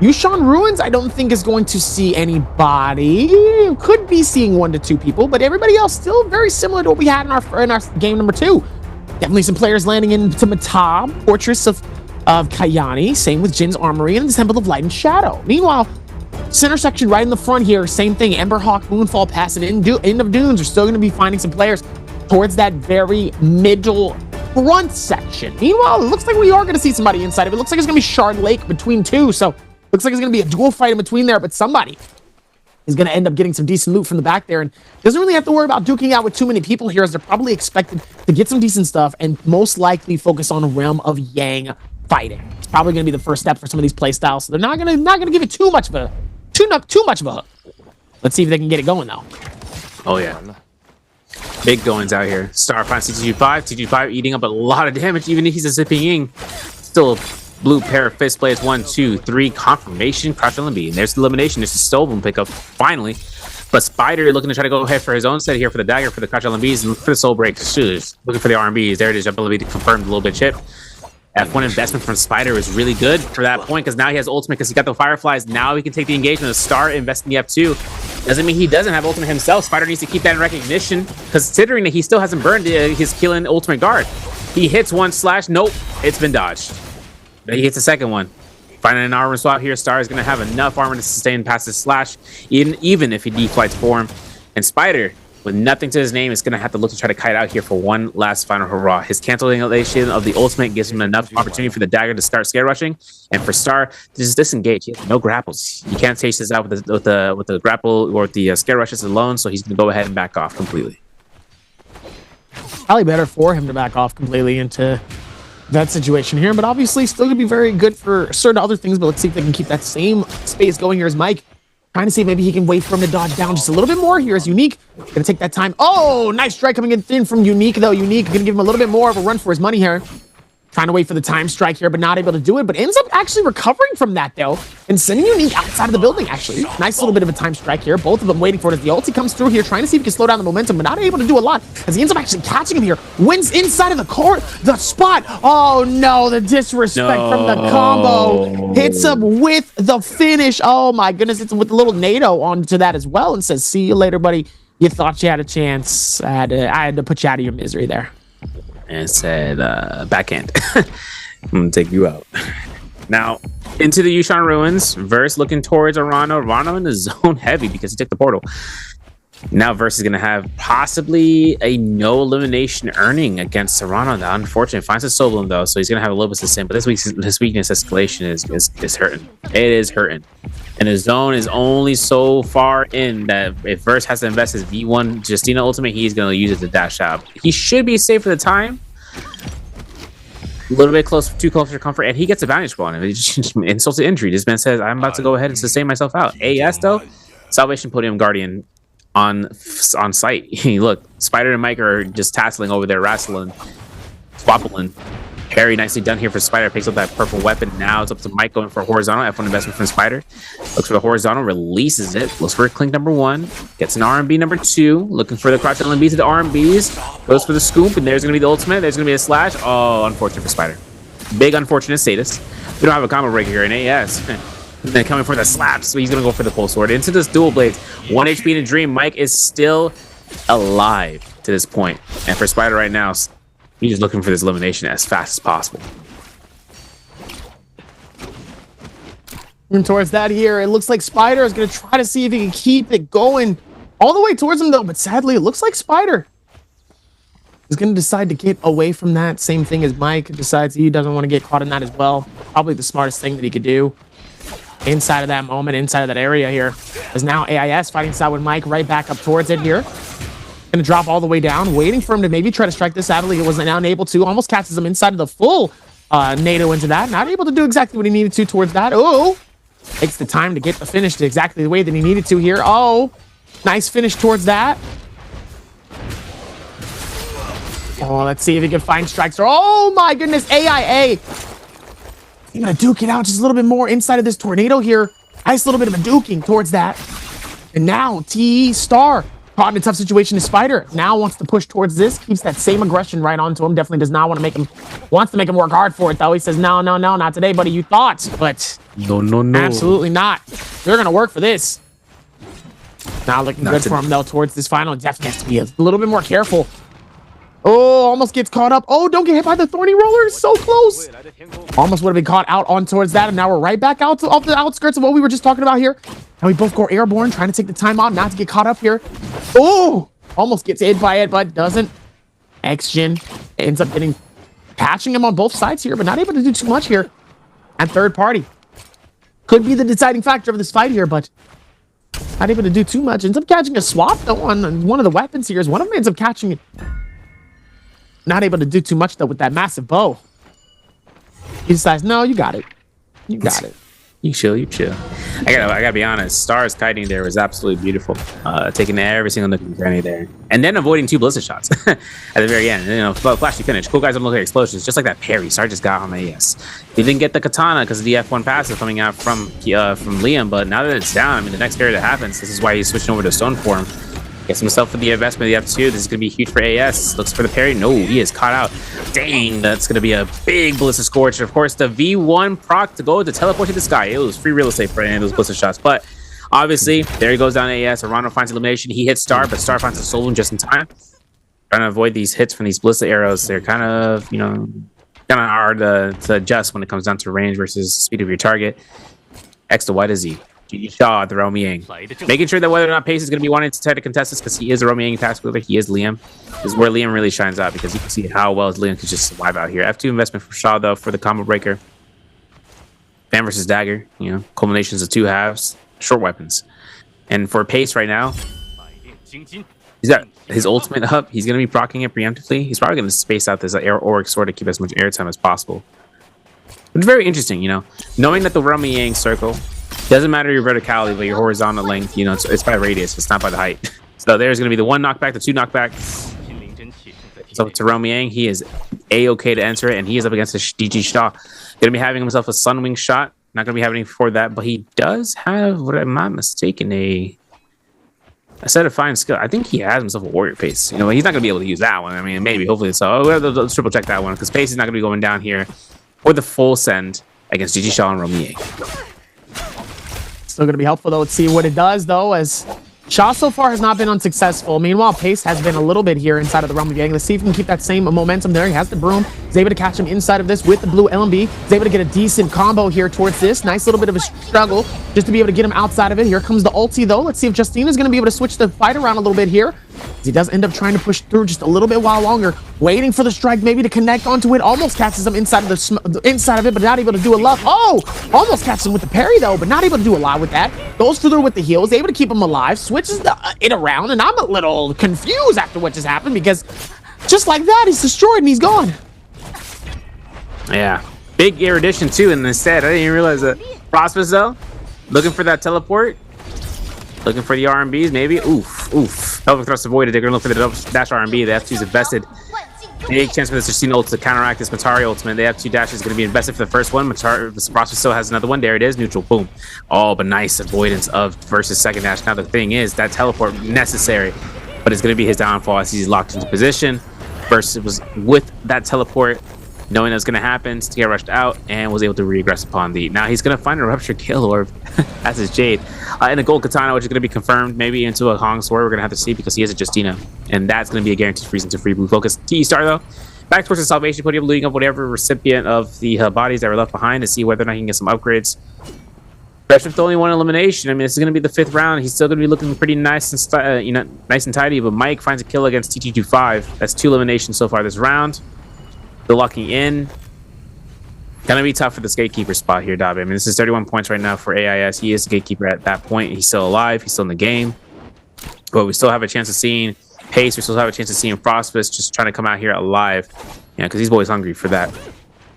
Yushan Ruins, I don't think is going to see anybody. Could be seeing 1 to 2 people, but everybody else still very similar to what we had in our game number 2. Definitely some players landing into Matab, Fortress of Kayani, same with Jin's Armory and the Temple of Light and Shadow. Meanwhile, center section right in the front here, same thing. Emberhawk, Moonfall Pass, and End of Dunes are still going to be finding some players towards that very middle front section. Meanwhile, it looks like we are going to see somebody inside of it. Looks like it's going to be Shard Lake between 2, so looks like it's going to be a dual fight in between there, but somebody is going to end up getting some decent loot from the back there and doesn't really have to worry about duking out with too many people here, as they're probably expected to get some decent stuff and most likely focus on Realm of Yang fighting. It's probably going to be the first step for some of these play styles, so they're not going to give it too much of a hook. Let's see if they can get it going though. Oh yeah, big goings out here. Star finds TG5 eating up a lot of damage, even if he's a zipping in. Still a blue pair of fist blades. 1, 2, 3 confirmation. Crush LMB, and there's the elimination. There's the stolen pickup finally. But Spider looking to try to go ahead for his own set here for the dagger, for the Crush LMBs, and for the soul breaks. Looking for the RMBs. There it is. Jump LMB to confirm a little bit chip. F1 investment from Spider is really good for that point, because now he has ultimate, because he got the Fireflies. Now he can take the engagement of Star, invest in the F2. Doesn't mean he doesn't have ultimate himself. Spider needs to keep that in recognition, considering that he still hasn't burned his killing ultimate guard. He hits 1 slash. Nope, it's been dodged. But he hits the second one. Finding an armor swap here, Star is going to have enough armor to sustain past his slash, even if he deflights for him. And Spider, with nothing to his name, is going to have to look to try to kite out here for one last final hurrah. His cancellation of the ultimate gives him enough opportunity for the dagger to start scare rushing, and for Star to just disengage. He has no grapples. You can't chase this out with the grapple or with the scare rushes alone, so he's going to go ahead and back off completely. Probably better for him to back off completely into that situation here, but obviously still going to be very good for certain other things. But let's see if they can keep that same space going here as Mike. Trying to see if maybe he can wait for him to dodge down just a little bit more here as Unique. Gonna take that time. Oh, nice strike coming in thin from Unique though. Unique gonna give him a little bit more of a run for his money here. Trying to wait for the time strike here, but not able to do it, but ends up actually recovering from that, though, and sending Unique outside of the building, actually. Nice little bit of a time strike here. Both of them waiting for it as the ulti comes through here, trying to see if he can slow down the momentum, but not able to do a lot, as he ends up actually catching him here. Wins inside of the court, the spot. Oh, no, the disrespect from the combo. Hits him with the finish. Oh, my goodness, it's with a little NATO onto that as well, and says, see you later, buddy. You thought you had a chance. I had to put you out of your misery there. And said, backhand. I'm gonna take you out. Now, into the Yushan Ruins. Verse looking towards Arano. Arano in the zone heavy because he took the portal. Now Verse is gonna have possibly a no elimination earning against Arano. Now, unfortunately, finds a solo though, so he's gonna have a little bit of sin. But this weakness escalation is hurting. It is hurting. And his zone is only so far in that if Verse has to invest his V1 Justina ultimate, he's going to use it to dash out. He should be safe for the time. A little bit close, too close for comfort, and he gets a vantage on him. He just insults to injury. This man says, I'm about to go ahead and sustain myself out. AS, though, Salvation Podium Guardian on site. Look, Spider and Mike are just tasseling over there, wrestling, swapping. Very nicely done here for Spider. Picks up that purple weapon. Now it's up to Mike going for a horizontal. F1 investment from Spider. Looks for the horizontal, releases it. Looks for a clink number 1. Gets an R&B number 2. Looking for the crouch LMB to the R&Bs. Goes for the scoop, and there's going to be the ultimate. There's going to be a slash. Oh, unfortunate for Spider. Big unfortunate status. We don't have a combo breaker here in AS. Then coming for the slaps, so he's going to go for the pulse sword. Into this dual blades. 1 HP in a dream. Mike is still alive to this point. And for Spider right now, he's just looking for this elimination as fast as possible. And towards that here, it looks like Spider is going to try to see if he can keep it going all the way towards him, though. But sadly, it looks like Spider is going to decide to get away from that. Same thing as Mike decides he doesn't want to get caught in that as well. Probably the smartest thing that he could do inside of that moment, inside of that area here. Is now AIS fighting side with Mike right back up towards it here. Gonna drop all the way down, waiting for him to maybe try to strike this. Sadly, it wasn't unable to. Almost catches him inside of the full NATO into that. Not able to do exactly what he needed to towards that. Oh, takes the time to get the finish to exactly the way that he needed to here. Oh, nice finish towards that. Oh, let's see if he can find strikes. Oh my goodness, AIA. He's gonna duke it out just a little bit more inside of this tornado here. Nice little bit of a duking towards that. And now TE Star caught in a tough situation is Spider. Now wants to push towards this. Keeps that same aggression right onto him. Definitely does not want to make him... Wants to make him work hard for it, though. He says, no, no, no, not today, buddy. You thought. But... No. Absolutely not. You're going to work for this. Not looking good for him, though, towards this final. Definitely has to be a little bit more careful. Oh, almost gets caught up. Oh, don't get hit by the thorny roller. So close. Almost would have been caught out on towards that. And now we're right back out to, off the outskirts of what we were just talking about here. And we both go airborne, trying to take the time out, not to get caught up here. Oh, almost gets hit by it, but doesn't. X-Gen ends up catching him on both sides here, but not able to do too much here. And third party could be the deciding factor of this fight here, but not able to do too much. Ends up catching a swap, though, on one of the weapons here. One of them ends up catching it. Not able to do too much, though, with that massive bow. He decides, no, you got it. You got it. You chill. I gotta be honest. Star's kiting there was absolutely beautiful. Taking every single nook and cranny there, and then avoiding 2 ballistic shots at the very end. You know, flashy finish. Cool guys don't look at explosions, just like that parry Star just got on the AS. He didn't get the katana because of the F1 passive coming out from Liam, but now that it's down, I mean, the next parry that happens, this is why he's switching over to stone form. Gets himself for the investment of the F2. This is going to be huge for AS. Looks for the parry. No, he is caught out. Dang, that's going to be a big Ballistic Scorch. Of course, the V1 proc to go to teleport to the sky. It was free real estate for any of those Ballistic shots. But obviously, there he goes down to AS. Arano finds elimination. He hits Star, but Star finds a solo just in time. Trying to avoid these hits from these Ballistic arrows. They're kind of, you know, kind of hard to adjust when it comes down to range versus speed of your target. X to Y to Z. Shaw, the Romyang. Making sure that whether or not Pace is going to be wanting to try to contest this because he is a Romyang task wielder. He is Liam. This is where Liam really shines out because you can see how well Liam can just survive out here. F2 investment for Shaw, though, for the combo breaker. Fan versus Dagger. You know, culminations of 2 halves. Short weapons. And for Pace right now, he's got his ultimate up. He's going to be proccing it preemptively. He's probably going to space out this Auric Sword to keep as much airtime as possible. It's very interesting, you know, knowing that the Romyang circle doesn't matter your verticality, but your horizontal length, you know, it's by radius. It's not by the height. So there's going to be the 1 knockback, the 2 knockback. So to Romyang, he is a-okay to enter it, and he is up against a DG Shaw. Gonna be having himself a Sunwing shot. Not gonna be having for that, but he does have, what I'm not mistaken, a set of fine skill. I think he has himself a warrior pace. You know, he's not gonna be able to use that one. I mean, maybe, hopefully so. Let's triple check that one because pace is not gonna be going down here for the full send against DG Shaw and Romier. Still going to be helpful, though. Let's see what it does, though, as Shaw so far has not been unsuccessful. Meanwhile, Pace has been a little bit here inside of the realm of Yang. Let's see if he can keep that same momentum there. He has the broom. He's able to catch him inside of this with the blue LMB. He's able to get a decent combo here towards this. Nice little bit of a struggle just to be able to get him outside of it. Here comes the ulti, though. Let's see if Justina's going to be able to switch the fight around a little bit here. He does end up trying to push through just a little bit while longer, waiting for the strike maybe to connect onto it. Almost catches him inside of the inside of it, but not able to do a lot. Oh, almost catches him with the parry though, but not able to do a lot with that. Goes through with the heals, able to keep him alive, switches it around, and I'm a little confused after what just happened because just like that, he's destroyed and he's gone. Yeah, big erudition too. And instead, I didn't even realize that. Prosperous though, looking for that teleport. Looking for the RMBs, maybe. Oof. Pelvic thrust avoided. They're going to look for the double dash RMB. The F2's invested. Big chance for the Justina ult to counteract this Matari ultimate. The F2 dash is going to be invested for the first one. Prosper still has another one. There it is. Neutral. Boom. Oh, but nice avoidance of versus second dash. Now the thing is, that teleport necessary, but it's going to be his downfall as he's locked into position. Versus was with that teleport, knowing that's going to happen, to get rushed out and was able to regress upon the. Now he's going to find a ruptured kill orb as his Jade and a gold katana, which is going to be confirmed maybe into a Hong sword. We're going to have to see because he has a Justina, and that's going to be a guaranteed freeze into free blue focus. T-Star though, back towards the salvation podium, looting up whatever recipient of the bodies that were left behind to see whether or not he can get some upgrades. Fresh with only one elimination. I mean, this is going to be the 5th round. He's still going to be looking pretty nice and nice and tidy. But Mike finds a kill against TT25. That's 2 eliminations so far this round. Still locking in. Gonna be tough for this gatekeeper spot here, Dabi. I mean, this is 31 points right now for AIS. He is the gatekeeper at that point. He's still alive. He's still in the game. But we still have a chance of seeing Pace. We still have a chance of seeing Frostfist just trying to come out here alive. Yeah, because he's always hungry for that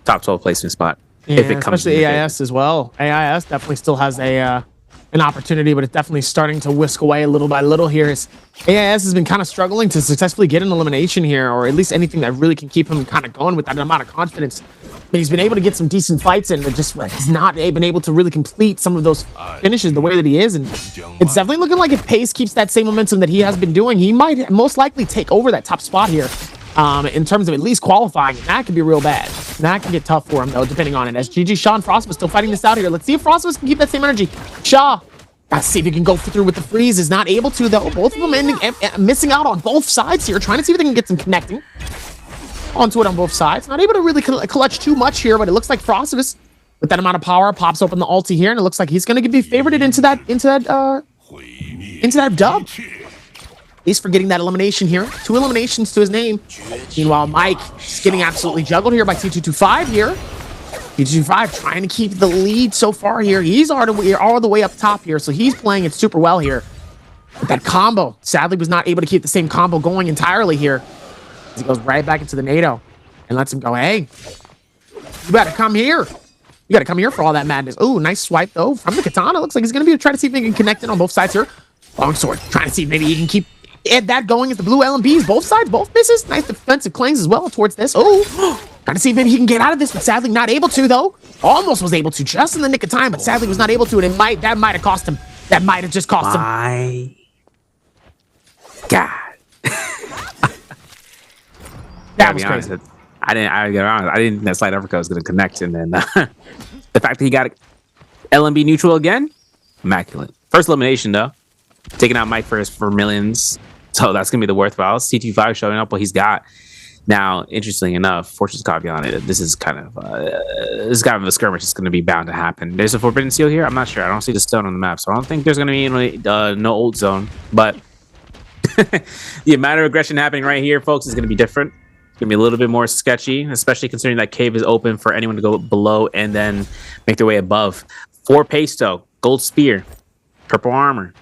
top 12 placement spot. Yeah, if it comes especially AIS as well. AIS definitely still has an opportunity, but it's definitely starting to whisk away little by little here. AIS has been kind of struggling to successfully get an elimination here, or at least anything that really can keep him kind of going with that amount of confidence. But he's been able to get some decent fights in, but just he's not been able to really complete some of those finishes the way that he is. And it's definitely looking like if Pace keeps that same momentum that he has been doing, he might most likely take over that top spot here. In terms of at least qualifying, and that could be real bad. That can get tough for him, though, depending on it. As GG, Shaw and Frostmas still fighting this out here. Let's see if Frostmas can keep that same energy. Shaw, let's see if he can go through with the freeze. Is not able to, though. Both of them missing out on both sides here. Trying to see if they can get some connecting onto it on both sides. Not able to really clutch too much here, but it looks like Frostmas, with that amount of power, pops open the ulti here, and it looks like he's going to be favorited into that dub. He's for getting that elimination here. 2 eliminations to his name. Meanwhile, Mike is getting absolutely juggled here by T225 here. T225 trying to keep the lead so far here. He's all the way up top here, so he's playing it super well here. But that combo, sadly, was not able to keep the same combo going entirely here. He goes right back into the NATO and lets him go, hey, you better come here. You got to come here for all that madness. Oh, nice swipe, though, from the katana. Looks like he's going to be trying to see if he can connect it on both sides here. Longsword, trying to see if maybe he can keep that going as the blue LMBs, both sides, both misses. Nice defensive clings as well towards this. Oh, trying to see if maybe he can get out of this, but sadly not able to, though. Almost was able to just in the nick of time, but sadly was not able to, and that might have cost him. That might have just cost him. My God. That was crazy. I didn't think that Slide Africa was going to connect, and then the fact that he got LMB neutral again, immaculate. First elimination, though. Taking out Mike for millions. So that's going to be the worthwhile. CT5 showing up what he's got. Now, interestingly enough, Fortune's copy on it. This is kind of a skirmish that's going to be bound to happen. There's a Forbidden Seal here. I'm not sure. I don't see the stone on the map. So I don't think there's going to be any, no ult zone. But the amount of aggression happening right here, folks, is going to be different. It's going to be a little bit more sketchy, especially considering that cave is open for anyone to go below and then make their way above. 4 Pasto, gold spear, purple armor.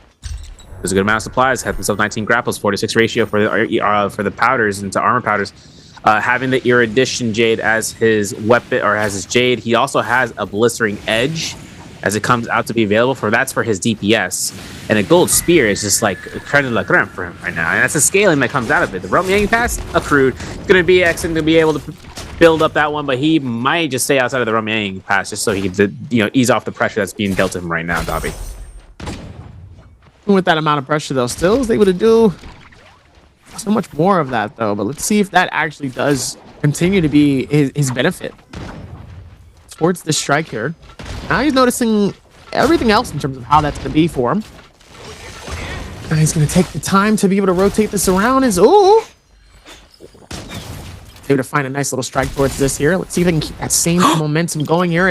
There's a good amount of supplies. Had himself 19 grapples, 4-6 ratio for the powders into armor powders. Having the Erudition Jade as his weapon or as his Jade, he also has a Blistering Edge as it comes out to be available for. That's for his DPS, and a gold spear is just like creme de la creme for him right now, and that's the scaling that comes out of it. The Romiang pass accrued, going to be excellent to be able to build up that one, but he might just stay outside of the Romyang pass just so he can, ease off the pressure that's being dealt to him right now, Dobby. With that amount of pressure, though, still is able to do so much more of that, though. But let's see if that actually does continue to be his benefit towards this strike here. Now he's noticing everything else in terms of how that's going to be for him. And he's going to take the time to be able to rotate this around. Able to find a nice little strike towards this here. Let's see if they can keep that same momentum going here.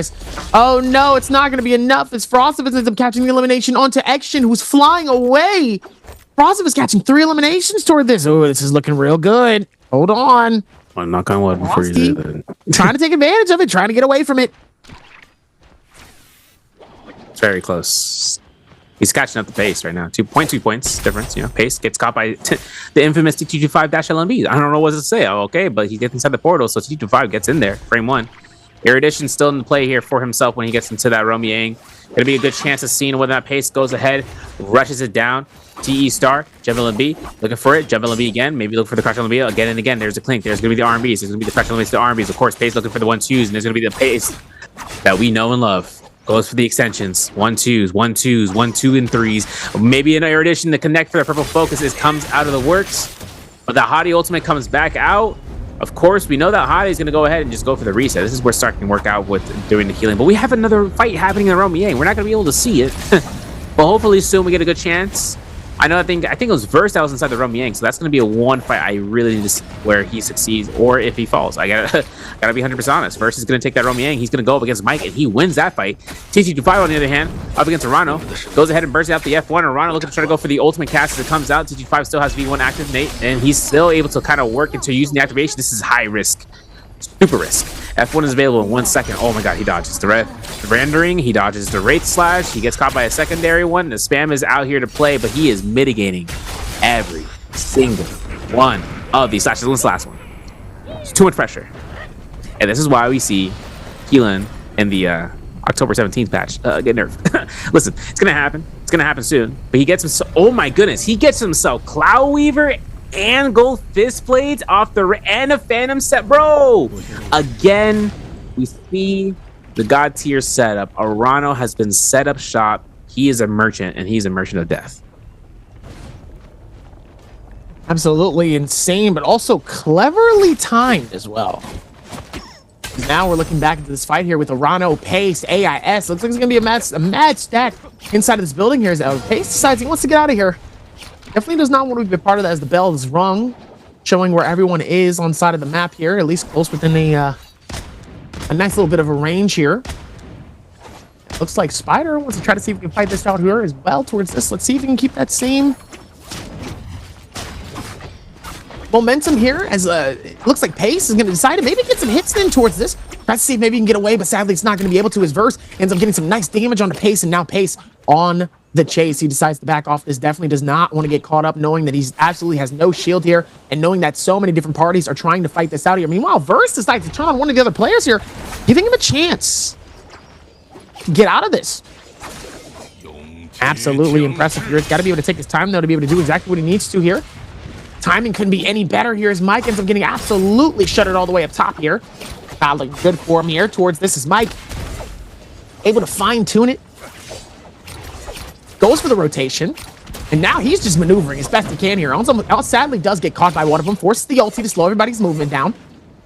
Oh no, it's not going to be enough as Frostivus ends up catching the elimination onto Action, who's flying away. Frostivus catching 3 eliminations toward this. Oh, this is looking real good. Hold on. I'm knock on wood before you do that. Trying to take advantage of it, trying to get away from it. It's very close. He's catching up the pace right now. 2.2 points difference. Pace gets caught by the infamous T225-LMB. I don't know what to say. Okay, but he gets inside the portal, so T225 gets in there. Frame 1. Erudition still in the play here for himself when he gets into that Romyang. Gonna be a good chance of seeing whether that pace goes ahead, rushes it down. TE star, JevLMB, looking for it. JevLMB again, maybe look for the crash LMB again and again. There's a clink. There's gonna be the RMBs. There's gonna be the crash LMBs to the RMBs. Of course, pace looking for the 1-2s, and there's gonna be the pace that we know and love. Goes for the extensions. 1-2s, 1-2s, 1-2 and 3s. Maybe an Erudition to connect for the purple focus comes out of the works. But the Hottie ultimate comes back out. Of course, we know that Hottie is going to go ahead and just go for the reset. This is where Stark can work out with doing the healing. But we have another fight happening in Romyang. We're not going to be able to see it. But hopefully soon we get a good chance. I think it was Verse that was inside the Romyang, so that's going to be a one fight I really need to see where he succeeds or if he falls. I gotta be 100% honest. Verse is going to take that Romyang. He's going to go up against Mike, and he wins that fight. TT25 on the other hand, up against Arano, goes ahead and bursts out the F1. Arano looking to try to go for the ultimate cast as it comes out. TT5 still has V1 active, Nate, and he's still able to kind of work into using the activation. This is high risk. Super risk. F1 is available in 1 second. Oh my god, he dodges the rendering, he dodges the Wraith Slash, he gets caught by a secondary one. The spam is out here to play, but he is mitigating every single one of these slashes. This last one. It's too much pressure. And this is why we see Keelan in the October 17th patch get nerfed. Listen, it's gonna happen. It's gonna happen soon. But he gets himself, oh my goodness, he gets himself Cloud Weaver and gold fist blades off and a phantom set, bro. Again, we see the god tier setup. Arano has been set up shop. He is a merchant, and he's a merchant of death. Absolutely insane, but also cleverly timed as well. Now we're looking back into this fight here with Arano, Pace, AIS. Looks like it's gonna be a mad stack inside of this building here. As Pace decides he wants to get out of here. Definitely does not want to be a part of that as the bell is rung, showing where everyone is on side of the map here, at least close within a nice little bit of a range here. Looks like Spider wants to try to see if we can fight this out here as well towards this. Let's see if we can keep that same momentum here as it looks like Pace is going to decide to maybe get some hits in towards this. Try to see if maybe he can get away, but sadly it's not going to be able to. His Verse ends up getting some nice damage onto Pace, and now Pace on the chase. He decides to back off. This definitely does not want to get caught up, knowing that he's absolutely has no shield here, and knowing that so many different parties are trying to fight this out here. Meanwhile, Verse decides to turn on one of the other players here, giving him a chance to get out of this. Absolutely impressive here. He's got to be able to take his time, though, to be able to do exactly what he needs to here. Timing couldn't be any better here as Mike ends up getting absolutely shuttered all the way up top here. Looking good for him here towards this is Mike. Able to fine-tune it. Goes for the rotation. And now he's just maneuvering as best he can here. Sadly does get caught by one of them. Forces the ulti to slow everybody's movement down.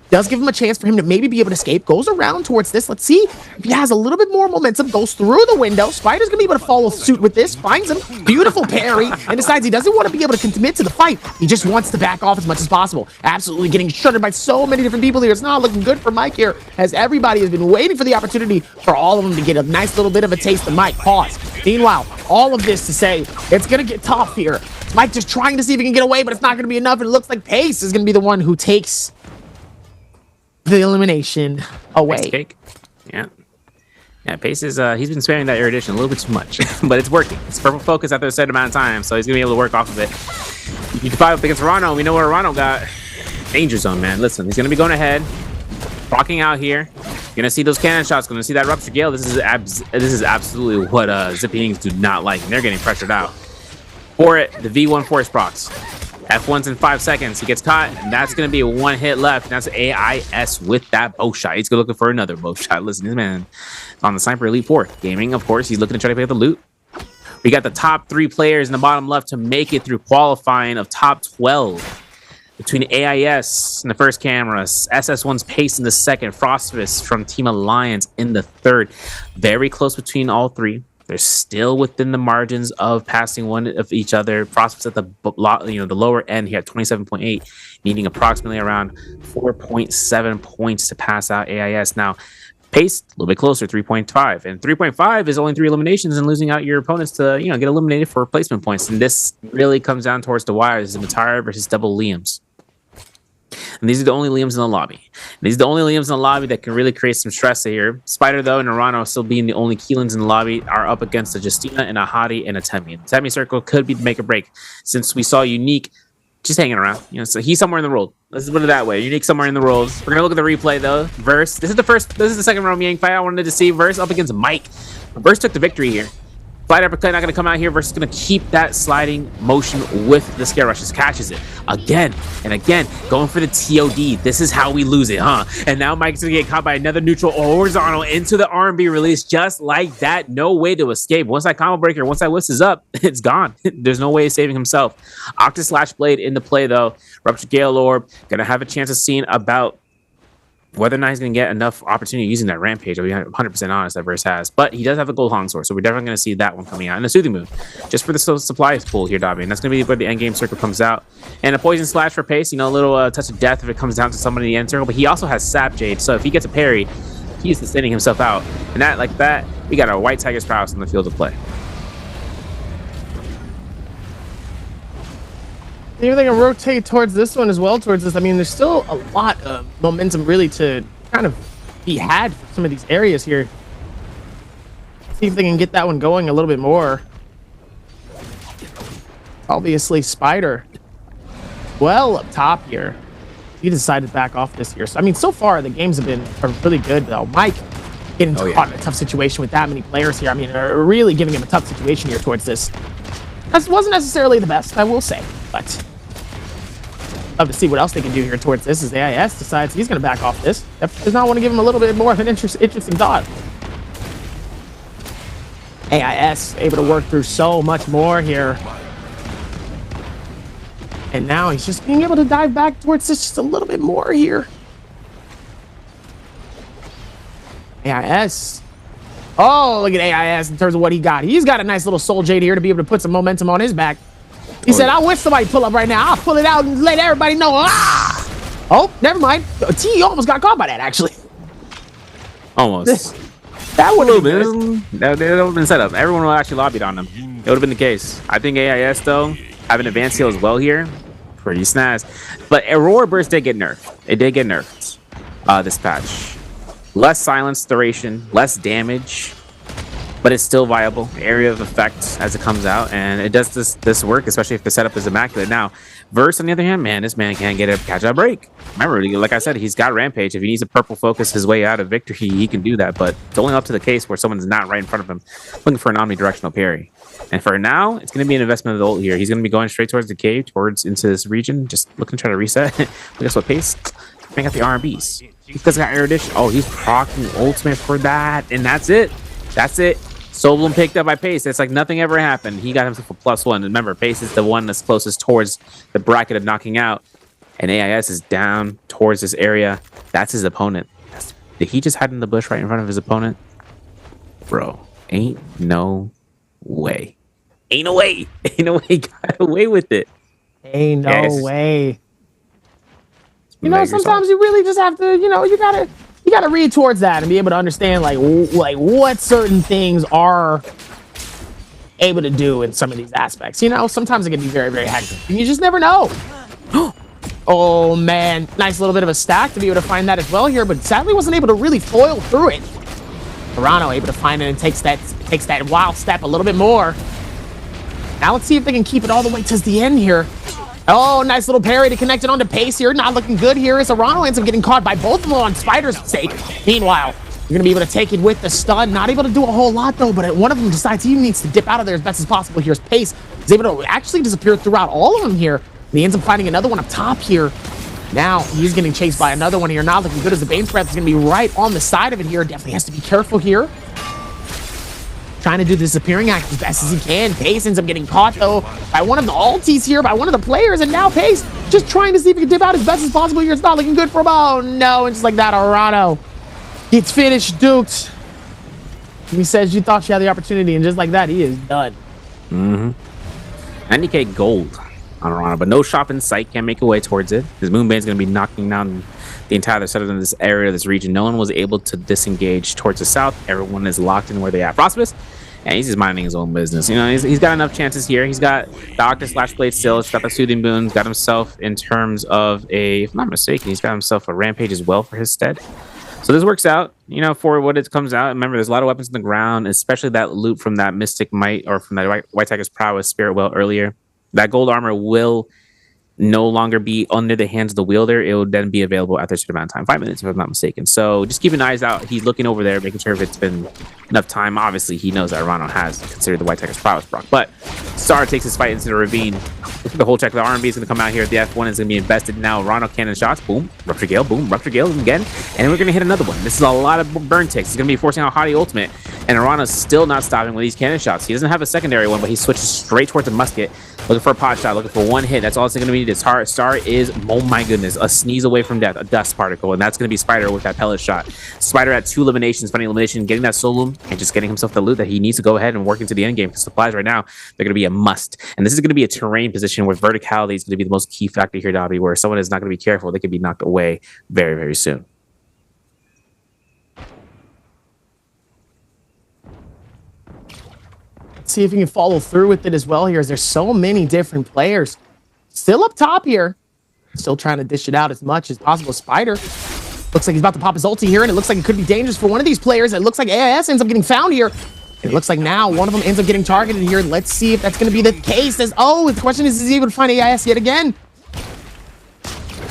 Does give him a chance for him to maybe be able to escape. Goes around towards this. Let's see if he has a little bit more momentum. Goes through the window. Spider's going to be able to follow suit with this. Finds him. Beautiful parry. And decides he doesn't want to be able to commit to the fight. He just wants to back off as much as possible. Absolutely getting shuttered by so many different people here. It's not looking good for Mike here, as everybody has been waiting for the opportunity for all of them to get a nice little bit of a taste of Mike. Pause. Meanwhile, all of this to say it's going to get tough here. It's Mike just trying to see if he can get away, but it's not going to be enough. And it looks like Pace is going to be the one who takes the elimination away. Cake. Yeah, Pace is he's been spamming that Erudition a little bit too much, but it's working. It's purple focus after a certain amount of time, so he's gonna be able to work off of it. You can fight up against Arano. We know what Arano got. Danger zone, man. Listen, he's gonna be going ahead, rocking out here. You're gonna see those cannon shots. Gonna see that rupture gale. This is absolutely what Zippy Ings do not like, and they're getting pressured out. For it, the V1 force procs. F1's in 5 seconds. He gets caught, and that's going to be one hit left. And that's AIS with that bow shot. He's looking for another bow shot. Listen, this man on the Sniper Elite 4. Gaming, of course. He's looking to try to pick up the loot. We got the top 3 players in the bottom left to make it through qualifying of top 12. Between AIS in the first camera, SS1's Pace in the second, Frostfist from Team Alliance in the third. Very close between all 3. They're still within the margins of passing one of each other. Frostfist at the the lower end here at 27.8, needing approximately around 4.7 points to pass out AIS. Now, Pace a little bit closer, 3.5, and 3.5 is only 3 eliminations and losing out your opponents to get eliminated for replacement points. And this really comes down towards the wires: the Matara versus double Liams. And these are the only Liams in the lobby. These are the only Liams in the lobby that can really create some stress here. Spider, though, and Narano still being the only Keelans in the lobby are up against a Justina and a Hadi and a Temi. The Temi circle could be the make or break, since we saw Unique just hanging around. So he's somewhere in the world. Let's put it that way. Unique somewhere in the world. We're gonna look at the replay though. Verse. This is the second round Yang fight. I wanted to see Verse up against Mike. Verse took the victory here. Slide uppercut not going to come out here. Versus going to keep that sliding motion with the scare rushes. Catches it again and again. Going for the TOD. This is how we lose it, huh? And now Mike's going to get caught by another neutral horizontal into the R&B release just like that. No way to escape. Once that combo breaker, once that whisk is up, it's gone. There's no way of saving himself. Octus Slash Blade into play though. Rupture Gale Orb. Going to have a chance of seeing about whether or not he's going to get enough opportunity using that Rampage. I'll be 100% honest that Verse has. But he does have a Gold Hong Sword, so we're definitely going to see that one coming out. And a Soothing Moon, just for the supply pool here, Dobby. And that's going to be where the endgame circle comes out. And a Poison Slash for Pace, a little touch of death if it comes down to somebody in the end circle. But he also has Sap Jade, so if he gets a parry, he's sustaining himself out. And that, like that, we got our White Tiger's prowess on the field of play. Maybe they can rotate towards this one as well, towards this. I mean, there's still a lot of momentum really to kind of be had for some of these areas here. See if they can get that one going a little bit more. Obviously, Spider well up top here. He decided to back off this here. So, I mean, so far, the games have been really good, though. Mike getting caught in a tough situation with that many players here. I mean, really giving him a tough situation here towards this. That wasn't necessarily the best, I will say, but love to see what else they can do here towards this as AIS decides he's going to back off this. Does not want to give him a little bit more of an interesting thought. AIS able to work through so much more here. And now he's just being able to dive back towards this just a little bit more here. AIS. Oh, look at AIS in terms of what he got. He's got a nice little Soul Jade here to be able to put some momentum on his back. He said, I wish somebody pull up right now. I'll pull it out and let everybody know. Ah! Oh, never mind. T almost got caught by that, actually. Almost. That would have been that would have been set up. Everyone would have actually lobbied on him. It would have been the case. I think AIS, though, having advanced heal as well here, pretty snaz. But Aurora Burst did get nerfed. It did get nerfed this patch. Less silence duration, less damage, but it's still viable. Area of effect as it comes out, and it does this work, especially if the setup is immaculate. Now, Verse, on the other hand, man, this man can't get a catch-up break. Remember, like I said, he's got Rampage. If he needs to purple focus his way out of victory, he can do that, but it's only up to the case where someone's not right in front of him looking for an omnidirectional parry. And for now, it's going to be an investment of the ult here. He's going to be going straight towards the cave, into this region, just looking to try to reset. But guess what, Pace? Bring out the R&Bs. He's got erudition. Oh, he's proccing ultimate for that, and that's it. That's it. Soulbloom picked up by Pace. It's like nothing ever happened. He got himself a +1. And remember, Pace is the one that's closest towards the bracket of knocking out, and AIS is down towards this area. That's his opponent. Did he just hide in the bush right in front of his opponent? Bro, ain't no way. Ain't no way. Ain't no way he got away with it. Ain't no way. Sometimes you really just have to, you gotta read towards that and be able to understand like what certain things are able to do in some of these aspects. Sometimes it can be very, very hectic. And you just never know. Oh man, nice little bit of a stack to be able to find that as well here, but sadly wasn't able to really foil through it. Toronto able to find it and takes that wild step a little bit more. Now let's see if they can keep it all the way to the end here. Oh, nice little parry to connect it onto Pace here. Not looking good here as Arano ends up getting caught by both of them on Spider's sake. Meanwhile, you're going to be able to take it with the stun. Not able to do a whole lot, though, but one of them decides he needs to dip out of there as best as possible. Here's Pace. He's able to actually disappear throughout all of them here. And he ends up finding another one up top here. Now he's getting chased by another one here. Not looking good as the Bane's Breath is going to be right on the side of it here. Definitely has to be careful here. Trying to do the disappearing act as best as he can. Pace ends up getting caught though by one of the ulties here, by one of the players, and now Pace just trying to see if he can dip out as best as possible here. It's not looking good for him. Oh no, and just like that, Arano gets finished, duked. He says you thought you had the opportunity, and just like that, he is done. 90k gold on Arano, but no shop in sight. Can't make a way towards it. His Moonbane's going to be knocking down the entire side of this area, this region. No one was able to disengage towards the south. Everyone is locked in where they at. Frostbus, and he's just minding his own business. You know, he's got enough chances here. He's got the Octa/Blade still. He's got the Soothing Boons. Got himself, in terms of a, if I'm not mistaken, he's got himself a Rampage as well for his stead. So this works out, you know, for what it comes out. Remember, there's a lot of weapons on the ground, especially that loot from that Mystic Might or from that White Tiger's Prowess Spirit Well earlier. That gold armor will no longer be under the hands of the wielder. It will then be available after a certain amount of time, 5 minutes if I'm not mistaken. So just keep an eyes out. He's looking over there, making sure if it's been enough time. Obviously, he knows that Arano has considered the White Tiger's Prowess proc. But Star takes his fight into the ravine. The whole check. The R&B is going to come out here. The F1 is going to be invested now. Arano cannon shots. Boom. Rupture Gale. Boom. Rupture Gale again. And we're going to hit another one. This is a lot of burn ticks. He's going to be forcing out Hottie Ultimate. And Arano's still not stopping with these cannon shots. He doesn't have a secondary one, but he switches straight towards the musket. Looking for a pot shot. Looking for one hit. That's all it's going to be. This Star is, oh my goodness, a sneeze away from death. A dust particle. And that's going to be Spider with that pellet shot. Spider at 2 eliminations. Finding elimination. Getting that soul loom. And just getting himself the loot that he needs to go ahead and work into the end game. Because supplies right now, they're going to be a must. And this is going to be a terrain position where verticality is going to be the most key factor here, Dobby, where someone is not going to be careful. They could be knocked away very, very soon. Let's see if he can follow through with it as well here, as there's so many different players still up top here. Still trying to dish it out as much as possible. Spider looks like he's about to pop his ulti here, and it looks like it could be dangerous for one of these players. It looks like AIS ends up getting found here. And it looks like now one of them ends up getting targeted here. Let's see if that's going to be the case. The question is he able to find AIS yet again?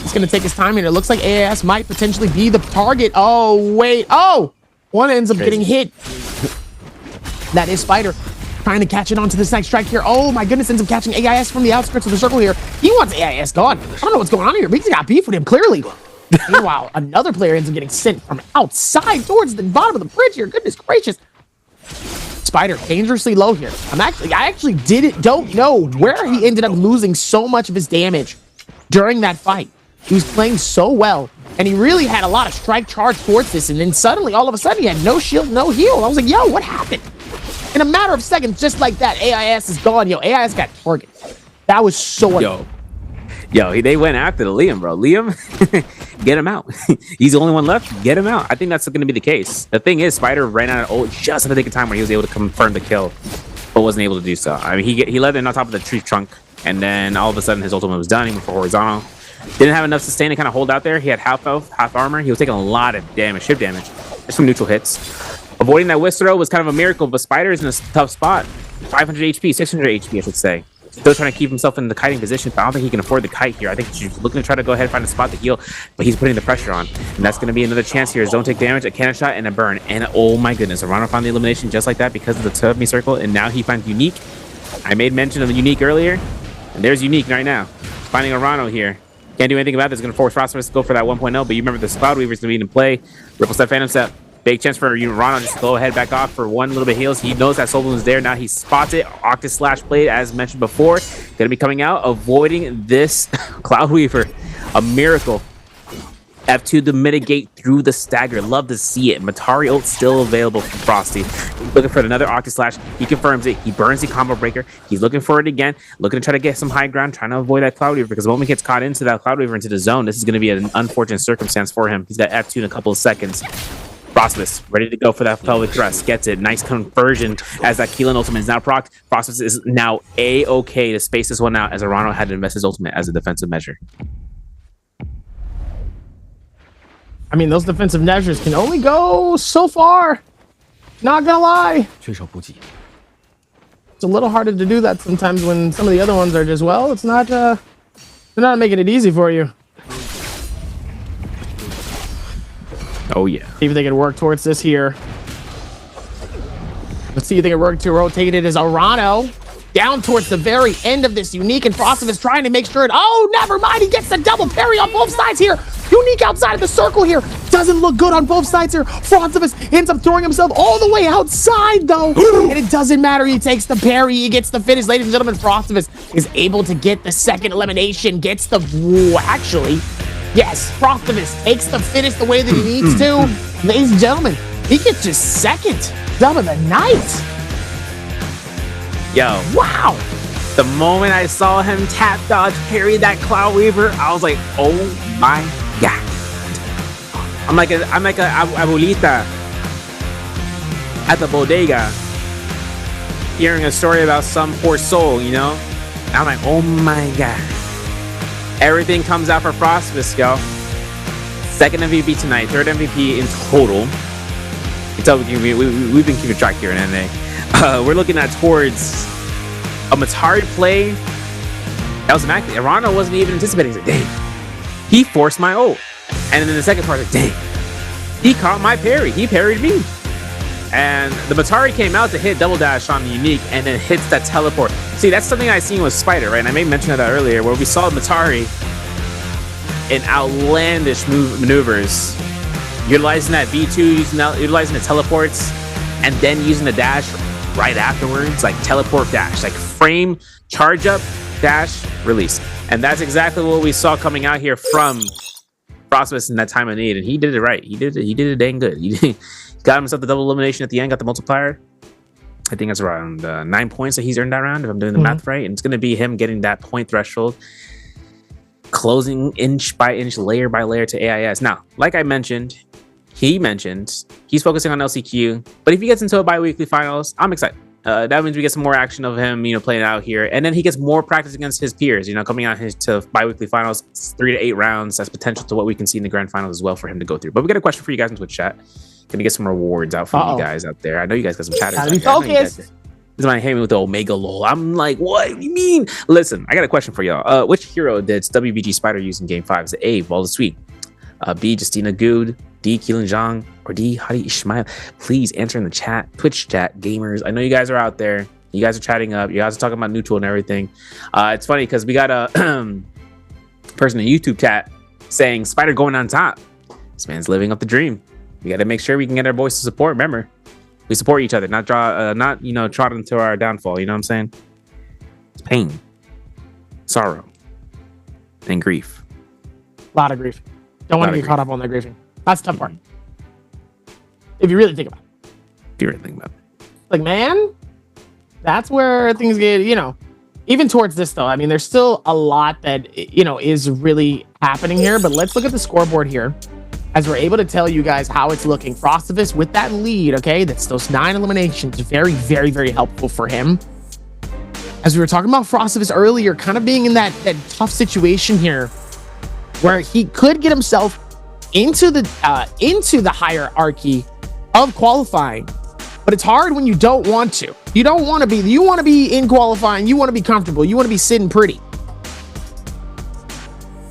He's going to take his time here. It looks like AIS might potentially be the target. Oh, wait. Oh, one ends up getting hit. That is Spider trying to catch it onto this next strike here. Oh my goodness, ends up catching AIS from the outskirts of the circle here. He wants AIS gone. I don't know what's going on here, but he's got beef with him, clearly. Meanwhile, another player ends up getting sent from outside towards the bottom of the bridge here. Goodness gracious. Spider dangerously low here. I actually don't know where he ended up losing so much of his damage during that fight. He was playing so well, and he really had a lot of strike charge towards this, and then suddenly, all of a sudden, he had no shield, no heal. I was like, yo, what happened? In a matter of seconds, just like that, AIS is gone. Yo, AIS got targeted. That was so Yo, they went after the Liam, bro. Liam, get him out. He's the only one left. Get him out. I think that's going to be the case. The thing is, Spider ran out of ult just at the nick of time where he was able to confirm the kill, but wasn't able to do so. I mean, he led in on top of the tree trunk, and then all of a sudden his ultimate was done. He went for horizontal. Didn't have enough sustain to kind of hold out there. He had half health, half armor. He was taking a lot of damage, ship damage, just from neutral hits. Avoiding that whisk throw was kind of a miracle, but Spider is in a tough spot. 500 HP, 600 HP, I should say. Still trying to keep himself in the kiting position, but I don't think he can afford the kite here. I think he's looking to try to go ahead and find a spot to heal, but he's putting the pressure on. And that's going to be another chance here. Zone take damage, a cannon shot, and a burn. And oh my goodness, Arano found the elimination just like that because of the semi-circle, and now he finds Unique. I made mention of the Unique earlier, and there's Unique right now. Finding Arano here. Can't do anything about this. Going to force Frostbus to go for that 1.0, but you remember the Cloud Weaver's going to be in play. Ripple Step, Phantom Step. Big chance for Arano just to go ahead, back off for one little bit heals. He knows that Soul Balloon's there. Now he spots it. Octa/Blade, as mentioned before. Going to be coming out, avoiding this Cloud Weaver. A miracle. F2 to mitigate through the stagger. Love to see it. Matari ult still available from Frosty. Looking for another Octa/. He confirms it. He burns the combo breaker. He's looking for it again. Looking to try to get some high ground. Trying to avoid that Cloud Weaver, because the moment he gets caught into that Cloud Weaver into the zone, this is going to be an unfortunate circumstance for him. He's got F2 in a couple of seconds. Frostbus ready to go for that pelvic thrust. Gets it. Nice conversion as that Keelan ultimate is now procced. Frostbus is now A-okay to space this one out, as Arano had to invest his ultimate as a defensive measure. I mean, those defensive measures can only go so far. Not gonna lie. It's a little harder to do that sometimes when some of the other ones are just, well, it's not, they're not making it easy for you. Oh, yeah. See if they can work towards this here. Let's see if they can work to rotate it as Arano down towards the very end of this Unique, and Frosted is trying to make sure oh, never mind, he gets the double parry on both sides here. Unique outside of the circle here. Doesn't look good on both sides here. Frosted ends up throwing himself all the way outside though. And it doesn't matter. He takes the parry. He gets the finish. Ladies and gentlemen, Frosted is able to get the second elimination. Gets the... actually, yes, Frosted takes the finish the way that he needs to. Ladies and gentlemen, he gets his second dub of the night. Yo. Wow. The moment I saw him tap dodge parry that Cloud Weaver, I was like, oh my God. I'm like a abuelita at the bodega hearing a story about some poor soul, you know? And I'm like, oh my God. Everything comes out for Frostvis, yo. Second MVP tonight, third MVP in total. You tell we've been keeping track here in NA. We're looking at towards a Matari play. That was immaculate. Arano wasn't even anticipating. He's like, dang, he forced my ult. And then the second part, like, dang, he caught my parry. He parried me. And the Matari came out to hit double dash on the Unique and then hits that teleport. See, that's something I seen with Spider, right? And I made mention of that earlier, where we saw Matari in outlandish maneuvers, utilizing that V2, utilizing the teleports, and then using the dash right afterwards, like teleport dash, like frame, charge up, dash, release. And that's exactly what we saw coming out here from Frostvis in that time of need. And he did it right. He did it dang good. He got himself the double elimination at the end, got the multiplier. I think that's around 9 points that he's earned that round, if I'm doing the math right. And it's going to be him getting that point threshold, closing inch by inch, layer by layer to AIS. Now, like I mentioned, he's focusing on LCQ, but if he gets into a bi-weekly finals, I'm excited. That means we get some more action of him, playing out here, and then he gets more practice against his peers, coming out to bi-weekly finals, 3 to 8 rounds. That's potential to what we can see in the grand finals as well for him to go through. But we got a question for you guys in Twitch chat. Gonna get some rewards out for you guys out there. I know you guys got some chatters. Gotta be focused. This is my hate me with the Omega lol. I'm like, what do you mean? Listen, I got a question for y'all. Which hero did WBG Spider use in Game 5? Is it A, Balda Sweet, B, Justina Good, D, Keelan Zhang, or D, Hadi Ishmael? Please answer in the chat, Twitch chat, gamers. I know you guys are out there. You guys are chatting up. You guys are talking about neutral and everything. It's funny because we got a person in YouTube chat saying Spider going on top. This man's living up the dream. We got to make sure we can get our voice to support. Remember, we support each other, not trot into our downfall. You know what I'm saying? It's pain, sorrow, and grief. A lot of grief. Don't want to get caught up on that griefing. That's the tough part. If you really think about it. Like, man, that's where things get, even towards this though. I mean, there's still a lot that, is really happening here, but let's look at the scoreboard here as we're able to tell you guys how it's looking. Frostivus with that lead, okay? That's those 9 eliminations. Very, very, very helpful for him. As we were talking about Frostivus earlier, kind of being in that tough situation here where he could get himself into the hierarchy of qualifying, but it's hard when you don't want to. You want to be in qualifying. You want to be comfortable. You want to be sitting pretty.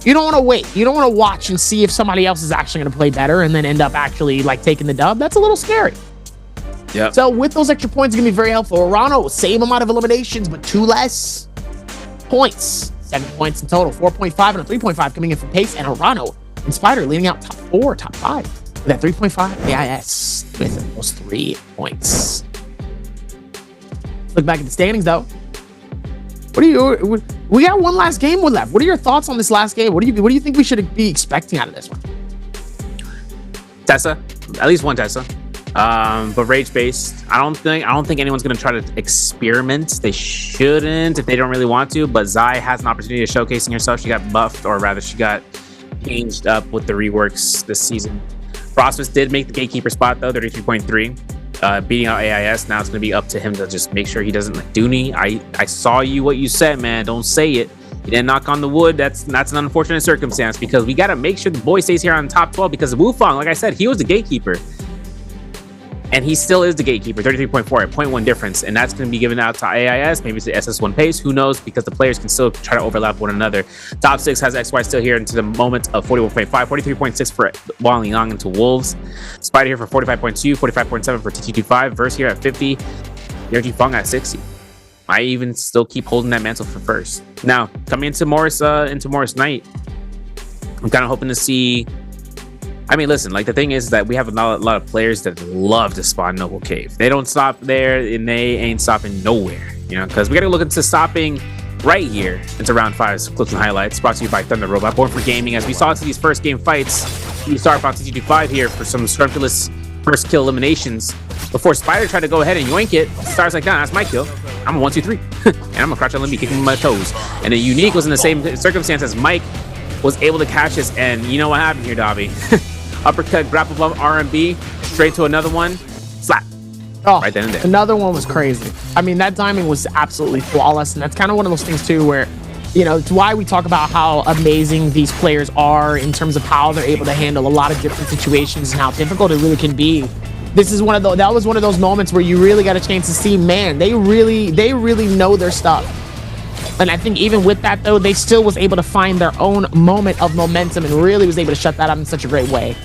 You don't want to wait. You don't want to watch and see if somebody else is actually going to play better and then end up actually taking the dub. That's a little scary. Yeah. So with those extra points, it's going to be very helpful. Arano, same amount of eliminations, but 2 less points. 7 points in total. 4.5 and a 3.5 coming in from Pace, and Arano and Spider leading out top 4, top 5. With that 3.5, AIS with those 3 points. Look back at the standings though. We got one last game left. What are your thoughts on this last game? What do you think we should be expecting out of this one? Tessa, at least one Tessa. But rage based. I don't think anyone's gonna try to experiment. They shouldn't if they don't really want to. But Zai has an opportunity of showcasing herself. She got buffed, or rather, she got changed up with the reworks this season. Frostvis did make the gatekeeper spot though, 33.3. Beating out AIS. Now it's going to be up to him to just make sure he doesn't Dooney. I saw what you said, man. Don't say it. You didn't knock on the wood. That's an unfortunate circumstance, because we got to make sure the boy stays here on top 12, because Wufang, like I said, he was the gatekeeper. And he still is the gatekeeper, 33.4 at 0.1 difference. And that's going to be given out to AIS. Maybe it's the SS1 pace. Who knows? Because the players can still try to overlap one another. Top 6 has XY still here into the moment of 41.5, 43.6 for Wang Liang into Wolves. Spider here for 45.2, 45.7 for TT25. Verse here at 50. Yerji Feng at 60. I even still keep holding that mantle for first. Now, coming into Morris Night, I'm kind of hoping to see. I mean, listen, like the thing is that we have a lot of players that love to spawn Noble Cave. They don't stop there, and they ain't stopping nowhere, you know, because we got to look into stopping right here into round 5's clips and highlights, brought to you by Thunder Robot, Born for Gaming. As we saw into these first game fights, we start about TT5 here for some scrumptious first kill eliminations before Spider tried to go ahead and yoink it. Star's like, nah, that's my kill. I'm a 1, 2, 3. And I'm gonna crouch on Limby, kicking my toes. And then Unique was in the same circumstance as Mike was able to catch us. And you know what happened here, Dobby? Uppercut, grapple bump, R&B, straight to another one, slap. Oh, right then and there. Another one was crazy. I mean, that timing was absolutely flawless. And that's kind of one of those things too, where, you know, it's why we talk about how amazing these players are in terms of how they're able to handle a lot of different situations and how difficult it really can be. This is that was one of those moments where you really got a chance to see, man, they really know their stuff. And I think even with that though, they still was able to find their own moment of momentum and really was able to shut that out in such a great way.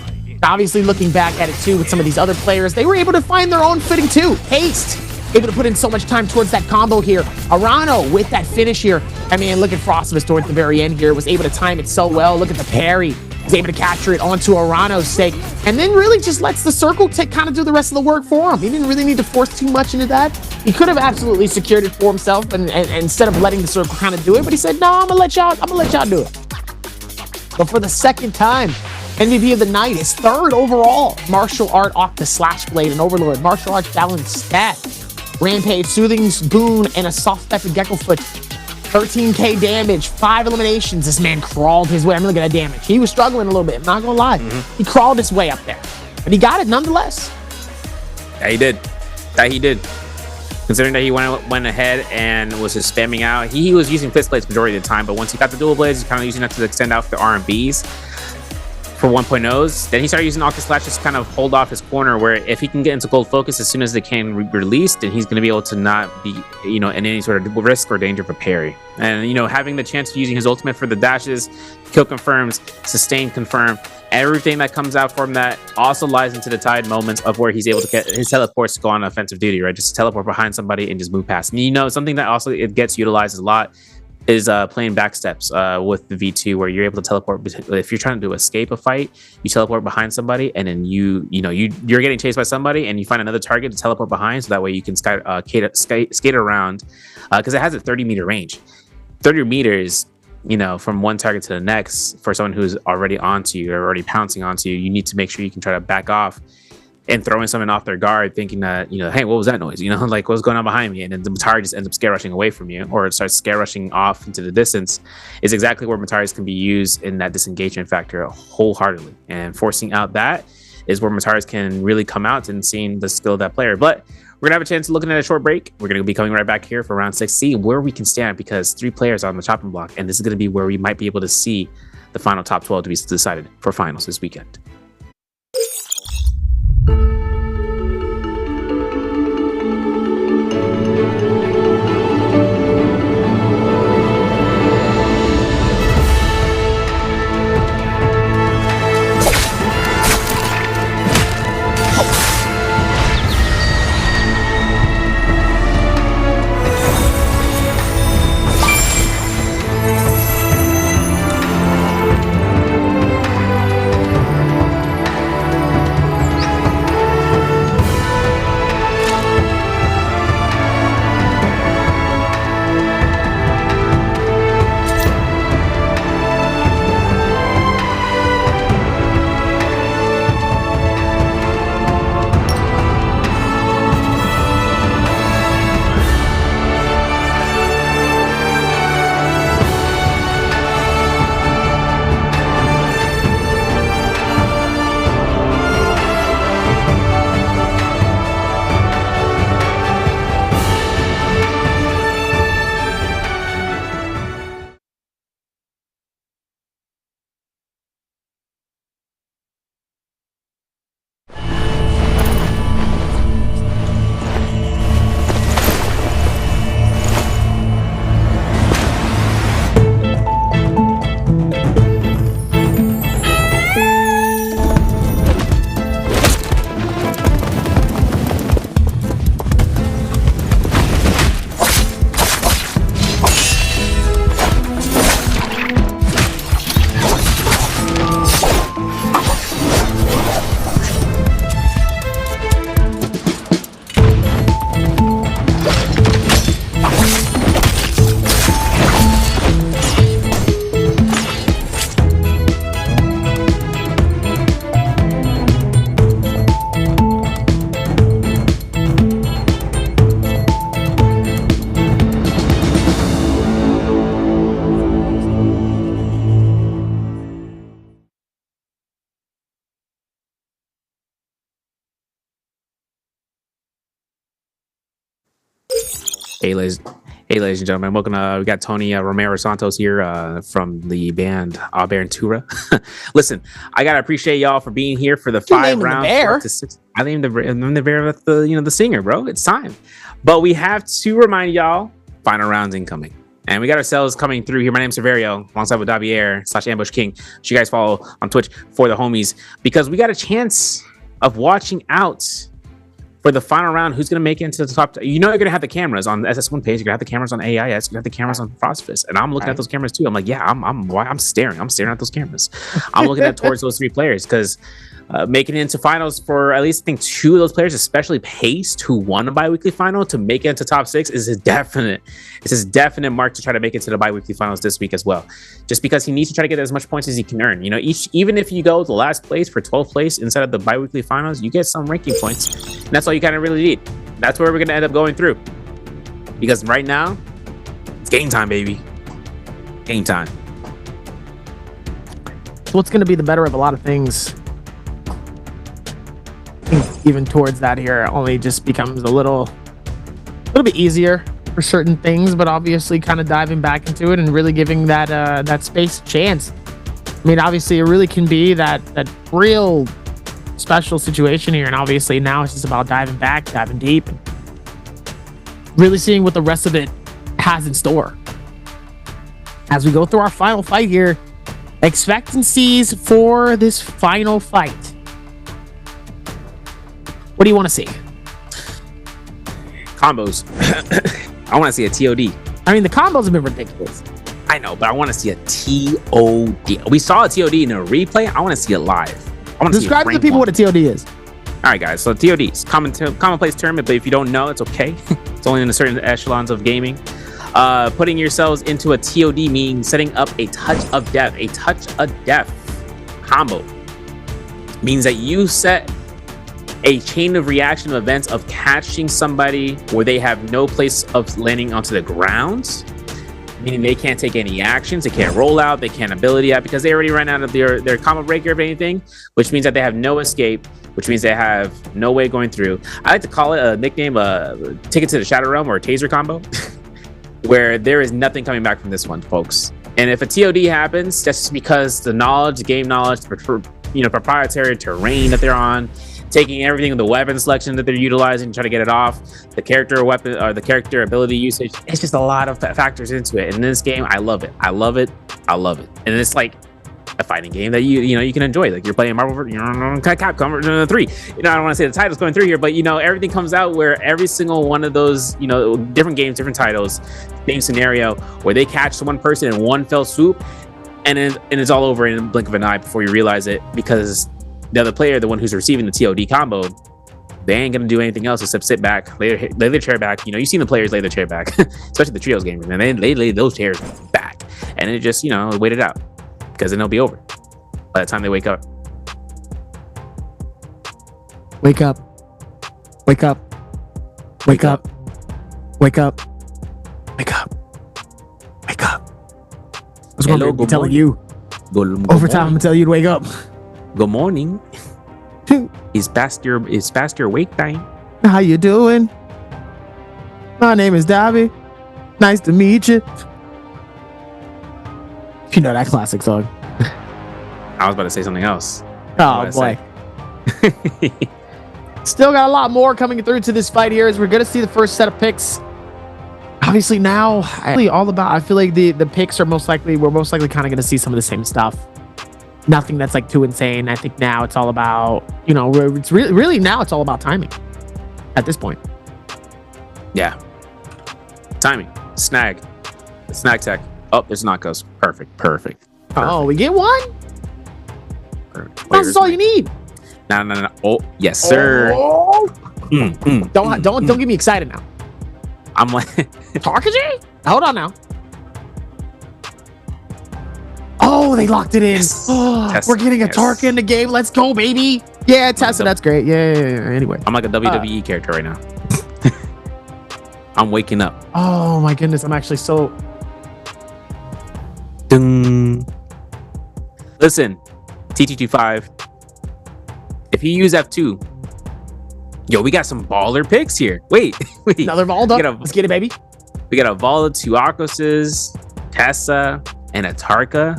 Obviously, looking back at it too with some of these other players, they were able to find their own footing too. Haste, able to put in so much time towards that combo here. Arano with that finish here. I mean, look at Frostivus towards the very end here, was able to time it so well. Look at the parry, was able to capture it onto Arano's sake, and then really just lets the circle kind of do the rest of the work for him. He didn't really need to force too much into that. He could have absolutely secured it for himself, and instead of letting the circle kind of do it, but he said, no, I'm gonna let y'all do it. But for the second time, MVP of the night is third overall. Martial Art off the Slash Blade and Overlord. Martial Arts balanced stat. Rampage, Soothing Boon, and a soft step of Gecko Foot. 13k damage, 5 eliminations. This man crawled his way. I mean, look at that damage. He was struggling a little bit, I'm not gonna lie. He crawled his way up there, but he got it nonetheless. Yeah, he did. He did. Considering that he went ahead and was just spamming out. He was using fist blades majority of the time, but once he got the dual blades, he's kind of using that to extend out the R&Bs. For 1.0s, then he started using Octa Slash just kind of hold off his corner, where if he can get into gold focus as soon as they can release, then he's going to be able to not be, you know, in any sort of risk or danger for parry. And, you know, having the chance of using his ultimate for the dashes, kill confirms, sustain confirm, everything that comes out from that also lies into the Tide moments of where he's able to get his teleports to go on offensive duty, right? Just teleport behind somebody and just move past. And, you know, something that also it gets utilized a lot is playing backsteps with the V2, where you're able to teleport. If you're trying to escape a fight, you teleport behind somebody, and then you're getting chased by somebody, and you find another target to teleport behind, so that way you can skate around, because it has a 30-meter range. 30 meters, you know, from one target to the next, for someone who's already onto you or already pouncing onto you, you need to make sure you can try to back off and throwing someone off their guard, thinking that, you know, hey, what was that noise? You know, like, what's going on behind me? And then the Matari just ends up scare rushing away from you, or it starts scare rushing off into the distance, is exactly where Mataris can be used in that disengagement factor wholeheartedly. And forcing out that is where Mataris can really come out and seeing the skill of that player. But we're going to have a chance of looking at a short break. We're going to be coming right back here for round 6, see where we can stand, because 3 players are on the chopping block. And this is going to be where we might be able to see the final top 12 to be decided for finals this weekend. Hey, ladies and gentlemen, welcome. We got Tony Romero Santos here from the band Abertura. Listen, I gotta appreciate y'all for being here for the 5 rounds. Bear? To 6. I'm the bear with the singer, bro. It's time, but we have to remind y'all final rounds incoming, and we got ourselves coming through here. My name's Severio, alongside with Davier/Ambush King. You guys follow on Twitch for the homies because we got a chance of watching out for the final round. Who's going to make it into the top? You're going to have the cameras on the SS1 page. You're going to have the cameras on AIS. You're going to have the cameras on Frostfist. And I'm looking at those cameras too. I'm like, yeah, I'm staring at those cameras. I'm looking at towards those 3 players because making it into finals for at least I think 2 of those players, especially Paste, who won a bi-weekly final, to make it into top 6 is his definite mark to try to make it to the bi-weekly finals this week as well. Just because he needs to try to get as much points as he can earn. Even if you go to last place for 12th place inside of the bi-weekly finals, you get some ranking points. And that's all you kind of really need. That's where we're going to end up going through. Because right now, it's game time, baby. Game time. What's going to be the better of a lot of things? Even towards that here, only just becomes a little bit easier for certain things, but obviously kind of diving back into it and really giving that space a chance. I mean, obviously it really can be that real special situation here, and obviously now it's just about diving deep, and really seeing what the rest of it has in store. As we go through our final fight here, expectancies for this final fight. What do you want to see? Combos. I want to see a TOD. I mean, the combos have been ridiculous. I know, but I want to see a TOD. We saw a TOD in a replay. I want to see it live. I want to Describe to the people what a TOD is. All right, guys. So TODs, commonplace term, but if you don't know, it's okay. It's only in certain echelons of gaming. Putting yourselves into a TOD means setting up a touch of death. A touch of death combo means that you set a chain of reaction of events of catching somebody where they have no place of landing onto the ground, meaning they can't take any actions, they can't roll out, they can't ability out because they already ran out of their combo breaker of anything, which means that they have no escape, which means they have no way going through. I like to call it a nickname, Ticket to the Shadow Realm or a taser combo, where there is nothing coming back from this one, folks. And if a TOD happens, that's just because the game knowledge, proprietary terrain that they're on, taking everything, the weapon selection that they're utilizing, try to get it off, the character weapon or the character ability usage. It's just a lot of factors into it. And in this game, I love it. And it's like a fighting game that you can enjoy. Like you're playing Marvel, Capcom 3. I don't want to say the titles going through here, but everything comes out where every single one of those, different games, different titles, same scenario where they catch one person in one fell swoop, and it's all over in a blink of an eye before you realize it, because the other player, the one who's receiving the TOD combo, they ain't gonna do anything else except sit back, lay their chair back. You've seen the players lay their chair back, especially the trios gamers, man. They lay those chairs back, and it just wait it out, because then it'll be over by the time they wake up. Wake up. Wake up. Wake up. Wake up. Wake up. Wake up. I was going to be telling you. Over time, I'm gonna tell you to wake up. Good morning. It's past your wake time. How you doing? My name is Davy. Nice to meet you. You know that classic song. I was about to say something else. Oh boy. Still got a lot more coming through to this fight here, as we're gonna see the first set of picks. Obviously now, I feel like the picks are we're most likely kind of gonna see some of the same stuff. Nothing that's like too insane. I think now it's all about, it's really now it's all about timing at this point. Yeah. Timing. Snag tech. Oh, there's knockouts. Perfect. Oh, we get one? That's all you need. No. Oh, yes, sir. Oh. Don't get me excited now. I'm like Tarkaji? Hold on now. Oh, they locked it in. Yes. Oh, we're getting a Tarka in the game. Let's go, baby. Yeah, Tessa, that's great. Yeah. Anyway. I'm like a WWE character right now. I'm waking up. Oh my goodness, I'm actually so... Ding. Listen, TT25. If you use F2, yo, we got some baller picks here. Wait. Another ball up. Let's get it, baby. We got a Volda, 2 Arcoses, Tessa, and a Tarka.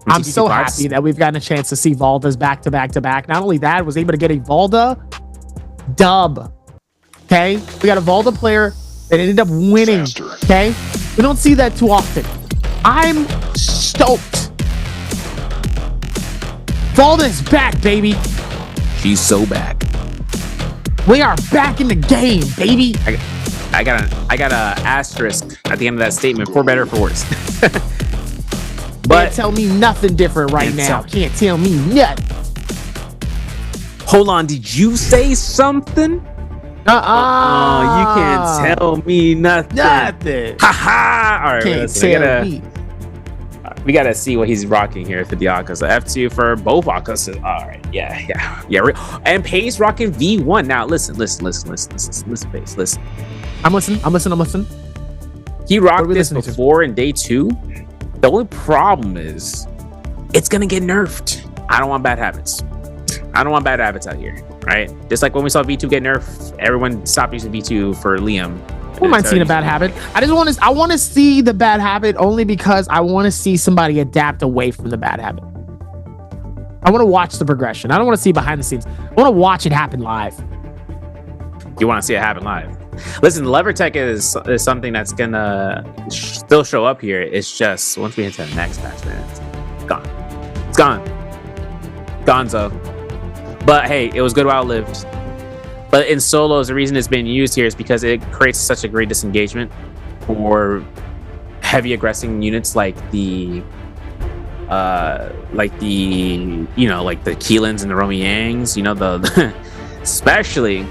I'm so happy that we've gotten a chance to see Valda's back to back to back. Not only that, was able to get a Valda dub. Okay, we got a Valda player that ended up winning. Okay, we don't see that too often. I'm stoked. Valda is back, baby. She's so back. We are back in the game, baby. I got a asterisk at the end of that statement, for better or for worse. But can't tell me nothing different right now. Can't tell me nothing. Hold on, did you say something? Oh, you can't tell me nothing. Nothing. Ha. All right, Can't listen, tell me. we gotta see what he's rocking here for the Akkas. So F2 for both Akkas. All right, yeah. And Pace rocking V1. Now listen, Pace, listen. I'm listening. He rocked this before in day 2. The only problem is it's gonna get nerfed. I don't want bad habits. Out here, right? Just like when we saw V2 get nerfed, everyone stopped using V2 for Liam. I don't mind seeing a bad habit. I want to see the bad habit only because I want to see somebody adapt away from the bad habit. I want to watch the progression. I don't want to see behind the scenes. I want to watch it happen live. You want to see it happen live? Listen, lever tech is something that's gonna still show up here. It's just once we hit to the next patch, man, it's gone. Gonzo. But hey, it was good while it lived. But in solos, the reason it's being used here is because it creates such a great disengagement for heavy aggressing units like the Keelans and the Romy Yangs, the especially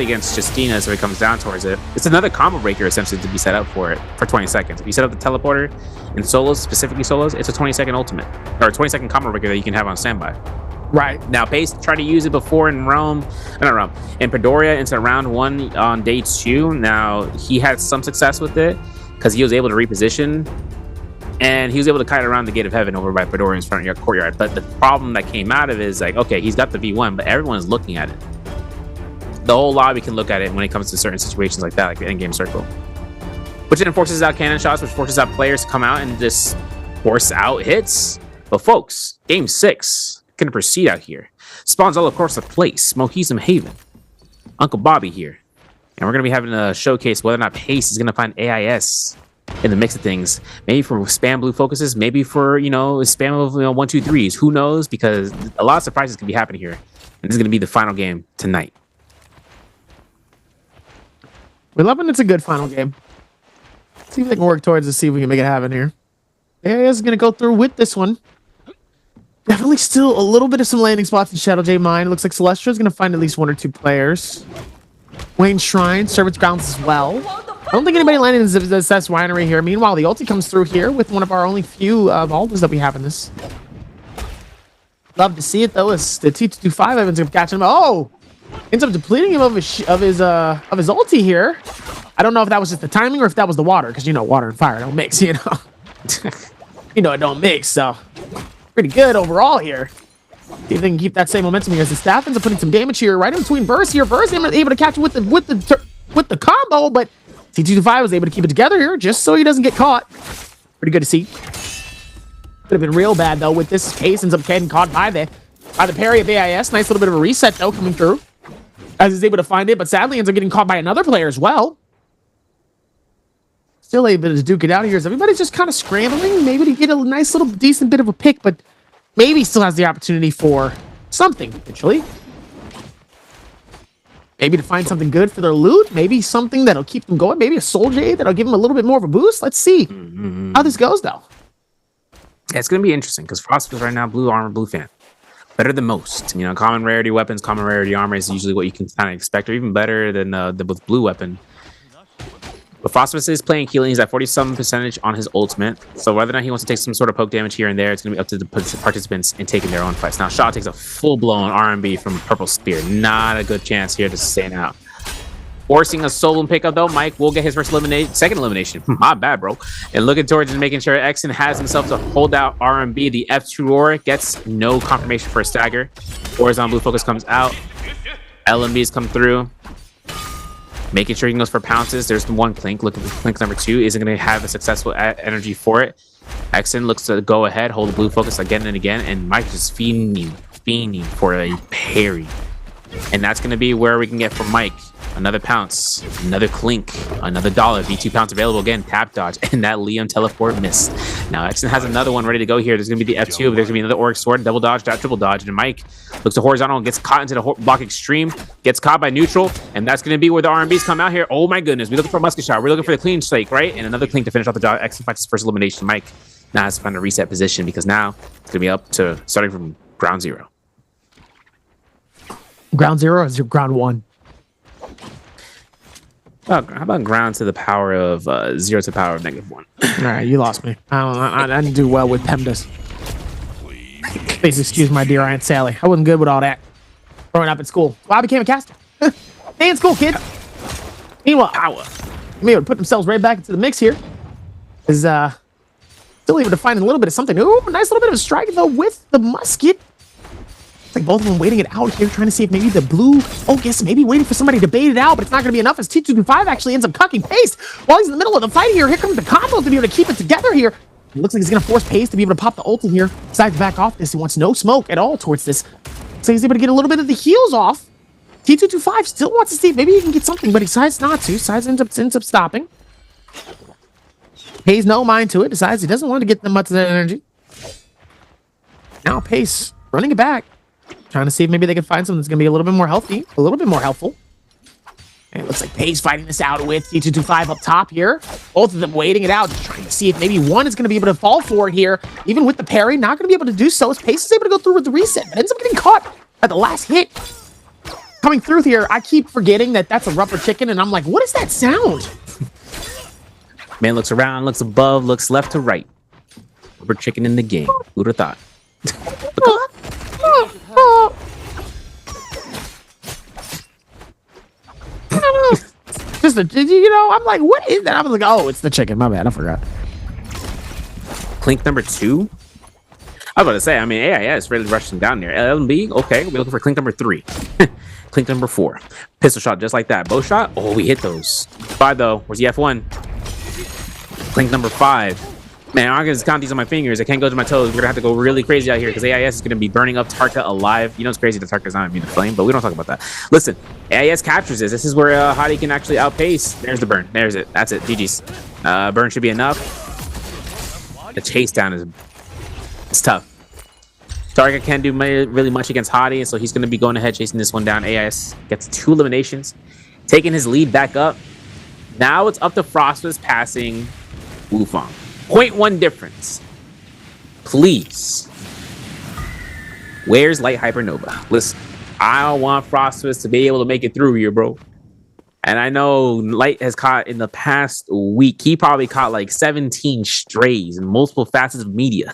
against Justina, so it comes down towards it. It's another combo breaker essentially to be set up for it for 20 seconds. If you set up the teleporter in solos, specifically solos, it's a 20-second ultimate or a 20-second combo breaker that you can have on standby. Right. Now, Pace tried to use it before in Padoria into round 1 on day 2. Now, he had some success with it because he was able to reposition and he was able to kite around the Gate of Heaven over by Padorian's front courtyard. But the problem that came out of it is like, okay, he's got the V1, but everyone is looking at it. The whole lobby can look at it when it comes to certain situations like that, like the endgame circle. Which then forces out cannon shots, which forces out players to come out and just force out hits. But folks, game 6. Gonna proceed out here. Spawns all across the place. Mohism Haven. Uncle Bobby here. And we're gonna be having a showcase whether or not Pace is gonna find AIS in the mix of things. Maybe for spam blue focuses, maybe for spam of 1, 2, 3s. Who knows? Because a lot of surprises can be happening here. And this is gonna be the final game tonight. We're loving it's a good final game. See if they can work towards it, see if we can make it happen here. AIS is gonna go through with this one. Definitely still a little bit of some landing spots in Shadow J Mine. It looks like Celestia is going to find at least 1 or 2 players. Wayne Shrine, Servants Grounds as well. I don't think anybody landed in the Zess Winery here. Meanwhile, the ulti comes through here with one of our only few Aldas that we have in this. Love to see it though, as the T225 ends up catching him. Oh! Ends up depleting him of his ulti here. I don't know if that was just the timing or if that was the water, because water and fire don't mix, it don't mix, so pretty good overall here. See if they can keep that same momentum here as the staff ends up putting some damage here right in between Burst here. Burst able to catch it with the combo, but T225 was able to keep it together here just so he doesn't get caught. Pretty good to see. Could have been real bad though with this case. Ends up getting caught by the parry of AIS. Nice little bit of a reset though coming through as he's able to find it, but sadly ends up getting caught by another player as well. Still able to duke it out here as everybody's just kind of scrambling, maybe to get a nice little decent bit of a pick, but maybe still has the opportunity for something potentially. Maybe to find something good for their loot, maybe something that'll keep them going, maybe a Soul Jade that'll give them a little bit more of a boost. Let's see how this goes though. Yeah, it's gonna be interesting because Frost is right now blue armor, blue fan. Better than most. Common rarity weapons, common rarity armor is usually what you can kind of expect, or even better than with blue weapon. But Phosphorus is playing healing. He's at 47% on his ultimate. So whether or not he wants to take some sort of poke damage here and there, it's going to be up to the participants in taking their own fights. Now, Shaw takes a full-blown R&B from Purple Spear. Not a good chance here to sustain out. Forcing a solo pickup, though. Mike will get his first second elimination. My bad, bro. And looking towards and making sure Exon has himself to hold out R&B. The F2 roar gets no confirmation for a stagger. Horizon Blue Focus comes out. LMBs come through. making sure he goes for pounces. There's the one Clink. Look at Clink number 2. Isn't going to have a successful energy for it. Exen looks to go ahead, hold the blue focus again and again, and Mike is fiending for a parry. And that's going to be where we can get from Mike. Another pounce, another Clink, another dollar. V2 pounce available again. Tap dodge, and that Liam teleport missed. Now Exen has another one ready to go here. There's going to be the F2. There's going to be another Auric Sword, double dodge, triple dodge. And Mike looks to horizontal and gets caught into the block extreme. Gets caught by neutral, and that's going to be where the RMBs come out here. Oh my goodness, we're looking for a musket shot. We're looking for the clean strike, right? And another Clink to finish off the job. Exen fights his first elimination. Mike now has to find a reset position because now it's going to be up to starting from ground 0. Ground 0 or ground 1? How about ground to the power of 0 to the power of -1? All right, you lost me. I didn't do well with PEMDAS. Please excuse my dear Aunt Sally. I wasn't good with all that growing up in school. Well, I became a caster. Stay in school, kid. Meanwhile, power. They would put themselves right back into the mix here. Is still able to find a little bit of something. Ooh, nice little bit of a strike though with the musket. It's like both of them waiting it out here, trying to see if maybe the blue focus, maybe waiting for somebody to bait it out, but it's not going to be enough as T225 actually ends up cucking Pace while he's in the middle of the fight here. Here comes the combo to be able to keep it together here. It looks like he's going to force Pace to be able to pop the ult in here. Decides to back off this. He wants no smoke at all towards this. So he's able to get a little bit of the heals off. T225 still wants to see if maybe he can get something, but he decides not to. Decides ends up stopping. Pays no mind to it. Decides he doesn't want to get them much of that energy. Now Pace running it back. Trying to see if maybe they can find something that's going to be a little bit more healthy, a little bit more helpful. And it looks like Pace fighting this out with T225 up top here. Both of them waiting it out, just trying to see if maybe one is going to be able to fall for it here. Even with the parry, not going to be able to do so as Pace is able to go through with the reset, but ends up getting caught at the last hit. Coming through here, I keep forgetting that that's a rubber chicken, and I'm like, what is that sound? Man looks around, looks above, looks left to right. Rubber chicken in the game. Who'd have thought? Just I'm like, what is that? I was like, oh, it's the chicken. My bad, I forgot. Clink number 2. I was about to say, I mean, AIS really rushed him down there. LMB, okay, we're looking for Clink number 3. Clink number 4. Pistol shot just like that. Bow shot, oh, we hit those. 5 though, where's the F1? Clink number 5. Man, I'm gonna just count these on my fingers. I can't go to my toes. We're gonna have to go really crazy out here because AIS is gonna be burning up Tarka alive. You know it's crazy that Tarka's not immune to flame, but we don't talk about that. Listen, AIS captures this. This is where Hottie can actually outpace. There's the burn. There's it. That's it. GG's. Burn should be enough. The chase down is it's tough. Tarka can't do really much against Hottie, and so he's gonna be going ahead chasing this one down. AIS gets 2 eliminations, taking his lead back up. Now it's up to Frostmas passing Wufang. 0.1 difference. Please. Where's Light Hypernova? Listen, I want Frostmas to be able to make it through here, bro. And I know Light has caught in the past week, he probably caught like 17 strays in multiple facets of media.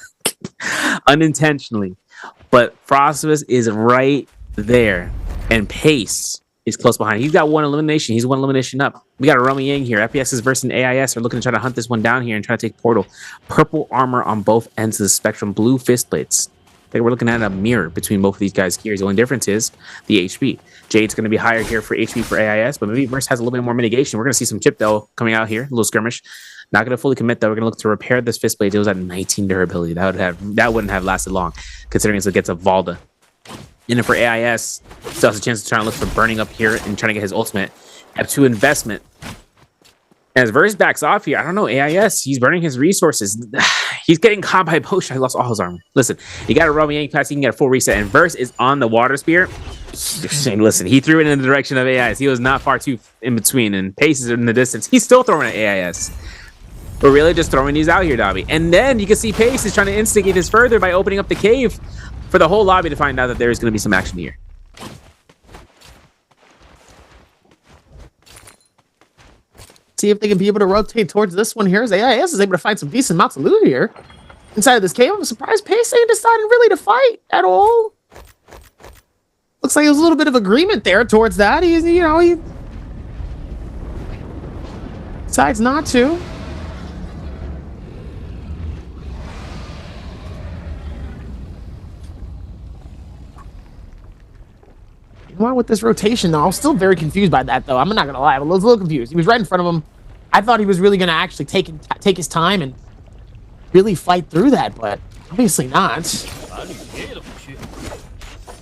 Unintentionally. But Frostmas is right there. And Pace is close behind. He's got 1 elimination. He's 1 elimination up. We got a Romy Yang here. FPS's versus AIS are looking to try to hunt this one down here and try to take Portal. Purple armor on both ends of the spectrum. Blue fist plates. I think we're looking at a mirror between both of these guys here. The only difference is the HP. Jade's going to be higher here for HP for AIS, but maybe Verse has a little bit more mitigation. We're going to see some chip, though, coming out here. A little skirmish. Not going to fully commit, though. We're going to look to repair this fist plate. It was at 19 durability. That wouldn't have lasted long, considering it gets a Valda. And then for AIS, still has a chance to try and look for burning up here and trying to get his ultimate. F2 investment. As Verse backs off here, I don't know, AIS, he's burning his resources. He's getting caught by potion. He lost all his armor. Listen, you got a Romy Yang pass, you can get a full reset. And Verse is on the water spear. Listen, he threw it in the direction of AIS. He was not far too in between, and Pace is in the distance. He's still throwing at AIS. We're really just throwing these out here, Dobby. And then you can see Pace is trying to instigate this further by opening up the cave for the whole lobby to find out that there is going to be some action here. See if they can be able to rotate towards this one here as AIS is able to find some decent amounts of loot here. Inside of this cave, I'm surprised Pace ain't decided really to fight at all. Looks like there was a little bit of agreement there towards that. He decides not to. Meanwhile, with this rotation, though, I was still very confused by that, though. I'm not gonna lie, I was a little confused. He was right in front of him. I thought he was really gonna actually take his time and really fight through that, but obviously not.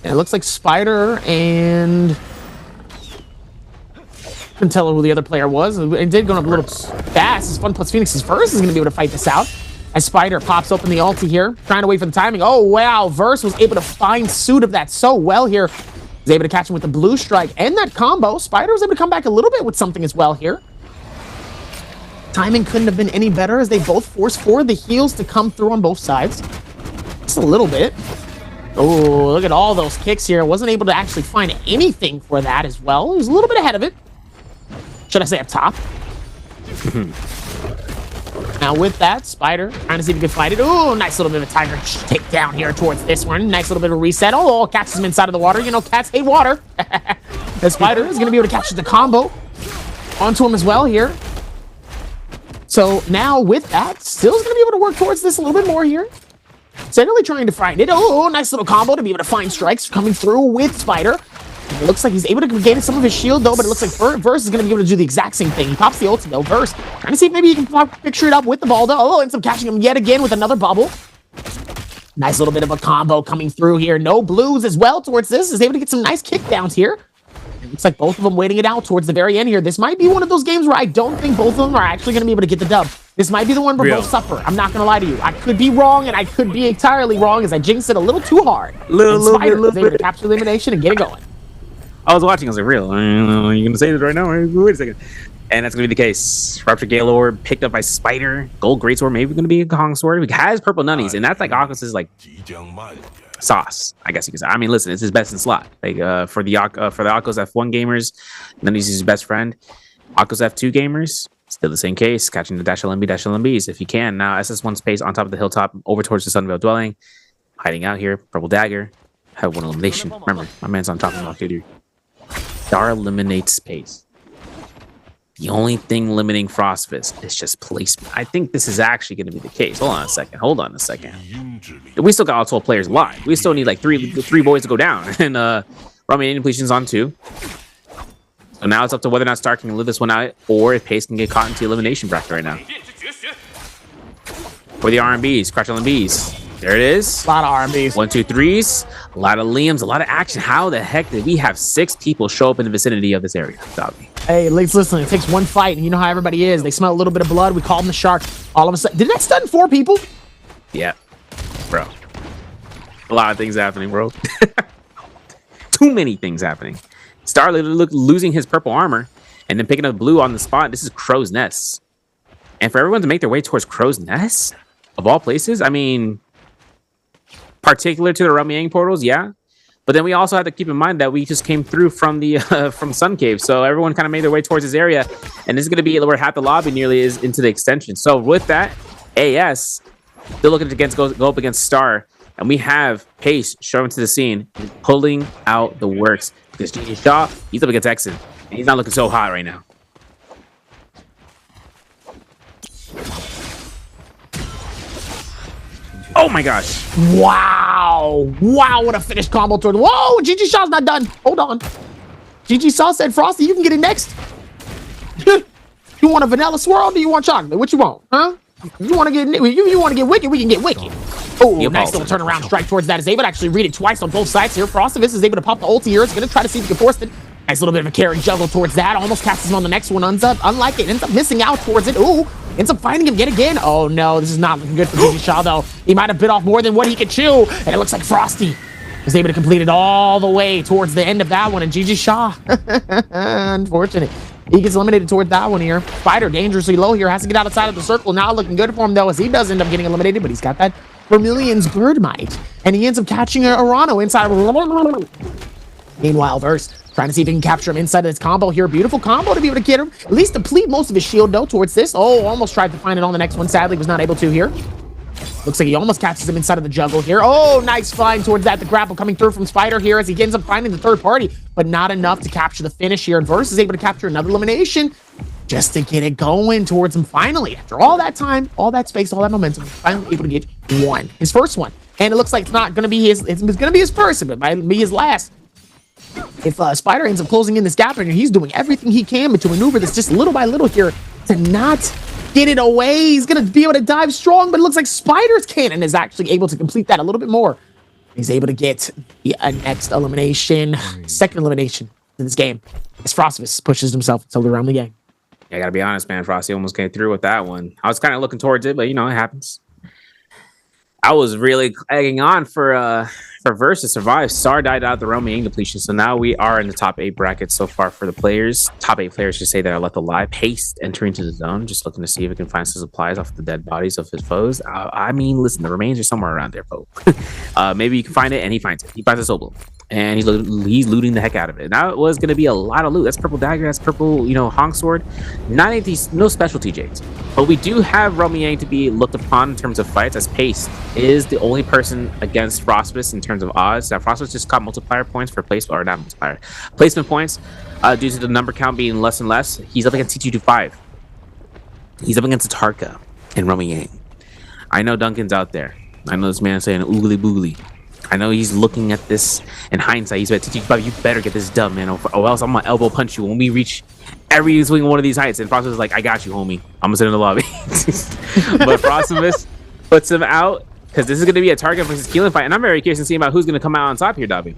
And it looks like Spider and couldn't tell who the other player was. It did go up a little fast. It's Fun plus Phoenix's first is gonna be able to fight this out. As Spider pops open the ulti here, trying to wait for the timing. Oh wow, Verse was able to find suit of that so well here. Was able to catch him with the blue strike and that combo. Spider was able to come back a little bit with something as well here. Timing couldn't have been any better as they both forced for the heals to come through on both sides. Just a little bit. Oh, look at all those kicks here. Wasn't able to actually find anything for that as well. He was a little bit ahead of it. Should I say up top? Now with that, Spider trying to see if he can fight it. Oh, nice little bit of a tiger takedown here towards this one. Nice little bit of reset. Oh, catches him inside of the water. You know, cats hate water. The Spider is going to be able to catch the combo onto him as well here. So now with that, Still's going to be able to work towards this a little bit more here. Steadily trying to find it. Oh, nice little combo to be able to find strikes coming through with Spider. It looks like he's able to gain some of his shield, though, but it looks like Verse is going to be able to do the exact same thing. He pops the ulti, though. Verse trying to see if maybe he can picture it up with the ball, though. Oh, ends up catching him yet again with another bubble. Nice little bit of a combo coming through here. No blues as well towards this. Is able to get some nice kickdowns here. It looks like both of them waiting it out towards the very end here. This might be one of those games where I don't think both of them are actually going to be able to get the dub. This might be the one where both suffer. I'm not going to lie to you. I could be wrong, and I could be entirely wrong as I jinxed it a little too hard. Little bit. To capture elimination and get it going. I was watching. I was like, "Real? Are you gonna say this right now? Wait a second." And that's gonna be the case. Rupture Gale Orb picked up by Spider. Gold Greatsword maybe gonna be a Kong Sword. He has purple nunnies, and that's like Akos's like sauce, I guess you could say. I mean, listen, it's his best in slot. Like for the Akos F1 gamers, nunnies is his best friend. Akos F2 gamers, still the same case. Catching the dash LMBs if you can. Now SS1 space on top of the hilltop, over towards the Sunveil dwelling, hiding out here. Purple dagger. Have one elimination. Remember, my man's on top of the block, dude. Star eliminates space. The only thing limiting Frost Fist is just placement. I think this is actually going to be the case. Hold on a second. We still got all 12 players live. We still need like three boys to go down. And Rami Depletion's on 2. So now it's up to whether or not Star can live this one out or if Pace can get caught into the elimination bracket right now. For the R&Bs, Crouch LMBs. There it is. A lot of R&Bs. 1, 2, 3s. A lot of Liams. A lot of action. How the heck did we have 6 people show up in the vicinity of this area? Hey, listen, it takes one fight, and you know how everybody is. They smell a little bit of blood. We call them the shark. All of a sudden, did that stun 4 people? Yeah, bro. A lot of things happening, bro. Too many things happening. Star losing his purple armor and then picking up blue on the spot. This is Crow's Nest. And for everyone to make their way towards Crow's Nest, of all places, I mean, particular to the Rumiang portals, yeah. But then we also have to keep in mind that we just came through from the from Sun Cave, so everyone kind of made their way towards this area, and this is going to be where half the lobby nearly is into the extension. So with that, AS still looking to go up against Star, and we have Pace showing to the scene, pulling out the works because GG Shaw, he's up against Exit, and he's not looking so hot right now. Oh my gosh. Wow, what a finished combo toward. Whoa, GG Shaw's not done. Hold on. GG Shaw said, Frosty, you can get it next. You want a vanilla swirl or do you want chocolate? What you want, huh? You want to get wicked, we can get wicked. Oh, nice little turnaround strike towards that. Is able to actually read it twice on both sides here. Frostivus is able to pop the ulti here. It's going to try to see if he can force it. Nice little bit of a carry juggle towards that. Almost catches him on the next one. Unlike it, ends up missing out towards it. Ooh, ends up finding him yet again. Oh no, this is not looking good for GG Shaw though. He might have bit off more than what he could chew. And it looks like Frosty was able to complete it all the way towards the end of that one. And GG Shaw, unfortunate. He gets eliminated towards that one here. Spider dangerously low here. Has to get outside of the circle. Now looking good for him though as he does end up getting eliminated. But he's got that Vermilion's Bird Mite. And he ends up catching Arano inside of... Meanwhile, Verse trying to see if he can capture him inside of this combo here. Beautiful combo to be able to get him. At least deplete most of his shield, though, towards this. Oh, almost tried to find it on the next one. Sadly, was not able to here. Looks like he almost catches him inside of the juggle here. Oh, nice find towards that. The grapple coming through from Spider here as he ends up finding the third party, but not enough to capture the finish here. And Verse is able to capture another elimination just to get it going towards him finally. After all that time, all that space, all that momentum, he's finally able to get one. His first one. And it looks like it's not going to be his, it's going to be his first, but it might be his last. if Spider ends up closing in this gap, and he's doing everything he can to maneuver this just little by little here to not get it away. He's going to be able to dive strong, but it looks like Spider's cannon is actually able to complete that a little bit more. He's able to get the next elimination, second elimination in this game, as Frostvus pushes himself until around the game. Yeah, I gotta be honest, man. Frosty almost came through with that one. I was kind of looking towards it, but you know, it happens. I was really egging on for Verse to survive. Star died out of the Roaming depletion, so now we are in the top 8 bracket so far for the players. Top 8 players should say that are left alive. Haste entering to the zone, just looking to see if it can find some supplies off the dead bodies of his foes. I mean, listen, the remains are somewhere around there, folks. Maybe you can find it, and he finds it. He finds a Soblo, and he's looting the heck out of it. Now it was going to be a lot of loot. That's purple dagger. That's purple, Honk sword. No special TJs. But we do have Romiang to be looked upon in terms of fights, as Paste is the only person against Frostvus in terms of odds. Now Frostvus just got multiplier points for placement, or not multiplier, placement points due to the number count being less and less. He's up against T225. He's up against Tarka and Romiang. I know Duncan's out there. I know this man saying oogly boogly. I know he's looking at this in hindsight. He's like, T225, you better get this done, man, or else I'm gonna elbow punch you when we reach every swing one of these heights. And Frostvus is like, I got you, homie. I'm gonna sit in the lobby. But Frostvus puts him out, because this is going to be a Target versus Keelan fight, and I'm very curious to see about who's going to come out on top here, Dobby.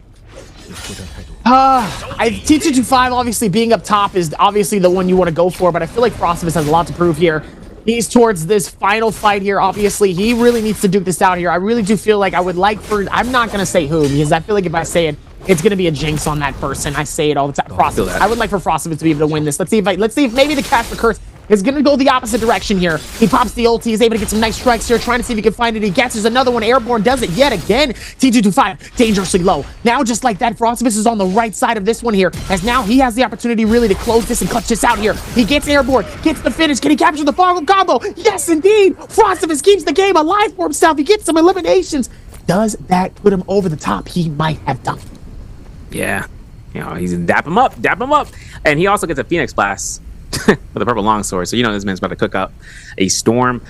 T225 obviously being up top is obviously the one you want to go for, but I feel like Frostvus has a lot to prove here. He's towards this final fight here. Obviously, he really needs to duke this out here. I really do feel like I would like for... I'm not going to say who, because I feel like if I say it, it's going to be a jinx on that person. I say it all the time. Frostvus. I would like for Frostvus to be able to win this. Let's see if maybe the Cast the Curse is going to go the opposite direction here. He pops the ulti. He's able to get some nice strikes here, trying to see if he can find it. He gets. There's another one. Airborne does it yet again. T225 dangerously low. Now, just like that, Frostvus is on the right side of this one here, as now he has the opportunity really to close this and clutch this out here. He gets Airborne, gets the finish. Can he capture the farm combo? Yes, indeed. Frostvus keeps the game alive for himself. He gets some eliminations. Does that put him over the top? He might have done. Yeah. He's dap him up. And he also gets a Phoenix Blast with a purple longsword. So this man's about to cook up a storm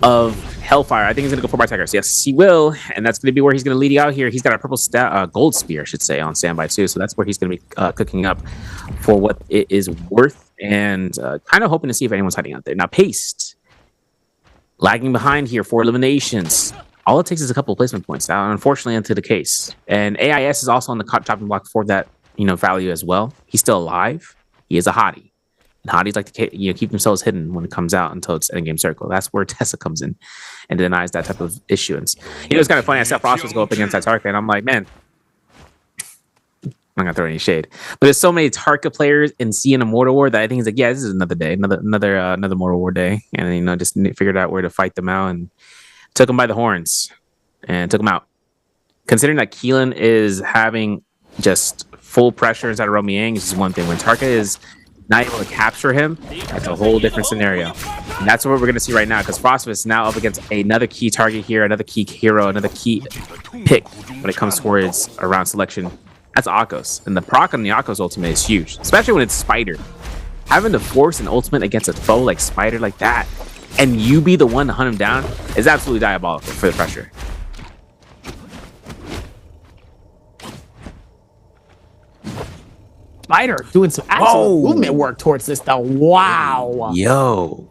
of hellfire. I think he's gonna go for by Tigers. Yes, he will, and that's gonna be where he's gonna lead you out here. He's got a purple gold spear, I should say, on standby too. So that's where he's gonna be cooking up for what it is worth, and kind of hoping to see if anyone's hiding out there. Now Paste lagging behind here for eliminations. All it takes is a couple of placement points. Now, unfortunately, into the case, and AIS is also on the chopping block for that value as well. He's still alive. He is a hottie. Hotties like to keep themselves hidden when it comes out until it's endgame circle. That's where Tessa comes in and denies that type of issuance. It's kind of funny. I saw Frostvus go up against that Tarka, and I'm like, man, I'm not gonna throw any shade, but there's so many Tarka players in seeing a Mortal War that I think he's like, yeah, this is another day, another Mortal War day, and just figured out where to fight them out and took them by the horns and took them out. Considering that Keelan is having just full pressure inside of Romiang, is one thing. When Tarka is not able to capture him, that's a whole different scenario. And that's what we're going to see right now, because Frostvus is now up against another key target here, another key hero, another key pick when it comes towards a round selection. That's Akos. And the proc on the Akos ultimate is huge, especially when it's Spider. Having to force an ultimate against a foe like Spider like that, and you be the one to hunt him down, is absolutely diabolical for the pressure. Spider doing some actual movement work towards this though. Wow. Yo.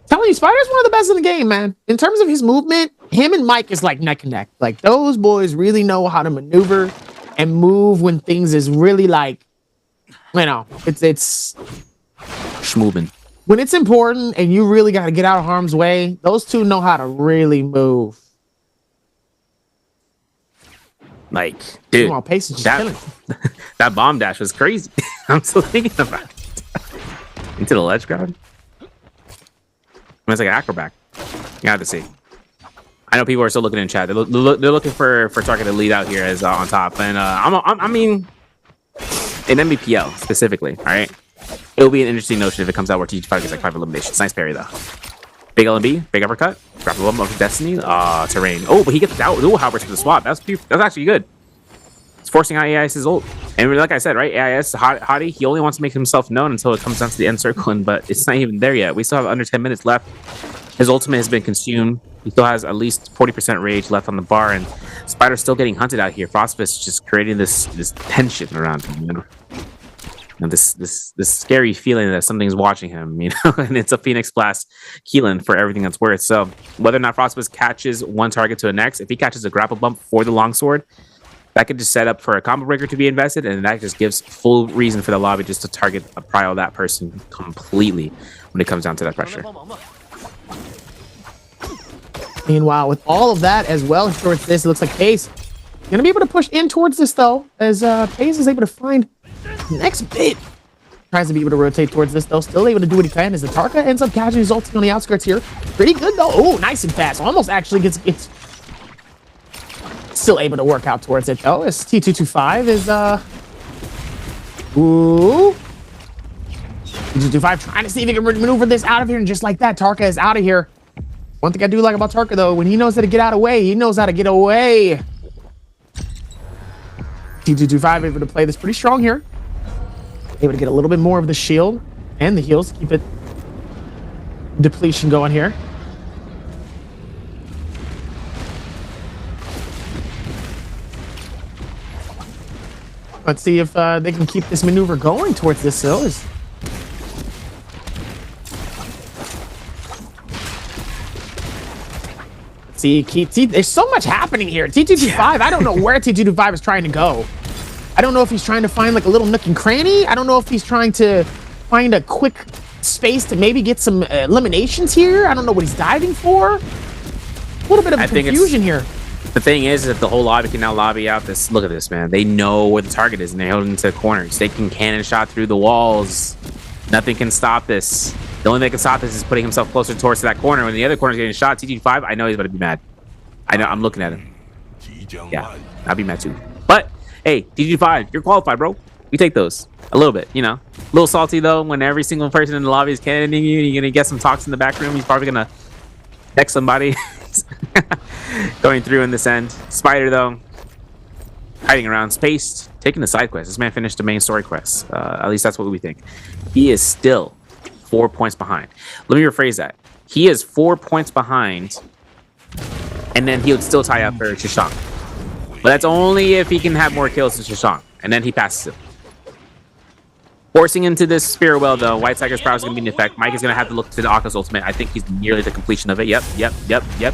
Telling you, Spider's one of the best in the game, man. In terms of his movement, him and Mike is like neck and neck. Like, those boys really know how to maneuver and move when things is really like, it's schmoobin'. When it's important and you really got to get out of harm's way, those two know how to really move. Like, dude, Pace is just killing. That bomb dash was crazy. I'm still thinking about it. Into the ledge grab. It's like an acrobat. You have to see. I know people are still looking in chat. They're looking for Tarka to lead out here as on top. And I mean, in Nbpl specifically, all right? It'll be an interesting notion if it comes out where T5 gets like 5 eliminations. Nice parry though. Big LMB, big uppercut, grapple of Destiny, terrain. Oh, but he gets the dual halberds for the swap. That's actually good. It's forcing out AIS's ult. And like I said, right, AIS, Hottie, he only wants to make himself known until it comes down to the end circle, but it's not even there yet. We still have under 10 minutes left His ultimate has been consumed. He still has at least 40% rage left on the bar, and Spider's still getting hunted out here. Frostfist just creating this tension around him, you know? And this scary feeling that something's watching him, you know? And it's a Phoenix Blast Keelan for everything that's worth. So whether or not Frostfist catches one target to the next, if he catches a grapple bump for the longsword, that could just set up for a combo breaker to be invested, and that just gives full reason for the lobby just to target a prio that person completely when it comes down to that pressure. Meanwhile, with all of that as well towards this, it looks like Pace gonna be able to push in towards this though, as Pace is able to find the next bit. Tries to be able to rotate towards this though, still able to do what he can as the Tarka ends up catching his ulti on the outskirts here. Pretty good though. Oh, nice and fast. Almost actually gets still able to work out towards it though, as T225 is ooh. T225 trying to see if he can maneuver this out of here, and just like that, Tarka is out of here. One thing I do like about Tarka though, when he knows how to get out of way, he knows how to get away. T225 able to play this pretty strong here. Able to get a little bit more of the shield and the heals, keep it depletion going here. Let's see if they can keep this maneuver going towards this hill. See, there's so much happening here. T225, I don't know where T225 is trying to go. I don't know if he's trying to find like a little nook and cranny. I don't know if he's trying to find a quick space to maybe get some eliminations here. I don't know what he's diving for. A little bit of confusion here. The thing is that the whole lobby can now lobby out this. Look at this, man. They know where the target is, and they're holding into the corners. They can cannon shot through the walls. Nothing can stop this. The only thing that can stop this is putting himself closer towards that corner. When the other corner is getting shot, T225, I know he's about to be mad. I know. I'm looking at him. Yeah, I'll be mad too. But hey, T225, you're qualified, bro. You take those a little bit, you know. A little salty though when every single person in the lobby is cannoning you. You're gonna get some talks in the back room. He's probably gonna text somebody going through in this end. Spider though, hiding around, spaced, taking the side quest. This man finished the main story quest. At least that's what we think. He is still 4 points behind. Let me rephrase that. He is 4 points behind, and then he would still tie up for Shishang. But that's only if he can have more kills than Shishang, and then he passes him. Forcing into this Spirit Well, though, White Tiger's power is going to be in effect. Mike is going to have to look to the Aka's ultimate. I think he's nearly the completion of it. Yep,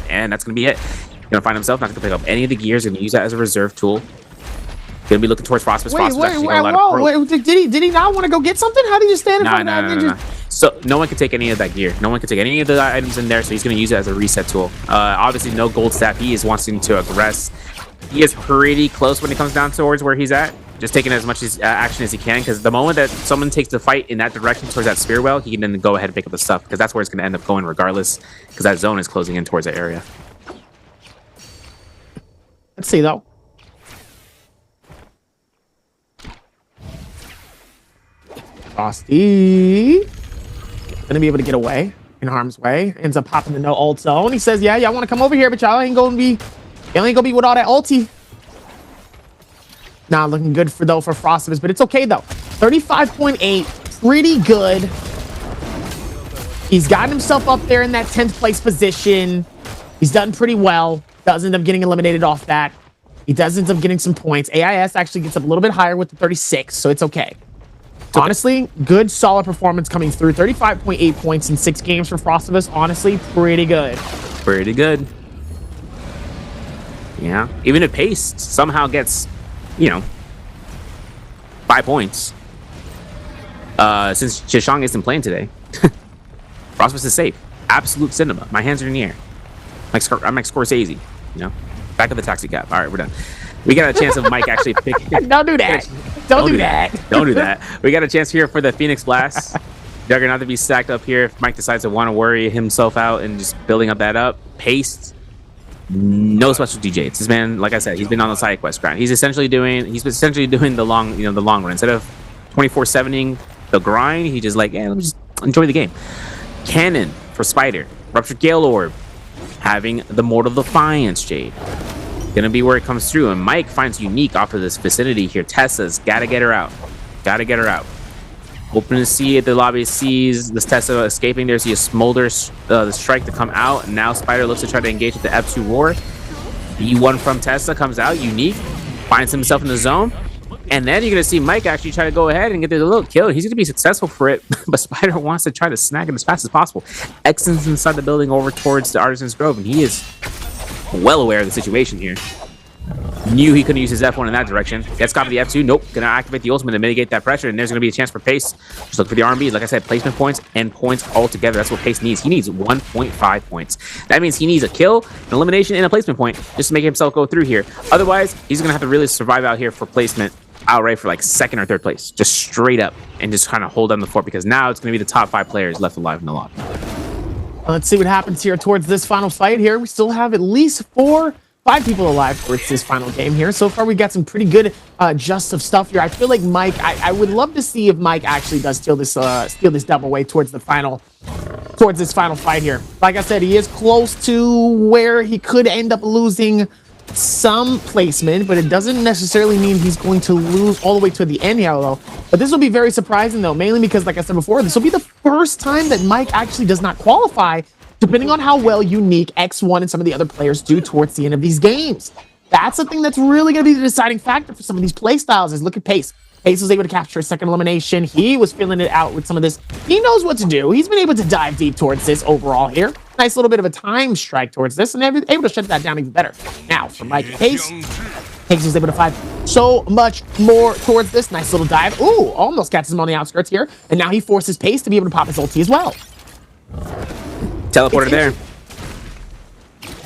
and that's going to be it. He's going to find himself not going to pick up any of the gears, going to use that as a reserve tool. Going to be looking towards Frostfist. Did he not want to go get something? How did you stand in front of that? No. So no one can take any of that gear. No one can take any of the items in there, so he's going to use it as a reset tool. Obviously, no gold staff. He is wanting to aggress. He is pretty close when it comes down towards where he's at. Just taking as much action as he can, because the moment that someone takes the fight in that direction towards that Spear Well, he can then go ahead and pick up the stuff, because that's where it's going to end up going regardless, because that zone is closing in towards that area. Let's see, though. Frosty gonna be able to get away in harm's way. Ends up popping the no ult zone. He says, yeah, y'all want to come over here, but y'all ain't gonna be with all that ulti. Not looking good for Frostivus, but it's okay though. 35.8, pretty good. He's gotten himself up there in that 10th place position. He's done pretty well. Does end up getting eliminated off that. He does end up getting some points. AIS actually gets up a little bit higher with the 36, so it's okay. Honestly, good, solid performance coming through. 35.8 points in 6 games for Frostivus. Honestly, pretty good. Pretty good. Yeah. Even if Pace somehow gets, 5 points. Since Shishang isn't playing today, Frostivus is safe. Absolute cinema. My hands are in the air. I'm like Scorsese, Back of the taxi cab. All right, we're done. We got a chance of Mike actually picking. Don't do that. Don't do that. Don't do that. We got a chance here for the Phoenix Blast. Juggernaut to be stacked up here if Mike decides to want to worry himself out and just building up that up. Paste. No special DJ. It's this man, like I said, he's been on the side quest grind. He's essentially doing the long, the long run. Instead of 24/7ing the grind, he just let me just enjoy the game. Cannon for Spider. Ruptured Gale Orb. Having the Mortal Defiance Jade. Gonna be where it comes through, and Mike finds Unique off of this vicinity here. Tessa's gotta get her out. Open to see it. The lobby sees this Tessa escaping. There's a Smolder, the strike to come out. And now Spider looks to try to engage with the F2 Roar. B1 from Tessa comes out. Unique finds himself in the zone. And then you're going to see Mike actually try to go ahead and get the little kill. He's going to be successful for it. But Spider wants to try to snag him as fast as possible. Exon's inside the building over towards the Artisan's Grove. And he is well aware of the situation here. Knew he couldn't use his F1 in that direction. Gets caught with the F2. Nope. Gonna activate the ultimate to mitigate that pressure, and there's gonna be a chance for Pace. Just look for the RMBs. Like I said, placement points and points all together. That's what Pace needs. He needs 1.5 points. That means he needs a kill, an elimination, and a placement point just to make himself go through here. Otherwise, he's gonna have to really survive out here for placement outright for like second or third place. Just straight up and just kind of hold down the fort, because now it's gonna be the top 5 players left alive in the lobby. Let's see what happens here towards this final fight here. We still have at least 5 people alive for this final game here. So far, we got some pretty good just of stuff here. I feel like Mike, I would love to see if Mike actually does steal this double away towards this final fight here. Like I said, he is close to where he could end up losing some placement, but it doesn't necessarily mean he's going to lose all the way to the end here, though. But this will be very surprising, though, mainly because, like I said before, this will be the first time that Mike actually does not qualify, depending on how well Unique, X1, and some of the other players do towards the end of these games. That's the thing that's really going to be the deciding factor for some of these play styles. Is look at Pace. Pace was able to capture a second elimination. He was feeling it out with some of this. He knows what to do. He's been able to dive deep towards this overall here. Nice little bit of a time strike towards this, and able to shut that down even better. Now, for Mike Pace. Pace was able to find so much more towards this. Nice little dive. Ooh, almost catches him on the outskirts here. And now he forces Pace to be able to pop his ulti as well. Teleporter there.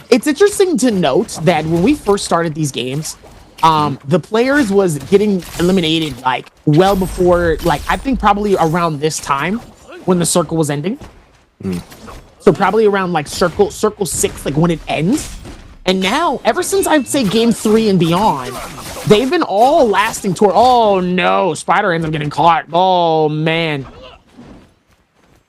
It's interesting to note that when we first started these games, the players was getting eliminated like well before, like I think probably around this time when the circle was ending. So probably around like circle 6, like when it ends. And now, ever since I'd say game 3 and beyond, they've been all lasting toward. Oh no, Spider ends up getting caught. Oh man.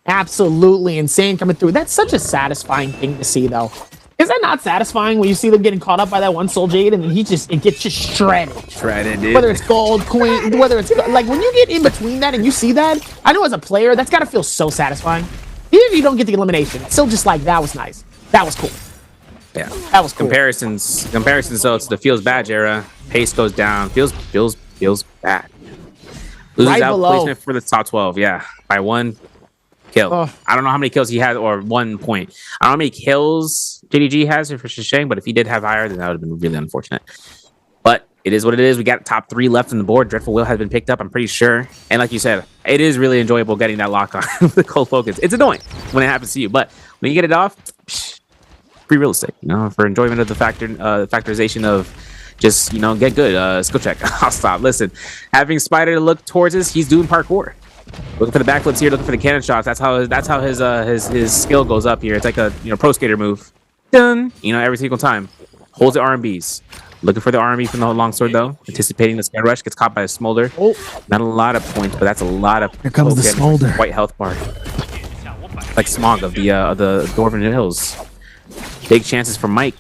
Absolutely insane coming through. That's such a satisfying thing to see, though. Is that not satisfying when you see them getting caught up by that one Soul Jade and then it gets just shredded? Shredded, dude. Whether it's gold, queen, whether it's like when you get in between that and you see that, I know as a player that's gotta feel so satisfying. Even if you don't get the elimination, it's still just like that was nice. That was cool. Yeah, that was cool. Comparisons. So it's the feels bad era. Pace goes down. Feels bad. Loses Right out below. placement for the top 12. Yeah, by 1 kill. Oh. I don't know how many kills he had, or 1 point. I don't know how many kills JDG has for Shishang, but if he did have higher, then that would have been really unfortunate. But it is what it is. We got top 3 left on the board. Dreadful Will has been picked up, I'm pretty sure. And like you said, it is really enjoyable getting that lock on with the cold focus. It's annoying when it happens to you, but when you get it off, free real estate, you know, for enjoyment of the factorization of just, you know, get good. Skill check. I'll stop. Listen, having Spider look towards us, he's doing parkour. Looking for the backflips here, looking for the cannon shots. That's how his skill goes up here. It's like a, you know, pro skater move. Done. You know, every single time. Holds the RMBs. Looking for the RMB from the longsword though. Anticipating the scare rush. Gets caught by a smolder. Oh. Not a lot of points, but that's a lot of. Here comes the smolder. White health bar. Like Smog of the Dwarven Hills. Big chances for Mike.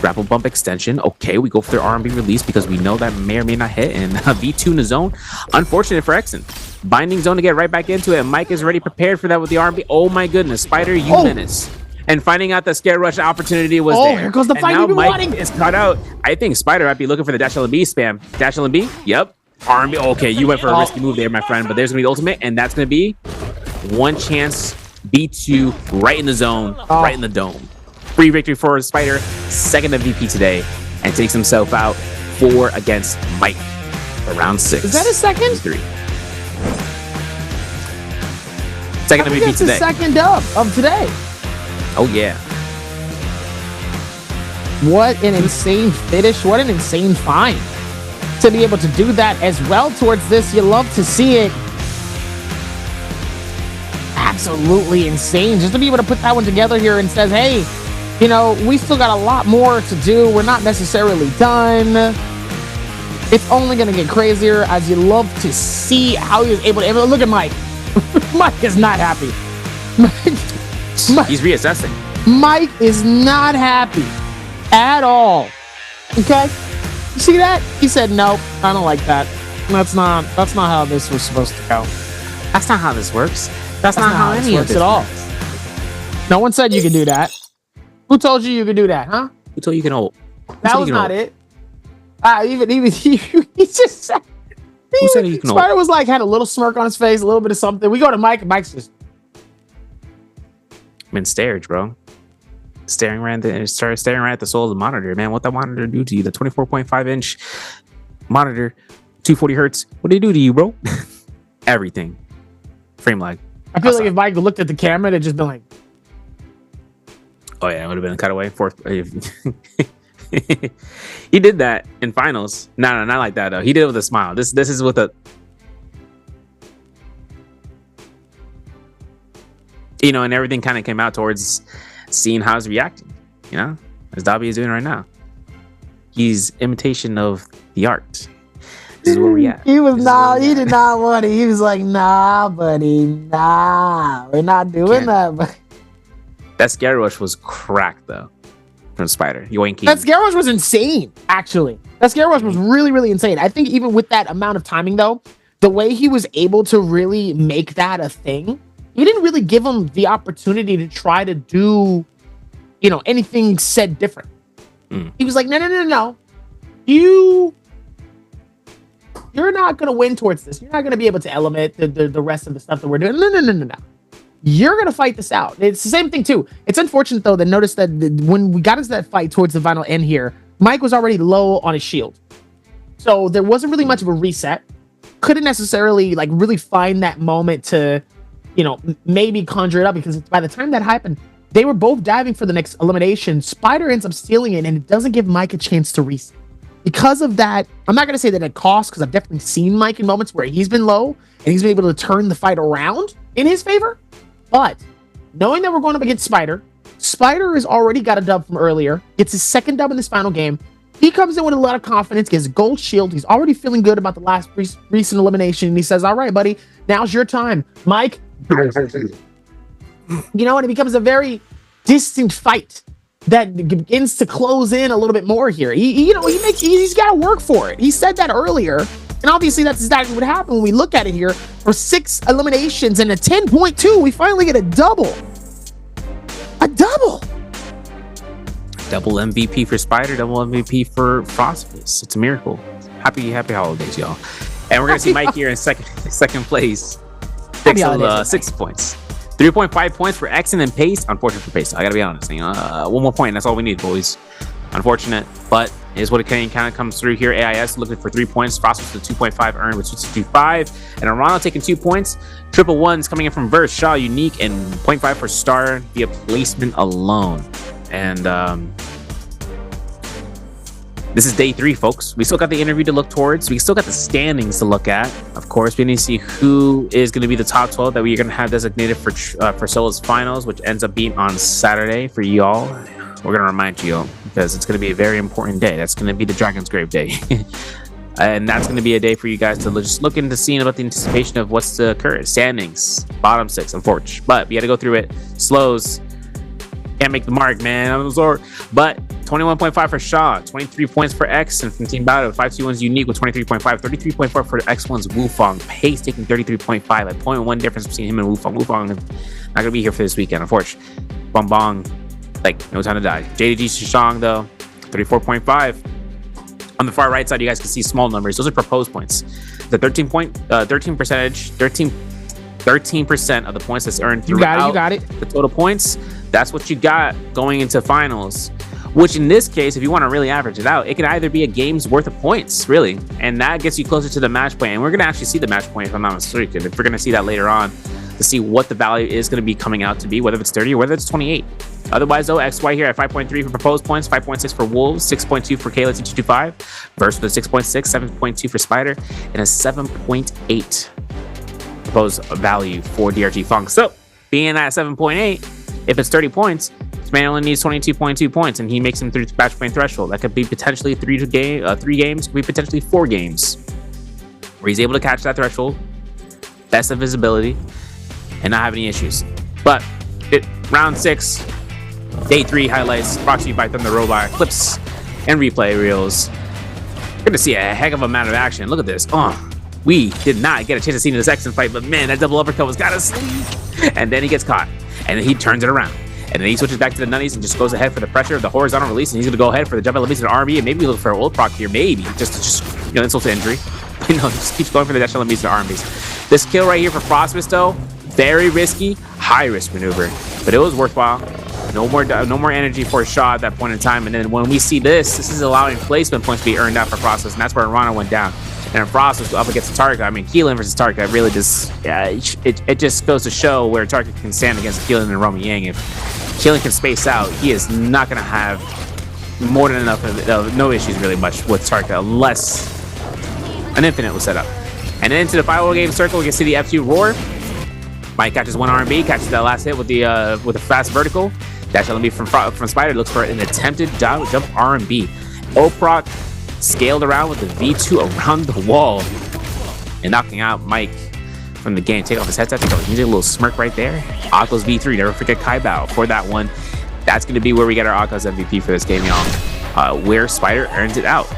Grapple bump extension. Okay, we go for their RMB release because we know that may or may not hit. And V2 in the zone. Unfortunate for Exon. Binding zone to get right back into it. And Mike is already prepared for that with the RMB. Oh my goodness. Spider, you menace. And finding out the scare rush opportunity was there. Oh, here goes the fight we've been wanting. Is cut out. I think Spider might be looking for the dash LB spam. Dash LB? Yep. RMB. Okay, you went for a risky move there, my friend. But there's going to be the ultimate. And that's going to be 1 chance. B2 right in the zone. Right in the dome. Free victory for Spider, 2nd MVP today, and takes himself out 4 against Mike for round 6. Is that his second? 3. Second MVP that's today. The second of today. Oh yeah. What an insane finish! What an insane find to be able to do that as well towards this. You love to see it. Absolutely insane just to be able to put that one together here and says, hey, you know, we still got a lot more to do. We're not necessarily done. It's only going to get crazier as you love to see how he was able to. Look at Mike. Mike is not happy. He's reassessing. Mike is not happy at all. Okay? You see that? He said, nope, I don't like that. That's not how this was supposed to go. That's not how this works. That's not how this any of works this at all. works. No one said you could do that. Who told you could do that, huh? Who told you can hold? That was not it. Even he just said. Who said you can hold? Spider was like had a little smirk on his face, a little bit of something. We go to Mike. Mike's just I'm in stares, bro. Staring right at the soul of the monitor, man. What that monitor do to you? The 24.5-inch monitor, 240 hertz. What did it do to you, bro? Everything. Frame lag. I feel like if Mike looked at the camera, it'd just been like, oh yeah, it would have been a cutaway. Fourth. He did that in finals. No, not like that though. He did it with a smile. This is with a, you know, and everything kind of came out towards seeing how he's reacting. You know, as Dobby is doing right now. He's imitation of the art. This is where we at. He did not want it. He was like, nah, buddy, nah, we're not doing that. But that scare rush was cracked though from Spider. Yoinky. that scare rush was insane, actually. That scare rush was really, really insane. I think even with that amount of timing though, the way he was able to really make that a thing, he didn't really give him the opportunity to try to do, you know, anything said different. He was like, no. You're not going to win towards this. You're not going to be able to element the rest of the stuff that we're doing. No. You're going to fight this out. It's the same thing too. It's unfortunate though that notice that when we got into that fight towards the final end here, Mike was already low on his shield. So there wasn't really much of a reset. Couldn't necessarily like really find that moment to, you know, maybe conjure it up, because by the time that happened, they were both diving for the next elimination. Spider ends up stealing it, and it doesn't give Mike a chance to reset. Because of that, I'm not going to say that it cost, because I've definitely seen Mike in moments where he's been low and he's been able to turn the fight around in his favor. But knowing that we're going up against Spider has already got a dub from earlier, gets his second dub in this final game. He comes in with a lot of confidence, gets a gold shield. He's already feeling good about the last recent elimination. And he says, all right, buddy, now's your time. Mike, you know, and it becomes a very distant fight that begins to close in a little bit more here. He's got to work for it. He said that earlier, and obviously that's exactly what happened when we look at it here. For 6 eliminations and a 10.2, we finally get a double. A double. Double MVP for Spider, double MVP for Frostface. It's a miracle. Happy holidays, y'all. And we're gonna see Mike here in second place. 6 points. 3.5 points for Exon and Pace. Unfortunate for Pace. I gotta be honest. You know, one more point. That's all we need, boys. Unfortunate, but it is what it kind of comes through here. AIS looking for 3 points. Frostface with 2.5 earned with 2.25. And Arano taking 2 points. Triple ones coming in from Verse, Shaw, Unique, and 0.5 for Star via placement alone. And this is day 3, folks. We still got the interview to look towards. We still got the standings to look at. Of course, we need to see who is going to be the top 12 that we're going to have designated for Solo's finals, which ends up being on Saturday for y'all. We're going to remind you because it's going to be a very important day. That's going to be the Dragon's Grave Day. And that's going to be a day for you guys to just look into seeing about the anticipation of what's to occur. Standings, bottom 6, unfortunately. But we got to go through it. Slows. Can't make the mark, man. I'm sorry. But 21.5 for Shaw, 23 points for X, and from Team Battle, 521's Unique with 23.5, 33.4 for X1's Wufong. Pace taking 33.5, a 0.1 difference between him and Wufong. Wufong is not going to be here for this weekend, unfortunately. Bong Bong, like, no time to die. JDG Shishang, though, 34.5. On the far right side, you guys can see small numbers. Those are proposed points. The 13% of the points that's earned throughout you got it. The total points, that's what you got going into finals. Which in this case, if you want to really average it out, it can either be a game's worth of points, really. And that gets you closer to the match point. And we're going to actually see the match point, if I'm not mistaken. If we're going to see that later on to see what the value is going to be coming out to be, whether it's 30 or whether it's 28. Otherwise, though, XY here at 5.3 for proposed points, 5.6 for Wolves, 6.2 for Kayla T225, Verse with a 6.6, 7.2 for Spider, and a 7.8 proposed value for DRG Funk. So, being at 7.8, if it's 30 points, this man only needs 22.2 points, and he makes him through the match point threshold. That could be potentially 3 games, could be potentially 4 games, where he's able to catch that threshold, best of visibility, and not have any issues. But round 6, day 3 highlights brought to you by Thunder Robot clips and replay reels. Good to see a heck of a amount of action. Look at this. We did not get a chance to see in this Exen fight, but man, that double uppercut was got us. And then he gets caught, and then he turns it around. And then he switches back to the nutties and just goes ahead for the pressure of the horizontal release, and he's gonna go ahead for the jump elements to the RB, and maybe look for an ult proc here, maybe just insult to injury. Just keeps going for the dash elements to RBs. This kill right here for Frostmas though, very risky, high risk maneuver, but it was worthwhile. No more energy for a shot at that point in time. And then when we see this is allowing placement points to be earned out for Frostmas, and that's where Rana went down. And if Frost was up against Tarka, I mean, Keelan versus Tarka really just, it just goes to show where Tarka can stand against Keelan and Romy Yang. If Keelan can space out, he is not going to have more than enough no issues really much with Tarka unless an infinite was set up. And then into the final game circle, we can see the F2 roar. Mike catches one R&B, catches that last hit with the fast vertical. Dash LMB from Spider looks for an attempted jump R&B. Oproc scaled around with the V2 around the wall and knocking out Mike from the game. Take off his headset, take off his music, a little smirk right there. Akko's V3, never forget Kai Bao for that one. That's going to be where we get our Akko's MVP for this game, y'all. Where Spider earns it out.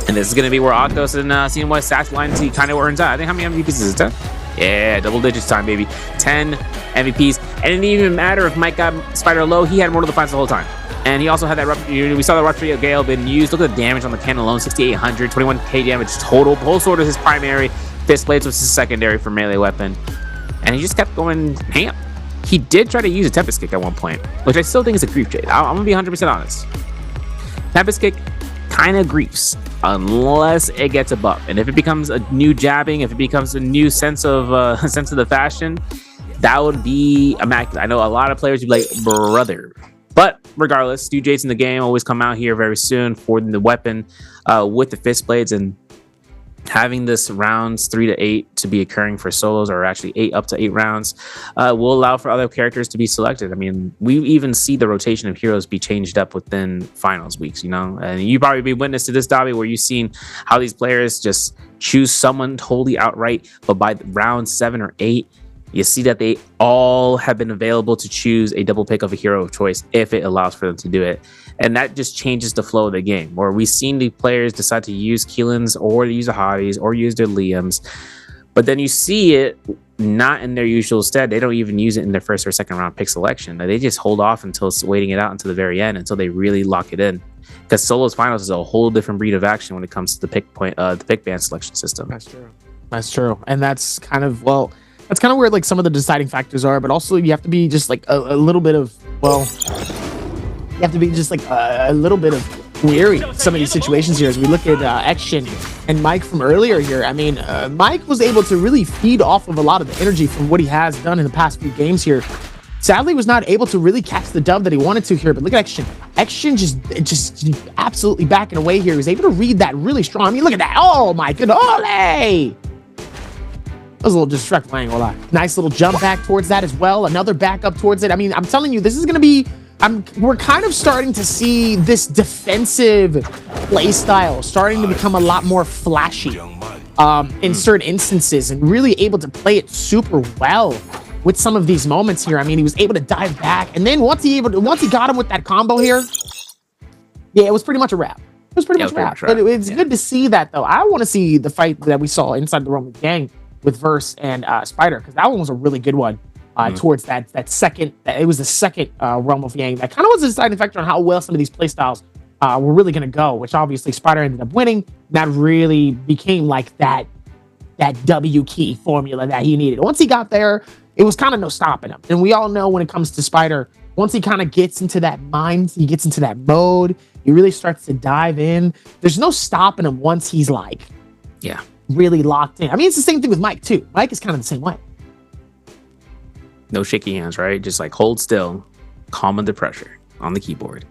And this is going to be where Akko's and seeing what stats lines he kind of earns out. I think how many MVPs is it? 10? Yeah, double digits time, baby. 10 MVPs. And it didn't even matter if Mike got Spider low, he had Mortal Defiance the whole time. And he also had that, we saw the Rupture Gale being used. Look at the damage on the cannon alone, 6,800, 21k damage total. Pole Sword was his primary, Fist Blades was his secondary for melee weapon. And he just kept going ham. He did try to use a Tempest Kick at one point, which I still think is a grief trade. I'm gonna be 100% honest. Tempest Kick kind of griefs unless it gets a buff, and if it becomes a new jabbing, if it becomes a new sense of the fashion, that would be immaculate. I know a lot of players would be like, brother, but regardless, Stu Jates in the game always come out here very soon for the weapon with the Fist Blades, and having this rounds 3 to 8 to be occurring for solos, or actually 8 up to 8 rounds, will allow for other characters to be selected. I mean, we even see the rotation of heroes be changed up within finals weeks, and you probably be witness to this, Dobby, where you've seen how these players just choose someone totally outright, but by round 7 or 8, you see that they all have been available to choose a double pick of a hero of choice if it allows for them to do it. And that just changes the flow of the game, where we've seen the players decide to use Keelans or use the Hotties or use their Liams. But then you see it not in their usual stead. They don't even use it in their first or second round pick selection. They just hold off until waiting it out until the very end, until they really lock it in. Because solos finals is a whole different breed of action when it comes to the pick band selection system. That's true. And that's kind of, that's kind of where like some of the deciding factors are, but also you have to be just like a little bit of, you have to be just like a little bit of weary of some of these situations here as we look at Action and Mike from earlier here. I mean, Mike was able to really feed off of a lot of the energy from what he has done in the past few games here. Sadly, was not able to really catch the dub that he wanted to here, but look at Action. Action just absolutely backing away here. He was able to read that really strong. I mean, look at that. Oh my goodness. Ole! That was a little disrespectful, I ain't gonna lie. Nice little jump back towards that as well. Another back up towards it. I mean, I'm telling you, this is gonna be, we're kind of starting to see this defensive play style starting to become a lot more flashy in certain instances, and really able to play it super well with some of these moments here. I mean, he was able to dive back, and then once he got him with that combo here, yeah, it was pretty much a wrap. It was pretty much a wrap. But it's good to see that, though. I want to see the fight that we saw inside the Roman gang with Verse and Spider, because that one was a really good one. Towards that second, it was the second Realm of Yang. That kind of was a deciding factor on how well some of these playstyles were really going to go, which obviously Spider ended up winning. That really became like that W key formula that he needed. Once he got there, it was kind of no stopping him. And we all know when it comes to Spider, once he kind of gets into that mind, he gets into that mode, he really starts to dive in. There's no stopping him once he's like, really locked in. I mean, it's the same thing with Mike too. Mike is kind of the same way. No shaky hands, right? Just like hold still, calm under pressure on the keyboard.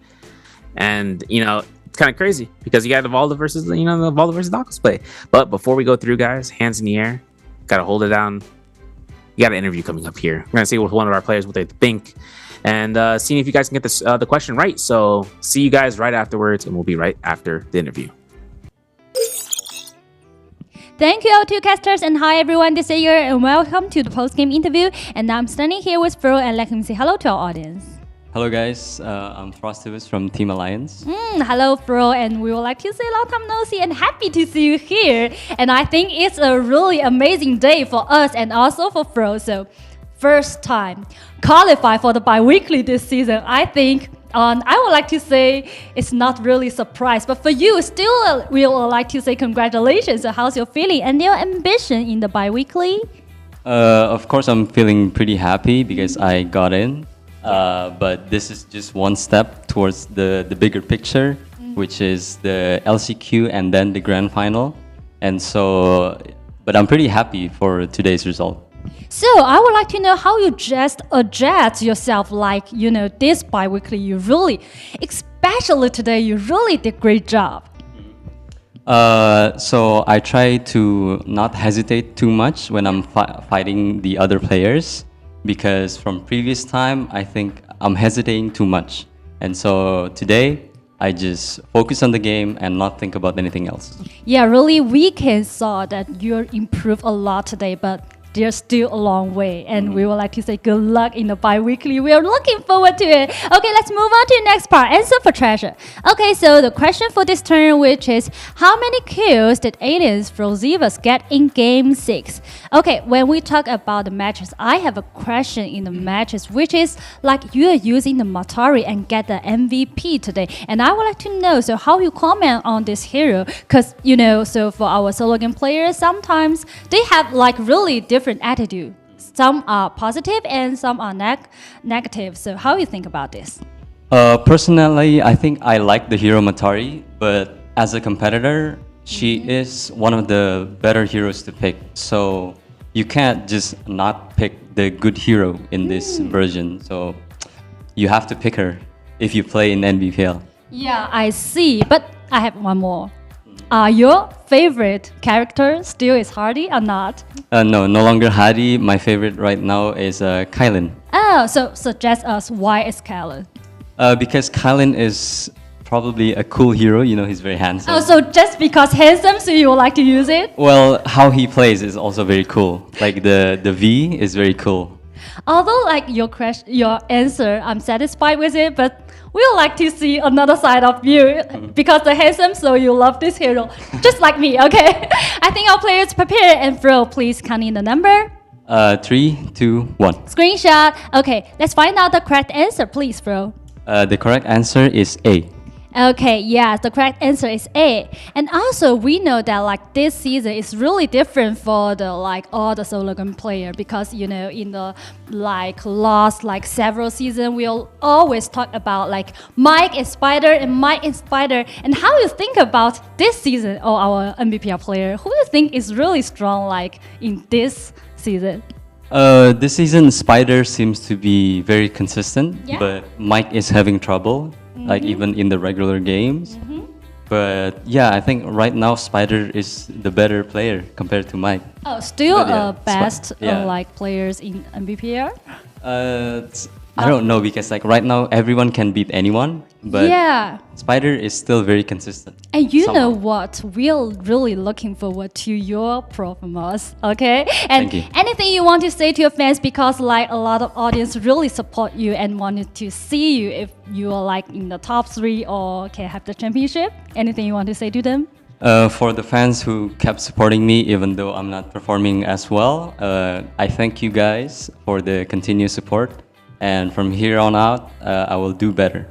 And, it's kind of crazy because you got the Valda versus, the Valda versus Knuckles play. But before we go through, guys, hands in the air, got to hold it down. You got an interview coming up here. We're going to see with one of our players what they think and seeing if you guys can get this the question right. So see you guys right afterwards, and we'll be right after the interview. Thank you all two casters, and hi everyone, this is Yer, and welcome to the post-game interview. And now I'm standing here with Fro and let him say hello to our audience. Hello guys, I'm Frostivus from Team Alliance. Hello, Fro, and we would like to say long time no see and happy to see you here. And I think it's a really amazing day for us and also for Fro. So, first time qualify for the bi-weekly this season. I think I would like to say it's not really a surprise, but for you, still we would like to say congratulations. So, how's your feeling and your ambition in the bi-weekly? Of course, I'm feeling pretty happy because I got in. But this is just one step towards the bigger picture, which is the LCQ and then the grand final. And so, but I'm pretty happy for today's result. So I would like to know how you just adjust yourself, like, this bi-weekly, you really, especially today, you really did great job. So I try to not hesitate too much when I'm fighting the other players. Because from previous time, I think I'm hesitating too much. And so today, I just focus on the game and not think about anything else. Yeah, really, we can saw that you improved a lot today, but there's still a long way. And we would like to say good luck in the bi-weekly. We are looking forward to it. Okay, let's move on to the next part. Answer for treasure. Okay, so the question for this turn, which is, how many kills did Aliens Frozivas get in Game 6? Okay, when we talk about the matches, I have a question in the matches, which is like you are using the Matari and get the MVP today. And I would like to know, so how you comment on this hero? Because, so for our solo game players, sometimes they have like really different attitude. Some are positive and some are negative. So how you think about this? Personally, I think I like the hero Matari, but as a competitor, she is one of the better heroes to pick. So you can't just not pick the good hero in this version. So you have to pick her if you play in NBPL. Yeah, I see. But I have one more. Are your favorite character still is Hardy or not? No longer Hardy. My favorite right now is Kylan. Oh, so suggest us why is Kylan? Because Kylan is probably a cool hero. He's very handsome. Oh, so just because handsome, so you would like to use it? Well, how he plays is also very cool. Like the V is very cool. Although like your answer, I'm satisfied with it, but we would like to see another side of you because the handsome, so you love this hero, just like me. Okay, I think our players prepared, and Fro, please count in the number. 3, 2, 1. Screenshot. Okay, let's find out the correct answer, please, Fro. The correct answer is A. Okay, yes, the correct answer is A. And also, we know that like this season is really different for the all the solo game player because in the last several seasons we'll always talk about Mike and Spider and Mike and Spider. And how you think about this season or our NBPL player? Who do you think is really strong in this season? This season Spider seems to be very consistent, but Mike is having trouble. Even in the regular games. But yeah, I think right now Spider is the better player compared to Mike. Oh, still best players in NBPL? I don't know because right now everyone can beat anyone, but Spider is still very consistent. And you know what? We're really looking forward to your performance, okay? And anything you want to say to your fans because a lot of audience really support you and wanted to see you if you are in the top 3 or can have the championship. Anything you want to say to them? For the fans who kept supporting me even though I'm not performing as well, I thank you guys for the continued support. And from here on out, I will do better.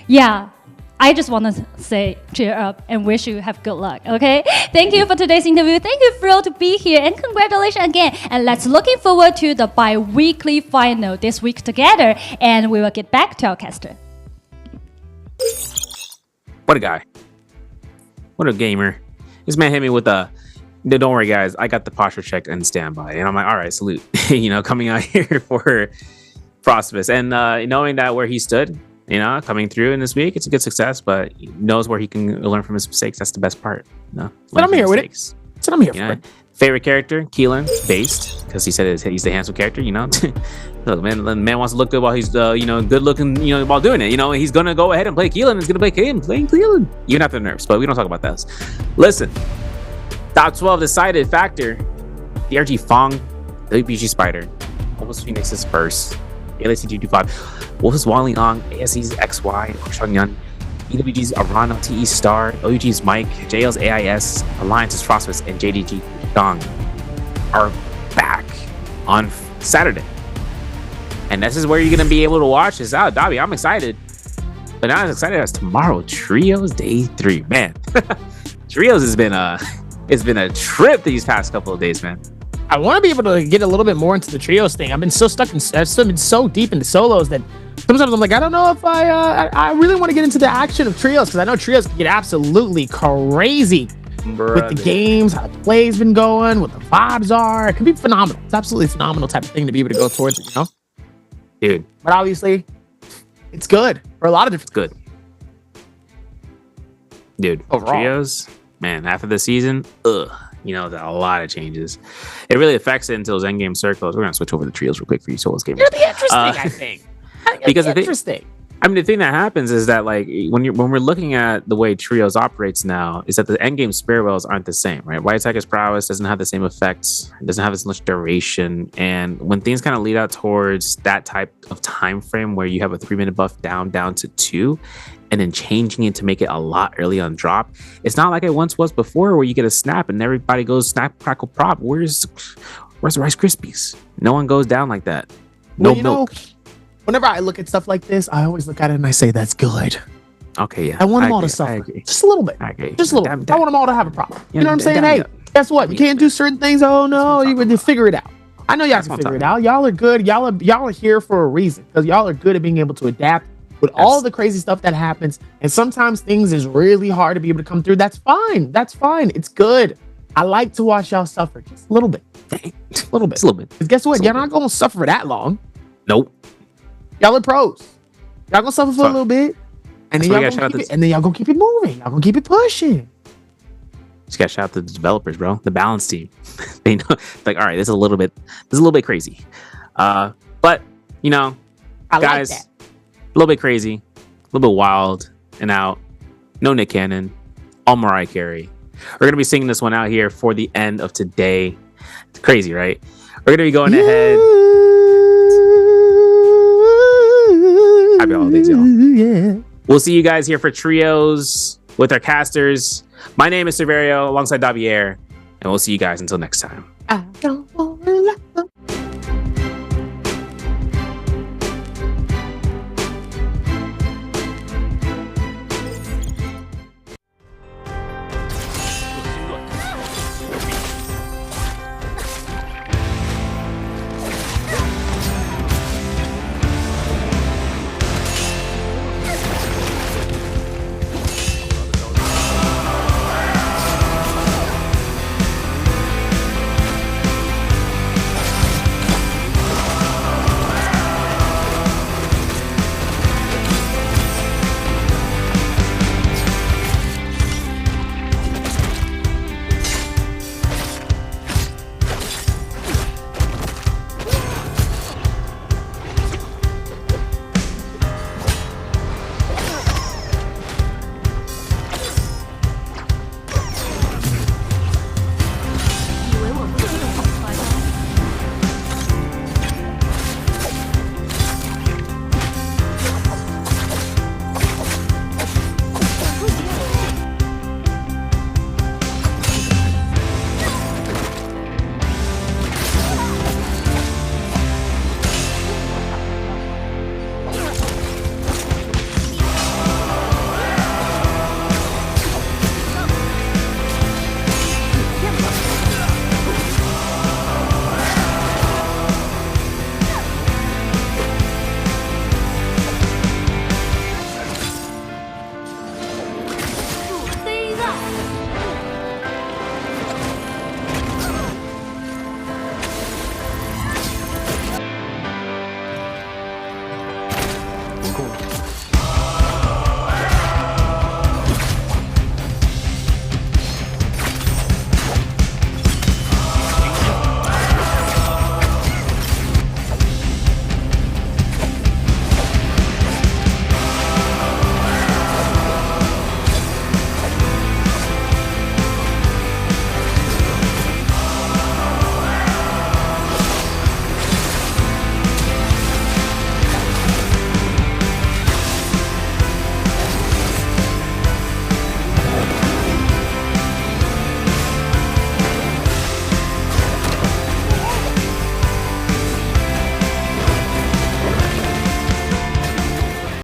Yeah, I just want to say cheer up and wish you have good luck, okay? Thank you for today's interview. Thank you, Fro, to be here. And congratulations again. And let's looking forward to the bi-weekly final this week together. And we will get back to our caster. What a guy. What a gamer. This man hit me with a... Don't worry, guys. I got the posture check and standby. And I'm like, all right, salute. Coming out here for... Frostvis and knowing that where he stood, coming through in this week, it's a good success. But he knows where he can learn from his mistakes. That's the best part. But I'm here with it. That's what I'm here for. Favorite character, Keelan, based because he said he's the handsome character. Look, man wants to look good while he's good looking. While doing it. He's gonna go ahead and play Keelan. He's gonna play playing Keelan. Even after the nerfs, but we don't talk about those. Listen, top 12 decided factor. The RG Fong, WPG Spider, Opus Phoenix's first. LAC225, Wolf's Wang Liang, ASE's XY, Shangyan, EWG's Arano, TE Star, OUG's Mike, JL's AIS, Alliance's Frostmas, and JDG Dong are back on Saturday. And this is where you're going to be able to watch this out. Dobby, I'm excited. But not as excited as tomorrow. Trios Day 3. Man, Trios has been a trip these past couple of days, man. I want to be able to get a little bit more into the trios thing. I've been so stuck in, I've been so deep into solos that sometimes I'm like, I don't know if I really want to get into the action of trios, because I know trios can get absolutely crazy with the games, how the play's been going, what the vibes are. It can be phenomenal. It's absolutely phenomenal type of thing to be able to go towards it, you know? Dude. But obviously, it's good for a lot of different. Good. Dude, overall. Trios, man, after the season, you know, a lot of changes. It really affects it until those endgame circles. We're going to switch over to trios real quick for you solos gamers. It'll be interesting, I think. Because interesting. I mean, the thing that happens is that, like, when we're looking at the way trios operates now, is that the endgame spirit wells aren't the same, right? White Attackers prowess doesn't have the same effects, it doesn't have as much duration, and when things kind of lead out towards that type of time frame where you have a 3-minute buff down to 2, and then changing it to make it a lot early on drop, it's not like it once was before, where you get a snap and everybody goes snap crackle prop. Where's the Rice Krispies? No one goes down like that. No milk. Whenever I look at stuff like this, I always look at it and I say, that's good. Okay, yeah. I want them all to suffer. Just a little bit. Just a little bit. I want them all to have a problem. You know what I'm saying? Hey, guess what? You can't do certain things. Oh, no. You would figure it out. I know y'all can figure it out. Y'all are good. Y'all are here for a reason, because y'all are good at being able to adapt with all the crazy stuff that happens. And sometimes things is really hard to be able to come through. That's fine. That's fine. It's good. I like to watch y'all suffer just a little bit. A little bit. Just a little bit. Because guess what? Y'all not going to suffer for that long. Nope. Y'all are pros. Y'all gonna suffer for a little bit, and then y'all gonna keep it moving. Y'all gonna keep it pushing. Just gotta shout out to the developers, bro. The balance team. They know, like, all right, this is a little bit crazy. But you know, guys, like that. A little bit crazy, a little bit wild and out. No Nick Cannon, all Mariah Carey. We're gonna be singing this one out here for the end of today. It's crazy, right? We're gonna be going ahead. Happy holidays, y'all. Yeah. We'll see you guys here for trios with our casters. My name is Severio alongside Davier, and we'll see you guys until next time. I don't